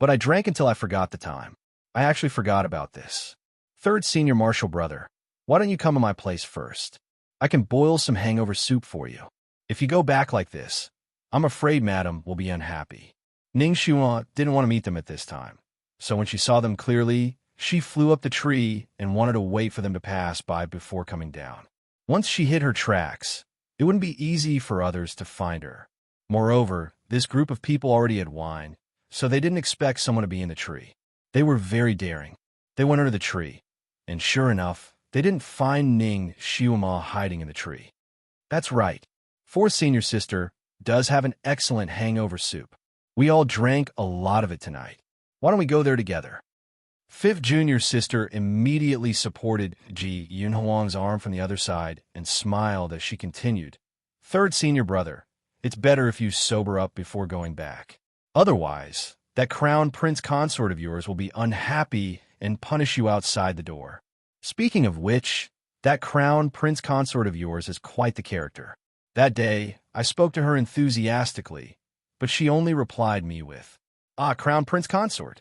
But I drank until I forgot the time. I actually forgot about this. 3rd senior marshal brother, why don't you come to my place first? I can boil some hangover soup for you. If you go back like this, I'm afraid madam will be unhappy. Ning Xuan didn't want to meet them at this time, so when she saw them clearly, she flew up the tree and wanted to wait for them to pass by before coming down. Once she hit her tracks, it wouldn't be easy for others to find her. Moreover, this group of people already had wine, so they didn't expect someone to be in the tree. They were very daring. They went under the tree, and sure enough, they didn't find Ning Xuema hiding in the tree. That's right. 4th senior sister does have an excellent hangover soup. We all drank a lot of it tonight. Why don't we go there together? 5th junior sister immediately supported Ji Yunhuang's arm from the other side and smiled as she continued. 3rd senior brother, it's better if you sober up before going back. Otherwise, that crown prince consort of yours will be unhappy and punish you outside the door. Speaking of which, that crown prince consort of yours is quite the character. That day, I spoke to her enthusiastically, but she only replied me with, Ah, crown prince consort.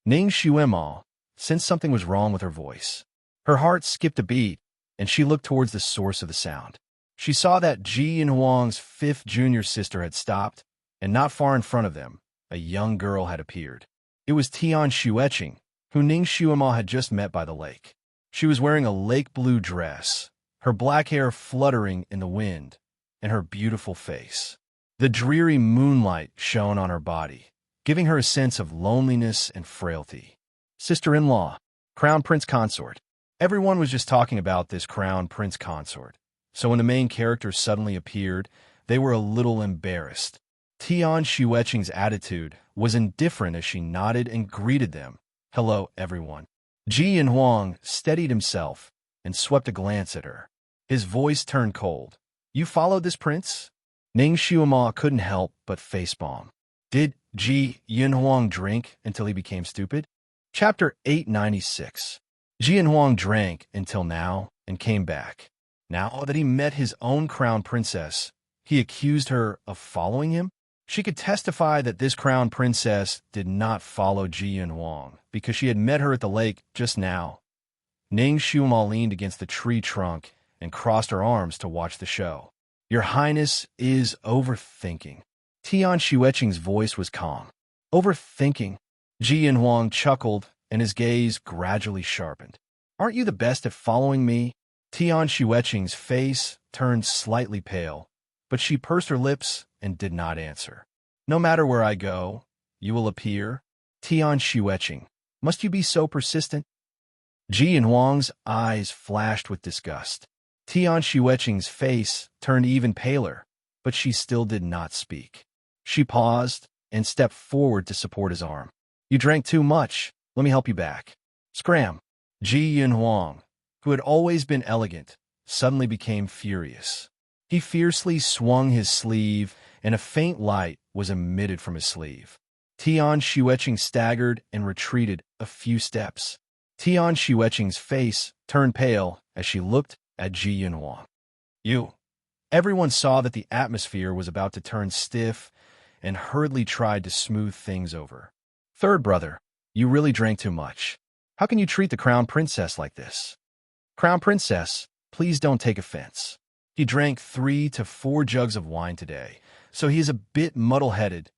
Ning Xuema sensed something was wrong with her voice. Her heart skipped a beat, and she looked towards the source of the sound. She saw that Ji Yunhuang's 5th junior sister had stopped, and not far in front of them, a young girl had appeared. It was Tian Xueqing, who Ning Xuema had just met by the lake. She was wearing a lake blue dress, her black hair fluttering in the wind, and her beautiful face. The dreary moonlight shone on her body, giving her a sense of loneliness and frailty. Sister-in-law, Crown Prince Consort. Everyone was just talking about this Crown Prince Consort, so when the main character suddenly appeared, they were a little embarrassed. Tian Xueqing's attitude was indifferent as she nodded and greeted them. Hello, everyone. Ji Yanhuang steadied himself and swept a glance at her. His voice turned cold. You followed this prince? Ning Xuema couldn't help but facepalm. Did Ji Yanhuang drink until he became stupid? Chapter 896. Ji Yanhuang drank until now and came back. Now that he met his own crown princess, he accused her of following him? She could testify that this crown princess did not follow Ji Yanhuang because she had met her at the lake just now. Ning Xuema leaned against the tree trunk and crossed her arms to watch the show. Your Highness is overthinking. Tian Xueqing's voice was calm. Overthinking? Ji Yanhuang chuckled and his gaze gradually sharpened. Aren't you the best at following me? Tian Xueqing's face turned slightly pale, but she pursed her lips and did not answer. No matter where I go, you will appear? Tian Xueqing, must you be so persistent? Ji Yanhuang's eyes flashed with disgust. Tian Xueqing's face turned even paler, but she still did not speak. She paused and stepped forward to support his arm. You drank too much. Let me help you back. Scram. Ji Yanhuang, who had always been elegant, suddenly became furious. He fiercely swung his sleeve, and a faint light was emitted from his sleeve. Tian Xueqing staggered and retreated a few steps. Tian Xueqing's face turned pale as she looked at Ji Yanhuang. You. Everyone saw that the atmosphere was about to turn stiff and hurriedly tried to smooth things over. Third brother, you really drank too much. How can you treat the crown princess like this? Crown princess, please don't take offense. He drank 3 to 4 jugs of wine today, so he is a bit muddle-headed.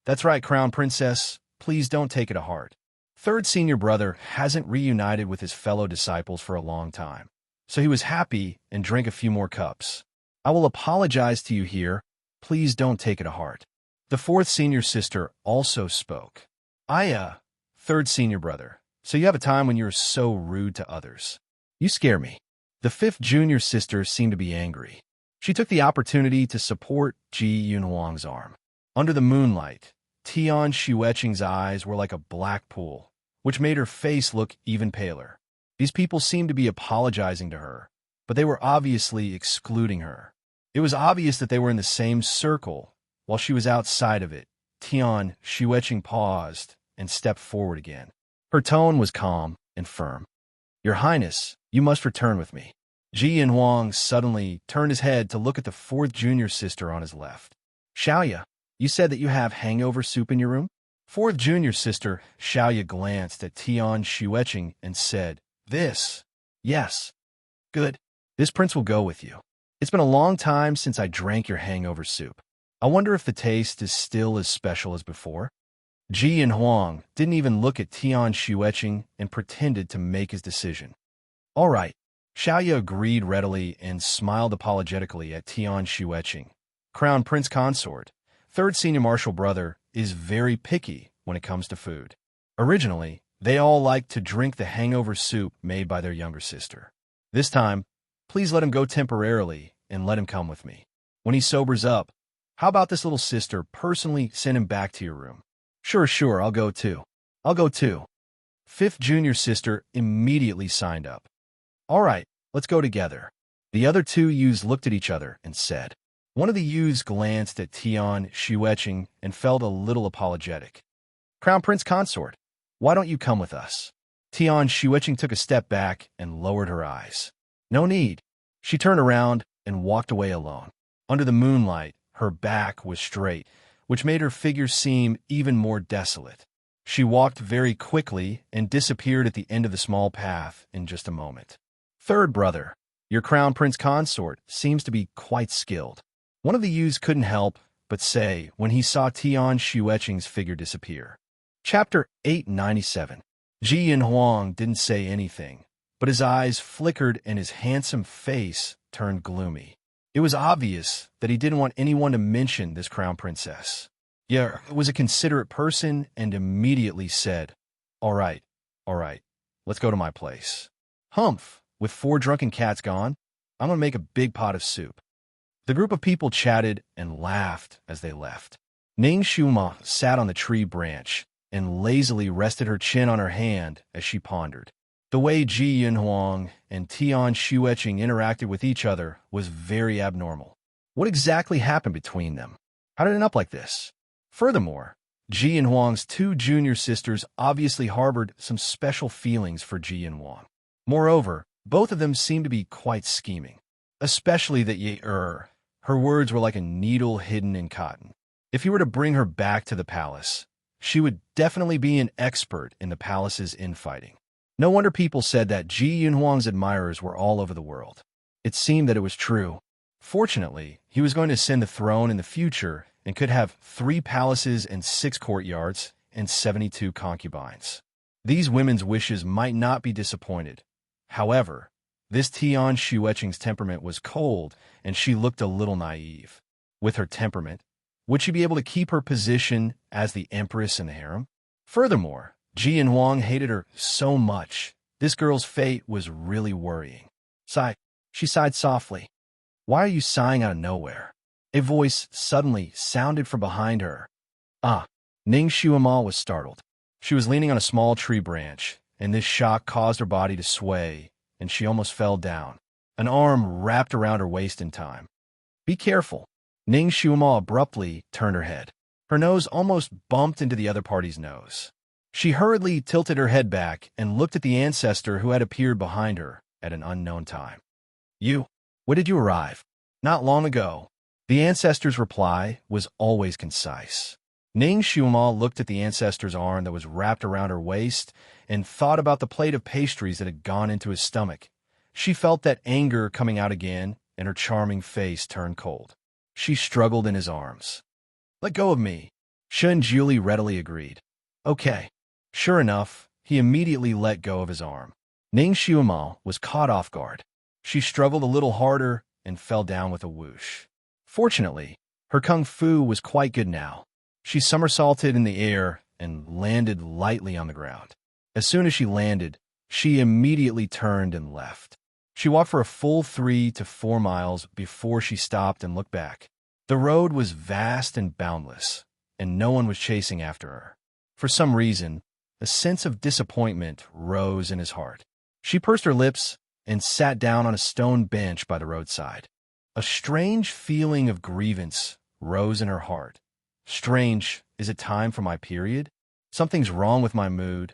That's right, crown princess, please don't take it to heart. Third senior brother hasn't reunited with his fellow disciples for a long time, so he was happy and drank a few more cups. I will apologize to you here. Please don't take it to heart. The fourth senior sister also spoke. Third senior brother, so you have a time when you're so rude to others. You scare me. The fifth junior sister seemed to be angry. She took the opportunity to support Ji Yanhuang's arm. Under the moonlight, Tian Xueqing's eyes were like a black pool, which made her face look even paler. These people seemed to be apologizing to her, but they were obviously excluding her. It was obvious that they were in the same circle, while she was outside of it. Tian Xueqing paused and stepped forward again. Her tone was calm and firm. Your Highness, you must return with me. Ji Yanhuang suddenly turned his head to look at the fourth junior sister on his left. Xiaoya, you said that you have hangover soup in your room? Fourth junior sister Xiaoya glanced at Tian Xueqing and said, This. Yes. Good. This prince will go with you. It's been a long time since I drank your hangover soup. I wonder if the taste is still as special as before. Ji Yanhuang didn't even look at Tian Xueqing and pretended to make his decision. All right. Xiaoya agreed readily and smiled apologetically at Tian Xueqing. Crown Prince Consort, third senior martial brother, is very picky when it comes to food. Originally, they all liked to drink the hangover soup made by their younger sister. This time, please let him go temporarily and let him come with me. When he sobers up, how about this little sister personally send him back to your room? Sure, I'll go too. Fifth junior sister immediately signed up. All right, let's go together. The other two youths looked at each other and said. One of the youths glanced at Tian Xueqing and felt a little apologetic. Crown Prince Consort, why don't you come with us? Tian Xueqing took a step back and lowered her eyes. No need. She turned around and walked away alone. Under the moonlight, her back was straight, which made her figure seem even more desolate. She walked very quickly and disappeared at the end of the small path in just a moment. Third brother, your Crown Prince Consort seems to be quite skilled. One of the youths couldn't help but say when he saw Tian Xueqing's figure disappear. Chapter 897. Ji Yanhuang didn't say anything, but his eyes flickered and his handsome face turned gloomy. It was obvious that he didn't want anyone to mention this crown princess. Yeah, was a considerate person and immediately said, all right, let's go to my place. Humph, with 4 drunken cats gone, I'm gonna make a big pot of soup. The group of people chatted and laughed as they left. Ning Shuma sat on the tree branch and lazily rested her chin on her hand as she pondered. The way Ji Yinhuang and Tian Shueching interacted with each other was very abnormal. What exactly happened between them? How did it end up like this? Furthermore, Ji and Huang's 2 junior sisters obviously harbored some special feelings for Ji and Huang. Moreover, both of them seemed to be quite scheming, especially that Ye-er. Her words were like a needle hidden in cotton. If he were to bring her back to the palace, she would definitely be an expert in the palace's infighting. No wonder people said that Ji Yunhuang's admirers were all over the world. It seemed that it was true. Fortunately, he was going to ascend the throne in the future and could have 3 palaces and 6 courtyards and 72 concubines. These women's wishes might not be disappointed. However, this Tian Shueching's temperament was cold, and she looked a little naive. With her temperament, would she be able to keep her position as the empress in the harem? Furthermore, Ji and Huang hated her so much. This girl's fate was really worrying. She sighed softly. Why are you sighing out of nowhere? A voice suddenly sounded from behind her. Ning Shuamal was startled. She was leaning on a small tree branch, and this shock caused her body to sway, and she almost fell down. An arm wrapped around her waist in time. Be careful. Ning Shuamal abruptly turned her head. Her nose almost bumped into the other party's nose. She hurriedly tilted her head back and looked at the ancestor who had appeared behind her at an unknown time. When did you arrive? Not long ago. The ancestor's reply was always concise. Ning Shuamal looked at the ancestor's arm that was wrapped around her waist and thought about the plate of pastries that had gone into his stomach. She felt that anger coming out again, and her charming face turned cold. She struggled in his arms. Let go of me. Shun Julie readily agreed. Okay. Sure enough, he immediately let go of his arm. Ning Shuamal was caught off guard. She struggled a little harder and fell down with a whoosh. Fortunately, her kung fu was quite good now. She somersaulted in the air and landed lightly on the ground. As soon as she landed, she immediately turned and left. She walked for a full 3 to 4 miles before she stopped and looked back. The road was vast and boundless, and no one was chasing after her. For some reason, a sense of disappointment rose in his heart. She pursed her lips and sat down on a stone bench by the roadside. A strange feeling of grievance rose in her heart. Strange, is it time for my period? Something's wrong with my mood.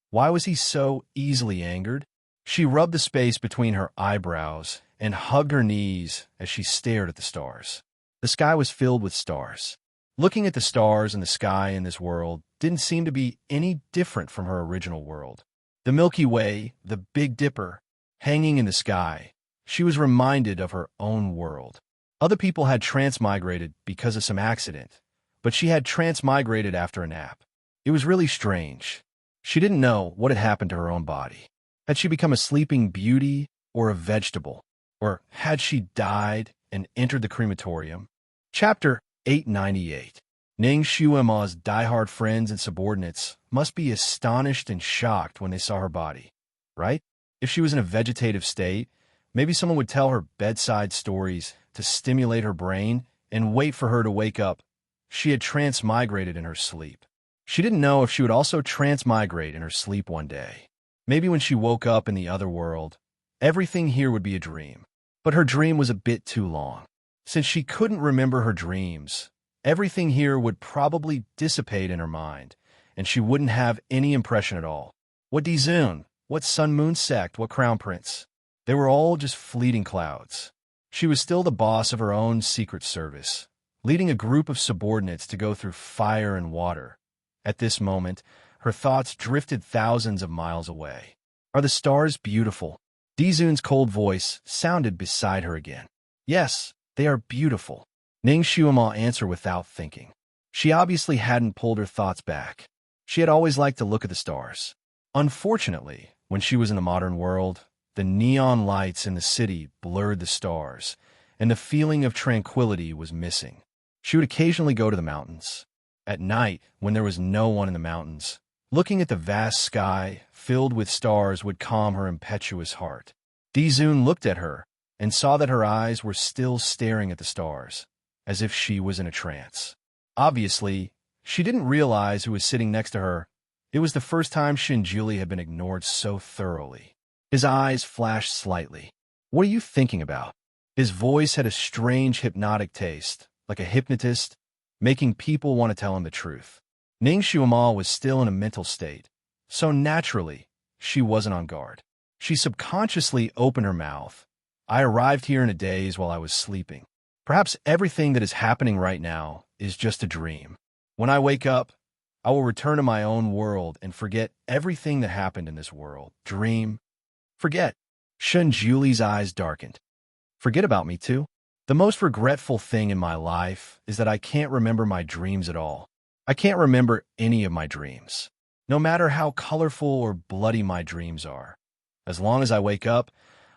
Why was he so easily angered? She rubbed the space between her eyebrows and hugged her knees as she stared at the stars. The sky was filled with stars. Looking at the stars and the sky in this world didn't seem to be any different from her original world. The Milky Way, the Big Dipper, hanging in the sky, she was reminded of her own world. Other people had transmigrated because of some accident, but she had transmigrated after a nap. It was really strange. She didn't know what had happened to her own body. Had she become a sleeping beauty or a vegetable? Or had she died and entered the crematorium? Chapter 898. Ning Shuema's diehard friends and subordinates must be astonished and shocked when they saw her body, right? If she was in a vegetative state, maybe someone would tell her bedside stories to stimulate her brain and wait for her to wake up. She had transmigrated in her sleep. She didn't know if she would also transmigrate in her sleep one day. Maybe when she woke up in the other world, everything here would be a dream. But her dream was a bit too long. Since she couldn't remember her dreams, everything here would probably dissipate in her mind, and she wouldn't have any impression at all. What Dizun? What Sun Moon sect? What Crown Prince? They were all just fleeting clouds. She was still the boss of her own secret service, leading a group of subordinates to go through fire and water. At this moment, her thoughts drifted thousands of miles away. Are the stars beautiful? Dizun's cold voice sounded beside her again. Yes, they are beautiful. Ning Shuama answered without thinking. She obviously hadn't pulled her thoughts back. She had always liked to look at the stars. Unfortunately, when she was in the modern world, the neon lights in the city blurred the stars, and the feeling of tranquility was missing. She would occasionally go to the mountains. At night, when there was no one in the mountains, looking at the vast sky filled with stars would calm her impetuous heart. Dizun looked at her and saw that her eyes were still staring at the stars, as if she was in a trance. Obviously, she didn't realize who was sitting next to her. It was the first time Shinjuli had been ignored so thoroughly. His eyes flashed slightly. "What are you thinking about?" His voice had a strange hypnotic taste, like a hypnotist, making people want to tell him the truth. Ning Xuema was still in a mental state, so naturally, she wasn't on guard. She subconsciously opened her mouth. "I arrived here in a daze while I was sleeping. Perhaps everything that is happening right now is just a dream. When I wake up, I will return to my own world and forget everything that happened in this world. Dream? Forget." Shenjuli's eyes darkened. "Forget about me too? The most regretful thing in my life is that I can't remember my dreams at all. I can't remember any of my dreams, no matter how colorful or bloody my dreams are. As long as I wake up,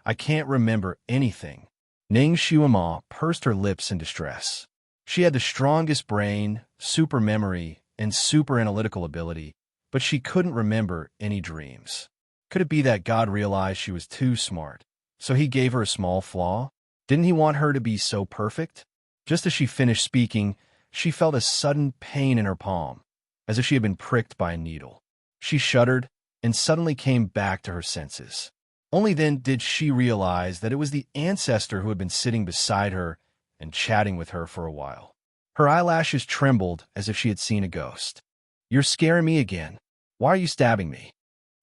I can't remember anything." Ning Xuema pursed her lips in distress. She had the strongest brain, super memory, and super analytical ability, but she couldn't remember any dreams. Could it be that God realized she was too smart, so he gave her a small flaw? Didn't he want her to be so perfect? Just as she finished speaking, she felt a sudden pain in her palm, as if she had been pricked by a needle. She shuddered and suddenly came back to her senses. Only then did she realize that it was the ancestor who had been sitting beside her and chatting with her for a while. Her eyelashes trembled as if she had seen a ghost. "You're scaring me again. Why are you stabbing me?"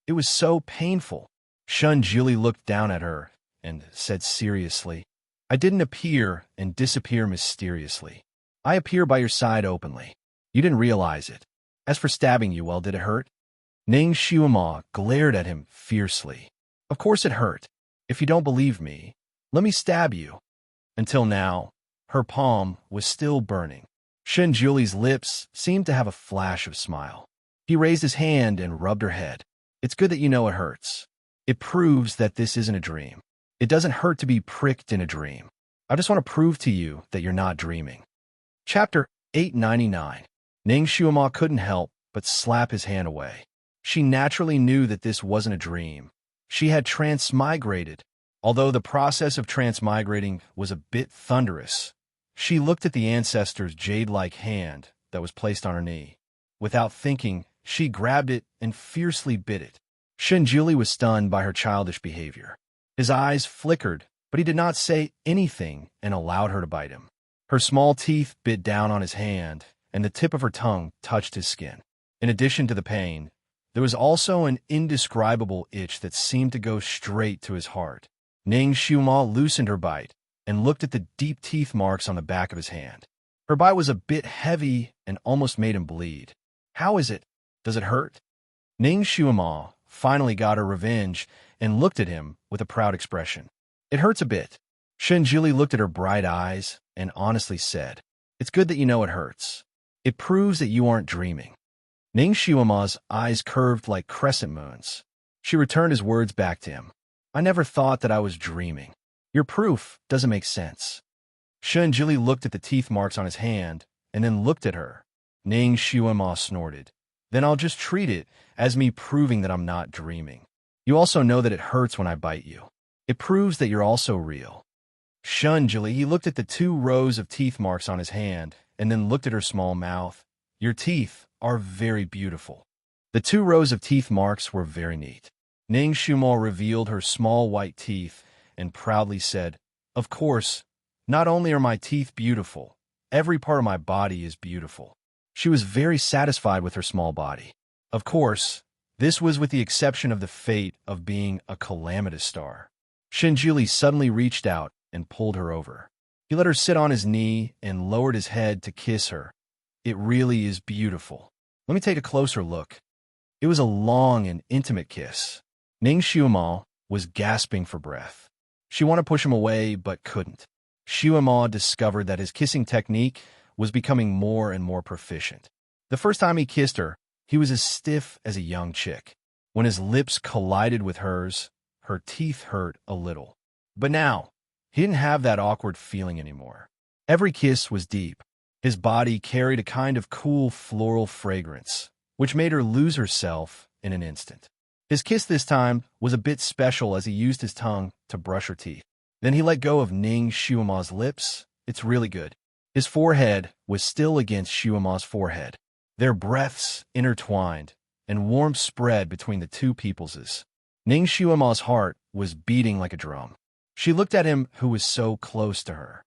It was so painful. Shunjili looked down at her and said seriously, "I didn't appear and disappear mysteriously. I appear by your side openly. You didn't realize it. As for stabbing you, well, did it hurt?" Ning Xuema glared at him fiercely. "Of course it hurt. If you don't believe me, let me stab you." Until now, her palm was still burning. Shenjuli's lips seemed to have a flash of smile. He raised his hand and rubbed her head. "It's good that you know it hurts. It proves that this isn't a dream. It doesn't hurt to be pricked in a dream. I just want to prove to you that you're not dreaming." Chapter 899. Ning Xuema couldn't help but slap his hand away. She naturally knew that this wasn't a dream. She had transmigrated. Although the process of transmigrating was a bit thunderous, she looked at the ancestor's jade-like hand that was placed on her knee. Without thinking, she grabbed it and fiercely bit it. Shenjuli was stunned by her childish behavior. His eyes flickered, but he did not say anything and allowed her to bite him. Her small teeth bit down on his hand, and the tip of her tongue touched his skin. In addition to the pain, there was also an indescribable itch that seemed to go straight to his heart. Ning Xuema loosened her bite and looked at the deep teeth marks on the back of his hand. Her bite was a bit heavy and almost made him bleed. "How is it? Does it hurt?" Ning Xuema finally got her revenge and looked at him with a proud expression. "It hurts a bit." Shenjili looked at her bright eyes and honestly said, "It's good that you know it hurts. It proves that you aren't dreaming." Ning Xuema's eyes curved like crescent moons. She returned his words back to him. "I never thought that I was dreaming. Your proof doesn't make sense." Shenjili looked at the teeth marks on his hand and then looked at her. Ning Xuema snorted. "Then I'll just treat it as me proving that I'm not dreaming. You also know that it hurts when I bite you. It proves that you're also real." Shenjili, he looked at the 2 rows of teeth marks on his hand and then looked at her small mouth. "Your teeth are very beautiful." The 2 rows of teeth marks were very neat. Ning Xuema revealed her small white teeth and proudly said, "Of course, not only are my teeth beautiful, every part of my body is beautiful." She was very satisfied with her small body. Of course, this was with the exception of the fate of being a calamitous star. Shenjili suddenly reached out and pulled her over. He let her sit on his knee and lowered his head to kiss her. "It really is beautiful. Let me take a closer look." It was a long and intimate kiss. Ning Xuema was gasping for breath. She wanted to push him away, but couldn't. Xuema discovered that his kissing technique was becoming more and more proficient. The first time he kissed her, he was as stiff as a young chick. When his lips collided with hers, her teeth hurt a little. But now, he didn't have that awkward feeling anymore. Every kiss was deep, His body carried a kind of cool floral fragrance, which made her lose herself in an instant. His kiss this time was a bit special as he used his tongue to brush her teeth. Then he let go of Ning Xiuma's lips. It's really good. His forehead was still against Xiuma's forehead. Their breaths intertwined, and warmth spread between the two peopleses. Ning Xiuma's heart was beating like a drum. She looked at him who was so close to her.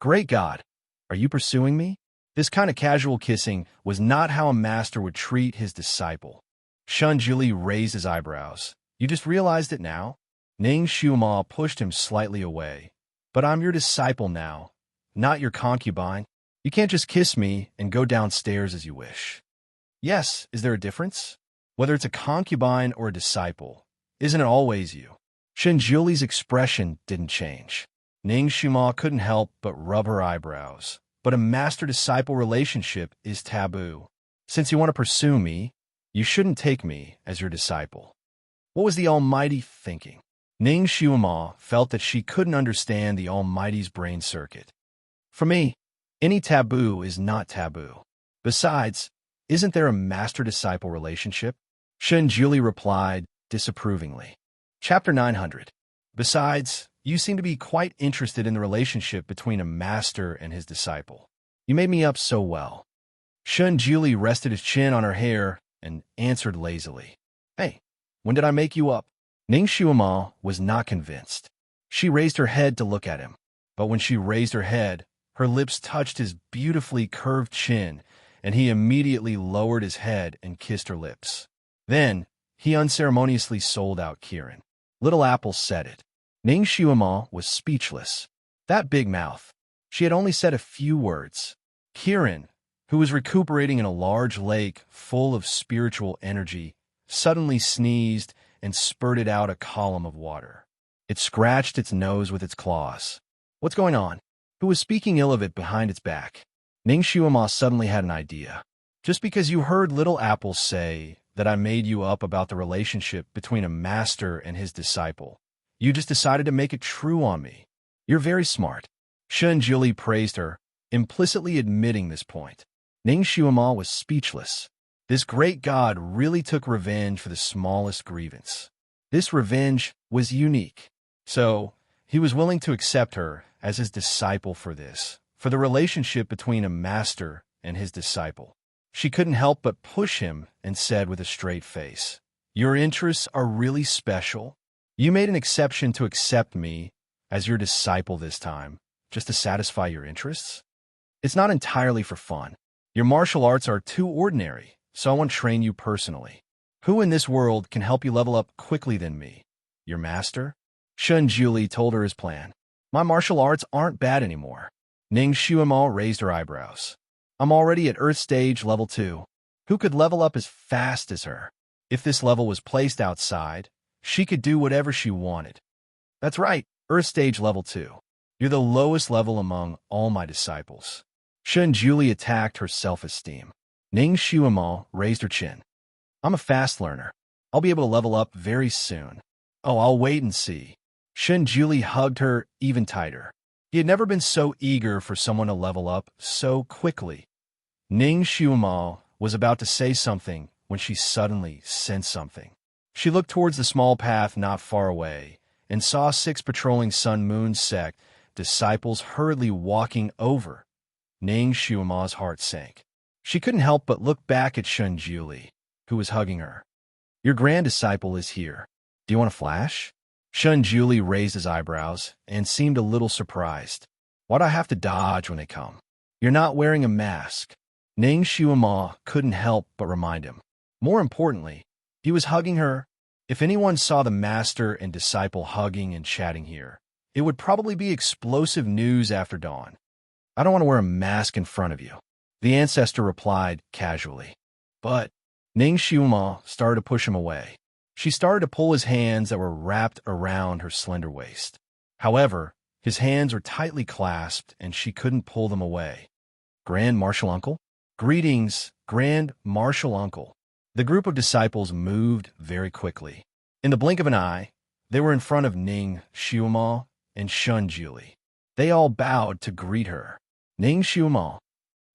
Great God, are you pursuing me? This kind of casual kissing was not how a master would treat his disciple. Shun Juli raised his eyebrows. You just realized it now? Ning Xiuma pushed him slightly away. But I'm your disciple now, not your concubine. You can't just kiss me and go downstairs as you wish. Yes, is there a difference? Whether it's a concubine or a disciple, isn't it always you? Shun Juli's expression didn't change. Ning Xiuma couldn't help but rub her eyebrows. But a master-disciple relationship is taboo. Since you want to pursue me, you shouldn't take me as your disciple. What was the Almighty thinking? Ning Xiuma felt that she couldn't understand the Almighty's brain circuit. For me, any taboo is not taboo. Besides, isn't there a master-disciple relationship? Shun Juli replied disapprovingly. Chapter 900. Besides, you seem to be quite interested in the relationship between a master and his disciple. You made me up so well. Shun Juli rested his chin on her hair and answered lazily. Hey, when did I make you up? Ning Xiuma was not convinced. She raised her head to look at him, but when she raised her head, her lips touched his beautifully curved chin, and he immediately lowered his head and kissed her lips. Then, he unceremoniously sold out Kirin. Little Apple said it. Ning Xiuma was speechless. That big mouth. She had only said a few words. Kirin, who was recuperating in a large lake full of spiritual energy, suddenly sneezed and spurted out a column of water. It scratched its nose with its claws. What's going on? Who was speaking ill of it behind its back? Ning Xiuma suddenly had an idea. Just because you heard Little Apple say that I made you up about the relationship between a master and his disciple, you just decided to make it true on me. You're very smart. Shun Juli praised her, implicitly admitting this point. Ning Xiuma was speechless. This great god really took revenge for the smallest grievance. This revenge was unique. So, he was willing to accept her as his disciple for this, for the relationship between a master and his disciple. She couldn't help but push him and said with a straight face, Your interests are really special. You made an exception to accept me as your disciple this time, just to satisfy your interests? It's not entirely for fun. Your martial arts are too ordinary, so I want to train you personally. Who in this world can help you level up quickly than me? Your master? Shun Juli told her his plan. My martial arts aren't bad anymore. Ning Xiuma raised her eyebrows. I'm already at Earth Stage Level 2. Who could level up as fast as her? If this level was placed outside, she could do whatever she wanted. That's right, Earth Stage Level 2. You're the lowest level among all my disciples. Shun Juli attacked her self-esteem. Ning Xiuma raised her chin. I'm a fast learner. I'll be able to level up very soon. Oh, I'll wait and see. Shun Juli hugged her even tighter. He had never been so eager for someone to level up so quickly. Ning Xiuma was about to say something when she suddenly sensed something. She looked towards the small path not far away and saw 6 patrolling Sun Moon sect disciples hurriedly walking over. Ning Xiuma's heart sank. She couldn't help but look back at Shun Juli, who was hugging her. Your grand disciple is here. Do you want a flash? Shun Juli raised his eyebrows and seemed a little surprised. Why'd I have to dodge when they come? You're not wearing a mask. Ning Xiuma couldn't help but remind him. More importantly, he was hugging her. If anyone saw the master and disciple hugging and chatting here, it would probably be explosive news after dawn. I don't want to wear a mask in front of you, the ancestor replied casually. But Ning Xiuma started to push him away. She started to pull his hands that were wrapped around her slender waist. However, his hands were tightly clasped and she couldn't pull them away. Grand Martial Uncle? Greetings, Grand Martial Uncle. The group of disciples moved very quickly. In the blink of an eye, they were in front of Ning Xiuma and Shun Juli. They all bowed to greet her. Ning Xiuma,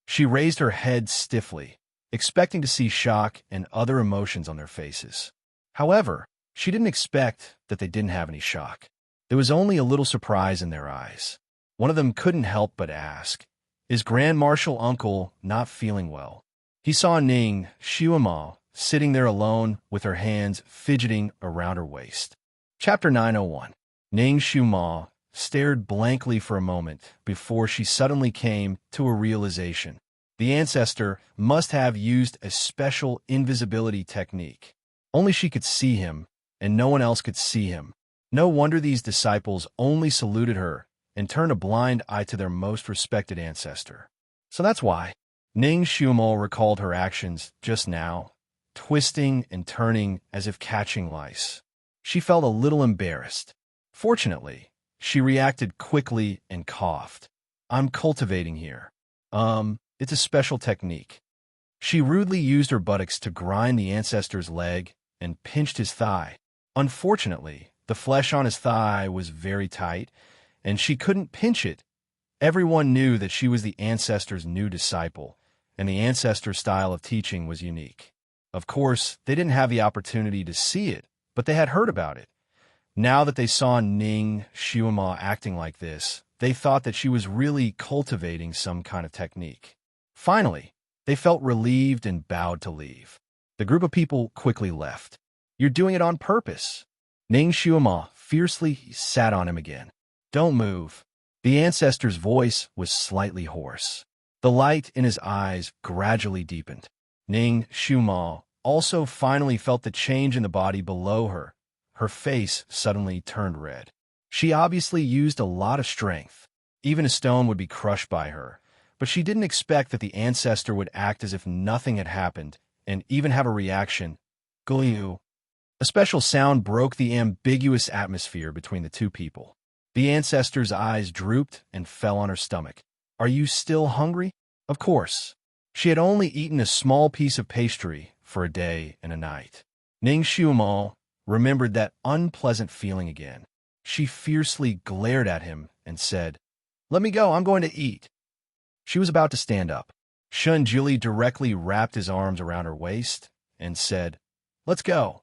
She raised her head stiffly, expecting to see shock and other emotions on their faces. However, she didn't expect that they didn't have any shock. There was only a little surprise in their eyes. One of them couldn't help but ask, "Is Grand Marshal Uncle not feeling well?" He saw Ning Xiuma sitting there alone with her hands fidgeting around her waist. Chapter 901. Ning Xiuma stared blankly for a moment before she suddenly came to a realization. The ancestor must have used a special invisibility technique. Only she could see him, and no one else could see him. No wonder these disciples only saluted her and turned a blind eye to their most respected ancestor. So that's why. Ning Xiuma recalled her actions just now, twisting and turning as if catching lice. She felt a little embarrassed. Fortunately, she reacted quickly and coughed. "I'm cultivating here. It's a special technique." She rudely used her buttocks to grind the ancestor's leg and pinched his thigh. Unfortunately, the flesh on his thigh was very tight, and she couldn't pinch it. Everyone knew that she was the ancestor's new disciple, and the ancestor's style of teaching was unique. Of course, they didn't have the opportunity to see it, but they had heard about it. Now that they saw Ning Xiuma acting like this, they thought that she was really cultivating some kind of technique. Finally, they felt relieved and bowed to leave. The group of people quickly left. "You're doing it on purpose." Ning Xiuma fiercely sat on him again. "Don't move." The ancestor's voice was slightly hoarse. The light in his eyes gradually deepened. Ning Xiuma also finally felt the change in the body below her. Her face suddenly turned red. She obviously used a lot of strength. Even a stone would be crushed by her. But she didn't expect that the ancestor would act as if nothing had happened and even have a reaction. "Guliu." A special sound broke the ambiguous atmosphere between the two people. The ancestor's eyes drooped and fell on her stomach. "Are you still hungry?" Of course. She had only eaten a small piece of pastry for a day and a night. Ning Xiuma remembered that unpleasant feeling again. She fiercely glared at him and said, "Let me go, I'm going to eat." She was about to stand up. Shun Julie directly wrapped his arms around her waist and said, "Let's go.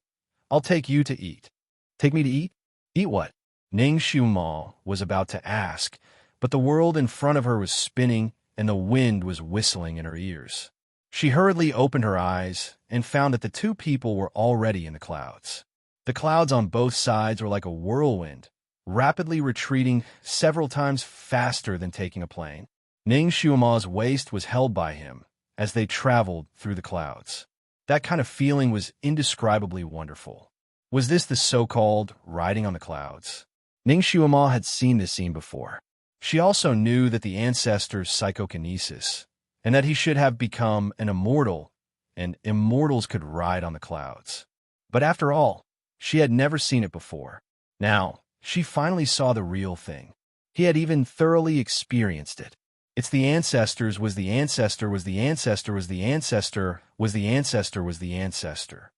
I'll take you to eat." "Take me to eat? Eat what?" Ning Xiuma was about to ask, but the world in front of her was spinning and the wind was whistling in her ears. She hurriedly opened her eyes and found that the two people were already in the clouds. The clouds on both sides were like a whirlwind, rapidly retreating several times faster than taking a plane. Ning Xiuma's waist was held by him as they traveled through the clouds. That kind of feeling was indescribably wonderful. Was this the so-called riding on the clouds? Ning Xiuma had seen this scene before. She also knew that the ancestor's psychokinesis, and that he should have become an immortal, and immortals could ride on the clouds. But after all, she had never seen it before. Now, she finally saw the real thing. He had even thoroughly experienced it. It's the ancestors was the ancestor was the ancestor was the ancestor was the ancestor was the ancestor.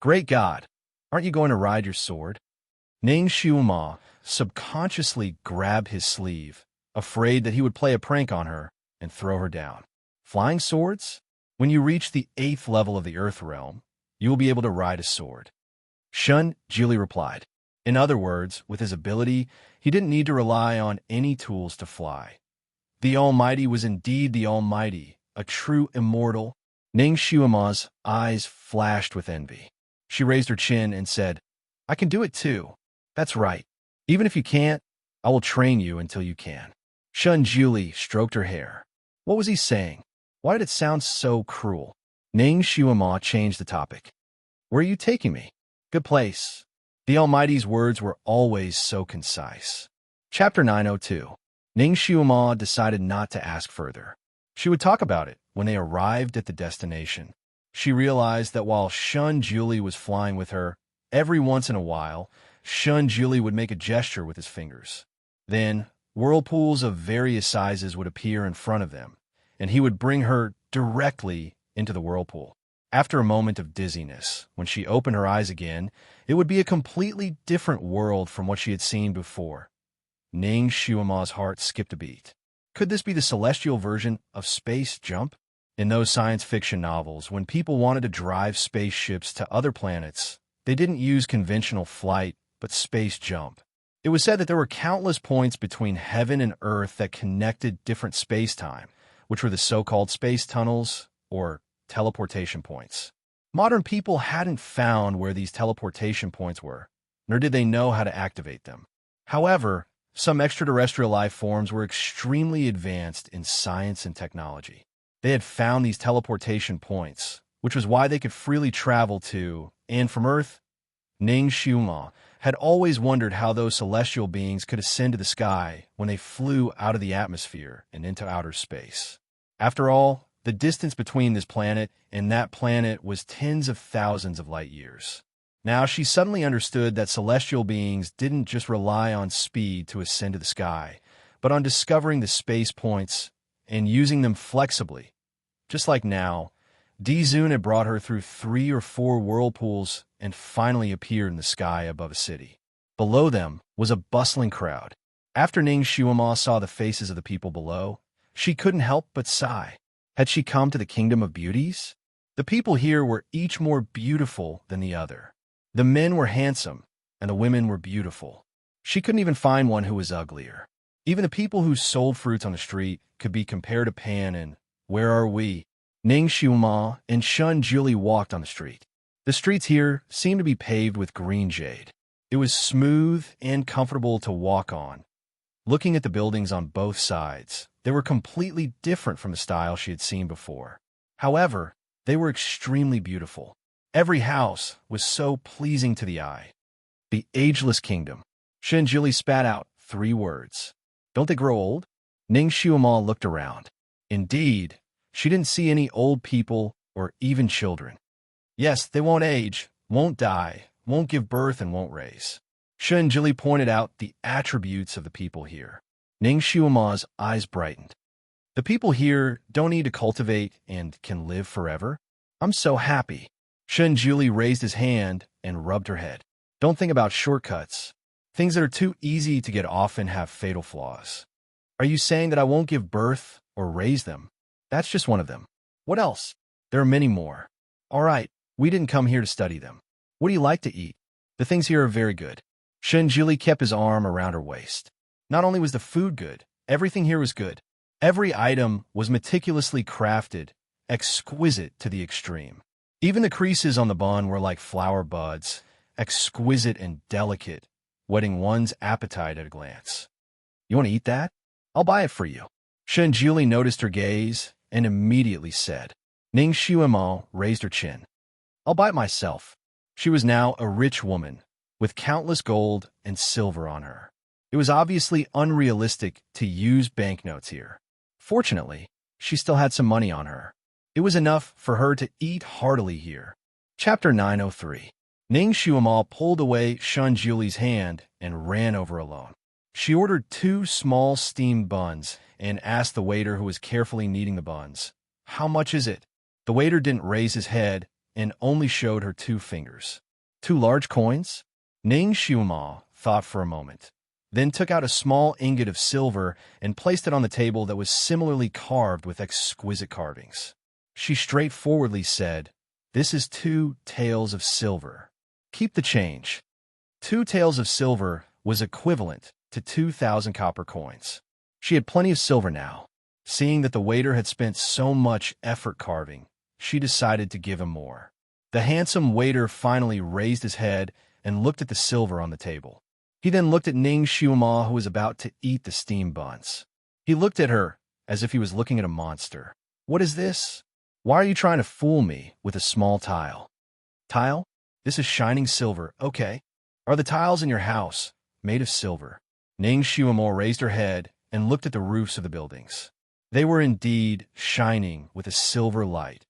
Great God, aren't you going to ride your sword? Ning Xiuma subconsciously grabbed his sleeve, afraid that he would play a prank on her and throw her down. Flying swords? When you reach the 8th level of the Earth Realm, you will be able to ride a sword. Shun Jili replied. In other words, with his ability, he didn't need to rely on any tools to fly. The Almighty was indeed the Almighty, a true immortal. Ning Xiuma's eyes flashed with envy. She raised her chin and said, "I can do it too. That's right. Even if you can't, I will train you until you can." Shun Jili stroked her hair. What was he saying? Why did it sound so cruel? Ning Xiuma changed the topic. "Where are you taking me?" "Good place." The Almighty's words were always so concise. Chapter 902. Ning Xiuma decided not to ask further. She would talk about it when they arrived at the destination. She realized that while Shun Jili was flying with her, every once in a while, Shun Jili would make a gesture with his fingers. Then, whirlpools of various sizes would appear in front of them, and he would bring her directly into the whirlpool. After a moment of dizziness, when she opened her eyes again, it would be a completely different world from what she had seen before. Ning Xiuma's heart skipped a beat. Could this be the celestial version of space jump? In those science fiction novels, when people wanted to drive spaceships to other planets, they didn't use conventional flight, but space jump. It was said that there were countless points between heaven and earth that connected different space-time, which were the so-called space tunnels or teleportation points. Modern people hadn't found where these teleportation points were, nor did they know how to activate them. However, some extraterrestrial life forms were extremely advanced in science and technology. They had found these teleportation points, which was why they could freely travel to and from Earth. Ning Xiuma had always wondered how those celestial beings could ascend to the sky when they flew out of the atmosphere and into outer space. After all, the distance between this planet and that planet was tens of thousands of light years. Now she suddenly understood that celestial beings didn't just rely on speed to ascend to the sky, but on discovering the space points and using them flexibly. Just like now, Dizun had brought her through 3 or 4 whirlpools and finally appeared in the sky above a city. Below them was a bustling crowd. After Ning Xiuma saw the faces of the people below, she couldn't help but sigh. Had she come to the kingdom of beauties? The people here were each more beautiful than the other. The men were handsome, and the women were beautiful. She couldn't even find one who was uglier. Even the people who sold fruits on the street could be compared to Pan and Where Are We? Ning Xiuma and Shun Juli walked on the street. The streets here seemed to be paved with green jade. It was smooth and comfortable to walk on. Looking at the buildings on both sides, they were completely different from the style she had seen before. However, they were extremely beautiful. Every house was so pleasing to the eye. The ageless kingdom. Shun Juli spat out 3 words. Don't they grow old? Ning Xiuma looked around. Indeed, she didn't see any old people or even children. Yes, they won't age, won't die, won't give birth, and won't raise. Shun Jili pointed out the attributes of the people here. Ning Xiuma's eyes brightened. The people here don't need to cultivate and can live forever. I'm so happy. Shun Jili raised his hand and rubbed her head. Don't think about shortcuts. Things that are too easy to get often have fatal flaws. Are you saying that I won't give birth or raise them? That's just one of them. What else? There are many more. All right, we didn't come here to study them. What do you like to eat? The things here are very good. Shun Jili kept his arm around her waist. Not only was the food good, everything here was good. Every item was meticulously crafted, exquisite to the extreme. Even the creases on the bun were like flower buds, exquisite and delicate, whetting one's appetite at a glance. You want to eat that? I'll buy it for you. Shun Jili noticed her gaze and immediately said. Ning Xiuma raised her chin. I'll buy it myself. She was now a rich woman, with countless gold and silver on her. It was obviously unrealistic to use banknotes here. Fortunately, she still had some money on her. It was enough for her to eat heartily here. Chapter 903. Ning Xiuma pulled away Shun Juli's hand and ran over alone. She ordered 2 small steamed buns and asked the waiter who was carefully kneading the buns, "How much is it?" The waiter didn't raise his head and only showed her 2 fingers. 2 large coins? Ning Xiuma thought for a moment, then took out a small ingot of silver and placed it on the table that was similarly carved with exquisite carvings. She straightforwardly said, "This is 2 taels of silver. Keep the change." 2 taels of silver was equivalent to 2,000 copper coins. She had plenty of silver now. Seeing that the waiter had spent so much effort carving, she decided to give him more. The handsome waiter finally raised his head and looked at the silver on the table. He then looked at Ning Xiuma, who was about to eat the steamed buns. He looked at her as if he was looking at a monster. "What is this? Why are you trying to fool me with a small tile?" "Tile? This is shining silver, okay. Are the tiles in your house made of silver?" Ning Xiuma raised her head and looked at the roofs of the buildings. They were indeed shining with a silver light,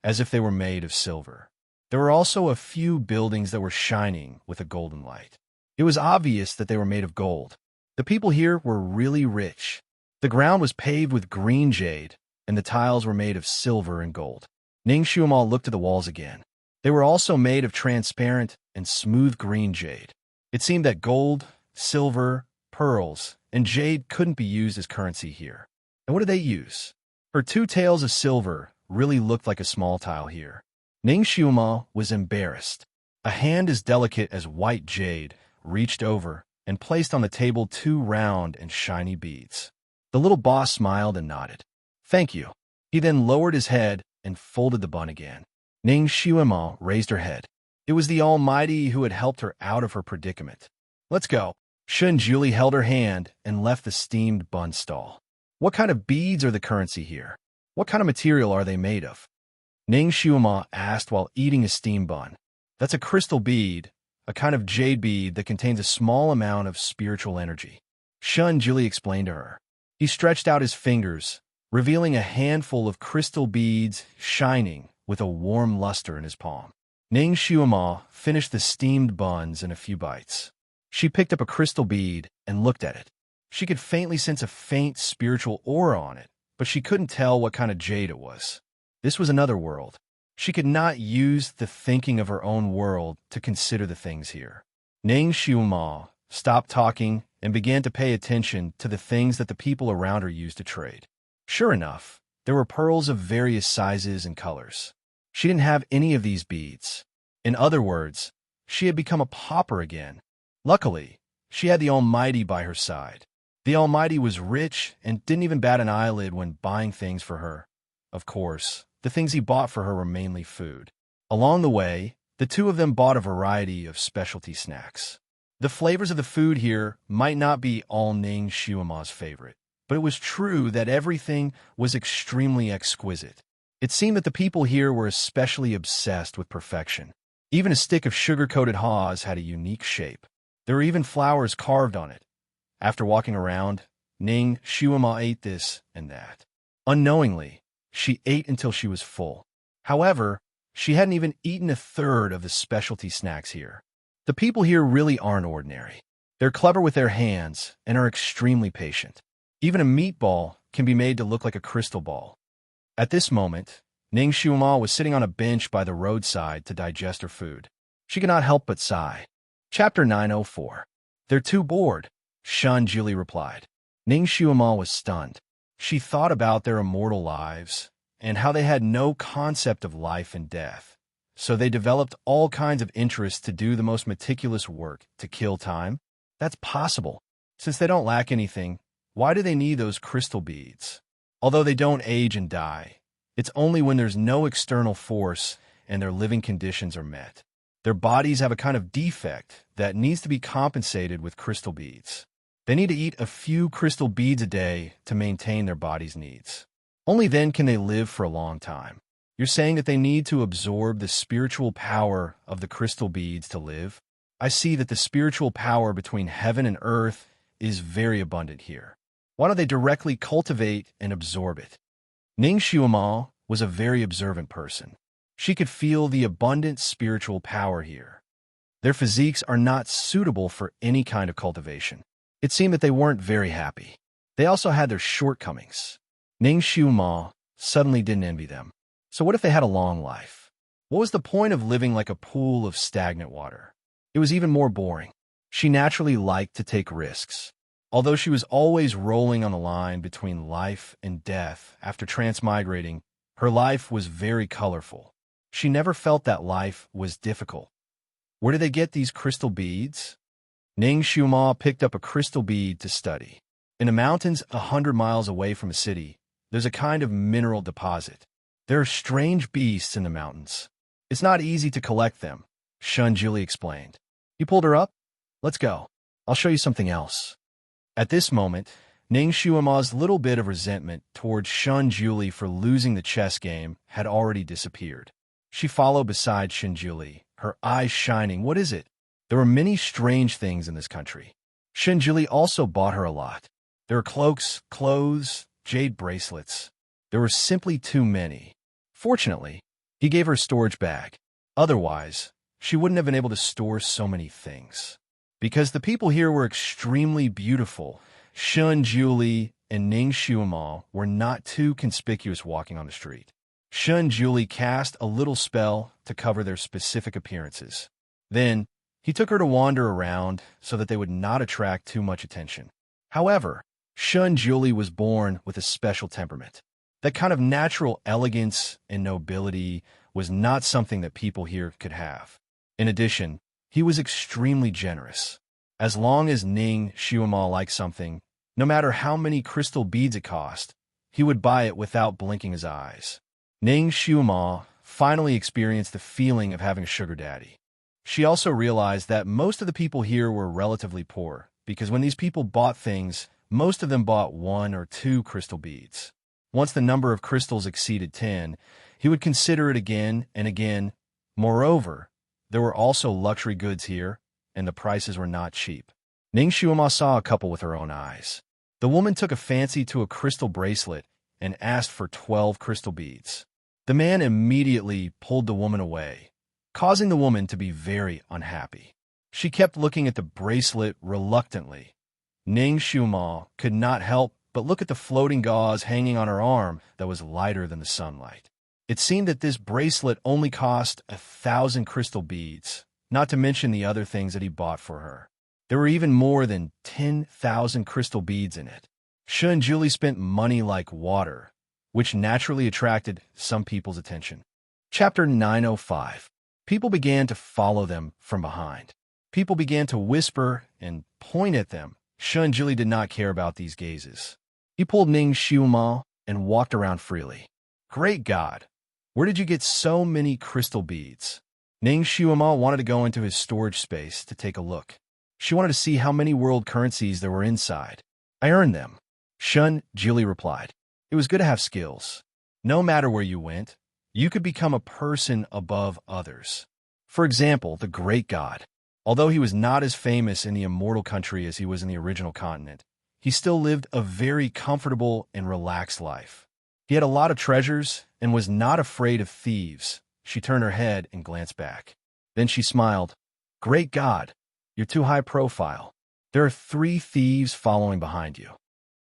as if they were made of silver. There were also a few buildings that were shining with a golden light. It was obvious that they were made of gold. The people here were really rich. The ground was paved with green jade, and the tiles were made of silver and gold. Ning Xiuma looked at the walls again. They were also made of transparent and smooth green jade. It seemed that gold, silver, pearls, and jade couldn't be used as currency here. And what do they use? Her two tails of silver really looked like a small tile here. Ning Xiuma was embarrassed. A hand as delicate as white jade reached over and placed on the table two round and shiny beads. The little boss smiled and nodded. Thank you. He then lowered his head and folded the bun again. Ning Xiuma raised her head. It was the Almighty who had helped her out of her predicament. Let's go. Shun Julie held her hand and left the steamed bun stall. What kind of beads are the currency here? What kind of material are they made of? Ning Xiuma asked while eating a steamed bun. That's a crystal bead, a kind of jade bead that contains a small amount of spiritual energy. Shun Julie explained to her. He stretched out his fingers, revealing a handful of crystal beads shining with a warm luster in his palm. Ning Xiuma finished the steamed buns in a few bites. She picked up a crystal bead and looked at it. She could faintly sense a faint spiritual aura on it, but she couldn't tell what kind of jade it was. This was another world. She could not use the thinking of her own world to consider the things here. Ning Xiuma stopped talking and began to pay attention to the things that the people around her used to trade. Sure enough, there were pearls of various sizes and colors. She didn't have any of these beads. In other words, she had become a pauper again. Luckily, she had the Almighty by her side. The Almighty was rich and didn't even bat an eyelid when buying things for her. Of course, the things he bought for her were mainly food. Along the way, the two of them bought a variety of specialty snacks. The flavors of the food here might not be all Ning Xiuma's favorite, but it was true that everything was extremely exquisite. It seemed that the people here were especially obsessed with perfection. Even a stick of sugar-coated haws had a unique shape. There were even flowers carved on it. After walking around, Ning Xiuma ate this and that. Unknowingly, she ate until she was full. However, she hadn't even eaten a third of the specialty snacks here. The people here really aren't ordinary. They're clever with their hands and are extremely patient. Even a meatball can be made to look like a crystal ball. At this moment, Ning Xiuma was sitting on a bench by the roadside to digest her food. She could not help but sigh. Chapter 904. They're too bored, Shun Julie replied. Ning Xiuma was stunned. She thought about their immortal lives and how they had no concept of life and death. So they developed all kinds of interests to do the most meticulous work to kill time? That's possible. Since they don't lack anything, why do they need those crystal beads? Although they don't age and die, it's only when there's no external force and their living conditions are met. Their bodies have a kind of defect that needs to be compensated with crystal beads. They need to eat a few crystal beads a day to maintain their body's needs. Only then can they live for a long time. You're saying that they need to absorb the spiritual power of the crystal beads to live? I see that the spiritual power between heaven and earth is very abundant here. Why don't they directly cultivate and absorb it? Ning Xiuma was a very observant person. She could feel the abundant spiritual power here. Their physiques are not suitable for any kind of cultivation. It seemed that they weren't very happy. They also had their shortcomings. Ning Xiuma suddenly didn't envy them. So what if they had a long life? What was the point of living like a pool of stagnant water? It was even more boring. She naturally liked to take risks. Although she was always rolling on the line between life and death after transmigrating, her life was very colorful. She never felt that life was difficult. Where did they get these crystal beads? Ning Xiuma picked up a crystal bead to study. In the mountains 100 miles away from a city, there's a kind of mineral deposit. There are strange beasts in the mountains. It's not easy to collect them, Shun Julie explained. You pulled her up? Let's go. I'll show you something else. At this moment, Ning Xiuma's little bit of resentment towards Shun Julie for losing the chess game had already disappeared. She followed beside Shun Julie, her eyes shining. What is it? There were many strange things in this country. Shun Julie also bought her a lot. There were cloaks, clothes, jade bracelets. There were simply too many. Fortunately, he gave her a storage bag. Otherwise, she wouldn't have been able to store so many things. Because the people here were extremely beautiful, Shun Julie and Ning Xiuma were not too conspicuous walking on the street. Shun Julie cast a little spell to cover their specific appearances. Then, he took her to wander around so that they would not attract too much attention. However, Shun Julie was born with a special temperament. That kind of natural elegance and nobility was not something that people here could have. In addition, he was extremely generous. As long as Ning Xiaoma liked something, no matter how many crystal beads it cost, he would buy it without blinking his eyes. Ning Xiaoma finally experienced the feeling of having a sugar daddy. She also realized that most of the people here were relatively poor, because when these people bought things, most of them bought 1 or 2 crystal beads. Once the number of crystals exceeded 10, he would consider it again and again. Moreover, there were also luxury goods here, and the prices were not cheap. Ning Xiaoma saw a couple with her own eyes. The woman took a fancy to a crystal bracelet and asked for 12 crystal beads. The man immediately pulled the woman away, causing the woman to be very unhappy. She kept looking at the bracelet reluctantly. Ning Xiaoma could not help but look at the floating gauze hanging on her arm that was lighter than the sunlight. It seemed that this bracelet only cost 1,000 crystal beads, not to mention the other things that he bought for her. There were even more than 10,000 crystal beads in it. Shun Julie spent money like water, which naturally attracted some people's attention. Chapter 905. People began to follow them from behind. People began to whisper and point at them. Shun Julie did not care about these gazes. He pulled Ning Xiaoma and walked around freely. Great God! Where did you get so many crystal beads? Ning Xiaoma wanted to go into his storage space to take a look. She wanted to see how many world currencies there were inside. I earned them. Shun Julie replied. It was good to have skills. No matter where you went, you could become a person above others. For example, the Great God. Although he was not as famous in the immortal country as he was in the original continent, he still lived a very comfortable and relaxed life. He had a lot of treasures and was not afraid of thieves. She turned her head and glanced back. Then she smiled. Great God, you're too high profile. There are 3 thieves following behind you.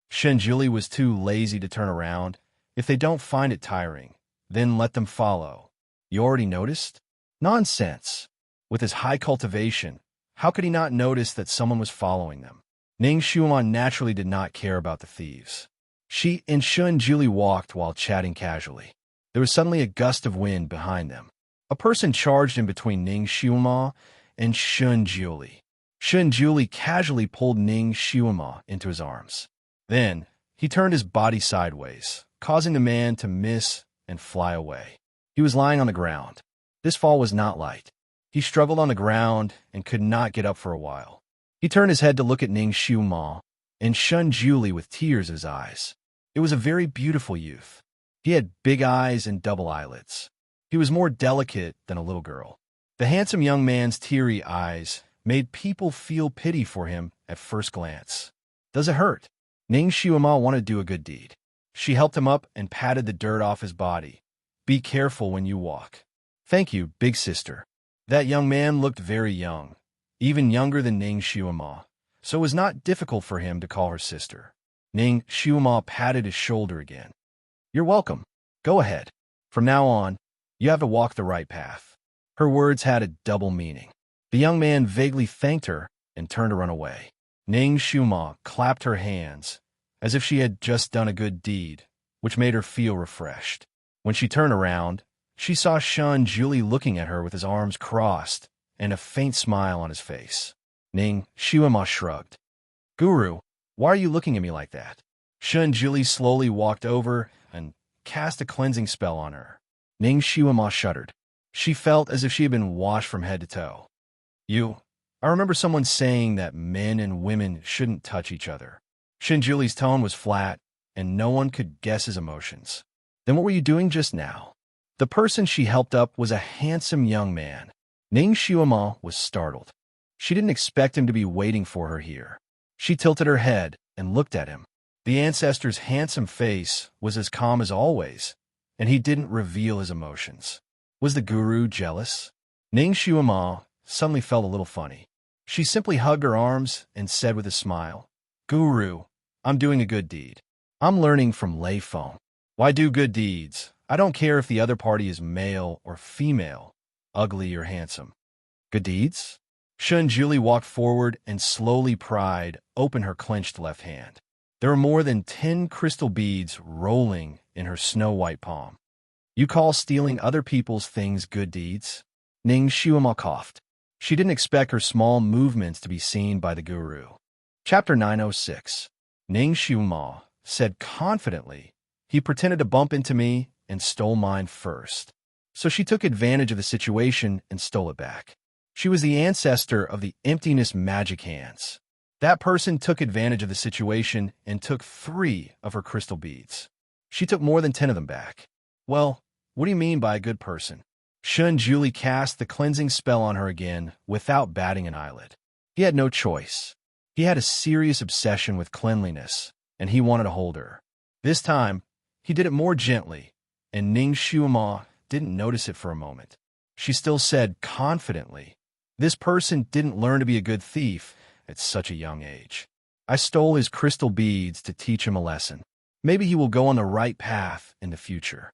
Shun Julie was too lazy to turn around. If they don't find it tiring, then let them follow. You already noticed? Nonsense. With his high cultivation, how could he not notice that someone was following them? Ning Xiaoma naturally did not care about the thieves. She and Shun Julie walked while chatting casually. There was suddenly a gust of wind behind them. A person charged in between Ning Xiaoma and Shun Julie. Shun Julie casually pulled Ning Xiaoma into his arms. Then, he turned his body sideways, causing the man to miss and fly away. He was lying on the ground. This fall was not light. He struggled on the ground and could not get up for a while. He turned his head to look at Ning Xiaoma and Shun Julie with tears in his eyes. It was a very beautiful youth. He had big eyes and double eyelids. He was more delicate than a little girl. The handsome young man's teary eyes made people feel pity for him at first glance. Does it hurt? Ning Xiaoma wanted to do a good deed. She helped him up and patted the dirt off his body. Be careful when you walk. Thank you, big sister. That young man looked very young, even younger than Ning Xiaoma, so it was not difficult for him to call her sister. Ning Xiaoma patted his shoulder again. You're welcome. Go ahead. From now on, you have to walk the right path. Her words had a double meaning. The young man vaguely thanked her and turned to run away. Ning Xiaoma clapped her hands, as if she had just done a good deed, which made her feel refreshed. When she turned around, she saw Shun Julie looking at her with his arms crossed and a faint smile on his face. Ning Xiaoma shrugged. Guru, why are you looking at me like that? Shun Julie slowly walked over and cast a cleansing spell on her. Ning Xiaoma shuddered. She felt as if she had been washed from head to toe. I remember someone saying that men and women shouldn't touch each other. Shun Julie's tone was flat, and no one could guess his emotions. Then what were you doing just now? The person she helped up was a handsome young man. Ning Xiaoma was startled. She didn't expect him to be waiting for her here. She tilted her head and looked at him. The ancestor's handsome face was as calm as always, and he didn't reveal his emotions. Was the guru jealous? Ning Xiaoma suddenly felt a little funny. She simply hugged her arms and said with a smile, Guru, I'm doing a good deed. I'm learning from Lei Feng. Why do good deeds? I don't care if the other party is male or female, ugly or handsome. Good deeds? Shun Julie walked forward and slowly pried open her clenched left hand. There were more than 10 crystal beads rolling in her snow-white palm. You call stealing other people's things good deeds? Ning Xiuema coughed. She didn't expect her small movements to be seen by the guru. Chapter 906. Ning Xiuema said confidently, "He pretended to bump into me and stole mine first." So she took advantage of the situation and stole it back. She was the ancestor of the emptiness magic hands. That person took advantage of the situation and took 3 of her crystal beads. She took more than 10 of them back. Well, what do you mean by a good person? Shun Julie cast the cleansing spell on her again without batting an eyelid. He had no choice. He had a serious obsession with cleanliness, and he wanted to hold her. This time, he did it more gently, and Ning Xiuema didn't notice it for a moment. She still said confidently, "This person didn't learn to be a good thief at such a young age. I stole his crystal beads to teach him a lesson. Maybe he will go on the right path in the future."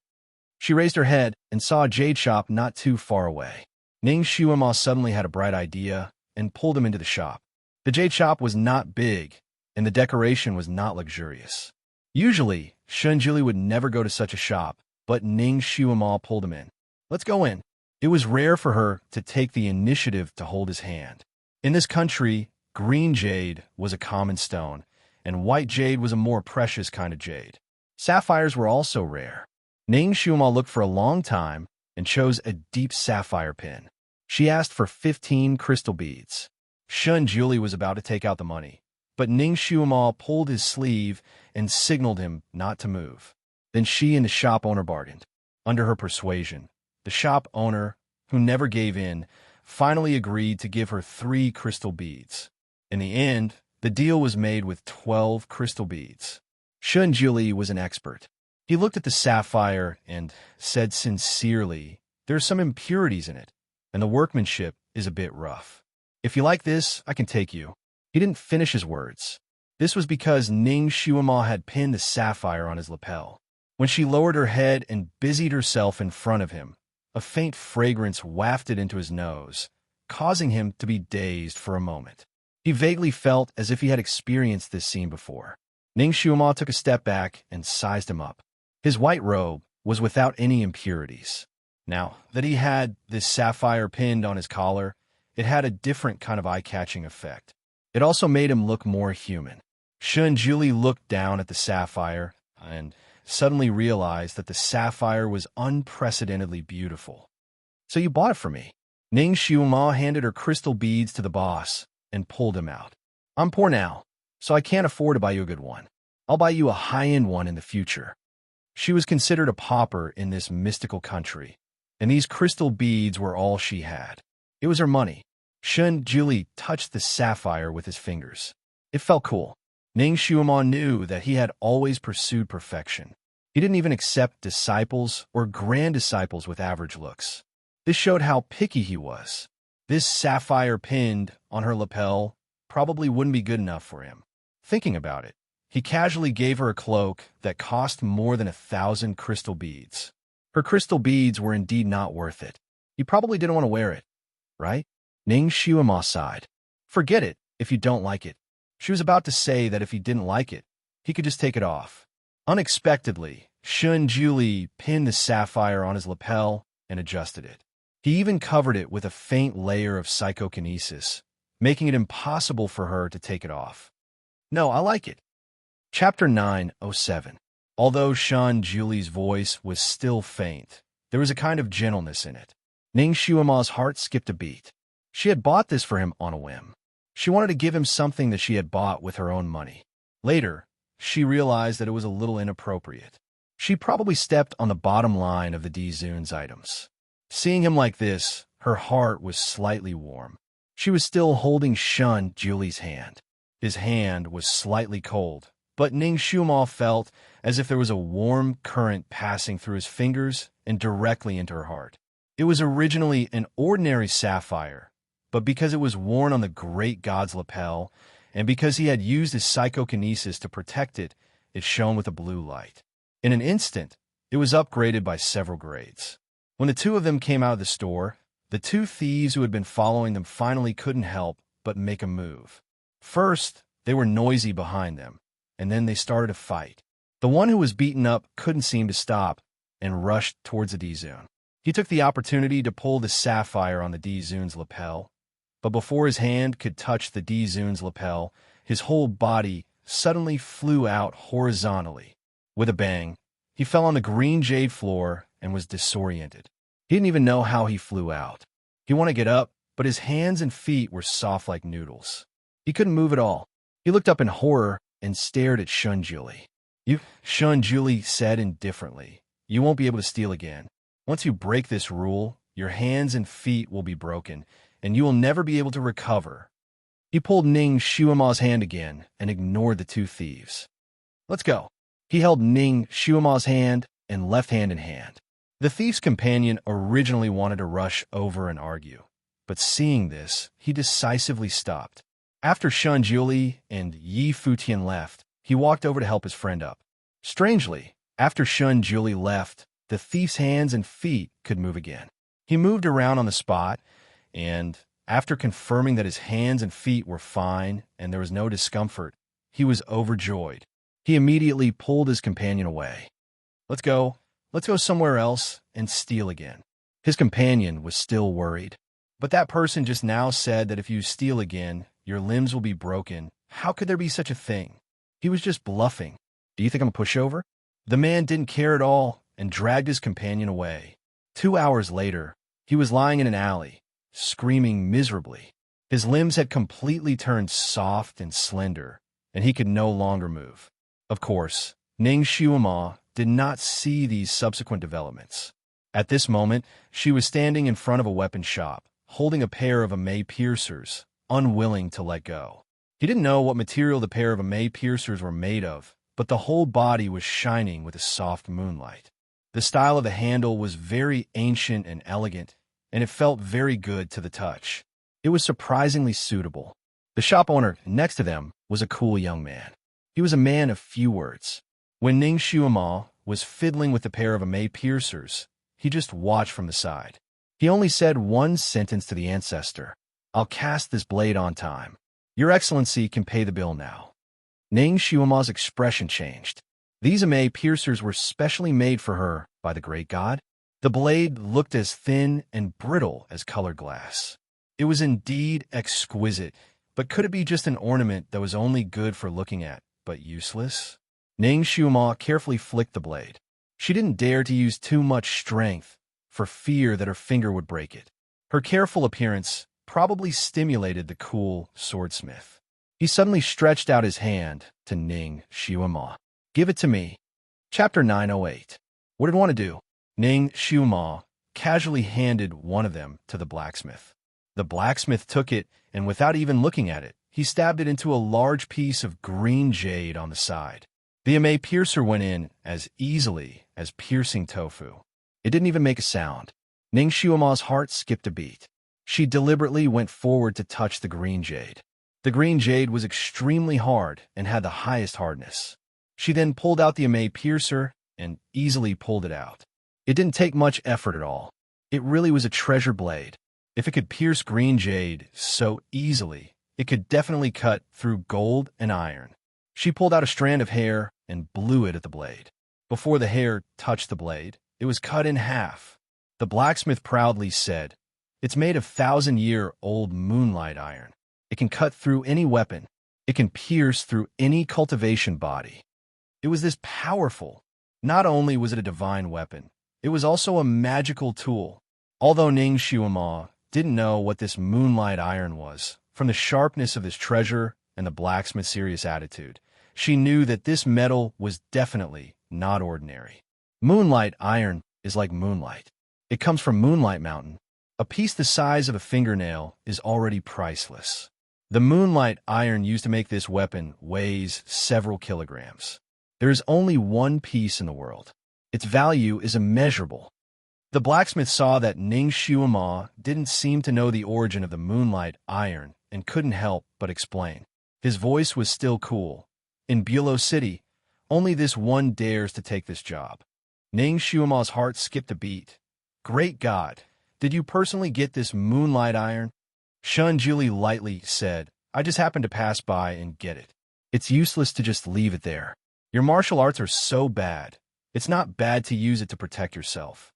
She raised her head and saw a jade shop not too far away. Ning Xiuema suddenly had a bright idea and pulled him into the shop. The jade shop was not big, and the decoration was not luxurious. Usually, Shunjuli would never go to such a shop, but Ning Xiuema pulled him in. "Let's go in." It was rare for her to take the initiative to hold his hand. In this country, green jade was a common stone, and white jade was a more precious kind of jade. Sapphires were also rare. Ning Xiuema looked for a long time and chose a deep sapphire pin. She asked for 15 crystal beads. Shun Julie was about to take out the money, but Ning Xiuema pulled his sleeve and signaled him not to move. Then she and the shop owner bargained. Under her persuasion, the shop owner, who never gave in, finally agreed to give her 3 crystal beads. In the end, the deal was made with 12 crystal beads. Shun Julie was an expert. He looked at the sapphire and said sincerely, "There are some impurities in it, and the workmanship is a bit rough. If you like this, I can take you." He didn't finish his words. This was because Ning Xiuema had pinned the sapphire on his lapel. When she lowered her head and busied herself in front of him, a faint fragrance wafted into his nose, causing him to be dazed for a moment. He vaguely felt as if he had experienced this scene before. Ning Xiuema took a step back and sized him up. His white robe was without any impurities. Now that he had this sapphire pinned on his collar, it had a different kind of eye-catching effect. It also made him look more human. Shun Julie looked down at the sapphire and suddenly realized that the sapphire was unprecedentedly beautiful. "So you bought it for me." Ning Xiuema handed her crystal beads to the boss and pulled him out. "I'm poor now, so I can't afford to buy you a good one. I'll buy you a high-end one in the future." She was considered a pauper in this mystical country, and these crystal beads were all she had. It was her money. Shun Julie touched the sapphire with his fingers. It felt cool. Ning Xiuema knew that he had always pursued perfection. He didn't even accept disciples or grand disciples with average looks. This showed how picky he was. This sapphire pinned on her lapel probably wouldn't be good enough for him. Thinking about it, he casually gave her a cloak that cost more than 1,000 crystal beads. Her crystal beads were indeed not worth it. He probably didn't want to wear it, right? Ning Xiuema sighed. "Forget it if you don't like it." She was about to say that if he didn't like it, he could just take it off. Unexpectedly, Shun Julie pinned the sapphire on his lapel and adjusted it. He even covered it with a faint layer of psychokinesis, making it impossible for her to take it off. "No, I like it." Chapter 907. Although Shun Julie's voice was still faint, there was a kind of gentleness in it. Ning Xiuema's heart skipped a beat. She had bought this for him on a whim. She wanted to give him something that she had bought with her own money. Later, she realized that it was a little inappropriate. She probably stepped on the bottom line of the D-Zune's items. Seeing him like this, her heart was slightly warm. She was still holding Shun Julie's hand. His hand was slightly cold, but Ning Xiuema felt as if there was a warm current passing through his fingers and directly into her heart. It was originally an ordinary sapphire, but because it was worn on the great god's lapel, and because he had used his psychokinesis to protect it, it shone with a blue light. In an instant, it was upgraded by several grades. When the two of them came out of the store, the 2 thieves who had been following them finally couldn't help but make a move. First, they were noisy behind them, and then they started a fight. The one who was beaten up couldn't seem to stop and rushed towards the D-Zune. He took the opportunity to pull the sapphire on the D-Zune's lapel, but before his hand could touch the D-Zune's lapel, his whole body suddenly flew out horizontally. With a bang, he fell on the green jade floor and was disoriented. He didn't even know how he flew out. He wanted to get up, but his hands and feet were soft like noodles. He couldn't move at all. He looked up in horror and stared at Shunjuli. Shunjuli said indifferently, "You won't be able to steal again. Once you break this rule, your hands and feet will be broken, and you will never be able to recover." He pulled Ning Shuima's hand again and ignored the two thieves. "Let's go." He held Ning Shuima's hand and left hand in hand. The thief's companion originally wanted to rush over and argue, but seeing this, he decisively stopped. After Shunjuli and Yi Futian left, he walked over to help his friend up. Strangely, after Shunjuli left, the thief's hands and feet could move again. He moved around on the spot, and after confirming that his hands and feet were fine and there was no discomfort, he was overjoyed. He immediately pulled his companion away. Let's go somewhere else and steal again." His companion was still worried. "But that person just now said that if you steal again, your limbs will be broken. How could there be such a thing? He was just bluffing. Do you think I'm a pushover?" The man didn't care at all and dragged his companion away. 2 hours later, he was lying in an alley, screaming miserably. His limbs had completely turned soft and slender, and he could no longer move. Of course, Ning Shuima did not see these subsequent developments. At this moment, she was standing in front of a weapon shop, holding a pair of Immerse piercers, unwilling to let go. He didn't know what material the pair of Immerse piercers were made of, but the whole body was shining with a soft moonlight. The style of the handle was very ancient and elegant, and it felt very good to the touch. It was surprisingly suitable. The shop owner next to them was a cool young man. He was a man of few words. When Ning Shuima was fiddling with the pair of Immerse piercers, he just watched from the side. He only said one sentence to the ancestor: "I'll cast this blade on time. Your Excellency can pay the bill now." Ning Shuima's expression changed. These Immerse piercers were specially made for her by the great god. The blade looked as thin and brittle as colored glass. It was indeed exquisite, but could it be just an ornament that was only good for looking at, but useless? Ning Shuima carefully flicked the blade. She didn't dare to use too much strength, for fear that her finger would break it. Her careful appearance probably stimulated the cool swordsmith. He suddenly stretched out his hand to Ning Shuima. "Give it to me." Chapter 908. What did one to do? Ning Shuima casually handed one of them to the blacksmith. The blacksmith took it, and without even looking at it, he stabbed it into a large piece of green jade on the side. The Immerse piercer went in as easily as piercing tofu. It didn't even make a sound. Ning Shuima's heart skipped a beat. She deliberately went forward to touch the green jade. The green jade was extremely hard and had the highest hardness. She then pulled out the Immerse piercer and easily pulled it out. It didn't take much effort at all. It really was a treasure blade. If it could pierce green jade so easily, it could definitely cut through gold and iron. She pulled out a strand of hair and blew it at the blade. Before the hair touched the blade, it was cut in half. The blacksmith proudly said, "It's made of 1,000-year-old moonlight iron. It can cut through any weapon. It can pierce through any cultivation body." It was this powerful. Not only was it a divine weapon, it was also a magical tool. Although Ning Shuima didn't know what this moonlight iron was, from the sharpness of this treasure and the blacksmith's serious attitude, she knew that this metal was definitely not ordinary. Moonlight iron is like moonlight. It comes from Moonlight Mountain. A piece the size of a fingernail is already priceless. The moonlight iron used to make this weapon weighs several kilograms. There is only one piece in the world. Its value is immeasurable. The blacksmith saw that Ning Shuima didn't seem to know the origin of the moonlight iron and couldn't help but explain. His voice was still cool. "In Bulow City, only this one dares to take this job." Ning Shuima's heart skipped a beat. "Great God, did you personally get this moonlight iron?" Shunjuli lightly said, "I just happened to pass by and get it." It's useless to just leave it there. Your martial arts are so bad. It's not bad to use it to protect yourself.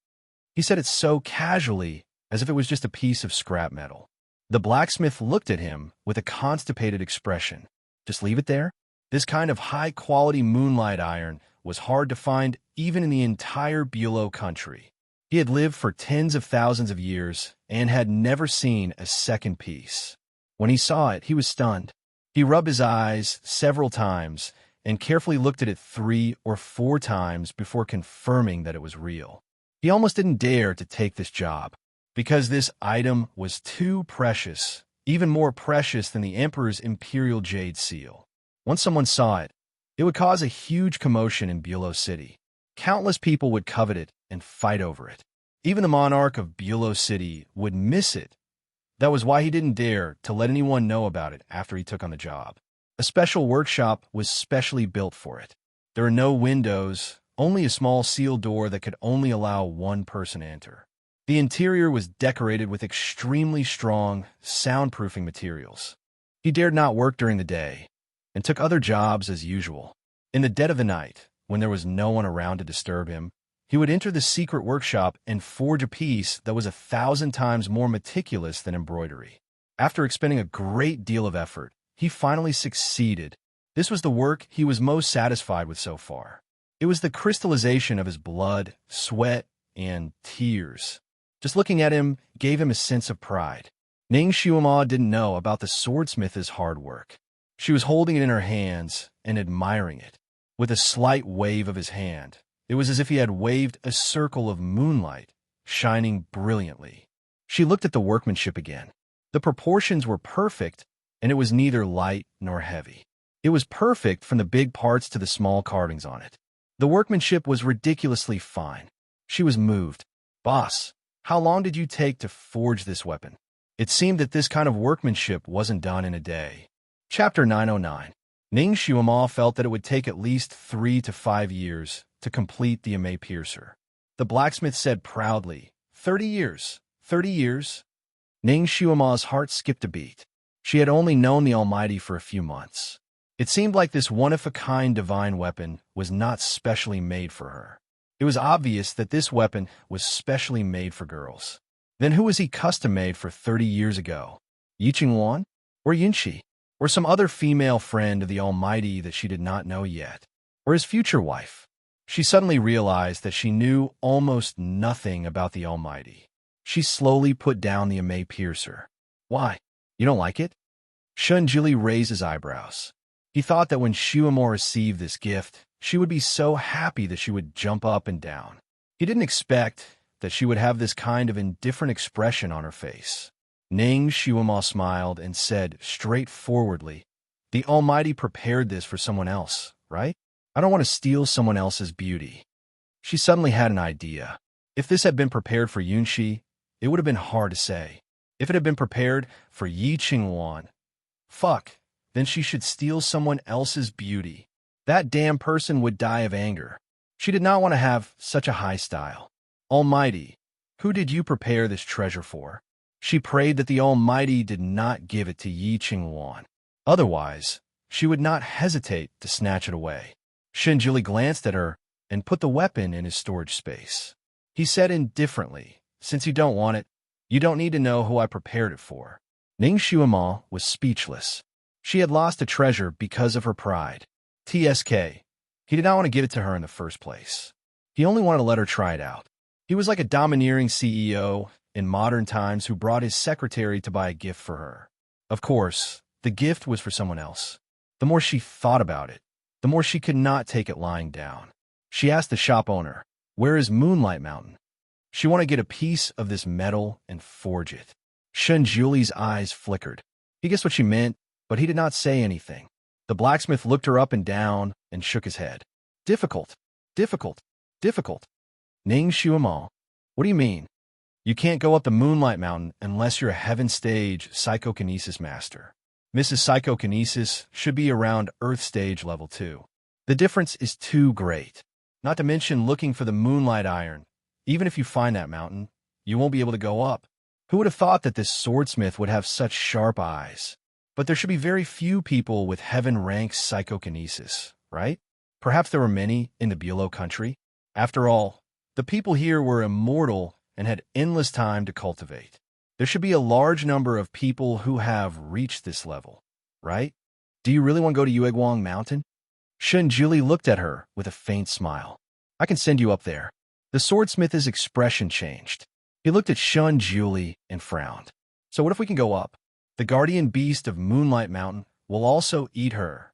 He said it so casually, as if it was just a piece of scrap metal. The blacksmith looked at him with a constipated expression. Just leave it there? This kind of high-quality moonlight iron was hard to find even in the entire Bulow country. He had lived for tens of thousands of years and had never seen a second piece. When he saw it, he was stunned. He rubbed his eyes several times and carefully looked at it 3 or 4 times before confirming that it was real. He almost didn't dare to take this job, because this item was too precious, even more precious than the Emperor's Imperial Jade Seal. Once someone saw it, it would cause a huge commotion in Bulow City. Countless people would covet it and fight over it. Even the monarch of Bulow City would miss it. That was why he didn't dare to let anyone know about it after he took on the job. A special workshop was specially built for it. There are no windows, only a small sealed door that could only allow one person to enter. The interior was decorated with extremely strong, soundproofing materials. He dared not work during the day and took other jobs as usual. In the dead of the night, when there was no one around to disturb him, he would enter the secret workshop and forge a piece that was 1,000 times more meticulous than embroidery. After expending a great deal of effort, he finally succeeded. This was the work he was most satisfied with so far. It was the crystallization of his blood, sweat, and tears. Just looking at him gave him a sense of pride. Ning Xiaoma didn't know about the swordsmith's hard work. She was holding it in her hands and admiring it. With a slight wave of his hand, it was as if he had waved a circle of moonlight, shining brilliantly. She looked at the workmanship again. The proportions were perfect, and it was neither light nor heavy. It was perfect from the big parts to the small carvings on it. The workmanship was ridiculously fine. She was moved. "Boss, how long did you take to forge this weapon?" It seemed that this kind of workmanship wasn't done in a day. Chapter 909. Ning Xiaoma felt that it would take at least 3 to 5 years to complete the Immerse piercer. The blacksmith said proudly, 30 years, 30 years. Ning Xiaoma's heart skipped a beat. She had only known the Almighty for a few months. It seemed like this one-of-a-kind divine weapon was not specially made for her. It was obvious that this weapon was specially made for girls. Then who was he custom-made for 30 years ago? Yi Qingwan? Or Yunqi? Or some other female friend of the Almighty that she did not know yet? Or his future wife? She suddenly realized that she knew almost nothing about the Almighty. She slowly put down the Immerse piercer. "Why? You don't like it?" Shun Jili raised his eyebrows. He thought that when Xiaomo received this gift, she would be so happy that she would jump up and down. He didn't expect that she would have this kind of indifferent expression on her face. Ning Xiaomo smiled and said straightforwardly, "The Almighty prepared this for someone else, right? I don't want to steal someone else's beauty." She suddenly had an idea. If this had been prepared for Yunqi, it would have been hard to say. If it had been prepared for Yi Qingwan, then she should steal someone else's beauty. That damn person would die of anger. She did not want to have such a high style. "Almighty, who did you prepare this treasure for?" She prayed that the Almighty did not give it to Yi Qingwan. Otherwise, she would not hesitate to snatch it away. Shinjili glanced at her and put the weapon in his storage space. He said indifferently, "Since you don't want it, you don't need to know who I prepared it for." Ning Xiaoma was speechless. She had lost a treasure because of her pride. TSK. He did not want to give it to her in the first place. He only wanted to let her try it out. He was like a domineering CEO in modern times who brought his secretary to buy a gift for her. Of course, the gift was for someone else. The more she thought about it, the more she could not take it lying down. She asked the shop owner, "Where is Moonlight Mountain?" She wanted to get a piece of this metal and forge it. Shun Juli's eyes flickered. He guessed what she meant, but he did not say anything. The blacksmith looked her up and down and shook his head. Difficult, difficult, difficult. Ning Xiaomo, what do you mean? You can't go up the Moonlight Mountain unless you're a Heaven Stage Psychokinesis Master. Mrs. Psychokinesis should be around Earth Stage Level 2. The difference is too great. Not to mention looking for the Moonlight Iron. Even if you find that mountain, you won't be able to go up. Who would have thought that this swordsmith would have such sharp eyes? But there should be very few people with heaven-rank psychokinesis, right? Perhaps there were many in the Bulow country. After all, the people here were immortal and had endless time to cultivate. There should be a large number of people who have reached this level, right? Do you really want to go to Yueguang Mountain? Shunjuli looked at her with a faint smile. I can send you up there. The swordsmith's expression changed. He looked at Shunjuli and frowned. So what if we can go up? The guardian beast of Moonlight Mountain will also eat her.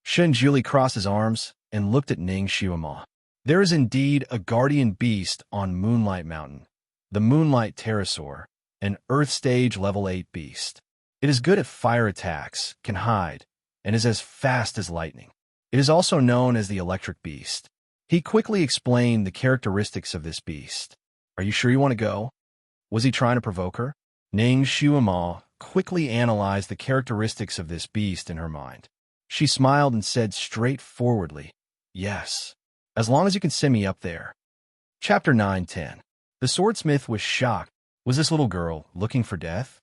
Shunjuli crossed his arms and looked at Ning Xiuma. There is indeed a guardian beast on Moonlight Mountain, the Moonlight Pterosaur, an Earth Stage Level 8 beast. It is good at fire attacks, can hide, and is as fast as lightning. It is also known as the Electric Beast. He quickly explained the characteristics of this beast. Are you sure you want to go? Was he trying to provoke her? Ning Xiuma quickly analyzed the characteristics of this beast in her mind. She smiled and said straightforwardly, yes, as long as you can send me up there. Chapter 9:10. The swordsmith was shocked. Was this little girl looking for death?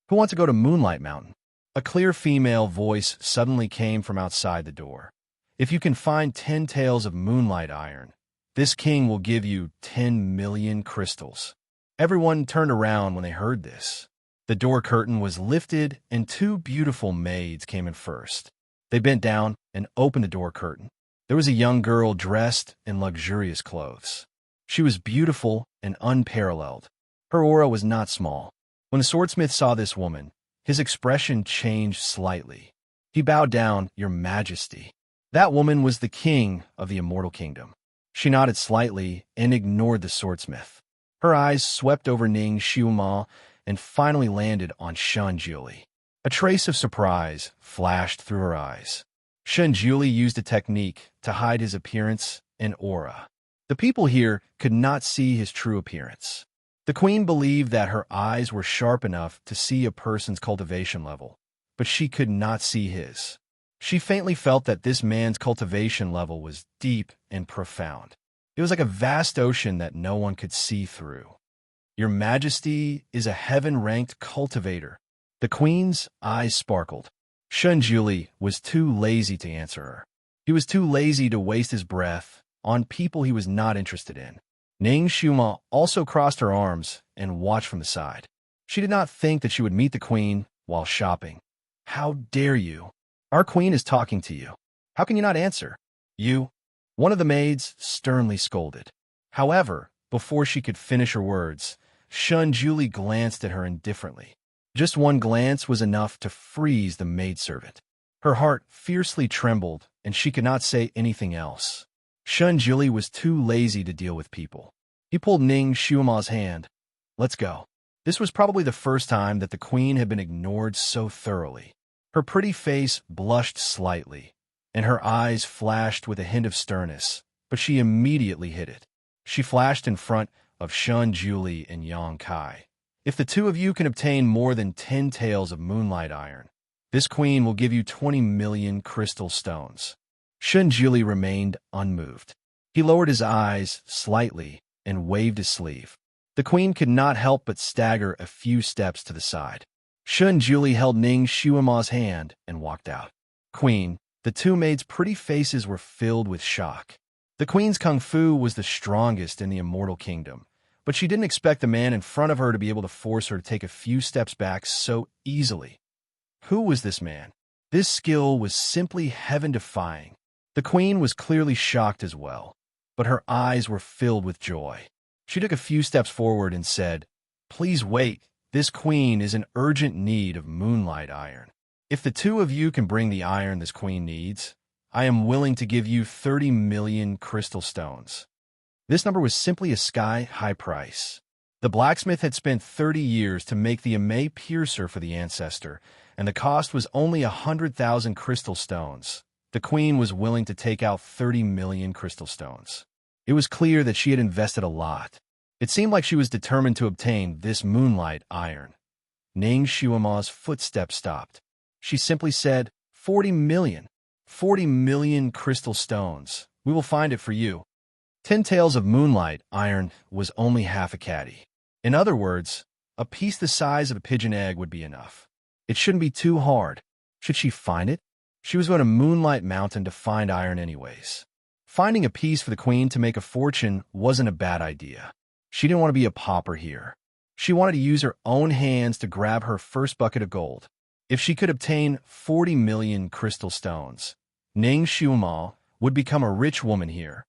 Who wants to go to Moonlight Mountain? A clear female voice suddenly came from outside the door. If you can find 10 tails of moonlight iron, this king will give you 10 million crystals. Everyone turned around when they heard this. The door curtain was lifted and 2 beautiful maids came in first. They bent down and opened the door curtain. There was a young girl dressed in luxurious clothes. She was beautiful and unparalleled. Her aura was not small. When the swordsmith saw this woman, his expression changed slightly. He bowed down, Your Majesty. That woman was the king of the Immortal Kingdom. She nodded slightly and ignored the swordsmith. Her eyes swept over Ning Xiuma and finally landed on Shunjuli. A trace of surprise flashed through her eyes. Shunjuli used a technique to hide his appearance and aura. The people here could not see his true appearance. The queen believed that her eyes were sharp enough to see a person's cultivation level, but she could not see his. She faintly felt that this man's cultivation level was deep and profound. It was like a vast ocean that no one could see through. Your Majesty is a heaven-ranked cultivator. The queen's eyes sparkled. Shunjuli was too lazy to answer her. He was too lazy to waste his breath on people he was not interested in. Ning Xiuma also crossed her arms and watched from the side. She did not think that she would meet the queen while shopping. How dare you? Our queen is talking to you. How can you not answer? You? One of the maids sternly scolded. However, before she could finish her words, Shunjuli glanced at her indifferently. Just one glance was enough to freeze the maidservant. Her heart fiercely trembled, and she could not say anything else. Shunjuli was too lazy to deal with people. He pulled Ning Xiuma's hand. Let's go. This was probably the first time that the queen had been ignored so thoroughly. Her pretty face blushed slightly, and her eyes flashed with a hint of sternness, but she immediately hid it. She flashed in front of Shunjuli and Yang Kai. If the two of you can obtain more than 10 taels of moonlight iron, this queen will give you 20 million crystal stones. Shunjuli remained unmoved. He lowered his eyes slightly and waved his sleeve. The queen could not help but stagger a few steps to the side. Shunjuli held Ning Xiuma's hand and walked out. Queen, the two maids' pretty faces were filled with shock. The queen's kung fu was the strongest in the Immortal Kingdom, but she didn't expect the man in front of her to be able to force her to take a few steps back so easily. Who was this man? This skill was simply heaven-defying. The queen was clearly shocked as well, but her eyes were filled with joy. She took a few steps forward and said, Please wait. This queen is in urgent need of moonlight iron. If the two of you can bring the iron this queen needs, I am willing to give you 30 million crystal stones. This number was simply a sky-high price. The blacksmith had spent 30 years to make the Immerse piercer for the ancestor, and the cost was only 100,000 crystal stones. The queen was willing to take out 30 million crystal stones. It was clear that she had invested a lot. It seemed like she was determined to obtain this moonlight iron. Ning Xiuma's footsteps stopped. She simply said, 40 million. 40 million crystal stones. We will find it for you. 10 taels of moonlight iron was only half a caddy. In other words, a piece the size of a pigeon egg would be enough. It shouldn't be too hard. Should she find it? She was going to Moonlight Mountain to find iron anyways. Finding a piece for the queen to make a fortune wasn't a bad idea. She didn't want to be a pauper here. She wanted to use her own hands to grab her first bucket of gold. If she could obtain 40 million crystal stones, Ning Shumal would become a rich woman here.